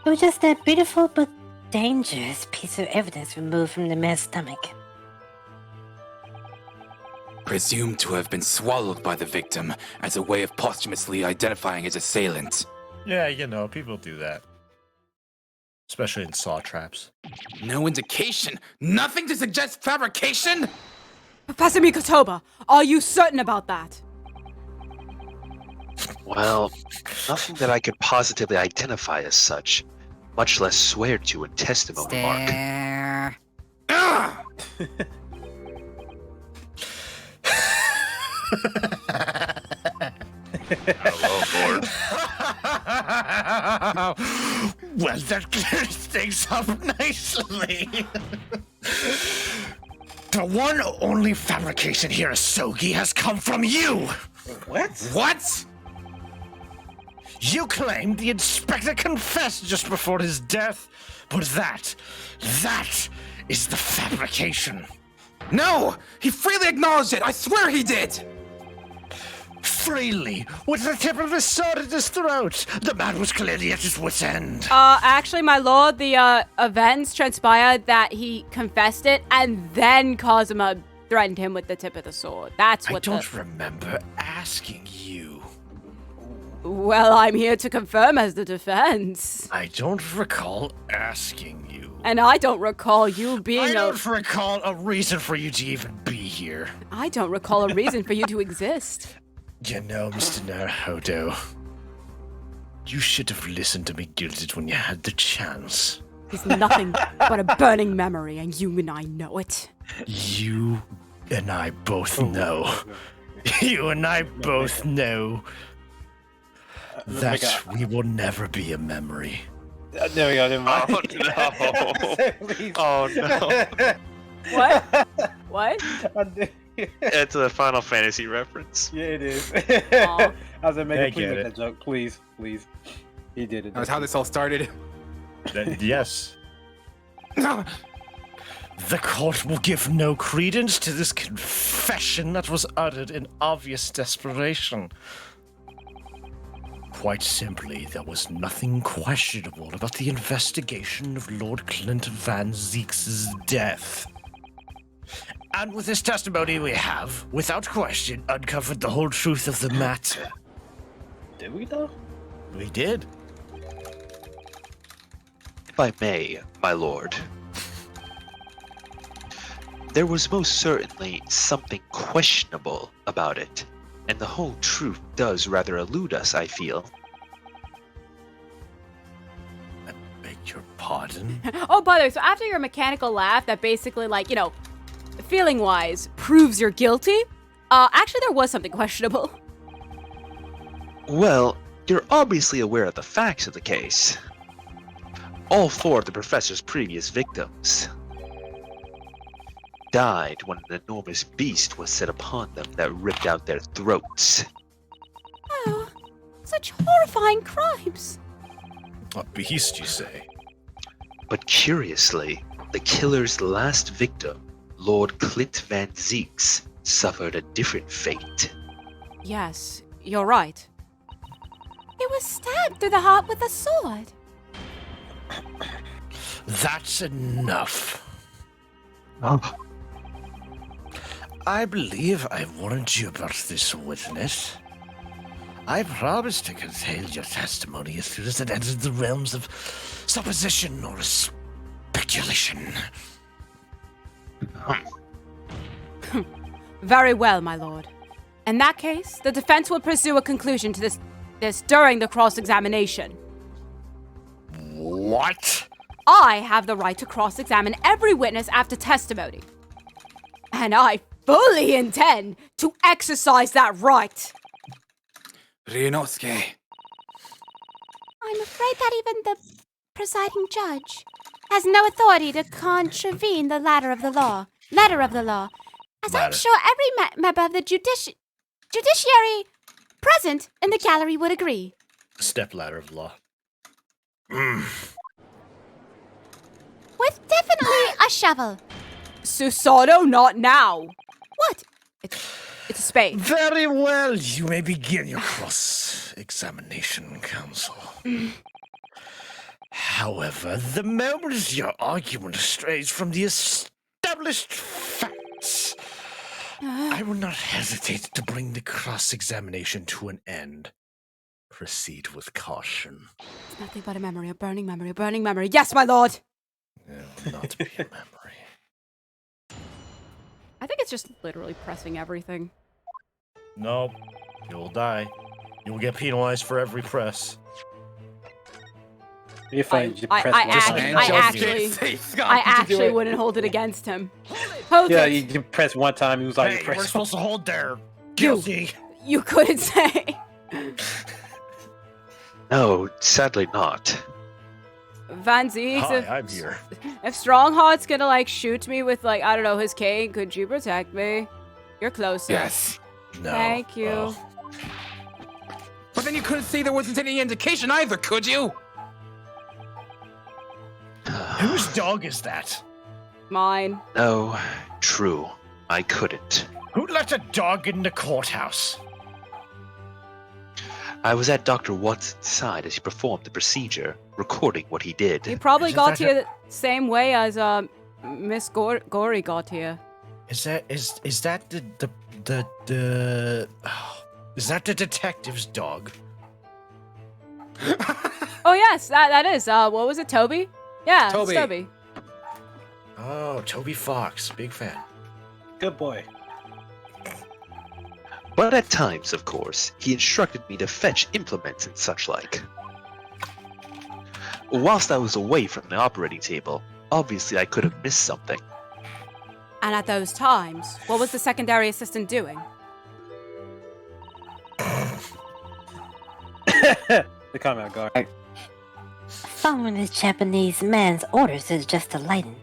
S13: It was just that beautiful but dangerous piece of evidence removed from the man's stomach.
S3: Presumed to have been swallowed by the victim as a way of posthumously identifying his assailant.
S1: Yeah, you know, people do that. Especially in saw traps.
S3: No indication? Nothing to suggest fabrication?
S9: Professor Mikotoba, are you certain about that?
S6: Well, nothing that I could positively identify as such, much less swear to in testimony, Mark.
S7: Lord.
S1: Well, that clears things up nicely. The one only fabrication here, Sogi, has come from you!
S10: What?
S3: What?
S1: You claimed the inspector confessed just before his death, but that is the fabrication.
S3: No! He freely acknowledged it! I swear he did!
S1: Freely, with the tip of his sword at his throat. The man was clearly at his wit's end.
S9: Actually, my lord, the events transpired that he confessed it, and then Kazuma threatened him with the tip of the sword. That's what
S1: I don't remember asking you.
S9: Well, I'm here to confirm as the defense.
S1: I don't recall asking you.
S9: And I don't recall you being
S1: I don't recall a reason for you to even be here.
S9: I don't recall a reason for you to exist.
S1: You know, Mr. Naruhodo, you should have listened to me Gilded when you had the chance.
S9: He's nothing but a burning memory, and you and I know it.
S1: You and I both know. You and I both know that we will never be a memory.
S10: There we go. Never mind.
S7: Oh no.
S9: What? What?
S7: It's a Final Fantasy reference.
S10: Yeah, it is.
S9: Aw.
S10: I was like, Megan,
S1: I
S10: please
S1: get
S10: make
S1: it.
S10: that joke. Please, please. He did it.
S3: That was how this all started.
S1: Yes. The court will give no credence to this confession that was uttered in obvious desperation. Quite simply, there was nothing questionable about the investigation of Lord Clint Van Zieks' death. And with this testimony we have, without question, uncovered the whole truth of the matter.
S10: Did we though?
S1: We did.
S6: If I may, my lord. There was most certainly something questionable about it, and the whole truth does rather elude us, I feel.
S1: I beg your pardon?
S9: Oh, by the way, so after your mechanical laugh that basically, like, you know, feeling-wise, proves you're guilty, actually there was something questionable.
S6: Well, you're obviously aware of the facts of the case. All four of the professor's previous victims died when an enormous beast was set upon them that ripped out their throats.
S9: Oh, such horrifying crimes.
S1: A beast, you say?
S6: But curiously, the killer's last victim, Lord Clint Van Zieks, suffered a different fate.
S9: Yes, you're right. He was stabbed through the heart with a sword.
S1: That's enough.
S6: Oh.
S1: I believe I warned you about this witness. I promised to curtail your testimony as soon as it entered the realms of supposition or speculation.
S9: Very well, my lord. In that case, the defense will pursue a conclusion to this during the cross-examination.
S1: What?
S9: I have the right to cross-examine every witness after testimony. And I fully intend to exercise that right.
S3: Ryunosuke.
S4: I'm afraid that even the presiding judge has no authority to contravene the letter of the law. As I'm sure every member of the judiciary present in the gallery would agree.
S1: Step ladder of law.
S4: With definitely a shovel.
S9: Susato, not now. What? It's a spade.
S1: Very well, you may begin your cross-examination, counsel. However, the moment your argument strays from the established facts, I will not hesitate to bring the cross-examination to an end. Proceed with caution.
S9: It's nothing but a memory, a burning memory. Yes, my lord!
S1: It will not be a memory.
S9: I think it's just literally pressing everything.
S1: Nope. You'll die. You will get penalized for every press.
S10: If I
S9: actually wouldn't hold it against him. Hold it.
S10: You press one time, he was like,
S1: hey,
S10: you press
S1: we're supposed to hold there. Guilty.
S9: You couldn't say.
S6: No, sadly not.
S9: Van Zieks,
S1: Hi, I'm here.
S9: If Strongheart's gonna, like, shoot me with, like, I don't know, his cane, could you protect me? You're closer.
S3: Yes.
S1: No.
S9: Thank you.
S1: Oh.
S3: But then you couldn't see there wasn't any indication either, could you?
S1: Whose dog is that?
S9: Mine.
S6: No, true. I couldn't.
S1: Who let a dog in the courthouse?
S6: I was at Dr. Watson's side as he performed the procedure, recording what he did.
S9: He probably
S1: Isn't
S9: got
S1: that
S9: here the same way as Miss Gory got here.
S1: Is that the is that the detective's dog?
S9: Oh yes, that is. What was it, Toby? Yeah,
S3: Toby.
S9: It's Toby.
S1: Oh, Toby Fox, big fan.
S10: good boy.
S6: But at times, of course, he instructed me to fetch implements and such like. Whilst I was away from the operating table, obviously I could have missed something.
S9: And at those times, what was the secondary assistant doing?
S10: The comment guard.
S13: Following this Japanese man's orders is just to lighten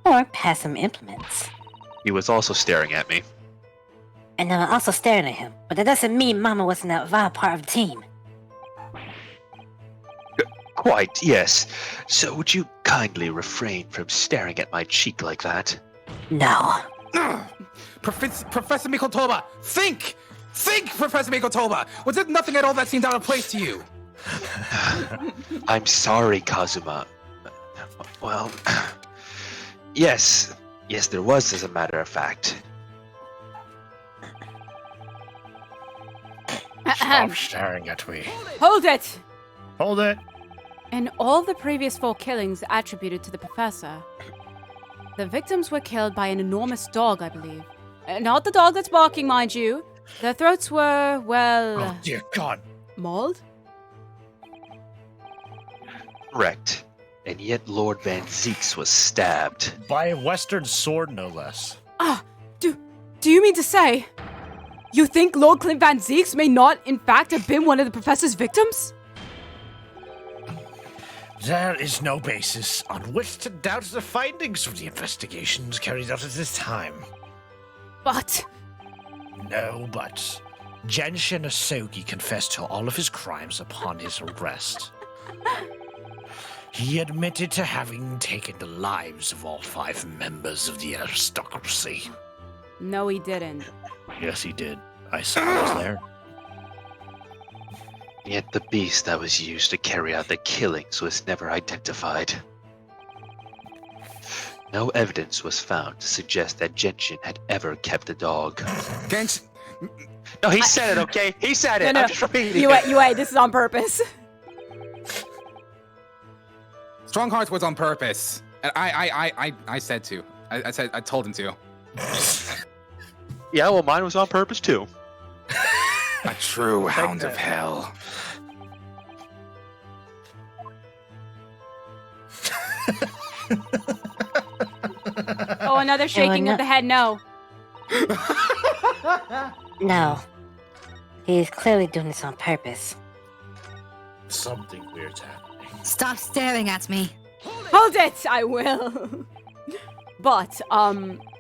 S13: or pass some implements.
S6: He was also staring at me.
S13: And I'm also staring at him, but that doesn't mean Mama wasn't a vital part of the team.
S6: Quite, yes. So would you kindly refrain from staring at my cheek like that?
S13: No.
S3: Professor Mikotoba, think! Think, Professor Mikotoba! Was it nothing at all that seemed out of place to you?
S6: I'm sorry, Kazuma. Well, yes, there was, as a matter of fact.
S1: Stop staring at me.
S9: Hold it!
S1: Hold it.
S9: In all the previous 4 killings attributed to the professor, the victims were killed by an enormous dog, I believe. Not the dog that's barking, mind you. Their throats were, well...
S1: Oh, dear God.
S9: Mauled?
S6: Correct. And yet Lord Van Zieks was stabbed.
S1: By a Western sword, no less.
S9: Do you mean to say... You think Lord Clint Van Zieks may not, in fact, have been one of the professor's victims?
S1: There is no basis on which to doubt the findings of the investigations carried out at this time.
S9: But...
S1: No, but Genshin Asogi confessed to all of his crimes upon his arrest. He admitted to having taken the lives of all 5 members of the aristocracy.
S9: No, he didn't.
S1: Yes, he did. I was there.
S6: Yet the beast that was used to carry out the killings was never identified. No evidence was found to suggest that Genshin had ever kept a dog.
S3: Genshin...
S6: No, he said it, okay? He said it.
S9: No.
S6: I'm just repeating
S9: You
S6: it.
S9: wait, this is on purpose.
S3: Stronghearts was on purpose. And I said to. I told him to.
S6: Yeah, well, mine was on purpose too.
S3: A true hound of hell.
S9: Oh, another shaking of the head. No.
S13: No. He's clearly doing this on purpose.
S1: Something weird's happening.
S14: Stop staring at me.
S9: Hold it! I will. But,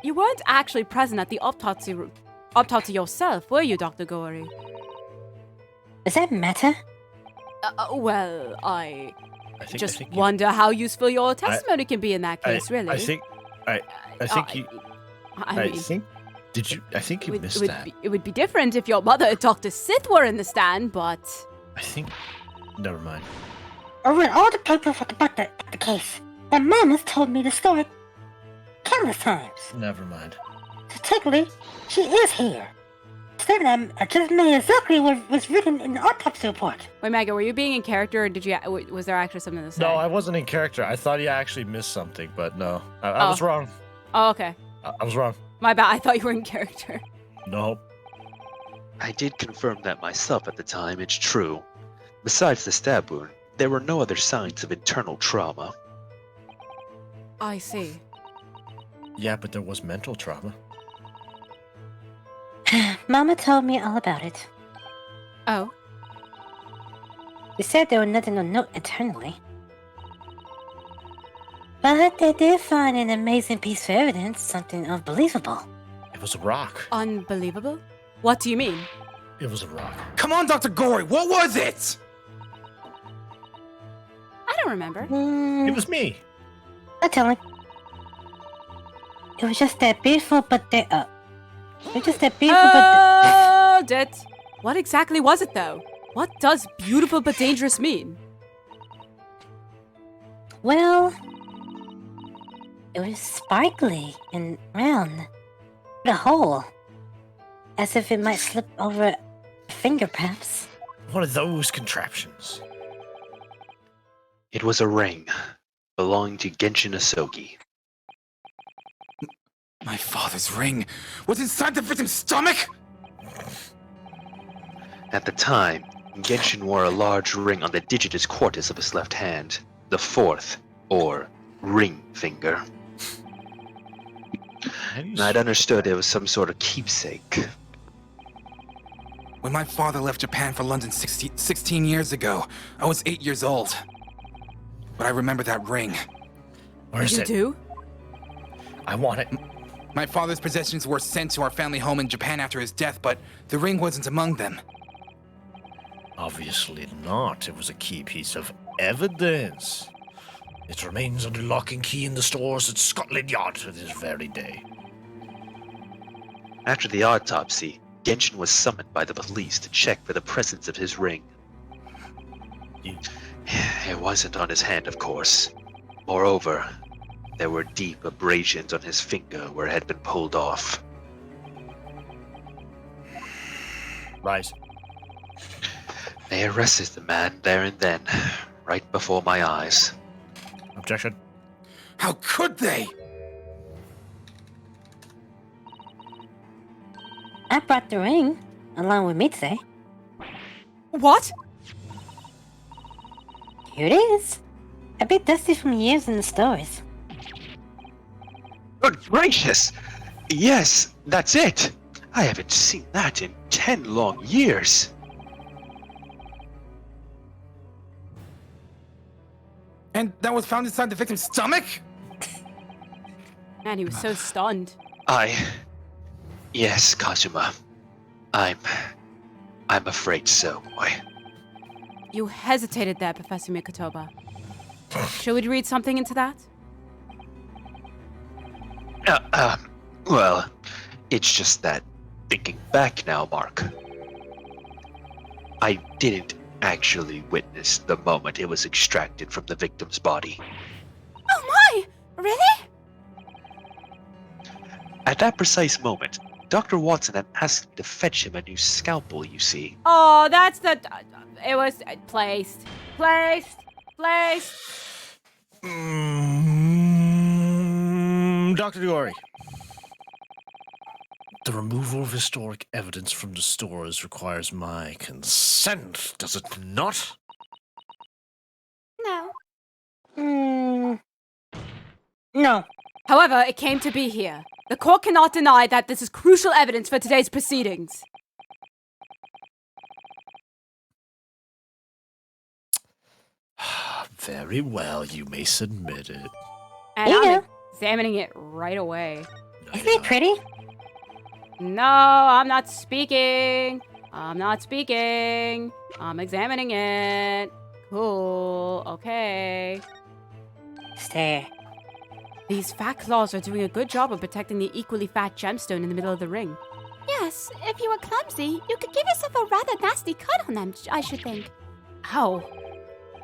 S9: you weren't actually present at the autopsy yourself, were you, Dr. Gory?
S13: Does that matter?
S9: Well, I
S1: I
S9: just
S1: think
S9: wonder how useful your testimony can be in that case, really.
S1: I think you.
S9: I mean,
S1: I think you missed that.
S9: It would be different if your mother and Dr. Sith were in the stand, but...
S1: I think... Never mind.
S13: I read all the papers about the case, and Mama's told me the story countless times.
S1: Never mind.
S13: So technically, she is here. Stating I just made exactly what was written in the autopsy report.
S9: Wait, Megan, were you being in character, or was there actually something to say?
S1: No, I wasn't in character. I thought you actually missed something, but no. I was wrong.
S9: Oh, okay.
S1: I was wrong.
S9: My bad, I thought you were in character.
S1: No.
S6: I did confirm that myself at the time, it's true. Besides the stab wound, there were no other signs of internal trauma.
S9: I see.
S1: Yeah, but there was mental trauma.
S13: Mama told me all about it.
S9: Oh?
S13: She said there was nothing to note internally. But they did find an amazing piece of evidence, something unbelievable.
S1: It was a rock.
S9: Unbelievable? What do you mean?
S1: It was a rock.
S3: Come on, Dr. Gory, what was it?
S9: I don't remember.
S1: It was me.
S13: I'm telling. It was just that beautiful, but it was just that beautiful,
S9: Hold it! What exactly was it, though? What does beautiful but dangerous mean?
S13: Well, it was sparkly and round, with a hole, as if it might slip over a finger, perhaps.
S1: One of those contraptions.
S6: It was a ring belonging to Genshin Asogi.
S3: My father's ring was inside the victim's stomach?
S6: At the time, Genshin wore a large ring on the digitus quartus of his left hand, the fourth, or ring finger. And I'd understood it was some sort of keepsake.
S3: When my father left Japan for London 16 years ago, I was 8 years old. But I remember that ring.
S1: Where is it?
S9: You do?
S1: I want it.
S3: My father's possessions were sent to our family home in Japan after his death, but the ring wasn't among them.
S1: Obviously not. It was a key piece of evidence. It remains under lock and key in the stores at Scotland Yard to this very day.
S6: After the autopsy, Genshin was summoned by the police to check for the presence of his ring. It wasn't on his hand, of course. Moreover, there were deep abrasions on his finger where it had been pulled off.
S1: Right.
S6: They arrested the man there and then, right before my eyes.
S1: Objection.
S3: How could they?
S13: I brought the ring, along with me today.
S9: What?
S13: Here it is. A bit dusty from years in the stores.
S6: Good gracious! Yes, that's it! I haven't seen that in 10 long years.
S3: And that was found inside the victim's stomach?
S9: Man, he was so stunned.
S6: Yes, Kazuma. I'm afraid so, boy.
S9: You hesitated there, Professor Mikotoba. Shall we read something into that?
S6: Well, it's just that, thinking back now, Mark, I didn't actually witness the moment it was extracted from the victim's body.
S4: Oh my! Really?
S6: At that precise moment, Dr. Watson had asked me to fetch him a new scalpel, you see.
S9: Oh, that's the... It was placed.
S1: Dr. Diori. The removal of historic evidence from the stores requires my consent, does it not?
S4: No.
S13: No.
S9: However, it came to be here. The court cannot deny that this is crucial evidence for today's proceedings.
S1: Very well, you may submit it.
S9: And I'm examining it right away.
S13: Isn't it pretty?
S9: No, I'm not speaking. I'm not speaking. I'm examining it. Cool. Okay.
S13: Stare.
S9: These fat claws are doing a good job of protecting the equally fat gemstone in the middle of the ring.
S4: Yes, if you were clumsy, you could give yourself a rather nasty cut on them, I should think.
S9: Ow.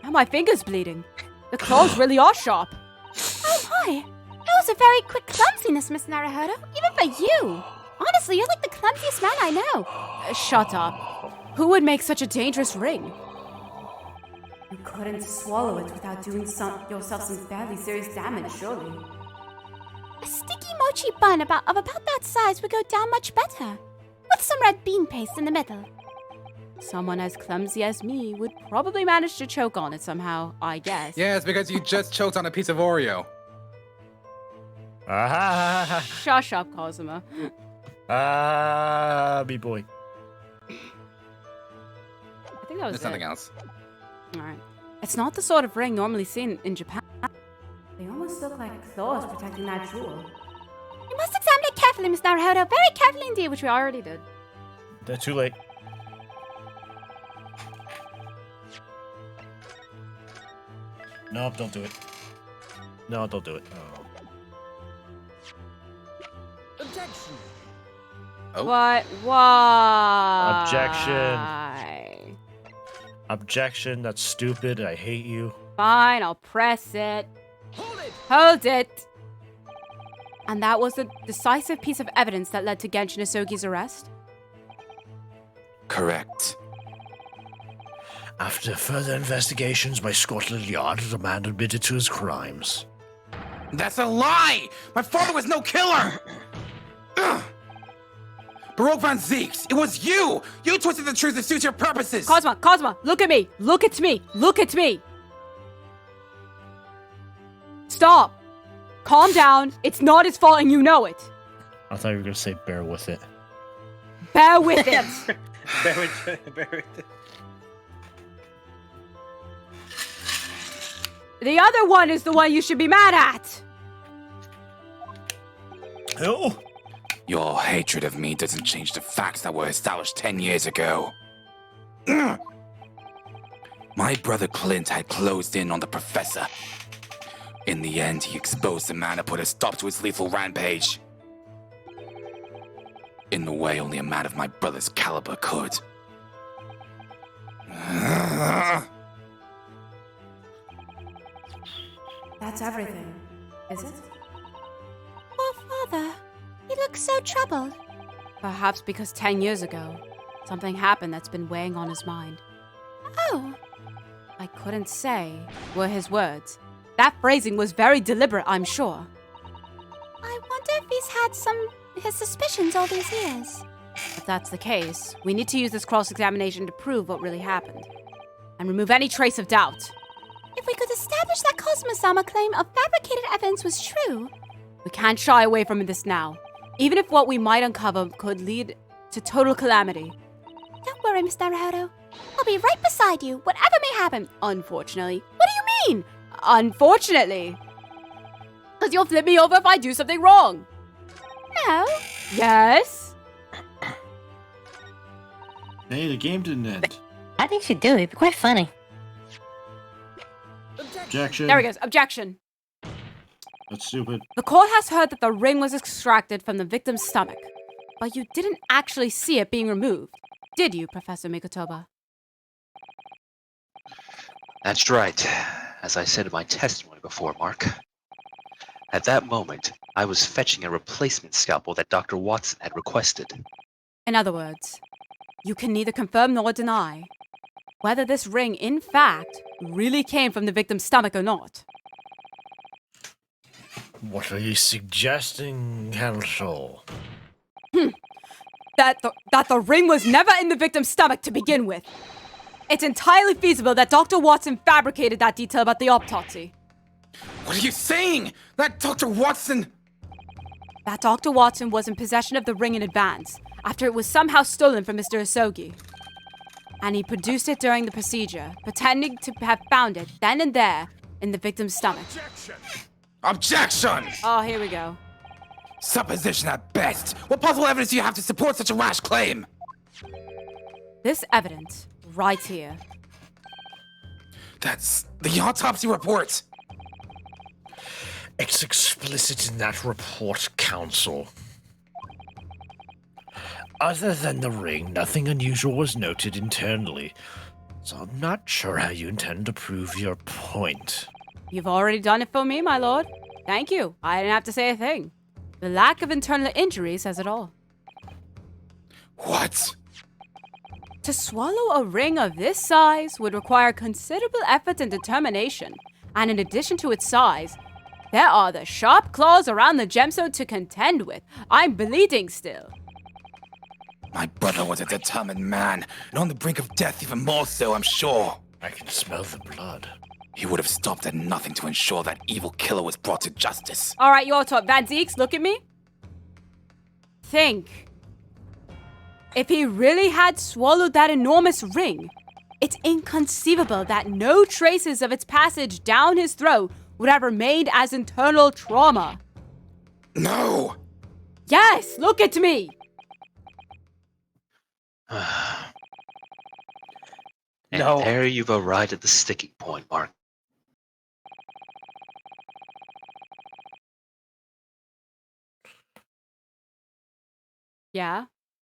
S9: Now my finger's bleeding. The claws really are sharp.
S4: Oh my! That was a very quick clumsiness, Miss Naruhodo, even for you. Honestly, you're like the clumsiest man I know.
S9: Shut up. Who would make such a dangerous ring?
S2: You couldn't swallow it without doing yourself some fairly serious damage, surely.
S4: A sticky mochi bun of about that size would go down much better. With some red bean paste in the middle.
S9: Someone as clumsy as me would probably manage to choke on it somehow, I guess.
S3: Yeah, it's because you just choked on a piece of Oreo.
S9: Shush up, Cosima.
S1: B-boy.
S9: I think that was
S3: There's something else.
S9: Alright. It's not the sort of ring normally seen in Japan.
S2: They almost look like claws protecting that jewel.
S4: You must examine it carefully, Miss Naruhodo. Very carefully indeed,
S9: Which we already did.
S1: They're too late. Nope, don't do it. No, don't do it. Oh.
S8: Objection.
S3: Oh.
S9: What? Why?
S1: Objection. Objection, that's stupid. I hate you.
S9: Fine, I'll press it.
S8: Hold it!
S9: Hold it! And that was the decisive piece of evidence that led to Genshin Isogi's arrest?
S3: Correct.
S1: After further investigations by Scotland Yard, the man admitted to his crimes.
S3: That's a lie! My father was no killer! Ugh. Baroque von Zeeks, it was you! You twisted the truth to suit your purposes!
S9: Cosma, look at me! Look at me! Look at me! Stop! Calm down. It's not his fault and you know it.
S1: I thought you were going to say bear with it.
S9: Bear with it!
S10: Bear with it.
S9: The other one is the one you should be mad at!
S1: Oh!
S3: Your hatred of me doesn't change the facts that were established 10 years ago. Ugh. My brother Clint had closed in on the professor. In the end, he exposed the man and put a stop to his lethal rampage. In the way only a man of my brother's caliber could.
S2: That's everything, is it?
S4: Oh, Father, you look so troubled.
S9: Perhaps because 10 years ago, something happened that's been weighing on his mind.
S4: Oh.
S9: I couldn't say were his words. That phrasing was very deliberate, I'm sure.
S4: I wonder if he's had his suspicions all these years.
S9: If that's the case, we need to use this cross-examination to prove what really happened. And remove any trace of doubt.
S4: If we could establish that Cosmo-sama claim of fabricated evidence was true...
S9: We can't shy away from this now. Even if what we might uncover could lead to total calamity.
S4: Don't worry, Miss Naruhodo. I'll be right beside you, whatever may happen.
S9: Unfortunately. What do you mean? Unfortunately. Because you'll flip me over if I do something wrong.
S4: No.
S9: Yes?
S12: Hey, the game didn't end.
S13: I think she'd do it. It'd be quite funny.
S12: Objection.
S9: There he goes. Objection.
S12: That's stupid.
S9: The court has heard that the ring was extracted from the victim's stomach. But you didn't actually see it being removed. Did you, Professor Mikotoba?
S6: That's right. As I said in my testimony before, Mark. At that moment, I was fetching a replacement scalpel that Dr. Watson had requested.
S9: In other words, you can neither confirm nor deny whether this ring, in fact, really came from the victim's stomach or not.
S1: What are you suggesting, Hansel?
S9: That the ring was never in the victim's stomach to begin with. It's entirely feasible that Dr. Watson fabricated that detail about the autopsy.
S3: What are you saying? That Dr. Watson...
S9: That Dr. Watson was in possession of the ring in advance, after it was somehow stolen from Mr. Asogi. And he produced it during the procedure, pretending to have found it then and there in the victim's stomach.
S3: Objection!
S9: Oh, here we go.
S3: Supposition at best. What possible evidence do you have to support such a rash claim?
S9: This evidence, right here.
S3: That's the autopsy report.
S1: It's explicit in that report, Counsel. Other than the ring, nothing unusual was noted internally, so I'm not sure how you intend to prove your point.
S9: You've already done it for me, my lord. Thank you. I didn't have to say a thing. The lack of internal injury says it all.
S3: What?
S9: To swallow a ring of this size would require considerable effort and determination, and in addition to its size, there are the sharp claws around the gemstone to contend with. I'm bleeding still.
S3: My brother was a determined man, and on the brink of death even more so, I'm sure.
S1: I can smell the blood.
S3: He would have stopped at nothing to ensure that evil killer was brought to justice.
S9: All right, your talk. Van Zeeks, look at me. Think. If he really had swallowed that enormous ring, it's inconceivable that no traces of its passage down his throat would have remained as internal trauma.
S3: No!
S9: Yes, look at me!
S6: And
S10: No.
S6: there you've arrived at the sticking point, Mark.
S9: Yeah?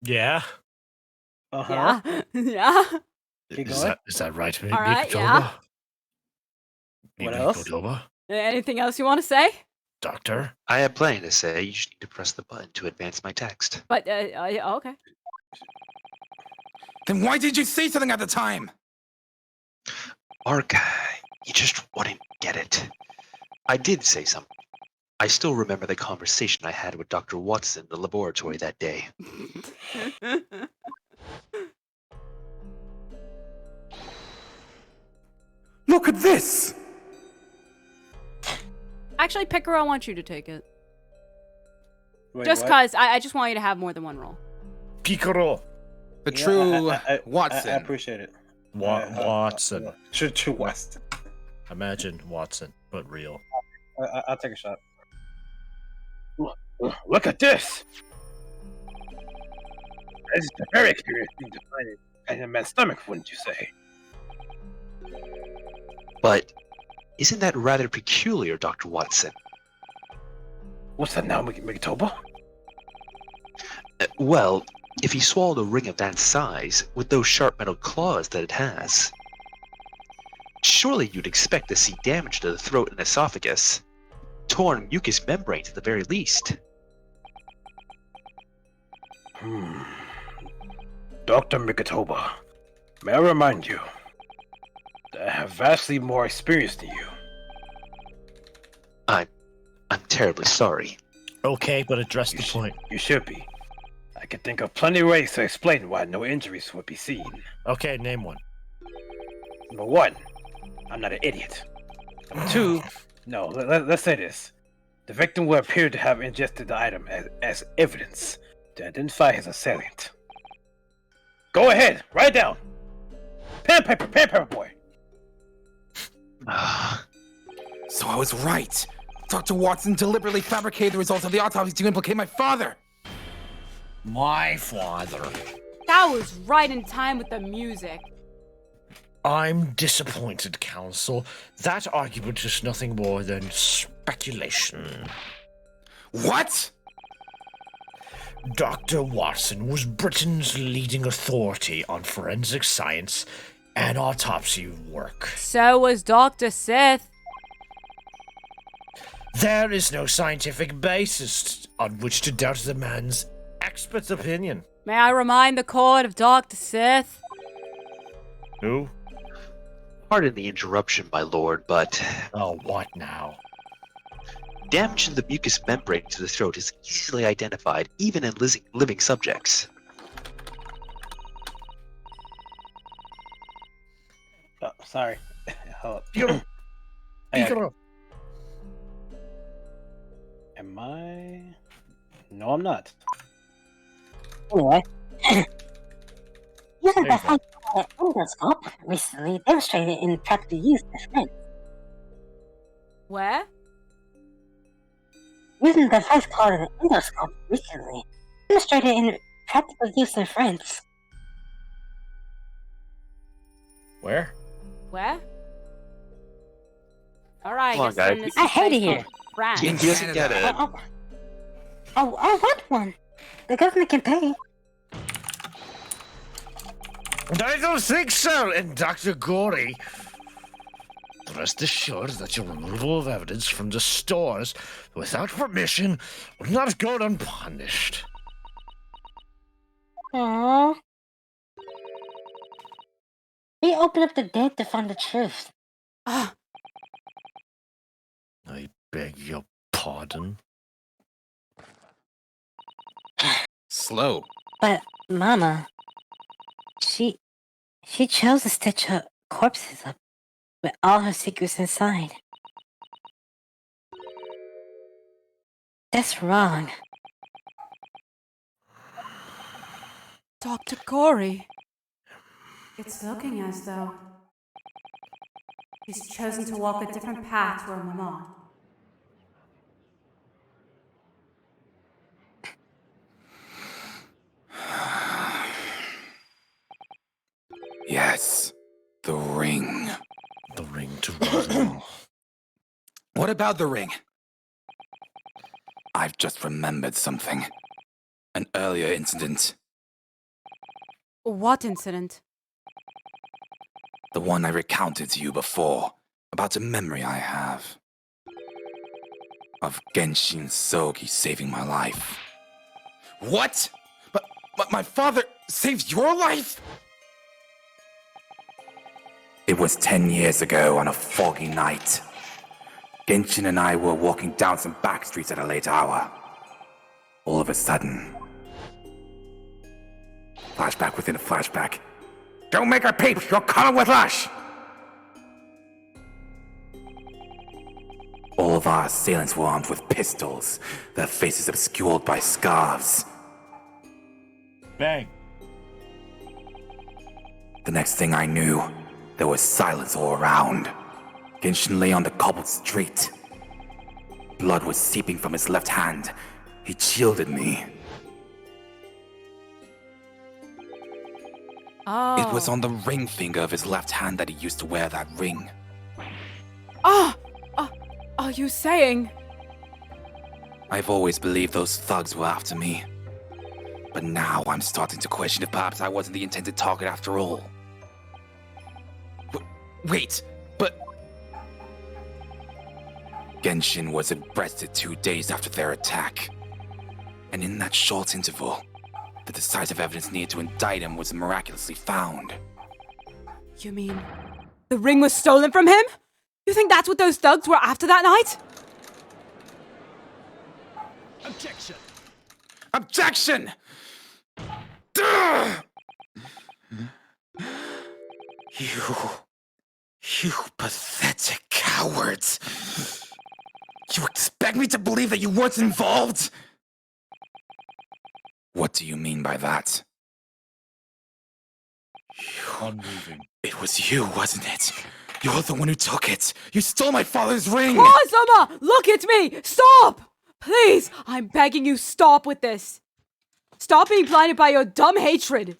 S1: Yeah?
S10: Uh-huh.
S9: Yeah? Yeah?
S10: Keep
S1: Is
S10: going.
S1: that right,
S9: All right, yeah.
S10: What else?
S9: Anything else you want to say?
S1: Doctor?
S6: I had plenty to say. You just need to press the button to advance my text.
S9: But, okay.
S3: Then why did you say something at the time?
S6: Mark, you just wouldn't get it. I did say something. I still remember the conversation I had with Dr. Watson in the laboratory that day.
S3: Look at this!
S9: Actually, Picaro, I want you to take it.
S10: Wait,
S9: Just
S10: what?
S9: because I just want you to have more than one role.
S1: Picaro.
S3: The
S10: Yeah,
S3: true
S10: Watson.
S3: Watson.
S10: I appreciate it.
S1: Watson.
S10: True West.
S1: Imagine Watson, but real.
S10: I'll take a shot. Look at this! This is a very curious thing to find in a man's stomach, wouldn't you say?
S6: But isn't that rather peculiar, Dr. Watson?
S10: What's that now, Migatoba?
S6: Well, if he swallowed a ring of that size, with those sharp metal claws that it has, surely you'd expect to see damage to the throat and esophagus. Torn mucous membranes at the very least.
S10: Dr. Migatoba, may I remind you that I have vastly more experience than you.
S6: I'm terribly sorry.
S1: Okay, but address the point.
S10: You should be. I can think of plenty of ways to explain why no injuries would be seen.
S1: Okay, name one.
S10: Number one, I'm not an idiot. Number two, no, let's say this. The victim will appear to have ingested the item as evidence to identify his assailant. Go ahead, write it down. Pen and paper, boy.
S3: So I was right. Dr. Watson deliberately fabricated the results of the autopsy to implicate my father.
S1: My father.
S9: That was right in time with the music.
S1: I'm disappointed, Counsel. That argument is nothing more than speculation.
S3: What?
S1: Dr. Watson was Britain's leading authority on forensic science and autopsy work.
S9: So was Dr. Sith.
S1: There is no scientific basis on which to doubt the man's expert opinion.
S9: May I remind the court of Dr. Sith?
S1: Who?
S6: Pardon the interruption, my lord, but
S1: Oh, what now?
S6: damage to the mucous membrane to the throat is easily identified even in living subjects.
S10: Oh, sorry. Hold up.
S1: Picaro.
S10: Am I? No, I'm not.
S13: Anyway, using
S1: There
S13: the
S1: you go.
S13: endoscope recently demonstrated in practical use in France.
S9: Where?
S13: Using the device called an endoscope recently demonstrated in practical use in France.
S1: Where?
S9: Where? Alright,
S6: Come on,
S9: I guess then
S6: guys.
S9: this
S13: I
S9: is
S13: hate
S9: place
S13: it
S9: called
S13: here.
S9: France.
S3: In
S6: He doesn't get
S3: Canada.
S6: it.
S13: I want one. The government can pay.
S1: I don't think so, and Dr. Gory. Rest assured that your removal of evidence from the stores without permission will not go unpunished.
S13: Aww. We open up the dead to find the truth.
S9: Ah,
S1: I beg your pardon.
S3: Slow.
S13: But Mama, she chose to stitch her corpses up with all her secrets inside. That's wrong.
S9: Dr. Corey.
S2: It's looking as though she's chosen to walk a different path to her mama.
S3: Yes. The ring.
S1: The ring to Rodney.
S3: What about the ring? I've just remembered something. An earlier incident.
S9: What incident?
S3: The one I recounted to you before. About a memory I have. Of Genshin Sogi saving my life. What? But my father saved your life? It was 10 years ago on a foggy night. Genshin and I were walking down some back streets at a late hour. All of a sudden... Flashback within a flashback. Don't make her peep! You're coming with us! All of our assailants were armed with pistols, their faces obscured by scarves.
S12: Bang.
S3: The next thing I knew, there was silence all around. Genshin lay on the cobbled street. Blood was seeping from his left hand. He shielded me.
S9: Oh.
S3: It was on the ring finger of his left hand that he used to wear that ring.
S9: Ah! Are you saying?
S3: I've always believed those thugs were after me. But now I'm starting to question if perhaps I wasn't the intended target after all. Wait, but... Genshin was arrested 2 days after their attack. And in that short interval, the decisive evidence needed to indict him was miraculously found.
S9: You mean the ring was stolen from him? You think that's what those thugs were after that night?
S12: Objection.
S3: Objection! Duh! You pathetic cowards! You expect me to believe that you weren't involved? What do you mean by that?
S12: Unmoving.
S3: It was you, wasn't it? You're the one who took it. You stole my father's ring.
S9: Kazuma, look at me! Stop! Please, I'm begging you, stop with this. Stop being blinded by your dumb hatred.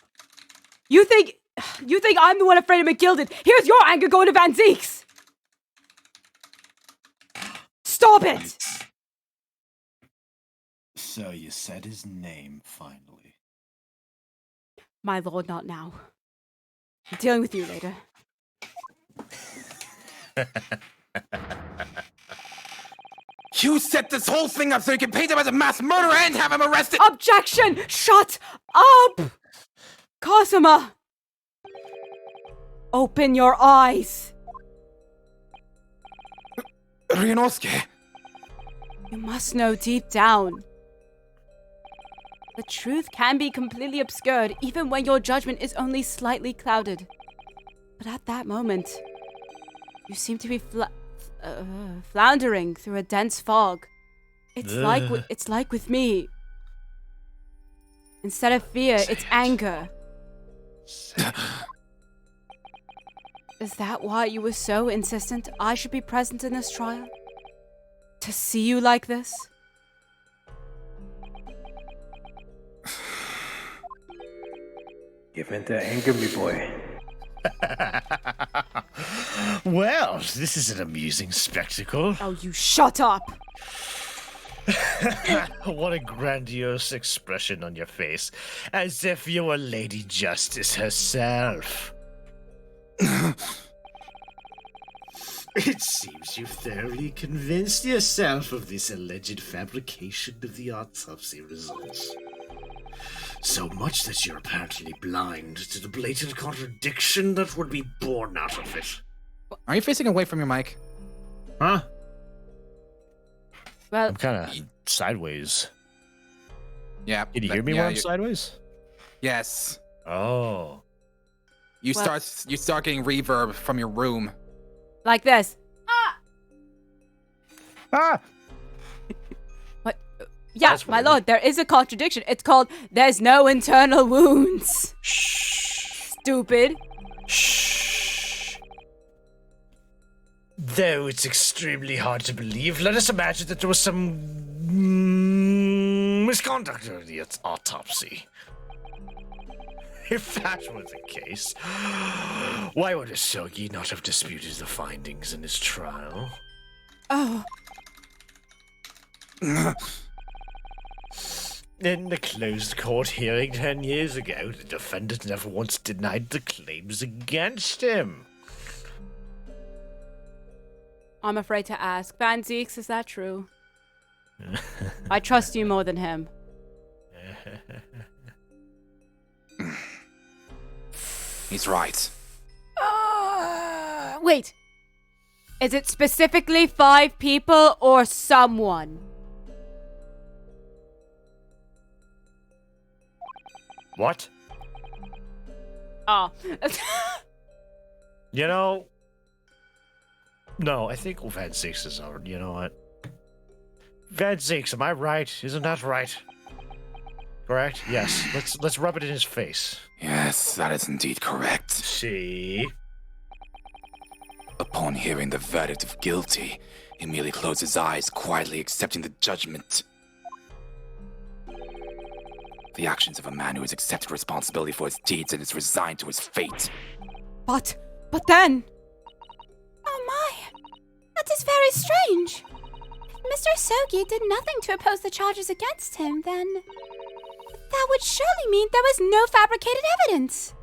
S9: You think I'm the one afraid of McGilded? Here's your anger going to Van Zeek's. Stop it!
S12: So you said his name finally.
S9: My lord, not now. I'm dealing with you later.
S3: You set this whole thing up so you can paint him as a mass murderer and have him arrested!
S9: Objection! Shut up! Kazuma! Open your eyes!
S3: Ryunosuke!
S9: You must know deep down. The truth can be completely obscured even when your judgment is only slightly clouded. But at that moment, you seem to be floundering through a dense fog. It's like with me. Instead of fear, it's anger. Is that why you were so insistent I should be present in this trial? To see you like this?
S10: Give in to anger, me boy.
S1: Well, this is an amusing spectacle.
S9: Oh, you shut up!
S1: What a grandiose expression on your face, as if you were Lady Justice herself. It seems you've thoroughly convinced yourself of this alleged fabrication of the autopsy results. So much that you're apparently blind to the blatant contradiction that would be born out of it.
S3: Are you facing away from your mic?
S1: Huh?
S9: Well,
S1: I'm kind of sideways.
S3: Yeah.
S1: Can you hear me when I'm sideways?
S3: Yes.
S1: Oh.
S3: You start getting reverb from your room.
S9: Like this.
S1: Ah!
S9: What? Yeah, my lord, there is a contradiction. It's called "There's no internal wounds."
S1: Shh.
S9: Stupid.
S1: Shh. Though it's extremely hard to believe, let us imagine that there was some misconduct during the autopsy. If that were the case, why would Asogi not have disputed the findings in his trial?
S9: Oh.
S1: In the closed court hearing 10 years ago, the defendant never once denied the claims against him.
S9: I'm afraid to ask. Van Zeeks, is that true? I trust you more than him.
S3: He's right.
S9: Wait. Is it specifically 5 people or someone?
S1: What?
S9: Oh.
S1: You know... No, I think Van Zeeks is over. You know what? Van Zeeks, am I right? Isn't that right? Correct? Yes. Let's rub it in his face.
S3: Yes, that is indeed correct.
S1: See?
S3: Upon hearing the verdict of guilty, he merely closed his eyes, quietly accepting the judgment. The actions of a man who has accepted responsibility for his deeds and is resigned to his fate.
S9: But then... Oh my! That is very strange. If Mr. Asogi did nothing to oppose the charges against him, then... that would surely mean there was no fabricated evidence.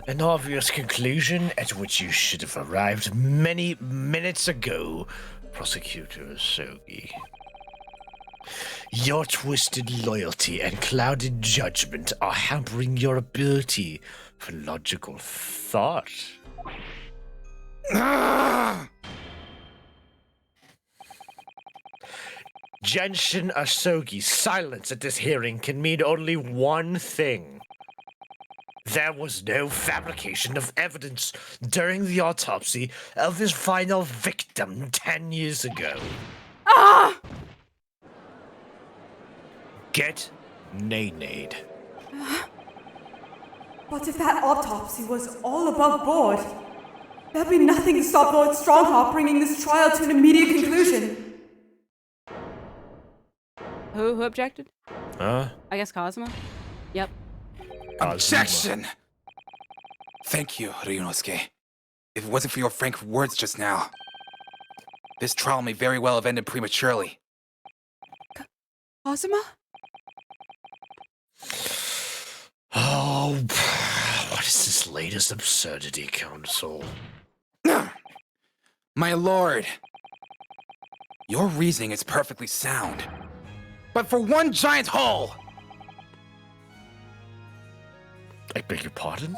S1: An obvious conclusion at which you should have arrived many minutes ago, Prosecutor Asogi. Your twisted loyalty and clouded judgment are hampering your ability for logical thought. Genshin Asogi's silence at this hearing can mean only one thing. There was no fabrication of evidence during the autopsy of his final victim 10 years ago.
S9: Ah!
S1: Get nay-nayed.
S2: But if that autopsy was all above board, there'd be nothing to stop Lord Strongheart bringing this trial to an immediate conclusion.
S9: Who objected?
S1: Huh?
S9: I guess Cosmo? Yep.
S3: Objection! Thank you, Ryunosuke. If it wasn't for your frank words just now, this trial may very well have ended prematurely.
S9: Cosmo?
S1: Oh, what is this latest absurdity, Council?
S3: My lord, your reasoning is perfectly sound. But for one giant hole!
S1: I beg your pardon?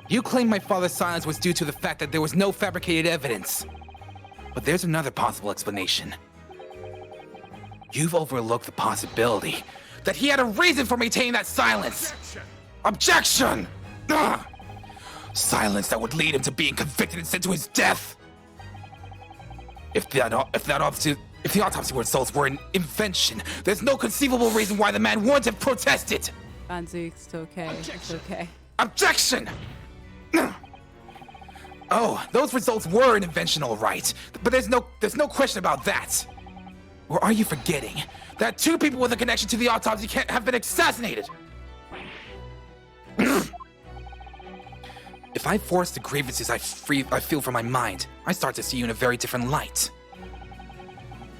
S3: You claim my father's silence was due to the fact that there was no fabricated evidence. But there's another possible explanation. You've overlooked the possibility that he had a reason for maintaining that silence. Objection! Ugh. Silence that would lead him to being convicted and sent to his death. If the autopsy results were an invention, there's no conceivable reason why the man wouldn't have protested.
S9: Fancy, it's okay. It's okay.
S3: Objection! Oh, those results were an invention, all right. But there's no question about that. Or are you forgetting that 2 people with a connection to the autopsy have been assassinated? If I force the grievances I feel from my mind, I start to see you in a very different light.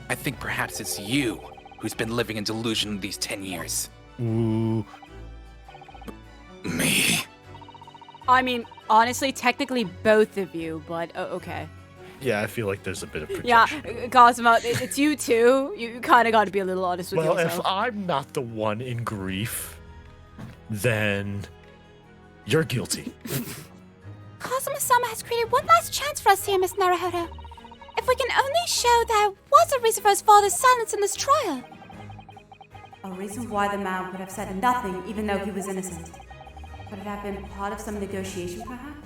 S3: I think perhaps it's you who's been living in delusion these 10 years.
S1: Ooh.
S3: Me?
S9: I mean, honestly, technically both of you, but okay.
S1: Yeah, I feel like there's a bit of projection.
S9: Yeah, Cosmo, it's you too. You kind of got to be a little honest with yourself.
S1: Well, if I'm not the one in grief, then you're guilty.
S4: Kazuma-sama has created one last chance for us here, Miss Naruhodo. If we can only show there was a reason for his father's silence in this trial.
S2: A reason why the man would have said nothing even though he was innocent. Could it have been part of some negotiation, perhaps?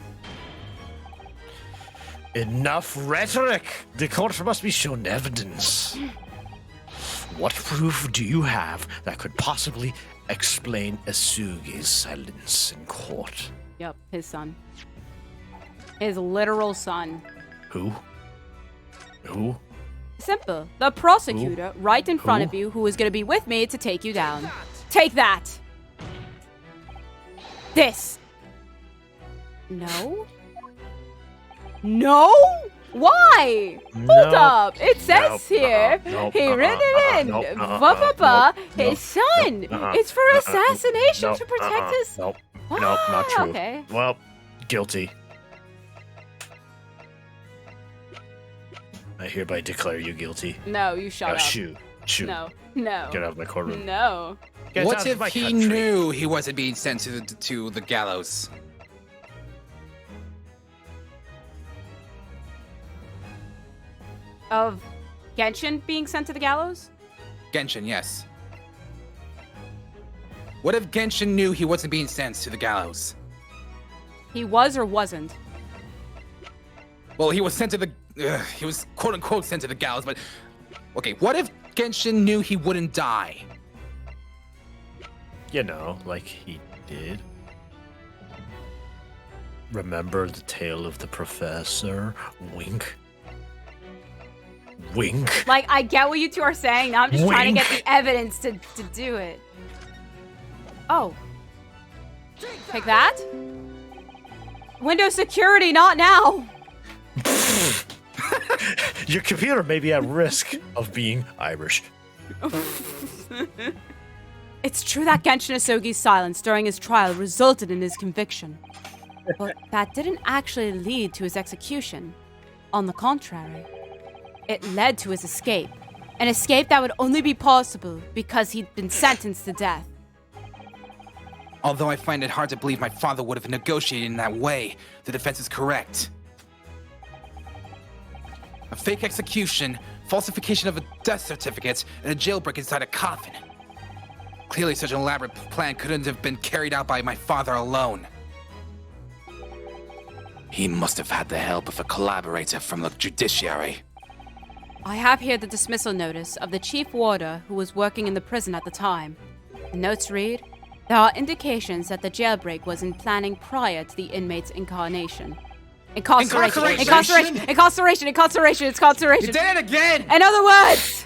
S1: Enough rhetoric! The court must be shown evidence. What proof do you have that could possibly explain Asugi's silence in court?
S9: Yep, his son. His literal son.
S1: Who? Who?
S9: Simple. The prosecutor, right in front of you, who is going to be with me to take you down. Take that! This! No? Why? Hold up. It says here. He written it in. His son. It's for assassination to protect his.
S1: Nope, not true.
S9: Okay.
S1: Well, guilty. I hereby declare you guilty.
S9: No, you shut up.
S1: Shoot.
S9: No.
S1: Get out of my courtroom.
S9: No.
S1: Get
S3: What
S1: out
S3: if
S1: of my
S3: he
S1: country.
S3: knew he wasn't being sent to the gallows?
S9: Of Genshin being sent to the gallows?
S3: Genshin, yes. What if Genshin knew he wasn't being sent to the gallows?
S9: He was or wasn't?
S3: Well, he was sent to the... he was quote-unquote sent to the gallows, but... Okay, what if Genshin knew he wouldn't die?
S1: You know, like he did. Remember the tale of the professor? Wink. Wink.
S9: Like, I get what you two are saying. Now I'm just trying to
S1: Wink.
S9: get the evidence to do it. Oh. Take that? Windows security, not now.
S1: Your computer may be at risk of being Irish.
S9: It's true that Genshin Asugi's silence during his trial resulted in his conviction. But that didn't actually lead to his execution. On the contrary, it led to his escape. An escape that would only be possible because he'd been sentenced to death.
S3: Although I find it hard to believe my father would have negotiated in that way, the defense is correct. A fake execution, falsification of a death certificate, and a jailbreak inside a coffin. Clearly such an elaborate plan couldn't have been carried out by my father alone. He must have had the help of a collaborator from the judiciary.
S9: I have here the dismissal notice of the chief warder who was working in the prison at the time. The notes read, there are indications that the jailbreak was in planning prior to the inmate's incarceration. Incarceration!
S3: You did it again!
S9: In other words,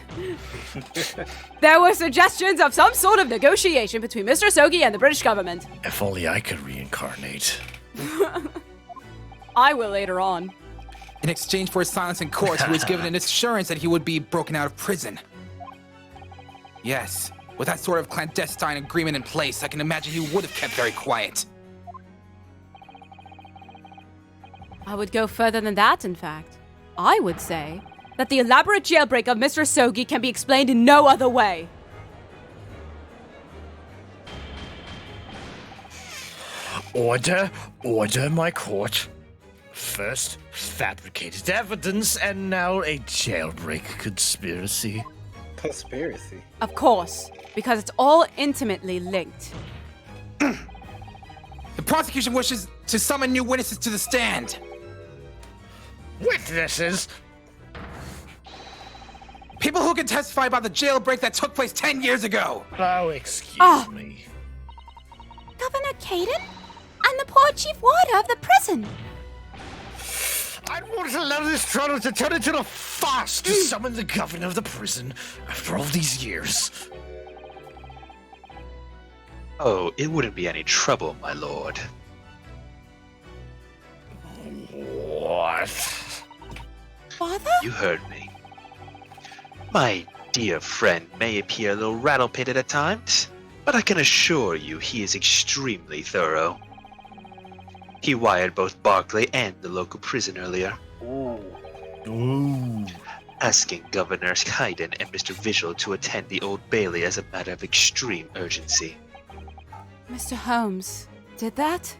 S9: there were suggestions of some sort of negotiation between Mr. Sogi and the British government.
S1: If only I could reincarnate.
S9: I will later on.
S3: In exchange for his silence in court, he was given an assurance that he would be broken out of prison. Yes, with that sort of clandestine agreement in place, I can imagine he would have kept very quiet.
S9: I would go further than that, in fact. I would say that the elaborate jailbreak of Mr. Sogi can be explained in no other way.
S1: Order, my court. First, fabricated evidence, and now a jailbreak conspiracy.
S10: Conspiracy?
S9: Of course, because it's all intimately linked.
S3: The prosecution wishes to summon new witnesses to the stand.
S1: Witnesses?
S3: who can testify about the jailbreak that took place 10 years ago?
S1: Oh, excuse me.
S4: Governor Caden? And the poor chief warder of the prison.
S1: I won't allow this trial to turn into a farce to summon the governor of the prison after all these years.
S6: Oh, it wouldn't be any trouble, my lord.
S1: What?
S4: Father?
S6: You heard me. My dear friend may appear a little rattle-pitted at times, but I can assure you he is extremely thorough. He wired both Barclay and the local prison earlier.
S1: Ooh.
S6: Asking Governor Hayden and Mr. Vigil to attend the Old Bailey as a matter of extreme urgency.
S9: Mr. Holmes did that?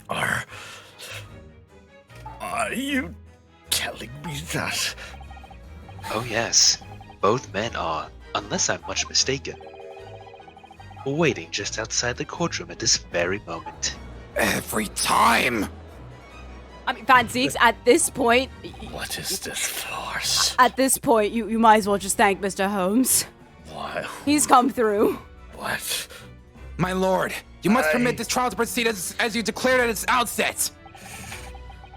S1: Are you telling me that?
S6: Oh yes, both men are, unless I'm much mistaken. Waiting just outside the courtroom at this very moment.
S3: Every time!
S9: I mean, Fancies, at this point...
S1: What is this farce?
S9: At this point, you might as well just thank Mr. Holmes.
S1: What?
S9: He's come through.
S1: What?
S3: My lord, you must permit this trial to proceed as you declared at its outset.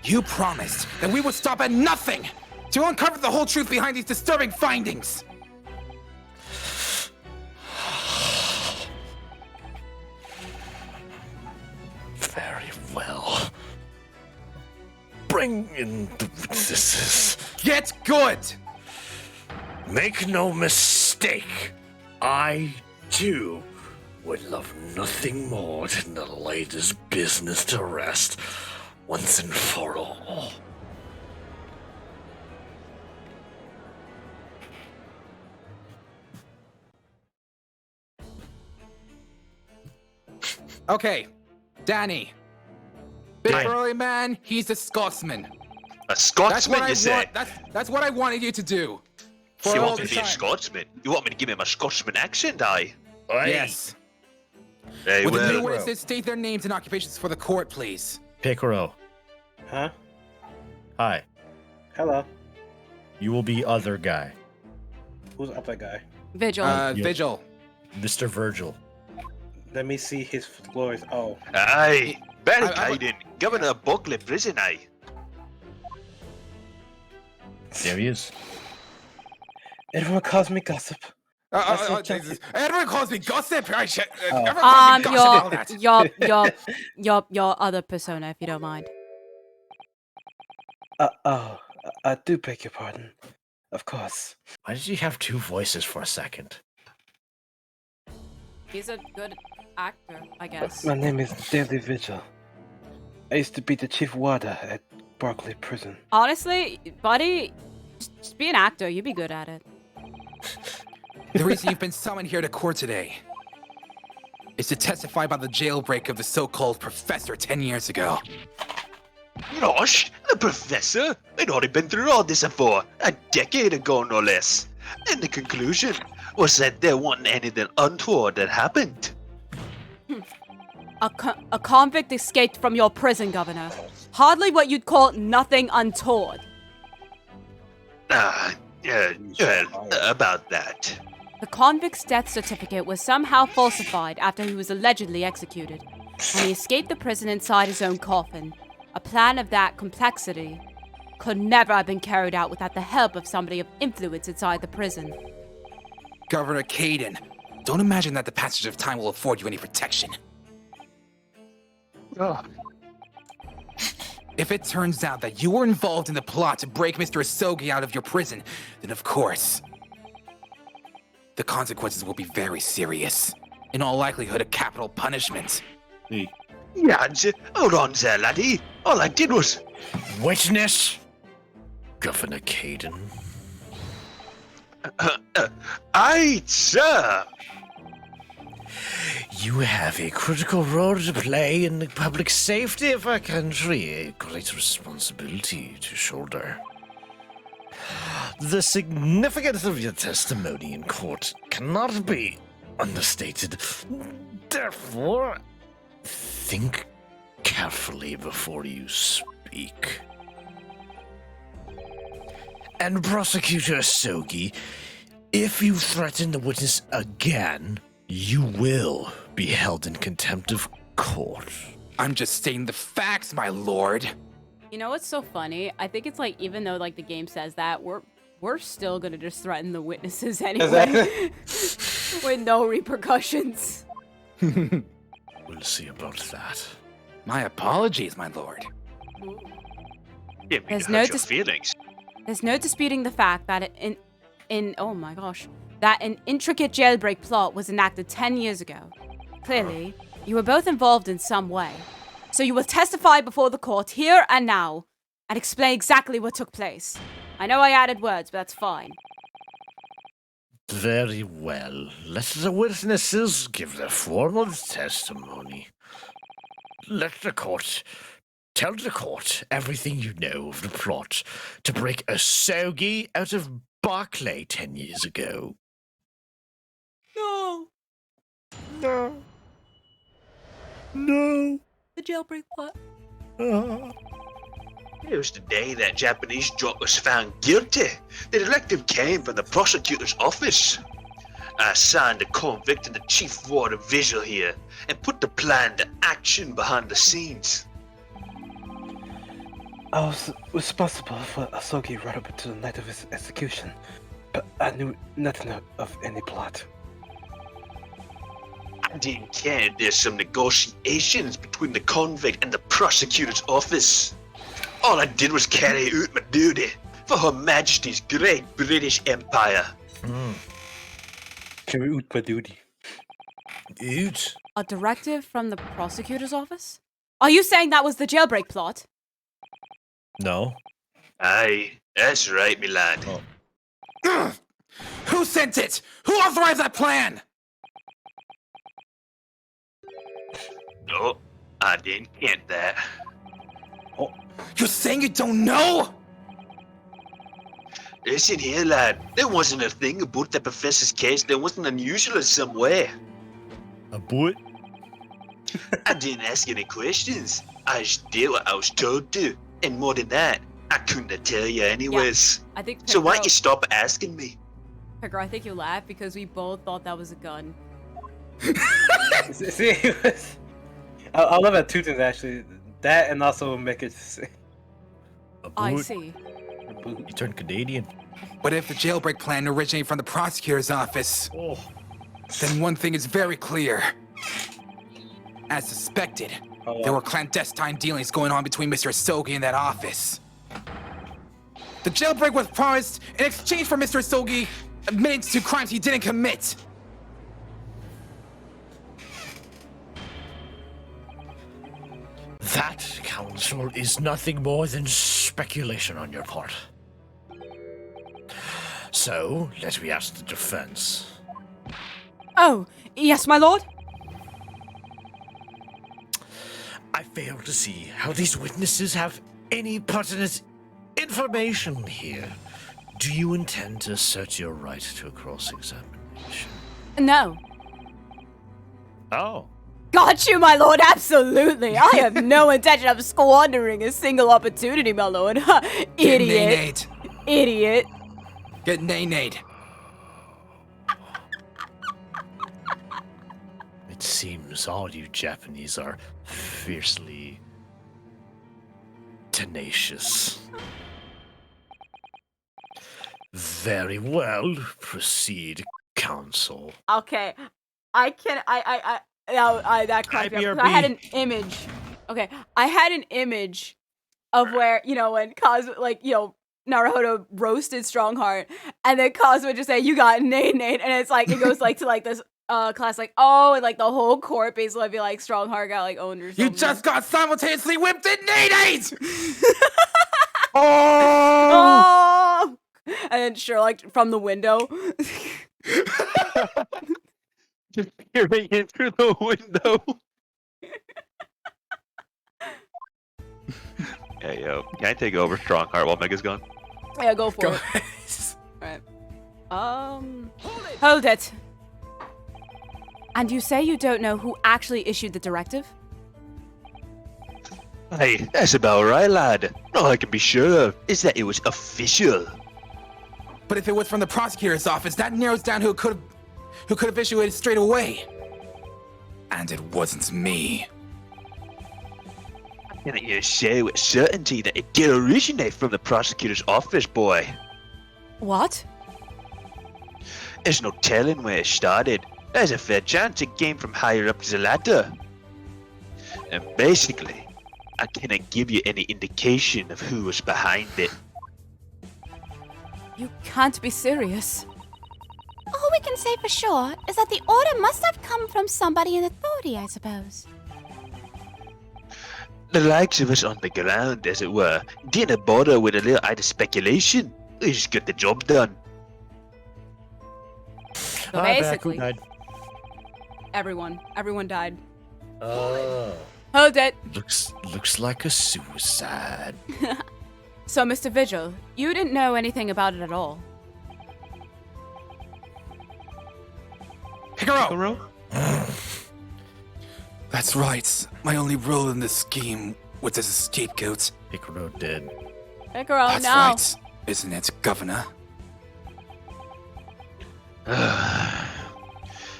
S3: You promised that we would stop at nothing to uncover the whole truth behind these disturbing findings.
S1: Very well. Bring in the witnesses.
S3: Get good!
S1: Make no mistake, I, too, would love nothing more than to lay this business to rest once and for all.
S3: Okay, Danny. Big burly man, he's a Scotsman.
S6: A Scotsman, you say?
S3: That's what I wanted you to do. For
S6: You
S3: all
S6: want me
S3: the
S6: to be a
S3: time.
S6: Scotsman? You want me to give him a Scotsman accent, aye?
S3: Yes.
S6: Very
S3: Would the new
S6: well.
S3: witnesses state their names and occupations for the court, please?
S1: Picaro.
S10: Huh?
S1: Hi.
S10: Hello.
S1: You will be other guy.
S10: Who's up that guy?
S9: Vigil.
S3: Vigil.
S1: Mr. Virgil.
S10: Let me see his glories. Oh.
S6: Aye. Barry
S3: I-
S6: Hayden, Governor of Buckley Prison, aye.
S1: There he is.
S10: Everyone calls me gossip.
S3: Everyone calls me gossip.
S10: Oh.
S3: Everyone calls me gossip. all that.
S9: Your other persona, if you don't mind.
S10: I do beg your pardon. Of course.
S1: Why did you have two voices for a second?
S9: He's a good actor, I guess.
S10: My name is Daily Vigil. I used to be the chief warder at Barclay Prison.
S9: Honestly, buddy, just be an actor. You'd be good at it.
S3: The reason you've been summoned here to court today is to testify about the jailbreak of the so-called professor 10 years ago.
S6: Gosh, the professor? I'd already been through all this before, a decade ago no less. And the conclusion was that there wasn't anything untoward that happened.
S9: A convict escaped from your prison, Governor. Hardly what you'd call nothing untoward.
S6: About that.
S9: The convict's death certificate was somehow falsified after he was allegedly executed, and he escaped the prison inside his own coffin. A plan of that complexity could never have been carried out without the help of somebody of influence inside the prison.
S3: Governor Caden, don't imagine that the passage of time will afford you any protection. If it turns out that you were involved in the plot to break Mr. Asogi out of your prison, then of course, the consequences will be very serious. In all likelihood, a capital punishment.
S12: Hey,
S6: Yeah, hold on there, laddie. All I did was...
S1: Witness, Governor Caden.
S6: Aye, sir.
S1: You have a critical role to play in the public safety of our country, a great responsibility to shoulder. The significance of your testimony in court cannot be understated. Therefore, think carefully before you speak. And Prosecutor Sogi, if you threaten the witness again, you will be held in contempt of court.
S3: I'm just stating the facts, my lord.
S9: You know what's so funny? I think it's like, even though like the game says that, we're still gonna just threaten the witnesses anyway. With no repercussions.
S1: We'll see about that.
S3: My apologies, my lord.
S6: Didn't mean
S9: There's
S6: to
S9: no
S6: hurt your
S9: dis-
S6: feelings.
S9: There's no disputing the fact that oh my gosh, that an intricate jailbreak plot was enacted 10 years ago. Clearly, you were both involved in some way. So you will testify before the court here and now and explain exactly what took place. I know I added words, but that's fine.
S1: Very well. Let the witnesses give their formal testimony. Tell the court everything you know of the plot to break Asogi out of Barclay 10 years ago.
S9: No.
S1: No.
S9: The jailbreak plot.
S7: It was the day that Japanese jock was found guilty. The directive came from the prosecutor's office. I signed the convict and the chief ward of visual here and put the plan to action behind the scenes.
S10: I was responsible for Asogi right up until the night of his execution, but I knew nothing of any plot.
S7: I didn't care there's some negotiations between the convict and the prosecutor's office. All I did was carry out my duty for Her Majesty's great British Empire.
S10: Carry out my duty.
S1: Oot?
S9: A directive from the prosecutor's office? Are you saying that was the jailbreak plot?
S1: No.
S7: Aye, that's right, me lad.
S3: Who sent it? Who authorized that plan?
S7: No, I didn't get that.
S3: You're saying you don't know?
S7: Listen here, lad. There wasn't a thing about the professor's case that wasn't unusual in some way.
S1: A boot?
S7: I didn't ask any questions. I just did what I was told to. And more than that, I couldn't tell you anyways.
S9: Yeah, I think
S7: So why
S9: Picaro-
S7: don't you stop asking me?
S9: Picaro, I think you laughed because we both thought that was a gun.
S10: See, I love that two things actually. That and also make it.
S1: A boot?
S9: I see.
S1: You turned Canadian.
S3: But if the jailbreak plan originated from the prosecutor's office, then one thing is very clear. As suspected, there were clandestine dealings going on between Mr. Asogi and that office. The jailbreak was promised in exchange for Mr. Asogi admitting to crimes he didn't commit.
S1: That, counsel, is nothing more than speculation on your part. So, let me ask the defense.
S9: Oh, yes, my lord?
S1: I fail to see how these witnesses have any pertinent information here. Do you intend to assert your right to a cross-examination?
S9: No.
S1: Oh.
S9: Got you, my lord, absolutely. I have no intention of squandering a single opportunity, my lord. Idiot.
S3: Get nay-nayed.
S9: Idiot.
S3: Get nay-nayed.
S1: It seems all you Japanese are fiercely tenacious. Very well. Proceed, counsel.
S9: Okay. that cracked me up. 'Cause I had an image. Okay, I had an image of where, when Cosmo, Naruto roasted Strongheart, and then Cosmo would just say, "You got Nate," and it's like, it goes to this class, and the whole court basically be like, Strongheart got owned or something.
S3: You just got simultaneously whipped in nay-nayed!
S9: Oh! And then Sherlock from the window.
S6: Just peering in through the window. Hey, yo. Can I take over Strongheart while Mega's gone?
S9: Yeah, go for it. Alright. Hold it. And you say you don't know who actually issued the directive?
S7: Hey, that's about right, lad. All I can be sure of is that it was official.
S3: But if it was from the prosecutor's office, that narrows down who could have issued it straight away. And it wasn't me.
S7: Can you say with certainty that it did originate from the prosecutor's office, boy?
S9: What?
S7: There's no telling where it started. There's a fair chance it came from higher up the ladder. And basically, I cannot give you any indication of who was behind it.
S9: You can't be serious.
S4: All we can say for sure is that the order must have come from somebody in authority, I suppose.
S7: The likes of us on the ground, as it were, didn't bother with a little idle speculation. We just got the job done.
S9: So basically, everyone died. Hold it.
S1: Looks like a suicide.
S9: So, Mr. Vigil, you didn't know anything about it at all.
S3: Picaro! That's right. My only role in this scheme was as a scapegoat.
S1: Picaro dead.
S9: Picaro,
S3: That's
S9: no.
S3: right, isn't it, Governor?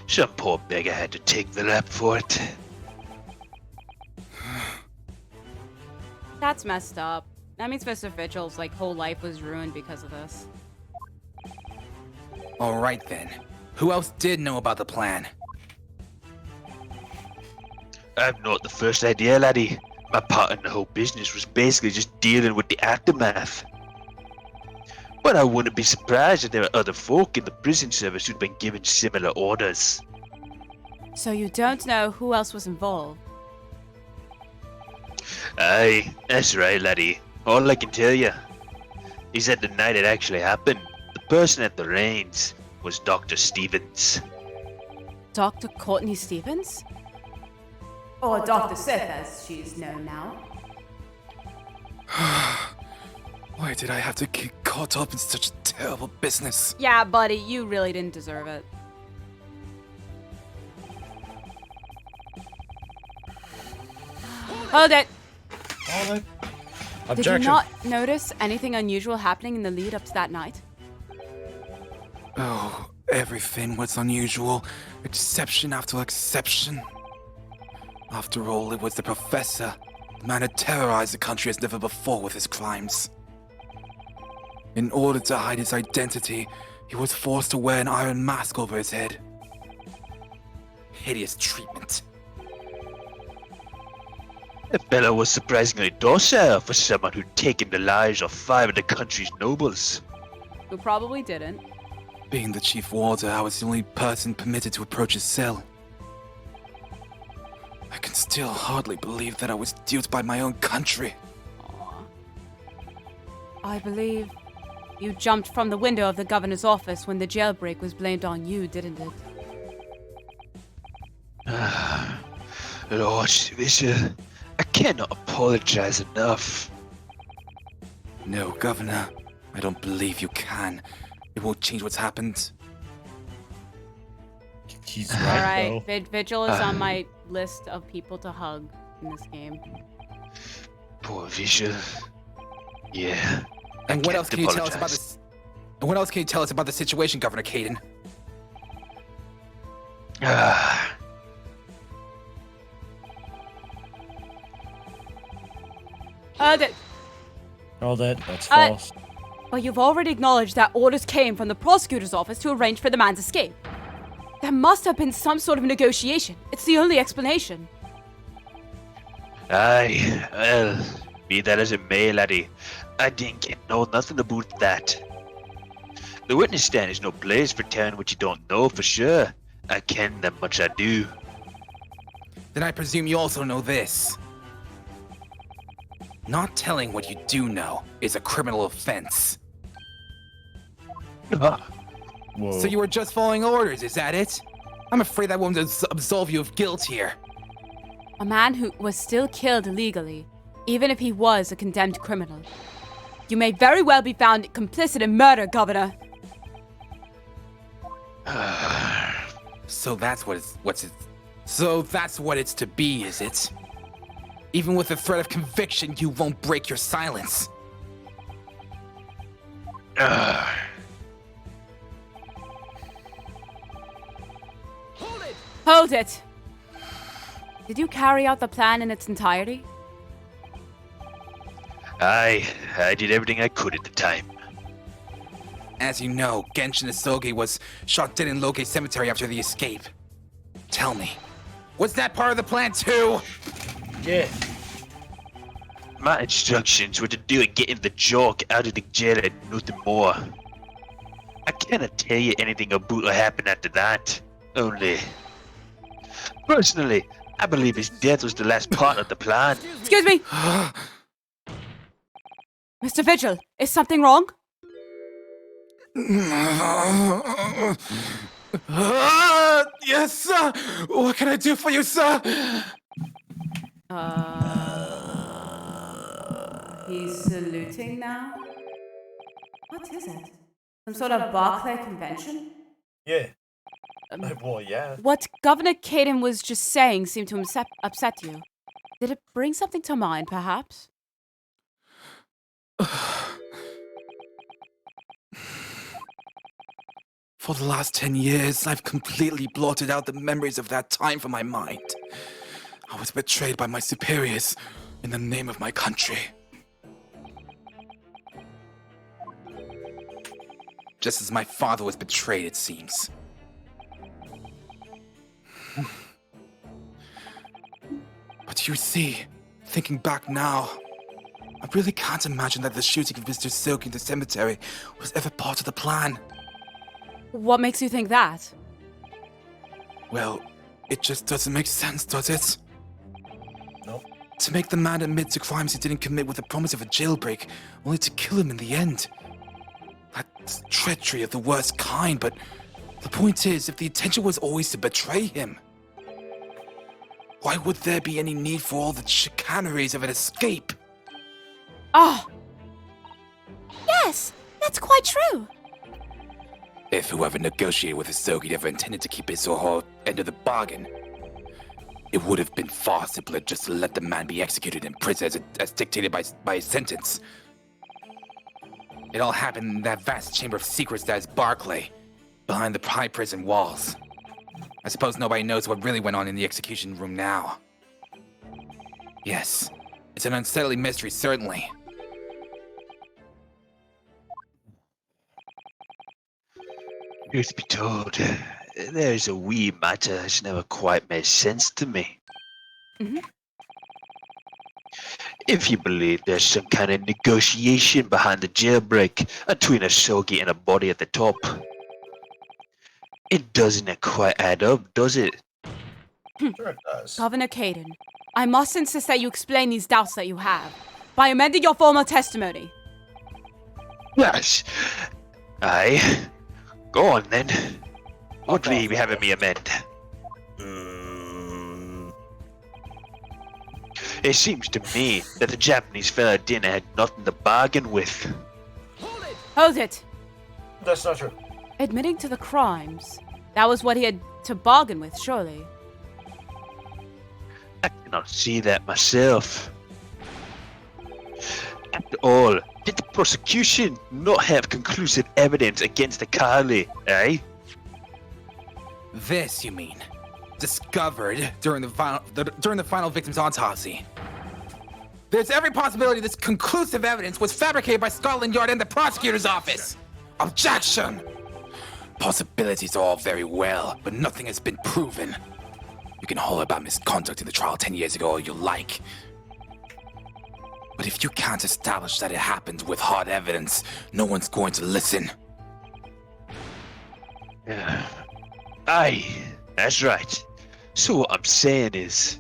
S7: Some poor beggar had to take the rap for it.
S9: That's messed up. That means Mr. Vigil's whole life was ruined because of this.
S3: All right then. Who else did know about the plan?
S7: I've not the first idea, laddie. My part in the whole business was basically just dealing with the aftermath. But I wouldn't be surprised if there are other folk in the prison service who'd been given similar orders.
S9: So you don't know who else was involved?
S7: Aye, that's right, laddie. All I can tell you is that the night it actually happened, the person at the reins was Dr. Stevens.
S9: Dr. Courtney Stevens?
S2: Or Dr. Sith, as she's known now.
S3: Why did I have to get caught up in such a terrible business?
S9: Yeah, buddy, you really didn't deserve it. Hold it! Did you not notice anything unusual happening in the lead up to that night?
S3: Oh, everything was unusual. Exception after exception. After all, it was the professor, the man who terrorized the country as never before with his crimes. In order to hide his identity, he was forced to wear an iron mask over his head. Hideous treatment.
S7: The fellow was surprisingly docile for someone who'd taken the lives of 5 of the country's nobles.
S9: Who probably didn't.
S3: Being the chief warder, I was the only person permitted to approach his cell. I can still hardly believe that I was duped by my own country.
S9: Aww. I believe you jumped from the window of the governor's office when the jailbreak was blamed on you, didn't it?
S7: Lord Vischer, I cannot apologize enough.
S3: No, Governor. I don't believe you can. It won't change what's happened.
S1: He's right, though.
S9: Alright, Vigil is on my list of people to hug in this game.
S7: Poor Vischer. Yeah.
S3: And what else can you tell us about this? And what else can you tell us about the situation, Governor Caden?
S1: All that's false.
S9: Well, you've already acknowledged that orders came from the prosecutor's office to arrange for the man's escape. There must have been some sort of negotiation. It's the only explanation.
S7: Aye, well, be that as it may, laddie, I didn't know nothing about that. The witness stand is no place for telling what you don't know for sure. I ken that much I do.
S3: Then I presume you also know this. Not telling what you do know is a criminal offense.
S1: Whoa.
S3: So you were just following orders, is that it? I'm afraid that won't absolve you of guilt here.
S9: A man who was still killed illegally, even if he was a condemned criminal. You may very well be found complicit in murder, Governor.
S3: So that's what it's to be, is it? Even with the threat of conviction, you won't break your silence.
S9: Hold it! Did you carry out the plan in its entirety?
S7: I did everything I could at the time.
S3: As you know, Genshin Asogi was shot dead in Loge Cemetery after the escape. Tell me, was that part of the plan too?
S1: Yeah.
S7: My instructions were to do it getting the joke out of the jail and nothing more. I cannot tell you anything about what happened after that. Only, personally, I believe his death was the last part of the plan.
S9: Excuse me! Mr. Vigil, is something wrong?
S3: Yes, sir! What can I do for you, sir?
S9: He's saluting now? What is it? Some sort of Barclay convention?
S1: Yeah. Well, yeah.
S9: What Governor Caden was just saying seemed to upset you. Did it bring something to mind, perhaps?
S3: For the last 10 years, I've completely blotted out the memories of that time from my mind. I was betrayed by my superiors in the name of my country. Just as my father was betrayed, it seems. But you see, thinking back now, I really can't imagine that the shooting of Mr. Silk in the cemetery was ever part of the plan.
S9: What makes you think that?
S3: Well, it just doesn't make sense, does it?
S1: Nope.
S3: To make the man admit to crimes he didn't commit with the promise of a jailbreak, only to kill him in the end. That's treachery of the worst kind, but the point is, if the intention was always to betray him, why would there be any need for all the chicaneries of an escape?
S4: Oh! Yes, that's quite true.
S3: If whoever negotiated with Asogi never intended to keep his or her end of the bargain, it would have been far simpler just to let the man be executed in prison as dictated by his sentence. It all happened in that vast chamber of secrets that is Barclay, behind the high prison walls. I suppose nobody knows what really went on in the execution room now. Yes, it's an unsettling mystery, certainly.
S7: Truth be told, there's a wee matter that's never quite made sense to me.
S9: Mm-hmm.
S7: If you believe there's some kind of negotiation behind the jailbreak between Asogi and a body at the top, it doesn't quite add up, does it?
S1: Sure it does.
S9: Governor Caden, I must insist that you explain these doubts that you have by amending your formal testimony.
S7: Yes. Aye. Go on then. What will you be having me amend? It seems to me that the Japanese fella dinner had nothing to bargain with.
S9: Hold it!
S1: That's not true.
S9: Admitting to the crimes, that was what he had to bargain with, surely.
S7: I cannot see that myself. After all, did the prosecution not have conclusive evidence against the Kali, eh?
S3: This, you mean? Discovered during the final victim's autopsy. There's every possibility this conclusive evidence was fabricated by Scotland Yard and the prosecutor's office. Objection! Possibilities are all very well, but nothing has been proven. You can holler about misconduct in the trial 10 years ago all you like. But if you can't establish that it happened with hard evidence, no one's going to listen.
S7: Aye, that's right. So what I'm saying is,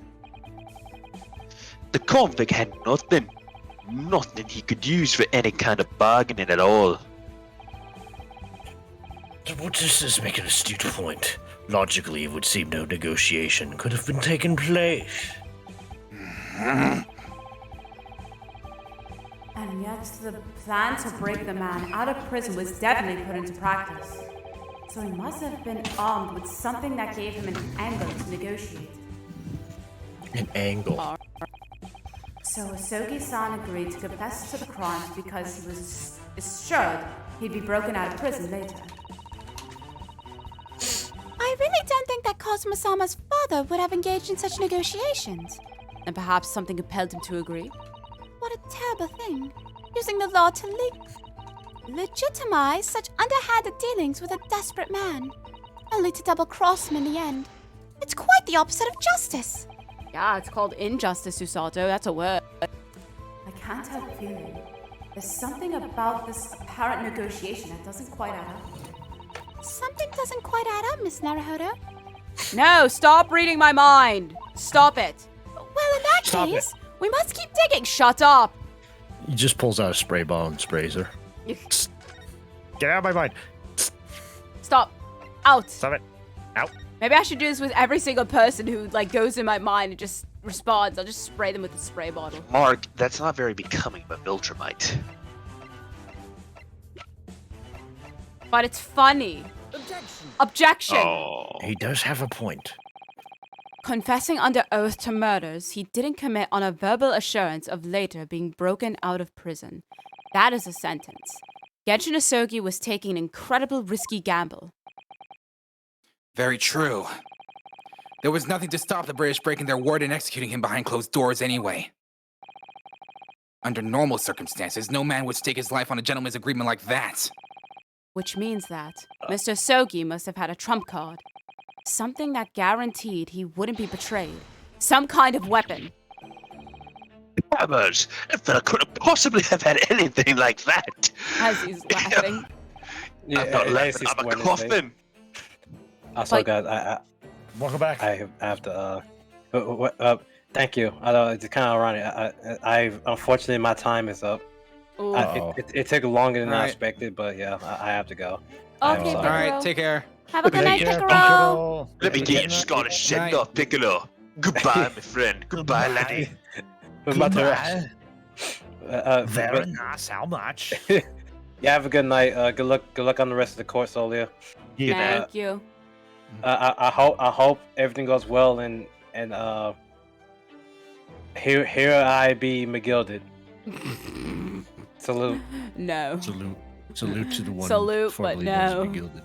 S7: the convict had nothing he could use for any kind of bargaining at all.
S1: Well, this is making an astute point. Logically, it would seem no negotiation could have been taken place.
S9: And yet, the plan to break the man out of prison was definitely put into practice. So he must have been armed with something that gave him an angle to negotiate.
S1: An angle.
S9: So Asogi-san agreed to confess to the crimes because he was assured he'd be broken out of prison later.
S4: I really don't think that Kazuma-sama's father would have engaged in such negotiations.
S9: And perhaps something compelled him to agree.
S4: What a terrible thing. Using the law to legitimize such underhanded dealings with a desperate man, only to double-cross him in the end. It's quite the opposite of justice.
S9: Yeah, it's called injustice, Usato. That's a word.
S2: I can't help feeling there's something about this apparent negotiation that doesn't quite add up.
S4: Something doesn't quite add up, Miss Naruhodo.
S9: No, stop reading my mind. Stop it.
S4: Well, in that
S1: Stop
S4: case,
S9: We must keep digging. Shut up.
S1: He just pulls out a spray bottle and sprays her. Get out of my mind.
S9: Stop. Out.
S1: Stop it. Out.
S9: Maybe I should do this with every single person who goes in my mind and just responds. I'll just spray them with the spray bottle.
S6: Mark, that's not very becoming of Viltrumite.
S9: But it's funny. Objection.
S6: Oh.
S1: He does have a point.
S9: Confessing under oath to murders he didn't commit on a verbal assurance of later being broken out of prison. That is a sentence. Genshin Asogi was taking an incredible risky gamble.
S3: Very true. There was nothing to stop the British breaking their word and executing him behind closed doors anyway. Under normal circumstances, no man would stake his life on a gentleman's agreement like that.
S9: Which means that Mr. Asogi must have had a trump card. Something that guaranteed he wouldn't be betrayed. Some kind of weapon.
S7: Hammers! That fella couldn't possibly have had anything like that!
S9: As he's laughing.
S7: I'm not laughing, I'm a coffin!
S10: Also,
S9: Like-
S10: guys,
S1: Welcome back.
S10: I have to. Thank you. I know it's kind of ironic. I unfortunately my time is up.
S9: Ooh.
S10: It took longer than I
S3: Alright.
S10: expected, but yeah, I have to go.
S9: Okay,
S10: All right,
S9: Picaro.
S3: take care.
S9: Have a good night,
S1: Take care,
S9: Picaro.
S7: Let me get your Scottish send off, Piccolo. Goodbye, my friend. Goodbye, laddie.
S1: Goodbye. Very
S10: But-
S1: nice. How much?
S10: yeah, have a good night. Good luck on the rest of the court, Solia.
S9: Thank you.
S10: I hope everything goes well and here I be McGilded. Salute.
S9: No.
S1: Salute to the one.
S9: Salute, but
S1: formerly known as
S9: no.
S1: McGilded.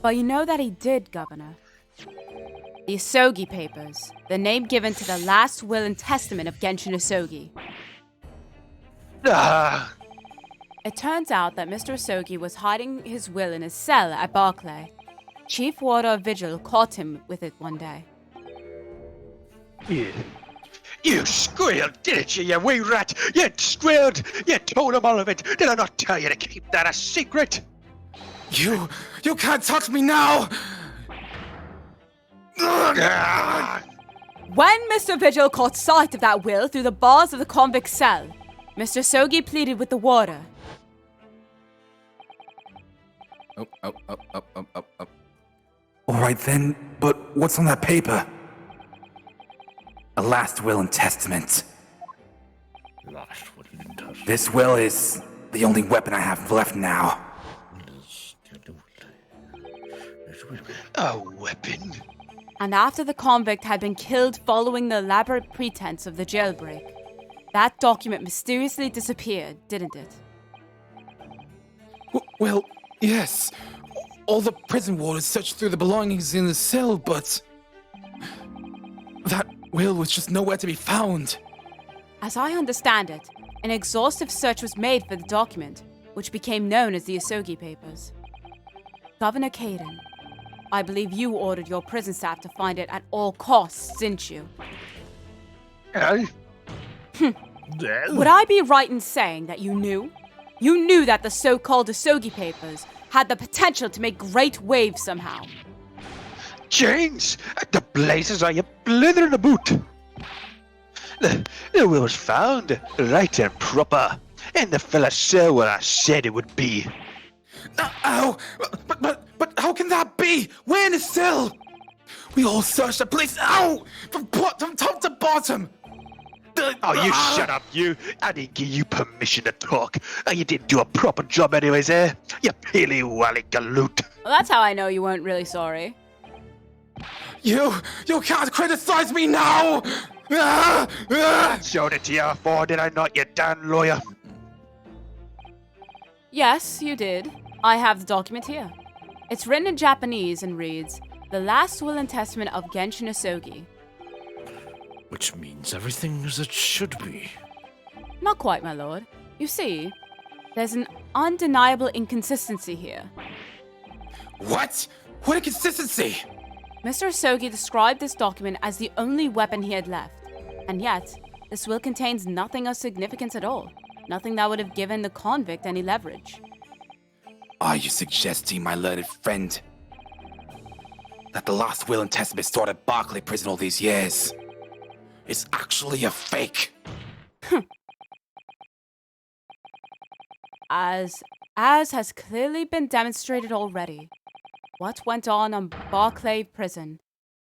S9: But you know that he did, Governor. The Asogi Papers, the name given to the last will and testament of Genshin Asogi.
S7: Ah,
S9: It turns out that Mr. Asogi was hiding his will in his cell at Barclay. Chief Warder of Vigil caught him with it one day.
S7: you squealed, didn't you, you wee rat? You squealed! You told him all of it! Did I not tell you to keep that a secret?
S3: You can't touch me now!
S7: Ah,
S9: When Mr. Vigil caught sight of that will through the bars of the convict cell, Mr. Asogi pleaded with the warder.
S3: Oh. Alright then, but what's on that paper? A last will and testament.
S1: Last will and testament.
S3: This will is the only weapon I have left now.
S7: a weapon?
S9: And after the convict had been killed following the elaborate pretense of the jailbreak, that document mysteriously disappeared, didn't it?
S3: Well, yes. All the prison warders searched through the belongings in the cell, but that will was just nowhere to be found.
S9: As I understand it, an exhaustive search was made for the document, which became known as the Asogi Papers. Governor Caden, I believe you ordered your prison staff to find it at all costs, didn't you? Would I be right in saying that you knew? You knew that the so-called Asogi Papers had the potential to make great waves somehow.
S7: James, the blazes are you blithering about? The will was found, right and proper, in the fella's cell where I said it would be.
S3: Ow! But how can that be? Where in the cell? We all searched the place. Ow! From top to bottom.
S7: Oh, you shut up, you! I didn't give you permission to talk. You didn't do a proper job anyways, eh? You pilly-wally galoot.
S9: Well, that's how I know you weren't really sorry.
S3: You can't criticize me now!
S7: I showed it to you before, did I not, you damn lawyer?
S9: Yes, you did. I have the document here. It's written in Japanese and reads, The last will and testament of Genshin Asogi.
S1: Which means everything as it should be.
S9: Not quite, my lord. You see, there's an undeniable inconsistency here.
S3: What? What inconsistency?
S9: Mr. Asogi described this document as the only weapon he had left, and yet, this will contains nothing of significance at all. Nothing that would have given the convict any leverage.
S3: Are you suggesting, my learned friend, that the last will and testament stored at Barclay Prison all these years is actually a fake?
S9: As has clearly been demonstrated already, what went on Barclay Prison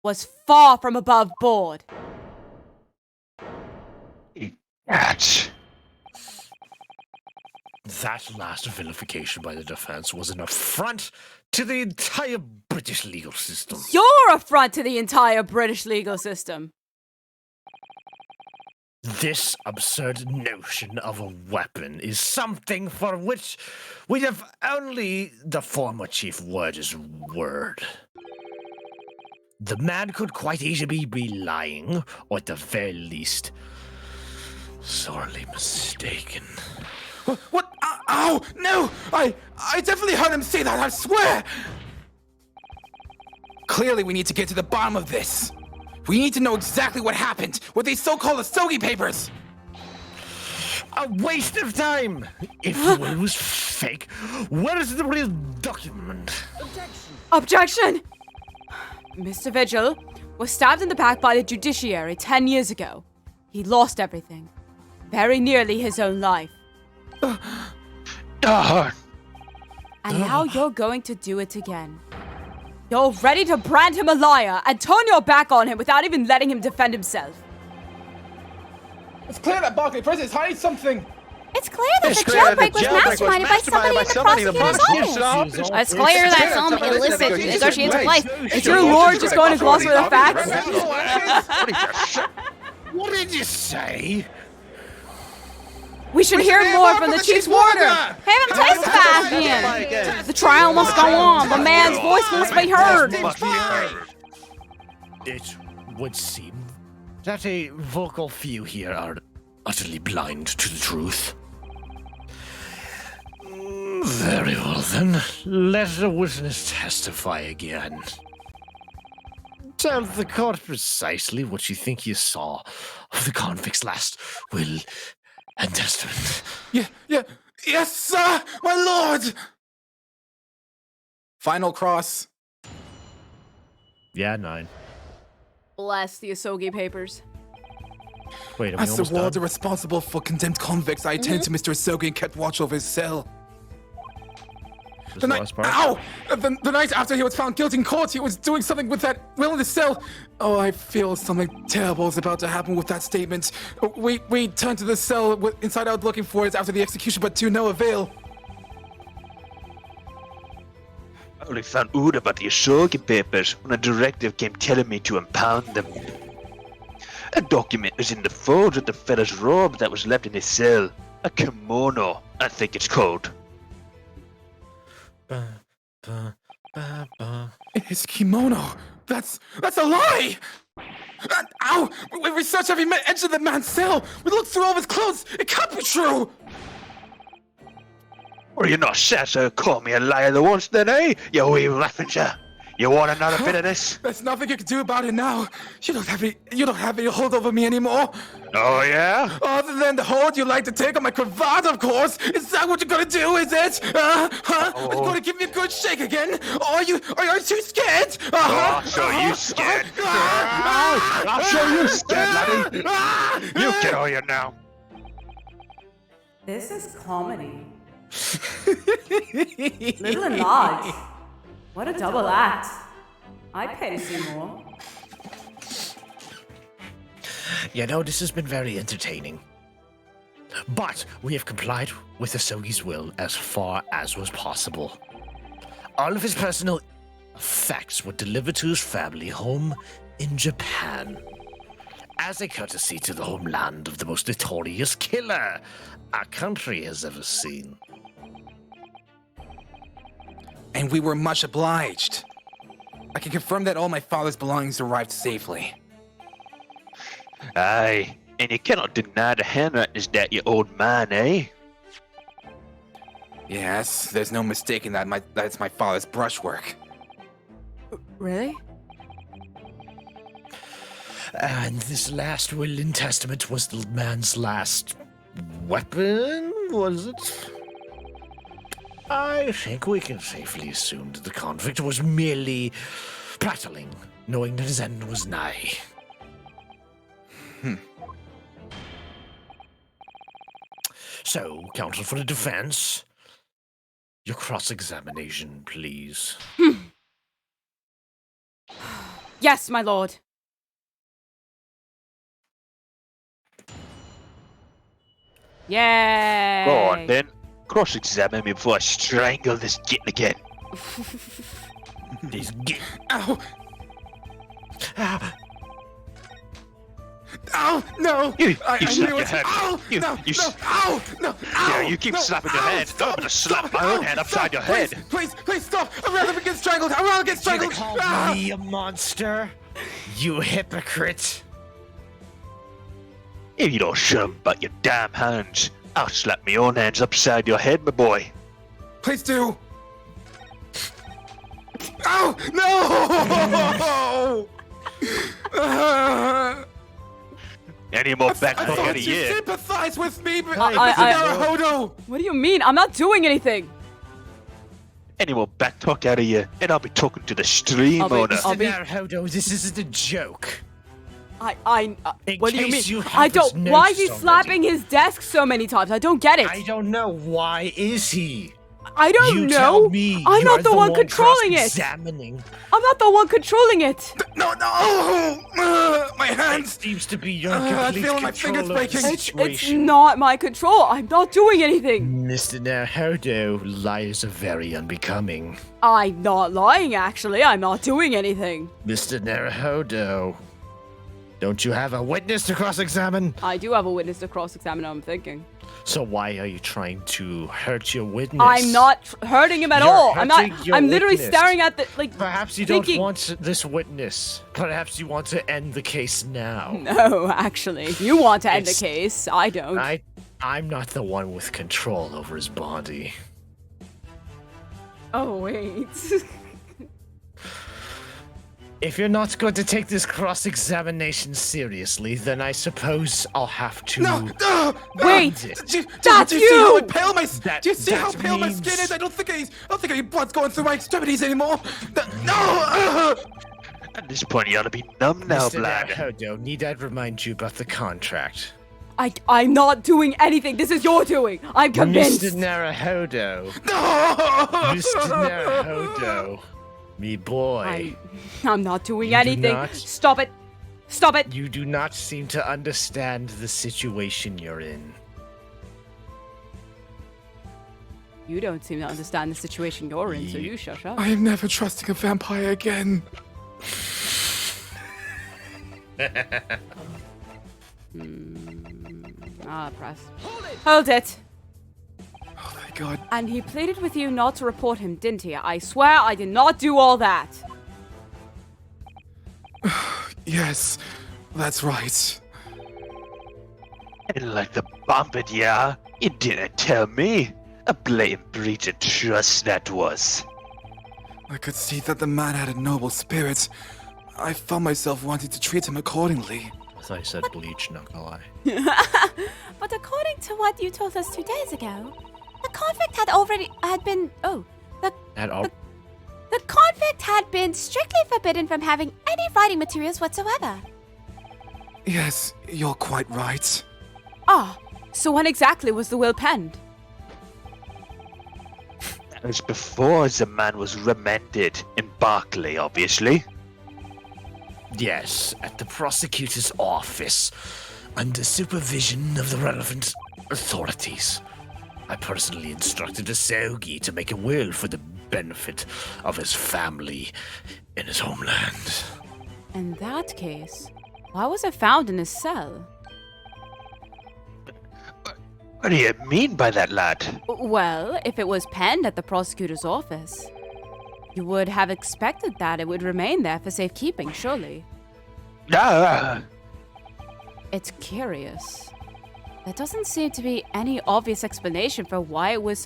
S9: was far from above board.
S1: That last vilification by the defense was an affront to the entire British legal system.
S9: You're an affront to the entire British legal system.
S1: This absurd notion of a weapon is something for which we have only the former Chief Ward's word. The man could quite easily be lying, or at the very least, sorely mistaken.
S3: What? Ow! No! I definitely heard him say that, I swear! Clearly we need to get to the bottom of this. We need to know exactly what happened with these so-called Asogi papers.
S1: A waste of time! If the will was fake, where is the real document?
S9: Objection! Mr. Vigil was stabbed in the back by the judiciary 10 years ago. He lost everything. Very nearly his own life. And now you're going to do it again. You're ready to brand him a liar and turn your back on him without even letting him defend himself.
S3: It's clear that Barclay Prison is hiding something.
S4: It's clear that the jailbreak was masterminded by somebody in the prosecutor's office.
S9: It's clear that some illicit negotiations took place. Is your lord just going to gloss over the facts?
S1: What did you say?
S9: We should hear more from the chief's warder. Have him testify again. The trial must go on. The man's voice must be heard.
S1: It would seem that a vocal few here are utterly blind to the truth. Very well then, let the witness testify again. Tell the court precisely what you think you saw of the convict's last will and testament.
S3: Yes, sir, my lord! Final cross.
S1: Yeah, 9.
S9: Bless the Asogi papers.
S1: Wait, are we
S3: As the
S1: almost
S3: warder
S1: done?
S3: responsible for condemned convicts, I attended to Mr. Asogi and kept watch over his cell. The night after he was found guilty in court, he was doing something with that will in his cell. Oh, I feel something terrible is about to happen with that statement. We turned to the cell inside out looking for it after the execution, but to no avail.
S7: I only found out about the Asogi papers when a directive came telling me to impound them. A document is in the folds of the fella's robe that was left in his cell. A kimono, I think it's called.
S3: His kimono. That's a lie! Ow! We researched every edge of the man's cell. We looked through all of his clothes. It can't be true.
S7: Well, you're not sassy. Call me a liar the once, then, eh? You wee raffinger. You want another bit of this?
S3: There's nothing you can do about it now. You don't have any hold over me anymore.
S7: Oh, yeah?
S3: Other than the hold you like to take on my cravat, of course. Is that what you're gonna do, is it? Are you gonna give me a good shake again? Are you too scared?
S7: I'll show you scared. I'll show you scared, laddie. You get on here now.
S2: This is comedy. Little and large. What a double act. I'd pay to see more.
S1: You know, this has been very entertaining. But we have complied with Asogi's will as far as was possible. All of his personal effects were delivered to his family home in Japan, as a courtesy to the homeland of the most notorious killer our country has ever seen.
S3: And we were much obliged. I can confirm that all my father's belongings arrived safely.
S6: Aye, and you cannot deny the handwriting is that, you old man, eh?
S3: Yes, there's no mistaking that's my father's brushwork.
S9: Really?
S1: And this last will and testament was the man's last weapon, was it? I think we can safely assume that the convict was merely prattling, knowing that his end was nigh. So, counsel for the defense, your cross-examination, please.
S9: Yes, my lord. Yay!
S6: Go on then. Cross-examine me before I strangle this git again.
S1: This git.
S3: Ow! Ow! No!
S6: You
S3: I
S6: slap
S3: knew
S6: your
S3: it.
S6: head.
S3: Ow!
S6: You-
S3: No!
S6: you
S3: No!
S6: s-
S3: Ow! No! Ow!
S6: Yeah, you keep
S3: No!
S6: slapping your
S3: Ow!
S6: head.
S3: Stop!
S6: I'm gonna slap
S3: Stop!
S6: my own
S3: Ow!
S6: head upside
S3: Stop!
S6: your head.
S3: Please stop! I'd rather get strangled! I'd rather get
S1: You
S3: strangled!
S1: call
S3: Ah!
S1: me a monster? You hypocrite!
S6: If you don't shut up about your damn hands, I'll slap my own hands upside your head, my boy.
S3: Please do! Ow! No!
S6: Any more back
S3: I
S6: talk
S3: thought
S6: out of
S3: you
S6: you?
S3: sympathize with me, but
S9: I-
S3: Naruhodo!
S9: What do you mean? I'm not doing anything.
S6: Any more back talk out of you, and I'll be talking to the stream
S9: I'll be-
S6: owner.
S9: I'll be-
S1: Naruhodo, this isn't a joke.
S9: What do you mean?
S1: case you
S9: I don't.
S1: haven't
S9: Why is he
S1: noticed
S9: slapping his desk so many times? I don't get it.
S1: I don't know. Why is he?
S9: I don't
S1: You
S9: know.
S1: tell me.
S9: I'm
S1: You're
S9: not the one controlling it.
S1: cross-examining.
S9: I'm not the one controlling it.
S3: No! My
S1: It
S3: hands!
S1: seems to be your
S3: I'm
S1: complete
S3: feeling my
S1: control
S3: fingers
S1: of the
S3: breaking.
S9: It's
S1: situation.
S9: not my control. I'm not doing anything.
S1: Mr. Naruhodo, lies are very unbecoming.
S9: I'm not lying, actually. I'm not doing anything.
S1: Mr. Naruhodo, don't you have a witness to cross-examine?
S9: I do have a witness to cross-examine, I'm thinking.
S1: So why are you trying to hurt your witness?
S9: I'm not hurting him at
S1: You're
S9: all. I'm not.
S1: hurting your
S9: I'm literally
S1: witness.
S9: staring at the like.
S1: Perhaps you
S9: thinking-
S1: don't want this witness. Perhaps you want to end the case now.
S9: No, actually, you want to end the
S1: It's-
S9: case. I don't.
S1: I'm not the one with control over his body.
S9: Oh wait.
S1: If you're not going to take this cross-examination seriously, then I suppose I'll have to.
S3: No!
S9: Wait!
S3: Do
S9: That's
S3: you see how
S9: you!
S3: pale my
S1: That-
S3: Do you see how
S1: that
S3: pale my
S1: means-
S3: skin is? I don't think any blood's going through my extremities anymore. No!
S6: At this point, you ought to be numb now,
S1: Mr.
S6: blood.
S1: Naruhodo, need I remind you about the contract?
S9: I'm not doing anything. This is your doing. I'm convinced.
S1: Mr. Naruhodo.
S3: No!
S1: Mr. Naruhodo. Me boy.
S9: I'm not doing
S1: You do
S9: anything.
S1: not-
S9: Stop it. Stop it.
S1: You do not seem to understand the situation you're in.
S9: You don't seem to understand the situation you're in, so you shut up.
S3: I am never trusting a vampire again.
S9: Press. Hold it.
S3: Oh my god.
S9: And he pleaded with you not to report him, didn't he? I swear I did not do all that.
S3: Yes, that's right.
S6: And like the bumpet, yeah? You didn't tell me. A blatant breach of trust that was.
S3: I could see that the man had a noble spirit. I found myself wanting to treat him accordingly.
S1: I thought you said bleach, not gonna lie.
S4: But according to what you told us 2 days ago, the convict the convict had been strictly forbidden from having any writing materials whatsoever.
S3: Yes, you're quite right.
S9: Ah, so when exactly was the will penned?
S6: That was before the man was remanded in Berkeley, obviously.
S1: Yes, at the prosecutor's office, under supervision of the relevant authorities. I personally instructed Asogi to make a will for the benefit of his family in his homeland.
S9: In that case, why was it found in his cell?
S6: What do you mean by that, lad?
S9: Well, if it was penned at the prosecutor's office. You would have expected that it would remain there for safekeeping, surely.
S6: Ah,
S9: It's curious. There doesn't seem to be any obvious explanation for why it was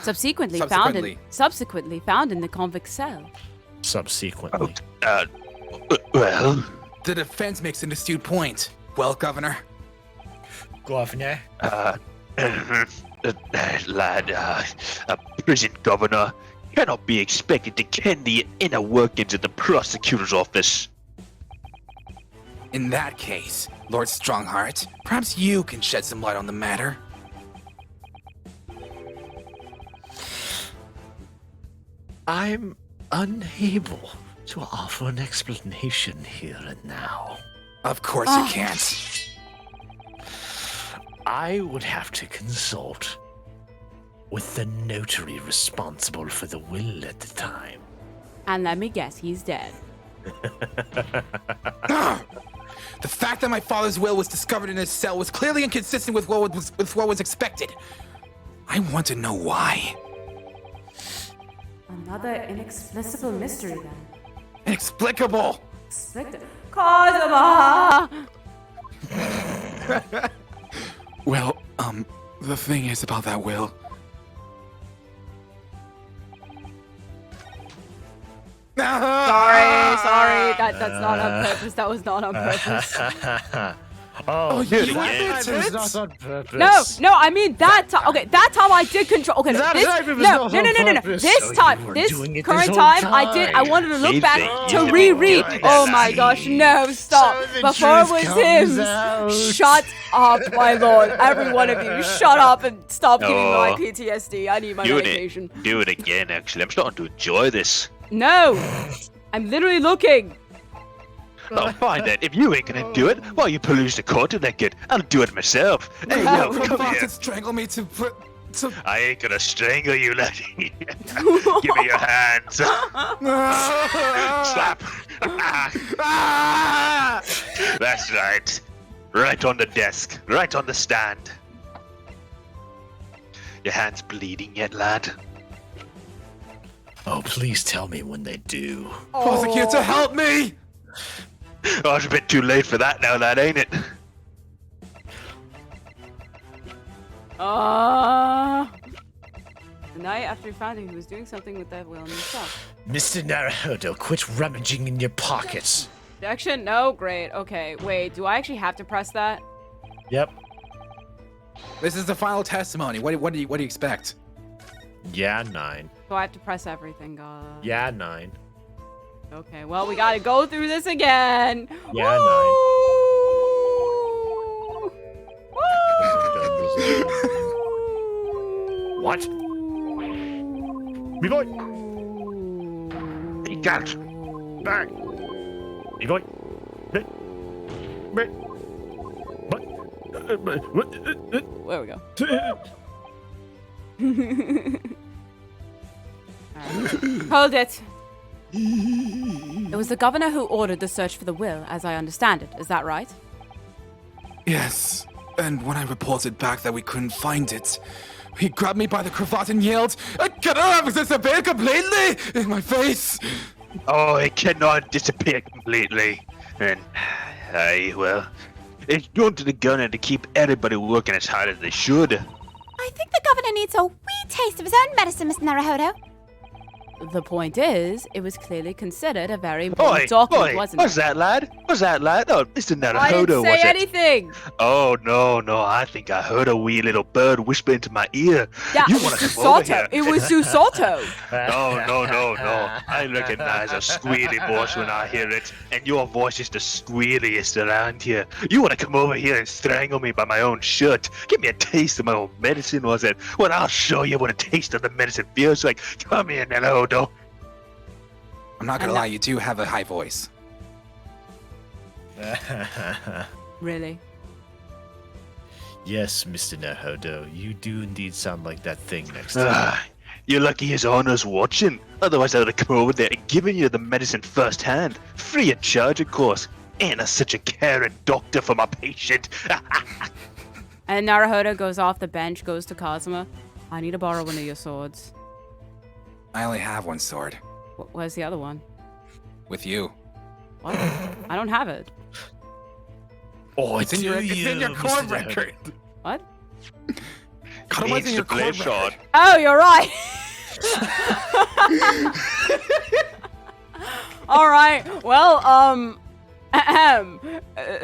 S9: subsequently found in the convict cell.
S1: Subsequently.
S6: well,
S3: The defense makes an astute point. Well, Governor?
S1: Governor?
S6: lad, a prison governor cannot be expected to ken the inner workings of the prosecutor's office.
S3: In that case, Lord Strongheart, perhaps you can shed some light on the matter.
S1: I'm unable to offer an explanation here and now.
S3: Of course you can't.
S1: I would have to consult with the notary responsible for the will at the time.
S9: And let me guess, he's dead.
S3: The fact that my father's will was discovered in his cell was clearly inconsistent with what was expected. I want to know why.
S2: Another inexplicable mystery then.
S3: Inexplicable!
S2: Kazuma!
S3: Well, the thing is about that will.
S9: Sorry. That's not on purpose. That was not on purpose.
S1: Oh,
S3: you
S1: that
S3: admit
S1: time was
S3: it?
S1: not on purpose.
S9: No, I mean that time. Okay, that time I did control. Okay,
S1: That
S9: this,
S1: time it was
S9: no.
S1: not on purpose.
S9: This
S1: So you
S9: time,
S1: were
S9: this
S1: doing it
S9: current
S1: this whole
S9: time, I did. I
S1: time.
S9: wanted to look
S6: You
S9: back
S6: think
S9: to
S6: you
S9: reread.
S6: can do
S9: Oh
S6: it.
S9: my gosh, no, stop!
S1: So the
S9: Before it
S1: truth
S9: was
S1: comes
S9: him.
S1: out.
S9: Shut up, my lord! Every one of you, shut up and stop giving me my
S6: Oh.
S9: PTSD. I need my
S6: Do
S9: medication.
S6: it again, actually. I'm starting to enjoy this.
S9: No, I'm literally looking.
S6: Oh, fine then. If you ain't gonna do it, why you peruse the court naked? I'll do it myself. Hey, yo,
S3: You're
S6: come
S3: about
S6: here.
S3: to strangle me to...
S6: I ain't gonna strangle you, laddie. Give me your hands. Slap. That's right. Right on the desk. Right on the stand. Your hands bleeding yet, lad?
S1: Oh, please tell me when they do.
S3: Prosecutor, help me!
S6: Oh, it's a bit too late for that now, lad, ain't it?
S9: The night after he found him, he was doing something with that will himself.
S1: Mr. Naruhodo, quit rummaging in your pockets.
S9: Objection? No? Great. Okay. Wait, do I actually have to press that?
S1: Yep.
S3: This is the final testimony. What do you expect?
S1: Yeah, 9.
S9: So I have to press everything, God.
S1: Yeah, 9.
S9: Okay, well, we gotta go through this again.
S1: Yeah,
S9: Woo!
S1: 9. What? Me boy!
S6: You got it.
S1: Back! Me boy! Hey! Hey! What?
S9: There we go. Alright. Hold it. It was the governor who ordered the search for the will, as I understand it. Is that right?
S3: Yes. And when I reported back that we couldn't find it, he grabbed me by the cravat and yelled, "I cannot disappear completely!" in my face.
S6: Oh, it cannot disappear completely. And, well, it's going to the gunner to keep everybody working as hard as they should.
S4: I think the governor needs a wee taste of his own medicine, Mr. Naruhodo.
S9: The point is, it was clearly considered a very important document, wasn't
S6: what's
S9: it?
S6: that, lad? What's that, lad? Oh, Mr. Naruhodo,
S9: I didn't say
S6: was it?
S9: anything!
S6: Oh, no, I think I heard a wee little bird whisper into my ear.
S9: Yeah,
S6: You
S9: it
S6: want
S9: was
S6: to come over
S9: Susato.
S6: here?
S9: It was Susato.
S6: No. I recognize a squealy voice when I hear it, and your voice is the squealiest around here. You want to come over here and strangle me by my own shirt? Give me a taste of my own medicine, was it? Well, I'll show you what a taste of the medicine feels like. Come here, Naruhodo.
S3: I'm not gonna lie, you do have a high voice.
S9: Really?
S1: Yes, Mr. Naruhodo, you do indeed sound like that thing next time.
S6: You're lucky his honor's watching. Otherwise, I would have come over there and given you the medicine firsthand. Free of charge, of course. Ain't I such a caring doctor for my patient?
S9: And Naruhodo goes off the bench, goes to Kazuma. I need to borrow one of your swords.
S3: I only have one sword.
S9: Where's the other one?
S3: With you.
S9: What? I don't have it.
S1: Oh,
S3: It's in your court
S1: Mr.
S3: record.
S9: What?
S3: Kataba's in your court record.
S9: Oh, you're right. All right. Well,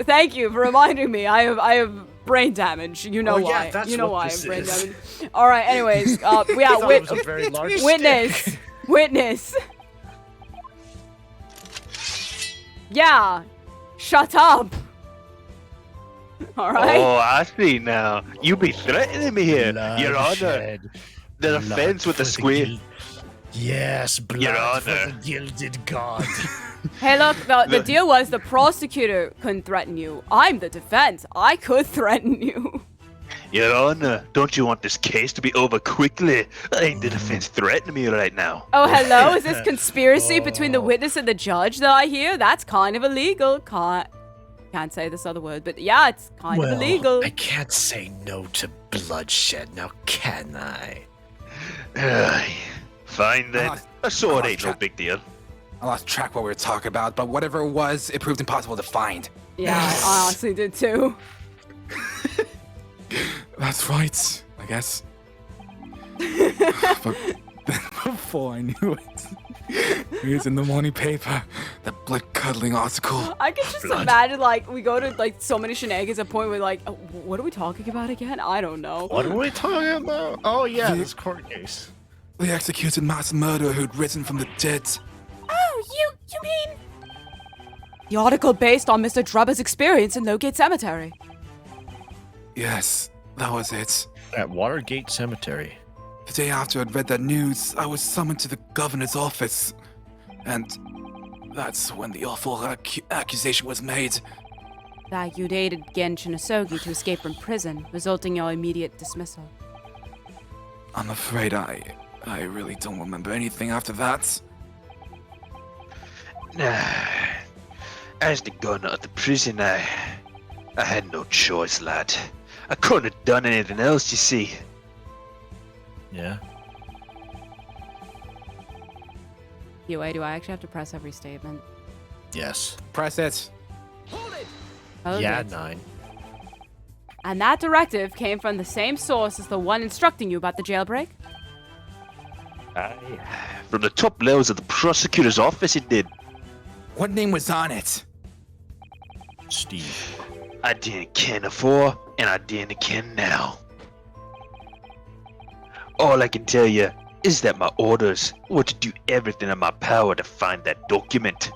S9: thank you for reminding me. I have brain damage. You know why?
S1: That's
S9: you know
S1: what
S9: why I
S1: this
S9: have brain
S1: is.
S9: damage. All right. Anyways, yeah.
S1: It was a very large
S9: Witness.
S1: stick.
S9: Witness. Yeah. Shut up. All right.
S6: Oh, I see now. You be threatening me here, Your Honor.
S1: Bloodshed.
S6: The
S1: Blood
S6: offense with the
S1: for
S6: squid.
S1: Yes, blood
S6: Your
S1: for
S6: Honor.
S1: the gilded god.
S9: Hey, look, the deal was the prosecutor couldn't threaten you. I'm the defense. I could threaten you.
S6: Your Honor, don't you want this case to be over quickly? Ain't the defense threatening me right now?
S9: Oh, hello? Is this conspiracy between the witness and the judge that I hear? That's kind of illegal. Can't say this other word, but yeah, it's kind of illegal.
S1: I can't say no to bloodshed, now can I?
S6: Fine then. A sword ain't no big deal.
S3: I lost track what we were talking about, but whatever it was, it proved impossible to find.
S9: Yeah, I honestly did too.
S3: That's right, I guess. But before I knew it, it was in the morning paper, that blood-cuddling article.
S9: I can just imagine, like, we go to, like, so many shenanigans at a point where, like, what are we talking about again? I don't know.
S1: What are we talking about? Oh, yeah, this court case.
S3: The executed mass murderer who'd risen from the dead.
S9: Oh, you mean... The article based on Mr. Drubber's experience in Lowgate Cemetery.
S3: Yes, that was it.
S1: At Watergate Cemetery.
S3: The day after I'd read that news, I was summoned to the governor's office. And that's when the awful accusation was made.
S9: That you'd aided Genshin Asogi to escape from prison, resulting in your immediate dismissal.
S3: I'm afraid I really don't remember anything after that.
S7: As the gunner of the prison, I had no choice, lad. I couldn't have done anything else, you see.
S1: Yeah.
S9: Yue, do I actually have to press every statement?
S1: Yes.
S3: Press it.
S9: Oh,
S1: Yeah,
S9: good.
S1: 9.
S9: And that directive came from the same source as the one instructing you about the jailbreak?
S6: Aye. From the top levels of the prosecutor's office, it did.
S3: What name was on it?
S1: Steve.
S7: I didn't care before, and I didn't care now. All I can tell you is that my orders were to do everything in my power to find that document.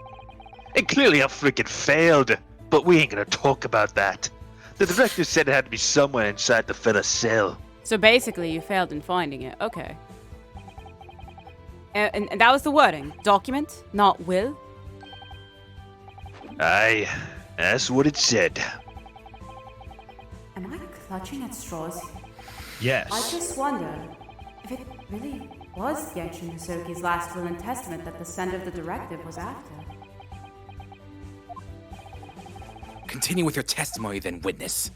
S7: And clearly I freaking failed, but we ain't gonna talk about that. The director said it had to be somewhere inside the fella's cell.
S9: So basically, you failed in finding it. Okay. And that was the wording. Document, not will?
S7: Aye, that's what it said.
S2: Am I clutching at straws?
S1: Yes.
S2: I just wonder if it really was Genshin Hisoki's last will and testament that the sender of the directive was after.
S3: Continue with your testimony then, witness.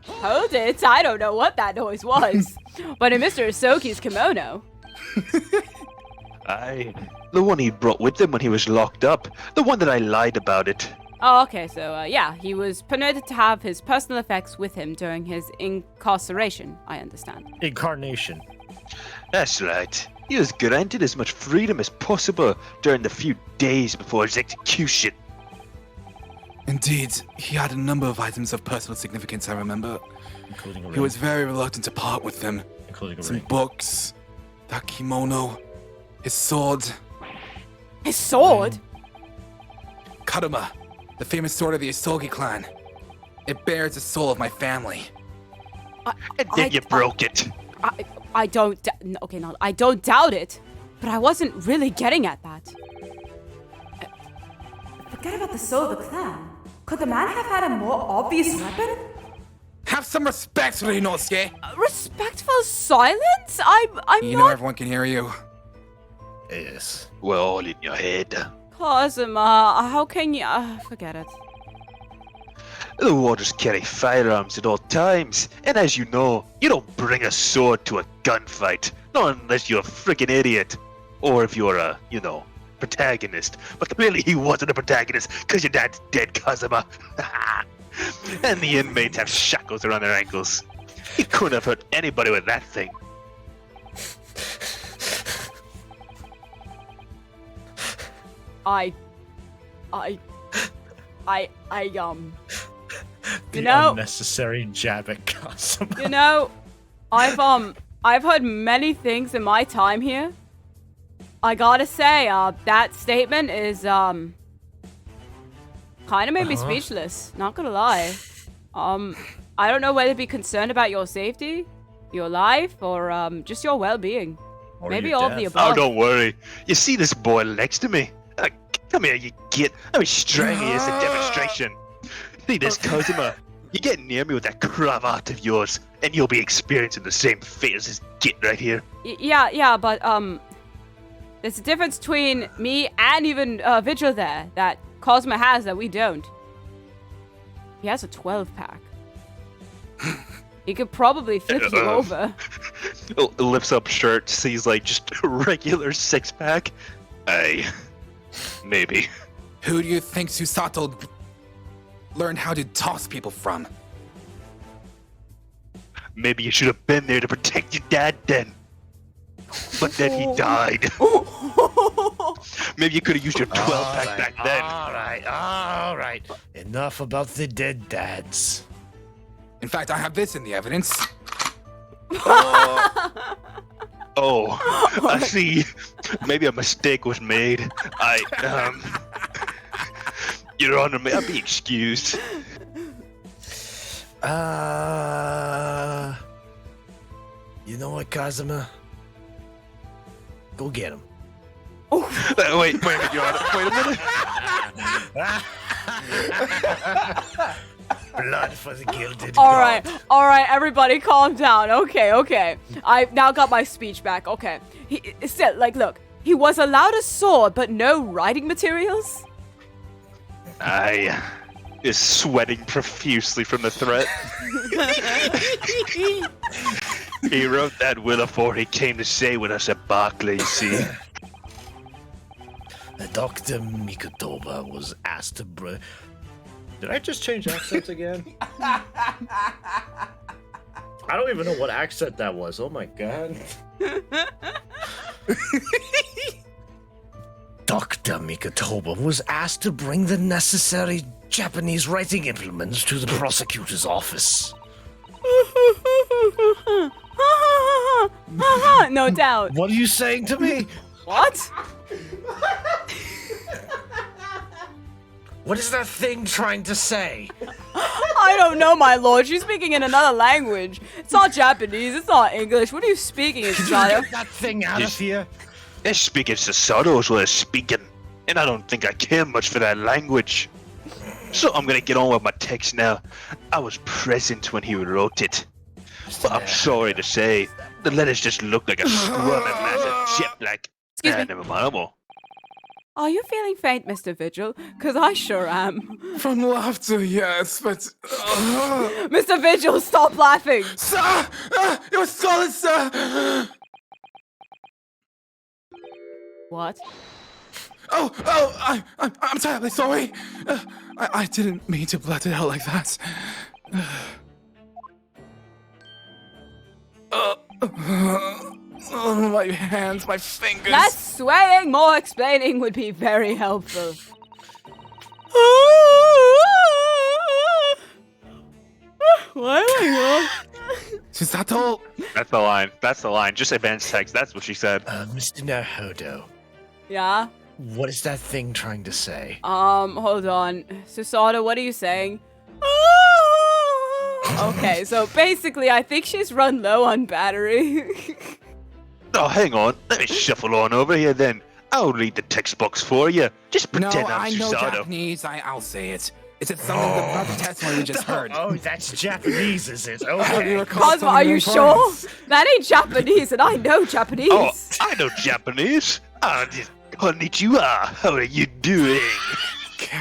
S9: Hold it, I don't know what that noise was. But in Mr. Hisoki's kimono.
S6: Aye. The one he brought with him when he was locked up. The one that I lied about it.
S9: Oh, okay, so yeah, he was permitted to have his personal effects with him during his incarceration, I understand.
S1: Incarnation.
S6: That's right. He was granted as much freedom as possible during the few days before his execution.
S3: Indeed, he had a number of items of personal significance, I remember.
S1: Including a ring.
S3: He was very reluctant to part with them.
S1: Including a
S3: Some
S1: ring.
S3: books, that kimono, his sword.
S9: His sword?
S3: Karuma, the famous sword of the Isogi clan. It bears the soul of my family.
S6: And then you broke it.
S9: I don't. Okay, no, I don't doubt it, but I wasn't really getting at that.
S2: Forget about the soul of the clan. Could the man have had a more obvious weapon?
S3: Have some respect, Ryunosuke!
S9: Respectful silence? I'm
S3: You
S9: not.
S3: know everyone can hear you.
S1: Yes.
S6: We're all in your head.
S9: Kazuma, how can you? Forget it.
S7: The warders carry firearms at all times, and as you know, you don't bring a sword to a gunfight, not unless you're a freaking idiot. Or if you're a, protagonist. But clearly he wasn't a protagonist, because your dad's dead, Kazuma. And the inmates have shackles around their ankles. He couldn't have hurt anybody with that thing.
S1: The
S9: know,
S1: unnecessary jab at Kazuma.
S9: You know, I've heard many things in my time here. I gotta say, that statement is, kind of made me speechless. Not gonna lie. I don't know whether to be concerned about your safety, your life, or, just your well-being.
S1: Or
S9: Maybe
S1: your
S9: all of the
S1: death.
S9: above.
S7: Oh, don't worry. You see this boy next to me? Come here, you git. Let me strangle you as a demonstration. See this, Kazuma? You get near me with that cravat of yours, and you'll be experiencing the same fate as this git right here.
S9: Yeah, but, there's a difference between me and even, Vigil there, that Cosmo has that we don't. He has a 12-pack. He could probably flip you over.
S7: Lifts up shirt, sees like just a regular 6-pack. Maybe.
S3: Who do you think Susato learned how to toss people from?
S7: Maybe you should have been there to protect your dad then. But then he died. Maybe you could have used your 12-pack back then.
S1: All right. Enough about the dead dads.
S3: In fact, I have this in the evidence.
S7: I see. Maybe a mistake was made. Your Honor, may I be excused?
S1: You know what, Kazuma? Go get him.
S7: Wait a minute, Your Honor. Wait a minute.
S1: Blood for the gilded
S9: All
S1: god.
S9: right, everybody, calm down. Okay. I've now got my speech back. Okay. Still, look, he was allowed a sword, but no writing materials?
S7: Is sweating profusely from the threat. He wrote that will before he came to stay with us at Barclay, you see.
S1: Dr. Mikotoba was asked to bring... Did I just change accents again? I don't even know what accent that was. Oh my god. Dr. Mikotoba was asked to bring the necessary Japanese writing implements to the prosecutor's office.
S9: No doubt.
S1: What are you saying to me?
S9: What?
S1: What is that thing trying to say?
S9: I don't know, my lord. She's speaking in another language. It's not Japanese. It's not English. What are you speaking in, Sato?
S1: Get that thing out of here.
S7: They're speaking Sasato as well as speaking, and I don't think I care much for that language. So I'm gonna get on with my text now. I was present when he wrote it. But I'm sorry to say, the letters just look like a scrumming mass of jet black.
S9: Excuse me.
S7: Never mind, more.
S9: Are you feeling faint, Mr. Vigil? Because I sure am.
S3: From laughter, yes, but...
S9: Mr. Vigil, stop laughing!
S3: Sir! It was solid, sir!
S9: What?
S3: I'm terribly sorry. I didn't mean to blurt it out like that. My hands, my fingers.
S9: Less swaying, more explaining would be very helpful. Why am I
S3: Susato!
S7: That's the line. Just advanced text. That's what she said.
S1: Mr. Naruhodo,
S9: Yeah?
S1: what is that thing trying to say?
S9: Hold on. Susato, what are you saying? Okay, so basically, I think she's run low on battery.
S7: Oh, hang on. Let me shuffle on over here then. I'll read the text box for you. Just
S3: No,
S7: pretend I'm
S3: I know
S7: Susato.
S3: Japanese. I'll say it. Is it something about the testimony we just heard?
S1: Oh, that's Japanese, is it? Okay.
S9: Cosmo, are you sure? That ain't Japanese, and I know Japanese.
S7: Oh, I know Japanese. Konnichiwa. How are you doing?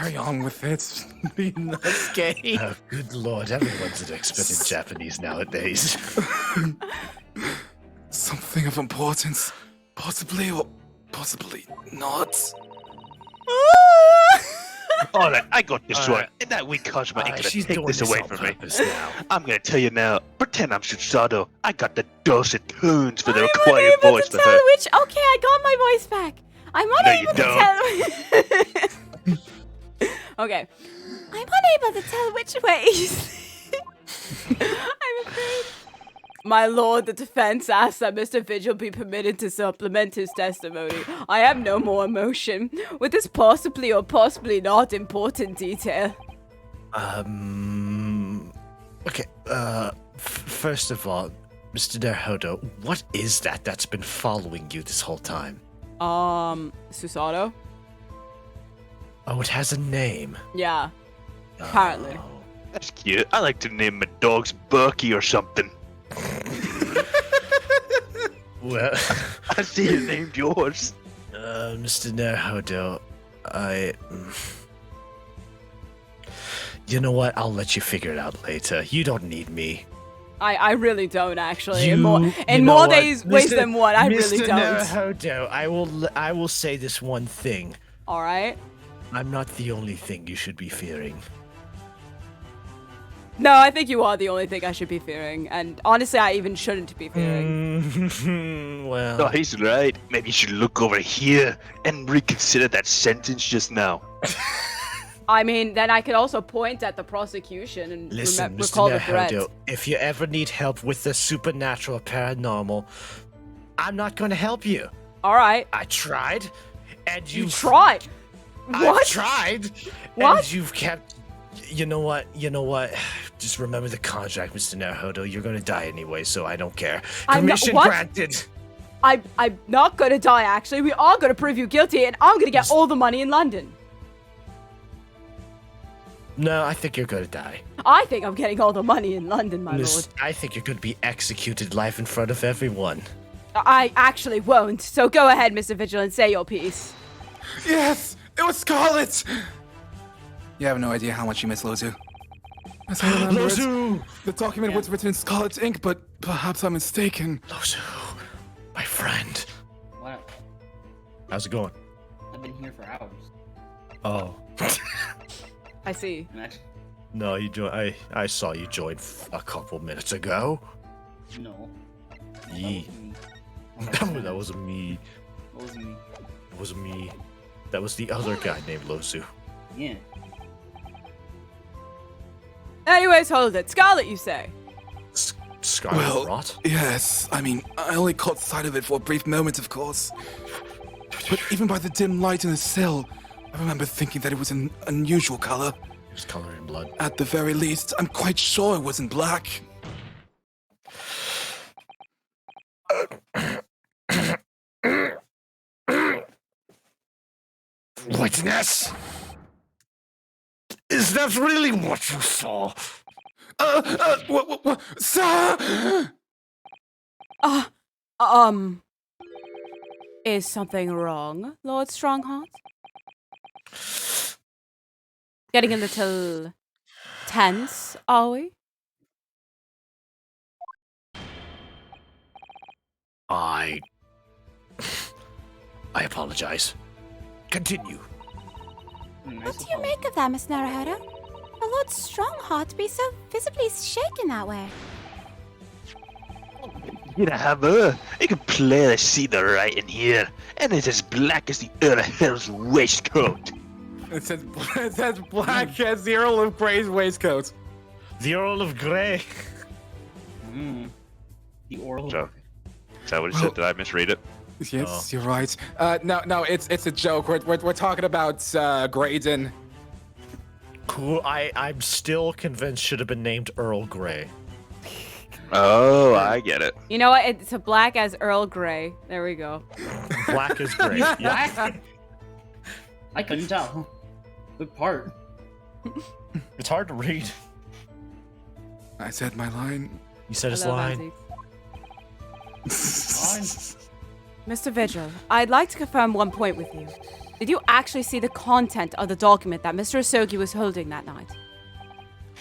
S3: Carry on with it. Be nice, gay.
S1: Oh, good lord, everyone's an expert in Japanese nowadays.
S3: Something of importance. Possibly or possibly not.
S6: Alright, I got this one.
S1: Alright.
S6: And that weak Kazuma ain't gonna
S1: She's
S6: take
S1: doing
S6: this away
S1: on
S6: from me.
S1: purpose now.
S6: I'm gonna tell you now. Pretend I'm Susato. I got the dulcet tones for the
S9: I'm
S6: required
S9: unable
S6: voice
S9: to
S6: for
S9: tell
S6: her.
S9: which. Okay, I got my voice back. I'm unable to tell. Okay, I'm unable to tell which ways. I'm afraid. My lord, the defense asks that Mr. Vigil be permitted to supplement his testimony. I have no more emotion. With this possibly or possibly not important detail.
S1: Okay, first of all, Mr. Naruhodo, what is that's been following you this whole time?
S9: Susato?
S1: Oh, it has a name.
S9: Yeah, apparently.
S1: Oh.
S6: That's cute. I like to name my dogs Berkey or something.
S1: Well,
S6: I see you named yours.
S1: Mr. Naruhodo, you know what? I'll let you figure it out later. You don't need me.
S9: I really don't actually.
S1: You
S9: In more
S1: know what?
S9: ways than one, I really
S1: Mr.
S9: don't.
S1: Naruhodo, I will say this one thing.
S9: All right.
S1: I'm not the only thing you should be fearing.
S9: No, I think you are the only thing I should be fearing, and honestly, I even shouldn't be fearing.
S1: Well,
S6: No, he's right. Maybe you should look over here and reconsider that sentence just now.
S9: I mean, then I could also point at the prosecution and
S1: listen, Mr.
S9: recall the threat.
S1: Naruhodo, if you ever need help with the supernatural or paranormal, I'm not going to help you.
S9: All right.
S1: I tried, and
S9: You tried. What?
S1: I've tried.
S9: What?
S1: And you've kept. You know what? Just remember the contract, Mr. Naruhodo. You're gonna die anyway, so I don't care.
S9: I'm not-
S1: Permission
S9: what?
S1: granted.
S9: I'm not gonna die. Actually, we are gonna prove you guilty, and I'm gonna get all the money in London.
S1: No, I think you're gonna die.
S9: I think I'm getting all the money in London, my lord.
S1: I think you're gonna be executed live in front of everyone.
S9: I actually won't. So go ahead, Mr. Vigil, and say your piece.
S3: Yes, it was Scarlet. You have no idea how much you miss Lozzu. As I remember it,
S1: Lozzu!
S3: the document was written in Scarlet's ink, but perhaps I'm mistaken.
S1: Lozzu, my friend.
S14: What?
S1: How's it going?
S14: I've been here for hours.
S1: Oh.
S9: I see.
S1: No, you joined. I saw you join a couple minutes ago.
S14: No.
S1: Yee. That wasn't me.
S14: What was me?
S1: It wasn't me. That was the other guy named Lozzu.
S14: Yeah.
S9: Anyways, hold it. Scarlet, you say?
S1: Scarlet Rot?
S3: Yes. I mean, I only caught sight of it for a brief moment, of course. But even by the dim light in the cell, I remember thinking that it was an unusual color.
S1: It was colored in blood.
S3: At the very least, I'm quite sure it wasn't black.
S1: Witness? Is that really what you saw?
S3: Sir!
S9: Is something wrong, Lord Strongheart? Getting a little tense, are we?
S1: I apologize. Continue.
S4: What do you make of that, Miss Naruhodo? The Lord Strongheart be so visibly shaken that way.
S6: You know, Hammer, you can plainly see the writing here, and it's as black as the Earl of Hell's waistcoat.
S3: It says black as the Earl of Grey's waistcoat.
S1: The Earl of Grey.
S14: The Earl.
S6: So, is that what it said? Did I misread it?
S3: Yes, you're right. No, it's a joke. We're talking about Graydon.
S1: Who I'm still convinced should have been named Earl Grey.
S6: Oh, I get it.
S9: You know what? It's a black as Earl Grey. There we go.
S1: Black as Grey. Yeah.
S14: I couldn't tell. Good part.
S1: It's hard to read.
S3: I said my line.
S1: You said his
S9: Hello,
S1: line.
S9: Mr. Vigil, I'd like to confirm one point with you. Did you actually see the content of the document that Mr. Asogi was holding that night?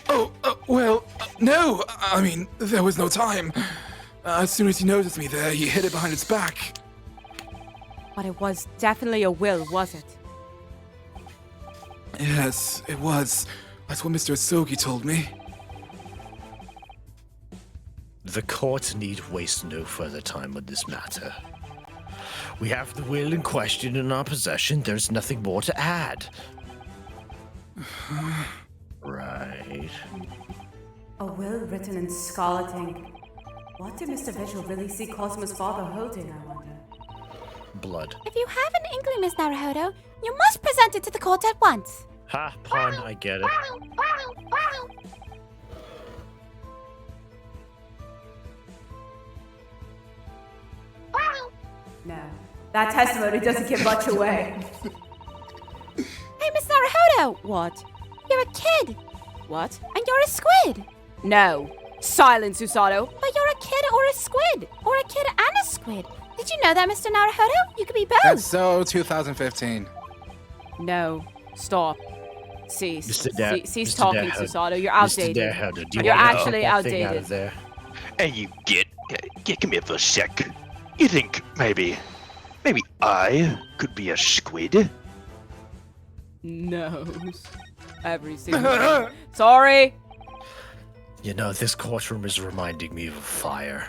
S3: Oh, well, no. I mean, there was no time. As soon as he noticed me there, he hid it behind his back.
S9: But it was definitely a will, was it?
S3: Yes, it was. That's what Mr. Asogi told me.
S1: The court need waste no further time on this matter. We have the will in question in our possession. There's nothing more to add. Right.
S2: A will written in scarlet ink. What did Mr. Vigil really see Cosmo's father holding, I wonder?
S1: Blood.
S4: If you have an inkling, Miss Naruhodo, you must present it to the court at once.
S1: Ha, pun, I get it.
S2: No. That testimony doesn't give much away.
S4: Hey, Miss Naruhodo!
S9: What?
S4: You're a kid!
S9: What?
S4: And you're a squid!
S9: No. Silence, Susato.
S4: But you're a kid or a squid! Or a kid and a squid! Did you know that, Mr. Naruhodo? You could be both!
S3: That's so 2015.
S9: No. Stop. Cease. Cease
S1: Mr.
S9: talking,
S1: Darhoud.
S9: Susato. You're
S1: Mr.
S9: outdated.
S1: Darhoud, do you
S9: You're
S1: wanna
S9: actually
S1: get that thing out
S9: outdated.
S1: of there?
S6: Hey, you come here for a sec. You think maybe I could be a squid?
S9: No. Every single time. Sorry.
S1: You know, this courtroom is reminding me of a fire.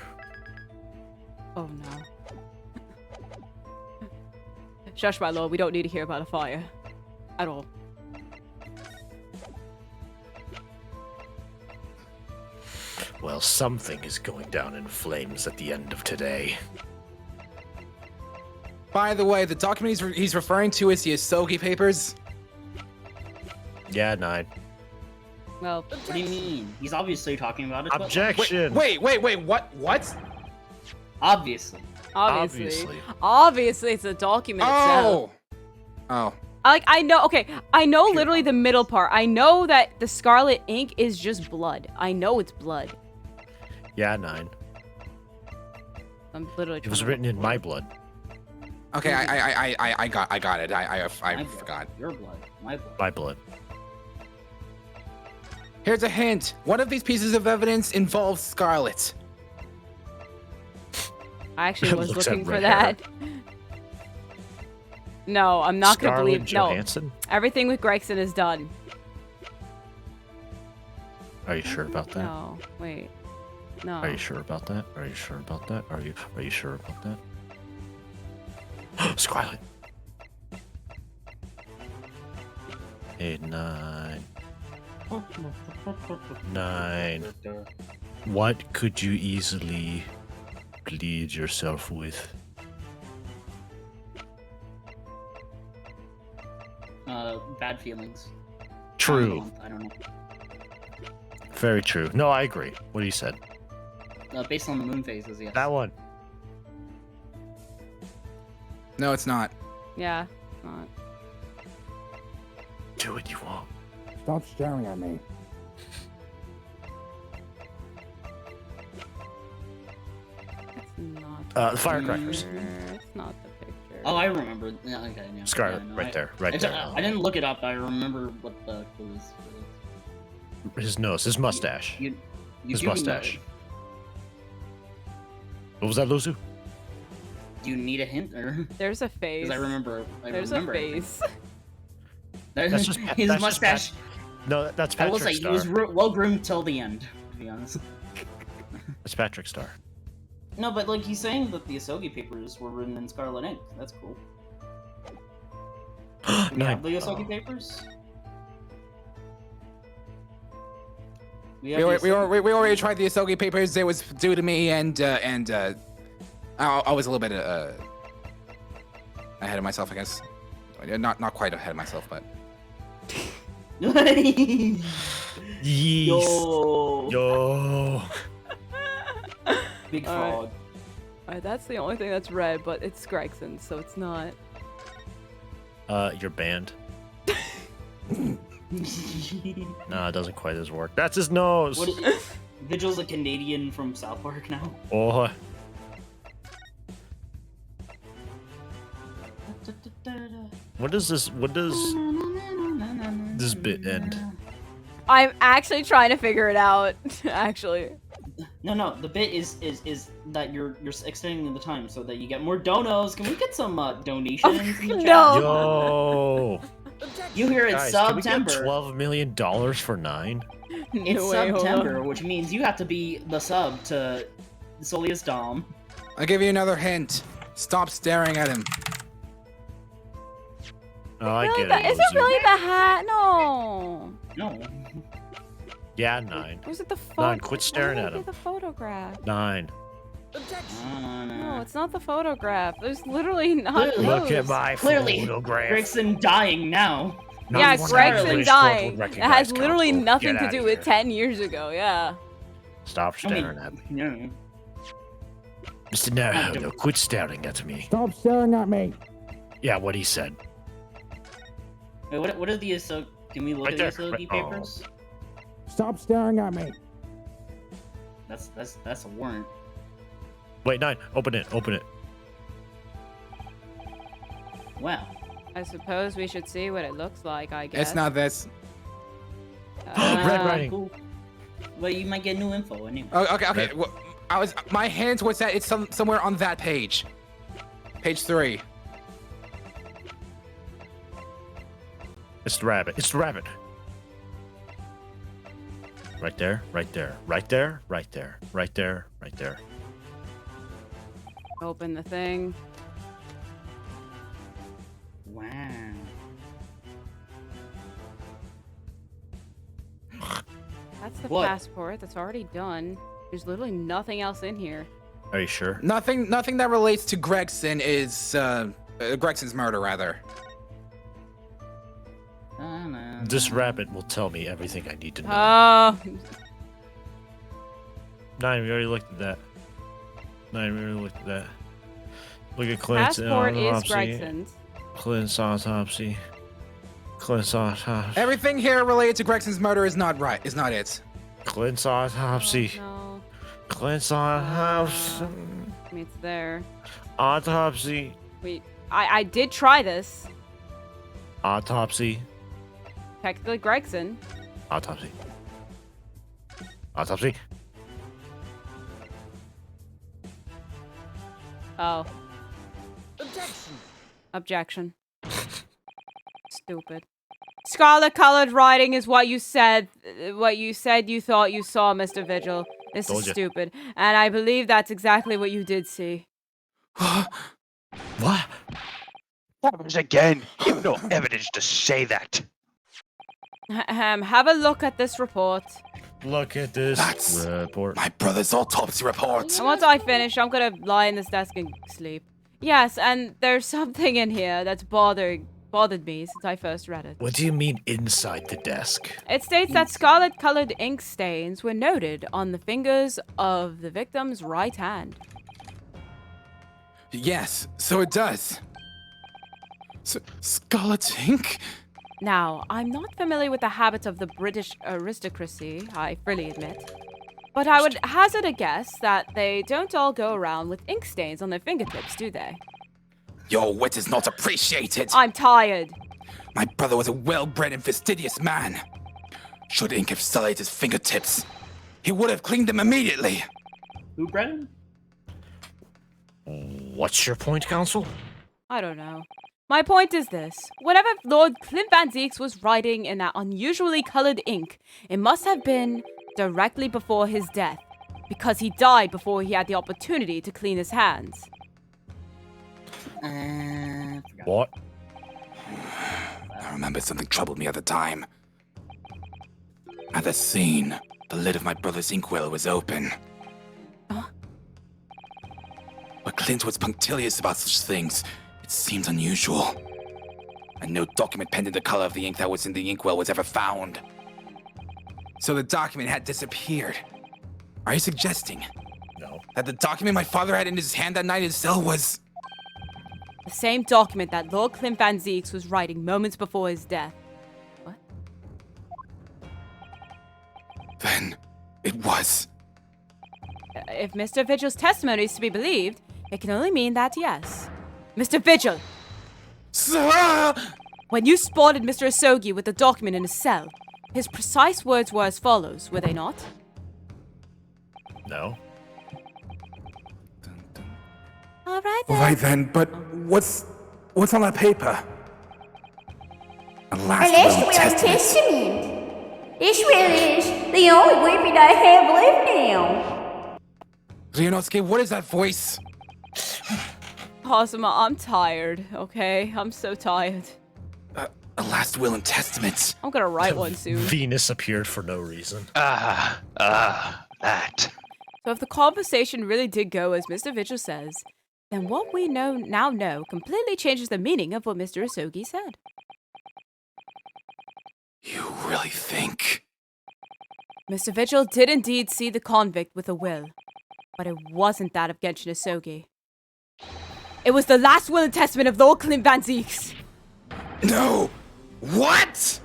S9: Oh no. Shush, my lord. We don't need to hear about a fire. At all.
S1: Well, something is going down in flames at the end of today.
S3: By the way, the document he's referring to is the Asogi papers.
S1: Yeah, 9.
S9: Well,
S14: What do you mean? He's obviously talking about it. but-
S1: Objection!
S3: Wait, what?
S14: Obviously.
S9: Obviously, it's a document itself.
S3: Oh.
S9: I know. Okay, I know literally the middle part. I know that the scarlet ink is just blood. I know it's blood.
S1: Yeah, 9.
S9: I'm literally.
S1: It was
S9: trying to
S1: written in
S9: look
S1: my
S9: for it.
S1: blood.
S3: Okay, I got it. I
S14: My blood.
S3: forgot.
S14: Your blood. My blood.
S1: My blood.
S3: Here's a hint. One of these pieces of evidence involves Scarlet.
S9: I actually was
S1: Looks at
S9: looking for
S1: red
S9: that. No, I'm not gonna
S1: Scarlett
S9: believe. No,
S1: Johansson?
S9: everything with Gregson is done.
S1: Are you sure about that?
S9: No, wait, no.
S1: Are you sure about that? Are you sure about that? Are you sure about that? Scarlet. 8, 9. 9. What could you easily bleed yourself with?
S14: Bad feelings.
S1: True.
S14: I don't know.
S1: Very true. No, I agree. What he said.
S14: Based on the moon phases, yes.
S1: That one.
S3: No, it's not.
S9: Yeah, not.
S1: Do what you want.
S15: Stop staring at me.
S9: It's not.
S1: The firecrackers.
S9: It's not the picture.
S14: Oh, I remember. Yeah, okay, yeah.
S1: Scarlet,
S14: Yeah, no,
S1: right there, right there.
S14: I didn't look it up. I remember what the clue was.
S1: His nose, his mustache.
S14: You
S1: His
S14: do know-
S1: mustache. What was that, Lozzu?
S14: Do you need a hint, or?
S9: There's a face.
S14: Because I remember.
S9: There's
S14: remember
S9: a face.
S1: That's just
S14: his
S1: that's just
S14: mustache.
S1: No, that's
S14: I will
S1: Patrick
S14: say
S1: Star.
S14: he was well groomed till the end. To be honest.
S1: That's Patrick Star.
S14: No, but like he's saying that the Asogi papers were written in scarlet ink. That's cool. Do we
S1: Nine.
S14: have the Asogi papers?
S3: We already tried the Asogi papers. It was due to me, and I was a little bit ahead of myself, I guess. Not quite ahead of myself, but.
S1: Yeesh.
S14: Yo.
S1: Yo.
S14: Big
S9: All right.
S14: frog.
S9: Alright, that's the only thing that's red, but it's Gregson, so it's not.
S1: You're banned. No, it doesn't quite as work. That's his nose.
S14: What is, Vigil's a Canadian from South Park now.
S1: Oh. When does this bit end?
S9: I'm actually trying to figure it out. Actually.
S14: No. The bit is that you're extending the time so that you get more donos. Can we get some donations in the chat?
S1: Yo.
S14: You hear it's
S1: Guys, can we get
S14: September.
S1: $12 million for 9?
S14: It's September, which means you have to be the sub to Solius Dom.
S3: I'll give you another hint. Stop staring at him.
S1: Oh, I
S9: Really
S1: get it.
S9: is it really the hat? No.
S14: No.
S1: Yeah, 9.
S9: Or is it the photo?
S1: 9, quit staring at him.
S9: The photograph.
S1: 9.
S9: No, it's not the photograph. There's literally not.
S1: Look at my
S14: Clearly,
S1: photograph.
S14: Gregson dying now.
S9: Yeah,
S1: Not one
S9: Gregson
S1: English
S9: dying.
S1: court will
S9: It
S1: recognize
S9: has literally
S1: counsel.
S9: nothing
S1: Get
S9: to
S1: outta
S9: do with
S1: here.
S9: 10 years ago. Yeah.
S1: Stop staring at me.
S14: No.
S1: Mr. Naruto, quit staring at me.
S15: Stop staring at me.
S1: Yeah, what he said.
S14: Wait, what are the Can we look
S1: Right
S14: at the
S1: there,
S14: Asogi
S1: right- oh.
S14: papers?
S15: Stop staring at me.
S14: That's a warrant.
S1: Wait, 9. Open it.
S14: Wow.
S9: I suppose we should see what it looks like, I guess.
S3: It's not this.
S1: Red writing.
S14: Cool. Well, you might get new info anyway.
S3: Oh, okay. Well, my hint was that it's somewhere on that page. Page 3.
S1: It's the rabbit. Right there.
S9: Open the thing.
S14: Wow.
S9: That's the
S14: What?
S9: passport. That's already done. There's literally nothing else in here.
S1: Are you sure?
S3: Nothing that relates to Gregson is Gregson's murder, rather.
S1: This rabbit will tell me everything I need to know. 9, we already looked at that. Look at Clint's
S9: Passport is
S1: autopsy.
S9: Gregson's.
S1: Clint's autopsy.
S3: Everything here related to Gregson's murder is not right. Is not it.
S1: Clint's autopsy.
S9: No.
S1: Clint's autopsy.
S9: I mean, it's there.
S1: Autopsy.
S9: Wait, I did try this.
S1: Autopsy.
S9: Technically Gregson.
S1: Autopsy.
S9: Oh.
S8: Objection.
S9: Objection. Stupid. Scarlet-colored writing is what you said. What you said you thought you saw, Mr. Vigil. This
S1: Told
S9: is
S1: ya.
S9: stupid, and I believe that's exactly what you did see.
S1: What?
S6: Happens again. You have no evidence to say that.
S9: Have a look at this report.
S1: Look at this
S3: That's
S1: report.
S3: my brotot's autopsy report.
S9: And once I finish, I'm gonna lie in this desk and sleep. Yes, and there's something in here that's bothered me since I first read it.
S1: What do you mean inside the desk?
S9: It states that scarlet-colored ink stains were noted on the fingers of the victim's right hand.
S3: Yes, so it does. Scarlet ink?
S9: Now, I'm not familiar with the habits of the British aristocracy, I freely admit. But I would hazard a guess that they don't all go around with ink stains on their fingertips, do they?
S3: Your wit is not appreciated.
S9: I'm tired.
S3: My brother was a well-bred and fastidious man. Should ink have sullied his fingertips, he would have cleaned them immediately.
S14: Who, Brennan?
S1: What's your point, counsel?
S9: I don't know. My point is this. Whenever Lord Clint Van Zeeks was writing in that unusually colored ink, it must have been directly before his death, because he died before he had the opportunity to clean his hands.
S1: What?
S3: I remember something troubled me at the time. At the scene, the lid of my brother's inkwell was open. But Clint was punctilious about such things. It seemed unusual. And no document penned in the color of the ink that was in the inkwell was ever found. So the document had disappeared. Are you suggesting that the document my father had in his hand that night in his cell was...
S9: The same document that Lord Clint Van Zeeks was writing moments before his death. What?
S3: Then it was.
S9: If Mr. Vigil's testimony is to be believed, it can only mean that yes. Mr. Vigil!
S3: Sir!
S9: When you spotted Mr. Asogi with the document in his cell, his precise words were as follows, were they not?
S1: No.
S9: All right
S16: All
S9: then.
S16: right then, but what's on that paper? A last
S17: Unless
S16: will
S17: will
S16: testament.
S17: testament. This will is the only weapon I have left now.
S3: Ryunosuke, what is that voice?
S9: Cosima, I'm tired, okay? I'm so tired.
S3: A last will and testament.
S9: I'm gonna write one soon.
S1: Venus appeared for no reason.
S6: That.
S9: So if the conversation really did go as Mr. Vigil says, then what we now know completely changes the meaning of what Mr. Asogi said.
S3: You really think?
S9: Mr. Vigil did indeed see the convict with a will, but it wasn't that of Genshin Asogi. It was the last will and testament of Lord Clint Van Zieks.
S3: No! What?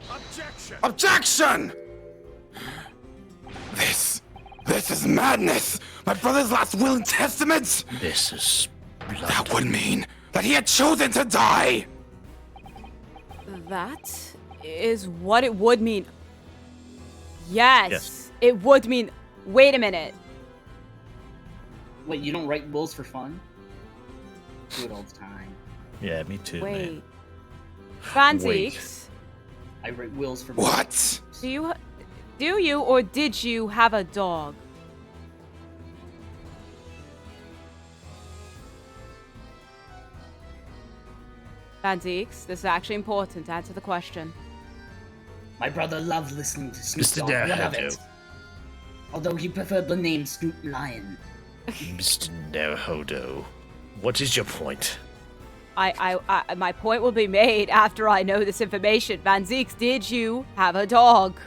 S1: Objection!
S3: Objection! This is madness! My brother's last will and testament?
S1: This is blood.
S3: That would mean that he had chosen to die!
S9: That is what it would mean. Yes,
S1: Yes.
S9: it would mean. Wait a minute.
S14: Wait, you don't write wills for fun? Do it all the time.
S1: Yeah, me too,
S9: Wait.
S1: man.
S9: Van
S1: Wait.
S9: Zieks,
S14: I write wills for fun.
S3: What?
S9: do you or did you have a dog? Van Zieks, this is actually important to answer the question.
S14: My brother loved listening to Snoop
S1: Mr.
S14: Dogg. I love
S1: Naruto.
S14: it. Although he preferred the name Snoop Lion.
S1: Mr. Naruto, what is your point?
S9: My point will be made after I know this information. Van Zieks, did you have a dog?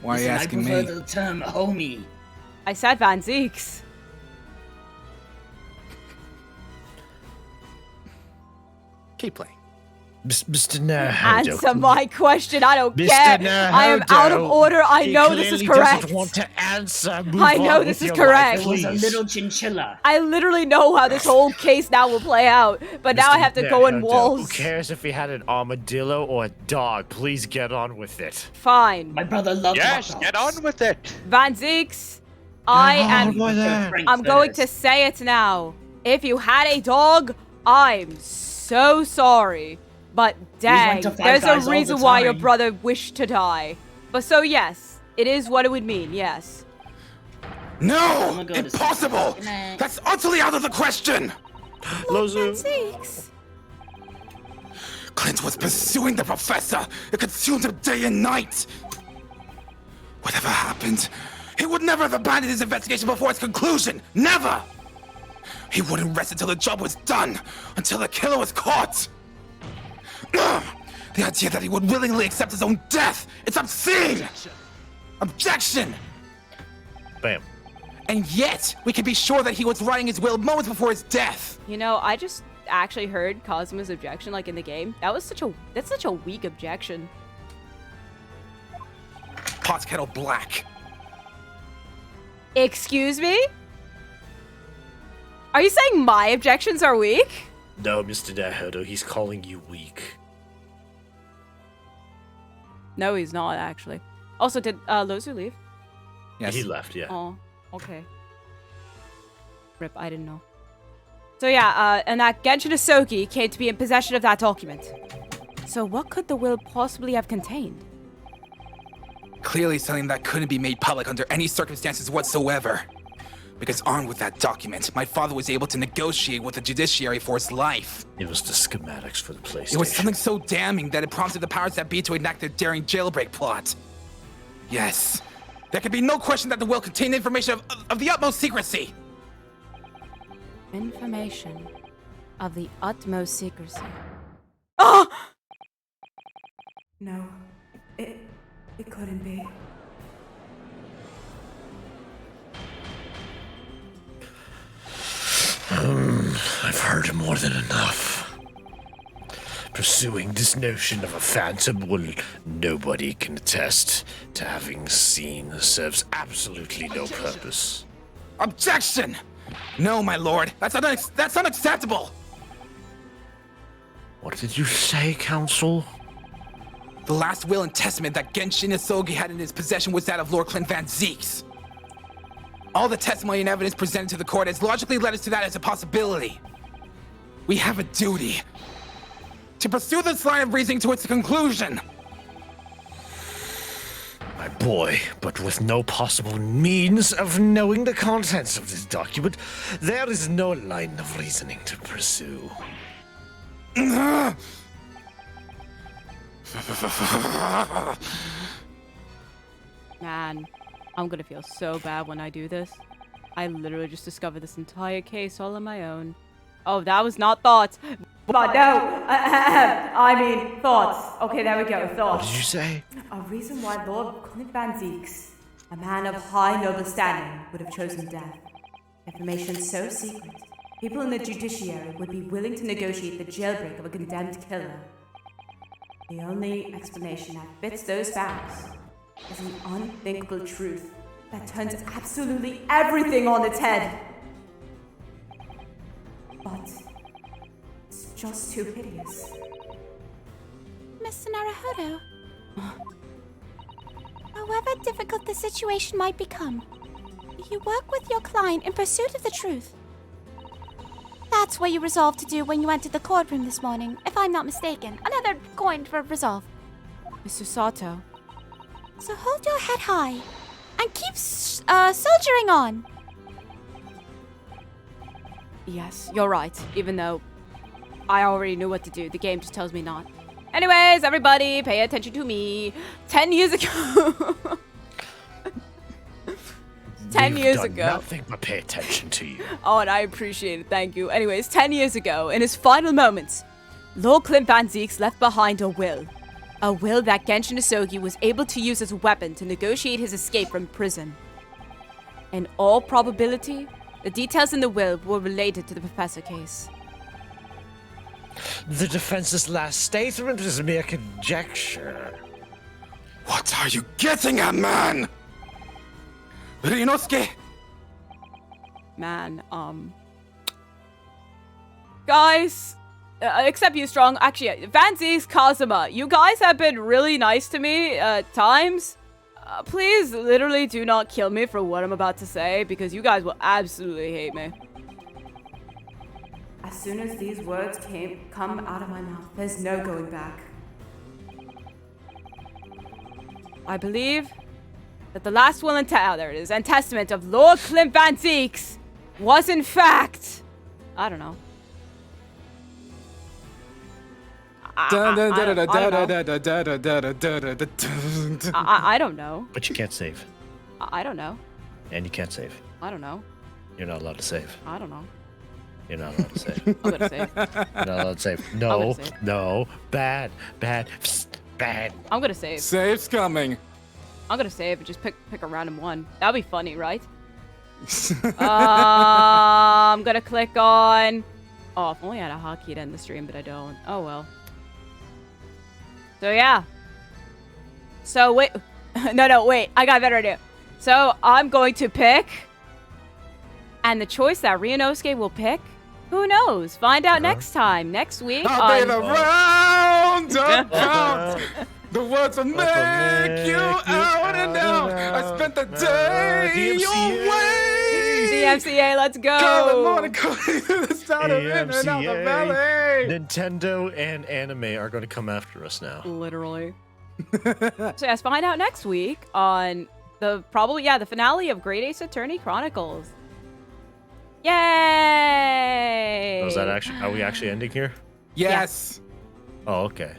S3: Why are you
S14: Listen,
S3: asking
S14: I
S3: me?
S14: prefer the term homie.
S9: I said Van Zieks.
S3: Keep playing.
S1: Mr. Naruto.
S9: Answer my question. I don't
S1: Mr.
S9: care. I am out of
S1: Naruto,
S9: order. I
S1: he
S9: know this is
S1: clearly
S9: correct.
S1: doesn't want to answer. Move
S9: I know
S1: on
S9: this
S1: with
S9: is
S1: your
S9: correct.
S1: life,
S14: It was a
S1: please.
S14: little chinchilla.
S9: I literally know how this whole case now will play out, but now I have to go in
S1: Naruto,
S9: walls.
S1: Who cares if he had an armadillo or a dog? Please get on with it.
S9: Fine.
S14: My brother loved
S6: Yes,
S14: hot
S6: get
S14: dogs.
S6: on with it.
S9: Van Zieks, I am.
S14: Frank's
S9: I'm going to
S14: better.
S9: say it now. If you had a dog, I'm so sorry. But dang,
S14: went to Five
S9: there's
S14: Guys
S9: a
S14: all
S9: reason
S14: the
S9: why your
S14: time.
S9: brother wished to die. But so yes, it is what it would mean, yes.
S3: No!
S14: gonna go to
S3: Impossible!
S14: sleep. Good night.
S3: That's utterly out of the question!
S1: Lozzu.
S9: Zieks.
S3: Clint was pursuing the professor! It consumed him day and night! Whatever happened, he would never have abandoned his investigation before its conclusion! Never! He wouldn't rest until the job was done! Until the killer was caught! Ugh! The idea that he would willingly accept his own death! It's obscene! Objection!
S1: Bam.
S3: And yet, we can be sure that he was writing his will moments before his death!
S9: You know, I just actually heard Cosmo's objection, like in the game. That's such a weak objection.
S3: Pot's kettle black.
S9: Excuse me? Are you saying my objections are weak?
S1: No, Mr. Naruto, he's calling you weak.
S9: No, he's not, actually. Also, did Lozzu leave?
S3: Yes.
S1: He left, yeah.
S9: Oh, okay. Rip, I didn't know. So yeah, and that Genshin Asogi came to be in possession of that document. So what could the will possibly have contained?
S3: Clearly something that couldn't be made public under any circumstances whatsoever. Because armed with that document, my father was able to negotiate with the judiciary for his life.
S1: It was the schematics for the PlayStation.
S3: It was something so damning that it prompted the powers that be to enact their daring jailbreak plot. Yes, there can be no question that the will contained information of the utmost secrecy.
S9: Information of the utmost secrecy. Oh!
S2: No, it couldn't be.
S1: I've heard more than enough. Pursuing this notion of a phantom will nobody can attest to having seen serves absolutely no purpose.
S3: Objection! No, my lord. That's unacceptable.
S1: What did you say, Council?
S3: The last will and testament that Genshin Isogi had in his possession was that of Lord Clint Van Zeeks. All the testimony and evidence presented to the court has logically led us to that as a possibility. We have a duty to pursue this line of reasoning to its conclusion.
S1: My boy, but with no possible means of knowing the contents of this document, there is no line of reasoning to pursue.
S9: Man, I'm gonna feel so bad when I do this. I literally just discovered this entire case all on my own. Oh, that was not thoughts.
S2: But no, I mean thoughts. Okay, there we go, thoughts.
S1: What did you say?
S2: A reason why Lord Clint Van Zeeks, a man of high noble standing, would have chosen death. Information so secret, people in the judiciary would be willing to negotiate the jailbreak of a condemned killer. The only explanation that fits those facts is an unthinkable truth that turns absolutely everything on its head. But it's just too hideous.
S4: Mr. Naruhodo, however difficult the situation might become, you work with your client in pursuit of the truth. That's what you resolved to do when you entered the courtroom this morning, if I'm not mistaken. Another coin for resolve.
S9: Mr. Sato.
S4: So hold your head high and keep soldiering on.
S9: Yes, you're right. Even though I already knew what to do, the game just tells me not. Anyways, everybody, pay attention to me. 10 years ago. 10
S1: We've
S9: years
S1: done
S9: ago.
S1: Nothing but pay attention to you.
S9: Oh, and I appreciate it. Thank you. Anyways, 10 years ago, in his final moments, Lord Clint Van Zeeks left behind a will. A will that Genshin Isogi was able to use as a weapon to negotiate his escape from prison. In all probability, the details in the will were related to the Professor case.
S1: The defense's last statement is mere conjecture.
S3: What are you getting at, man? Ryunosuke!
S9: Man, guys, except you, Strong. Actually, Van Zeeks, Kazuma, you guys have been really nice to me at times. Please, literally do not kill me for what I'm about to say, because you guys will absolutely hate me.
S2: As soon as these words come out of my mouth, there's no going back.
S9: I believe that the last will and there it is, and testament of Lord Clint Van Zeeks was in fact, I don't know. I don't know.
S1: But you can't save.
S9: I don't know.
S1: And you can't save.
S9: I don't know.
S1: You're not allowed to save.
S9: I don't know.
S1: You're not allowed to save.
S9: I'm gonna save.
S1: You're not allowed to save.
S9: I'm
S1: No,
S9: gonna save.
S1: no, bad, bad, bad.
S9: I'm gonna save.
S3: Save's coming.
S9: I'm gonna save and just pick a random one. That'd be funny, right? I'm gonna click on. Oh, if only I had a hotkey to end the stream, but I don't. Oh well. So yeah. So wait. No, wait. I got a better idea. So I'm going to pick. And the choice that Ryunosuke will pick, who knows? Find out next time, next week.
S3: I've been around, about. The words will make you out and out. I spent the day your way.
S9: DMCA, let's go.
S3: Calling morning, calling to the sound of in and out the valley.
S1: Nintendo and anime are going to come after us now.
S9: Literally. So yes, find out next week on the finale of Great Ace Attorney Chronicles. Yay!
S1: Oh, is that actually? Are we actually ending here?
S3: Yes.
S1: Oh, okay.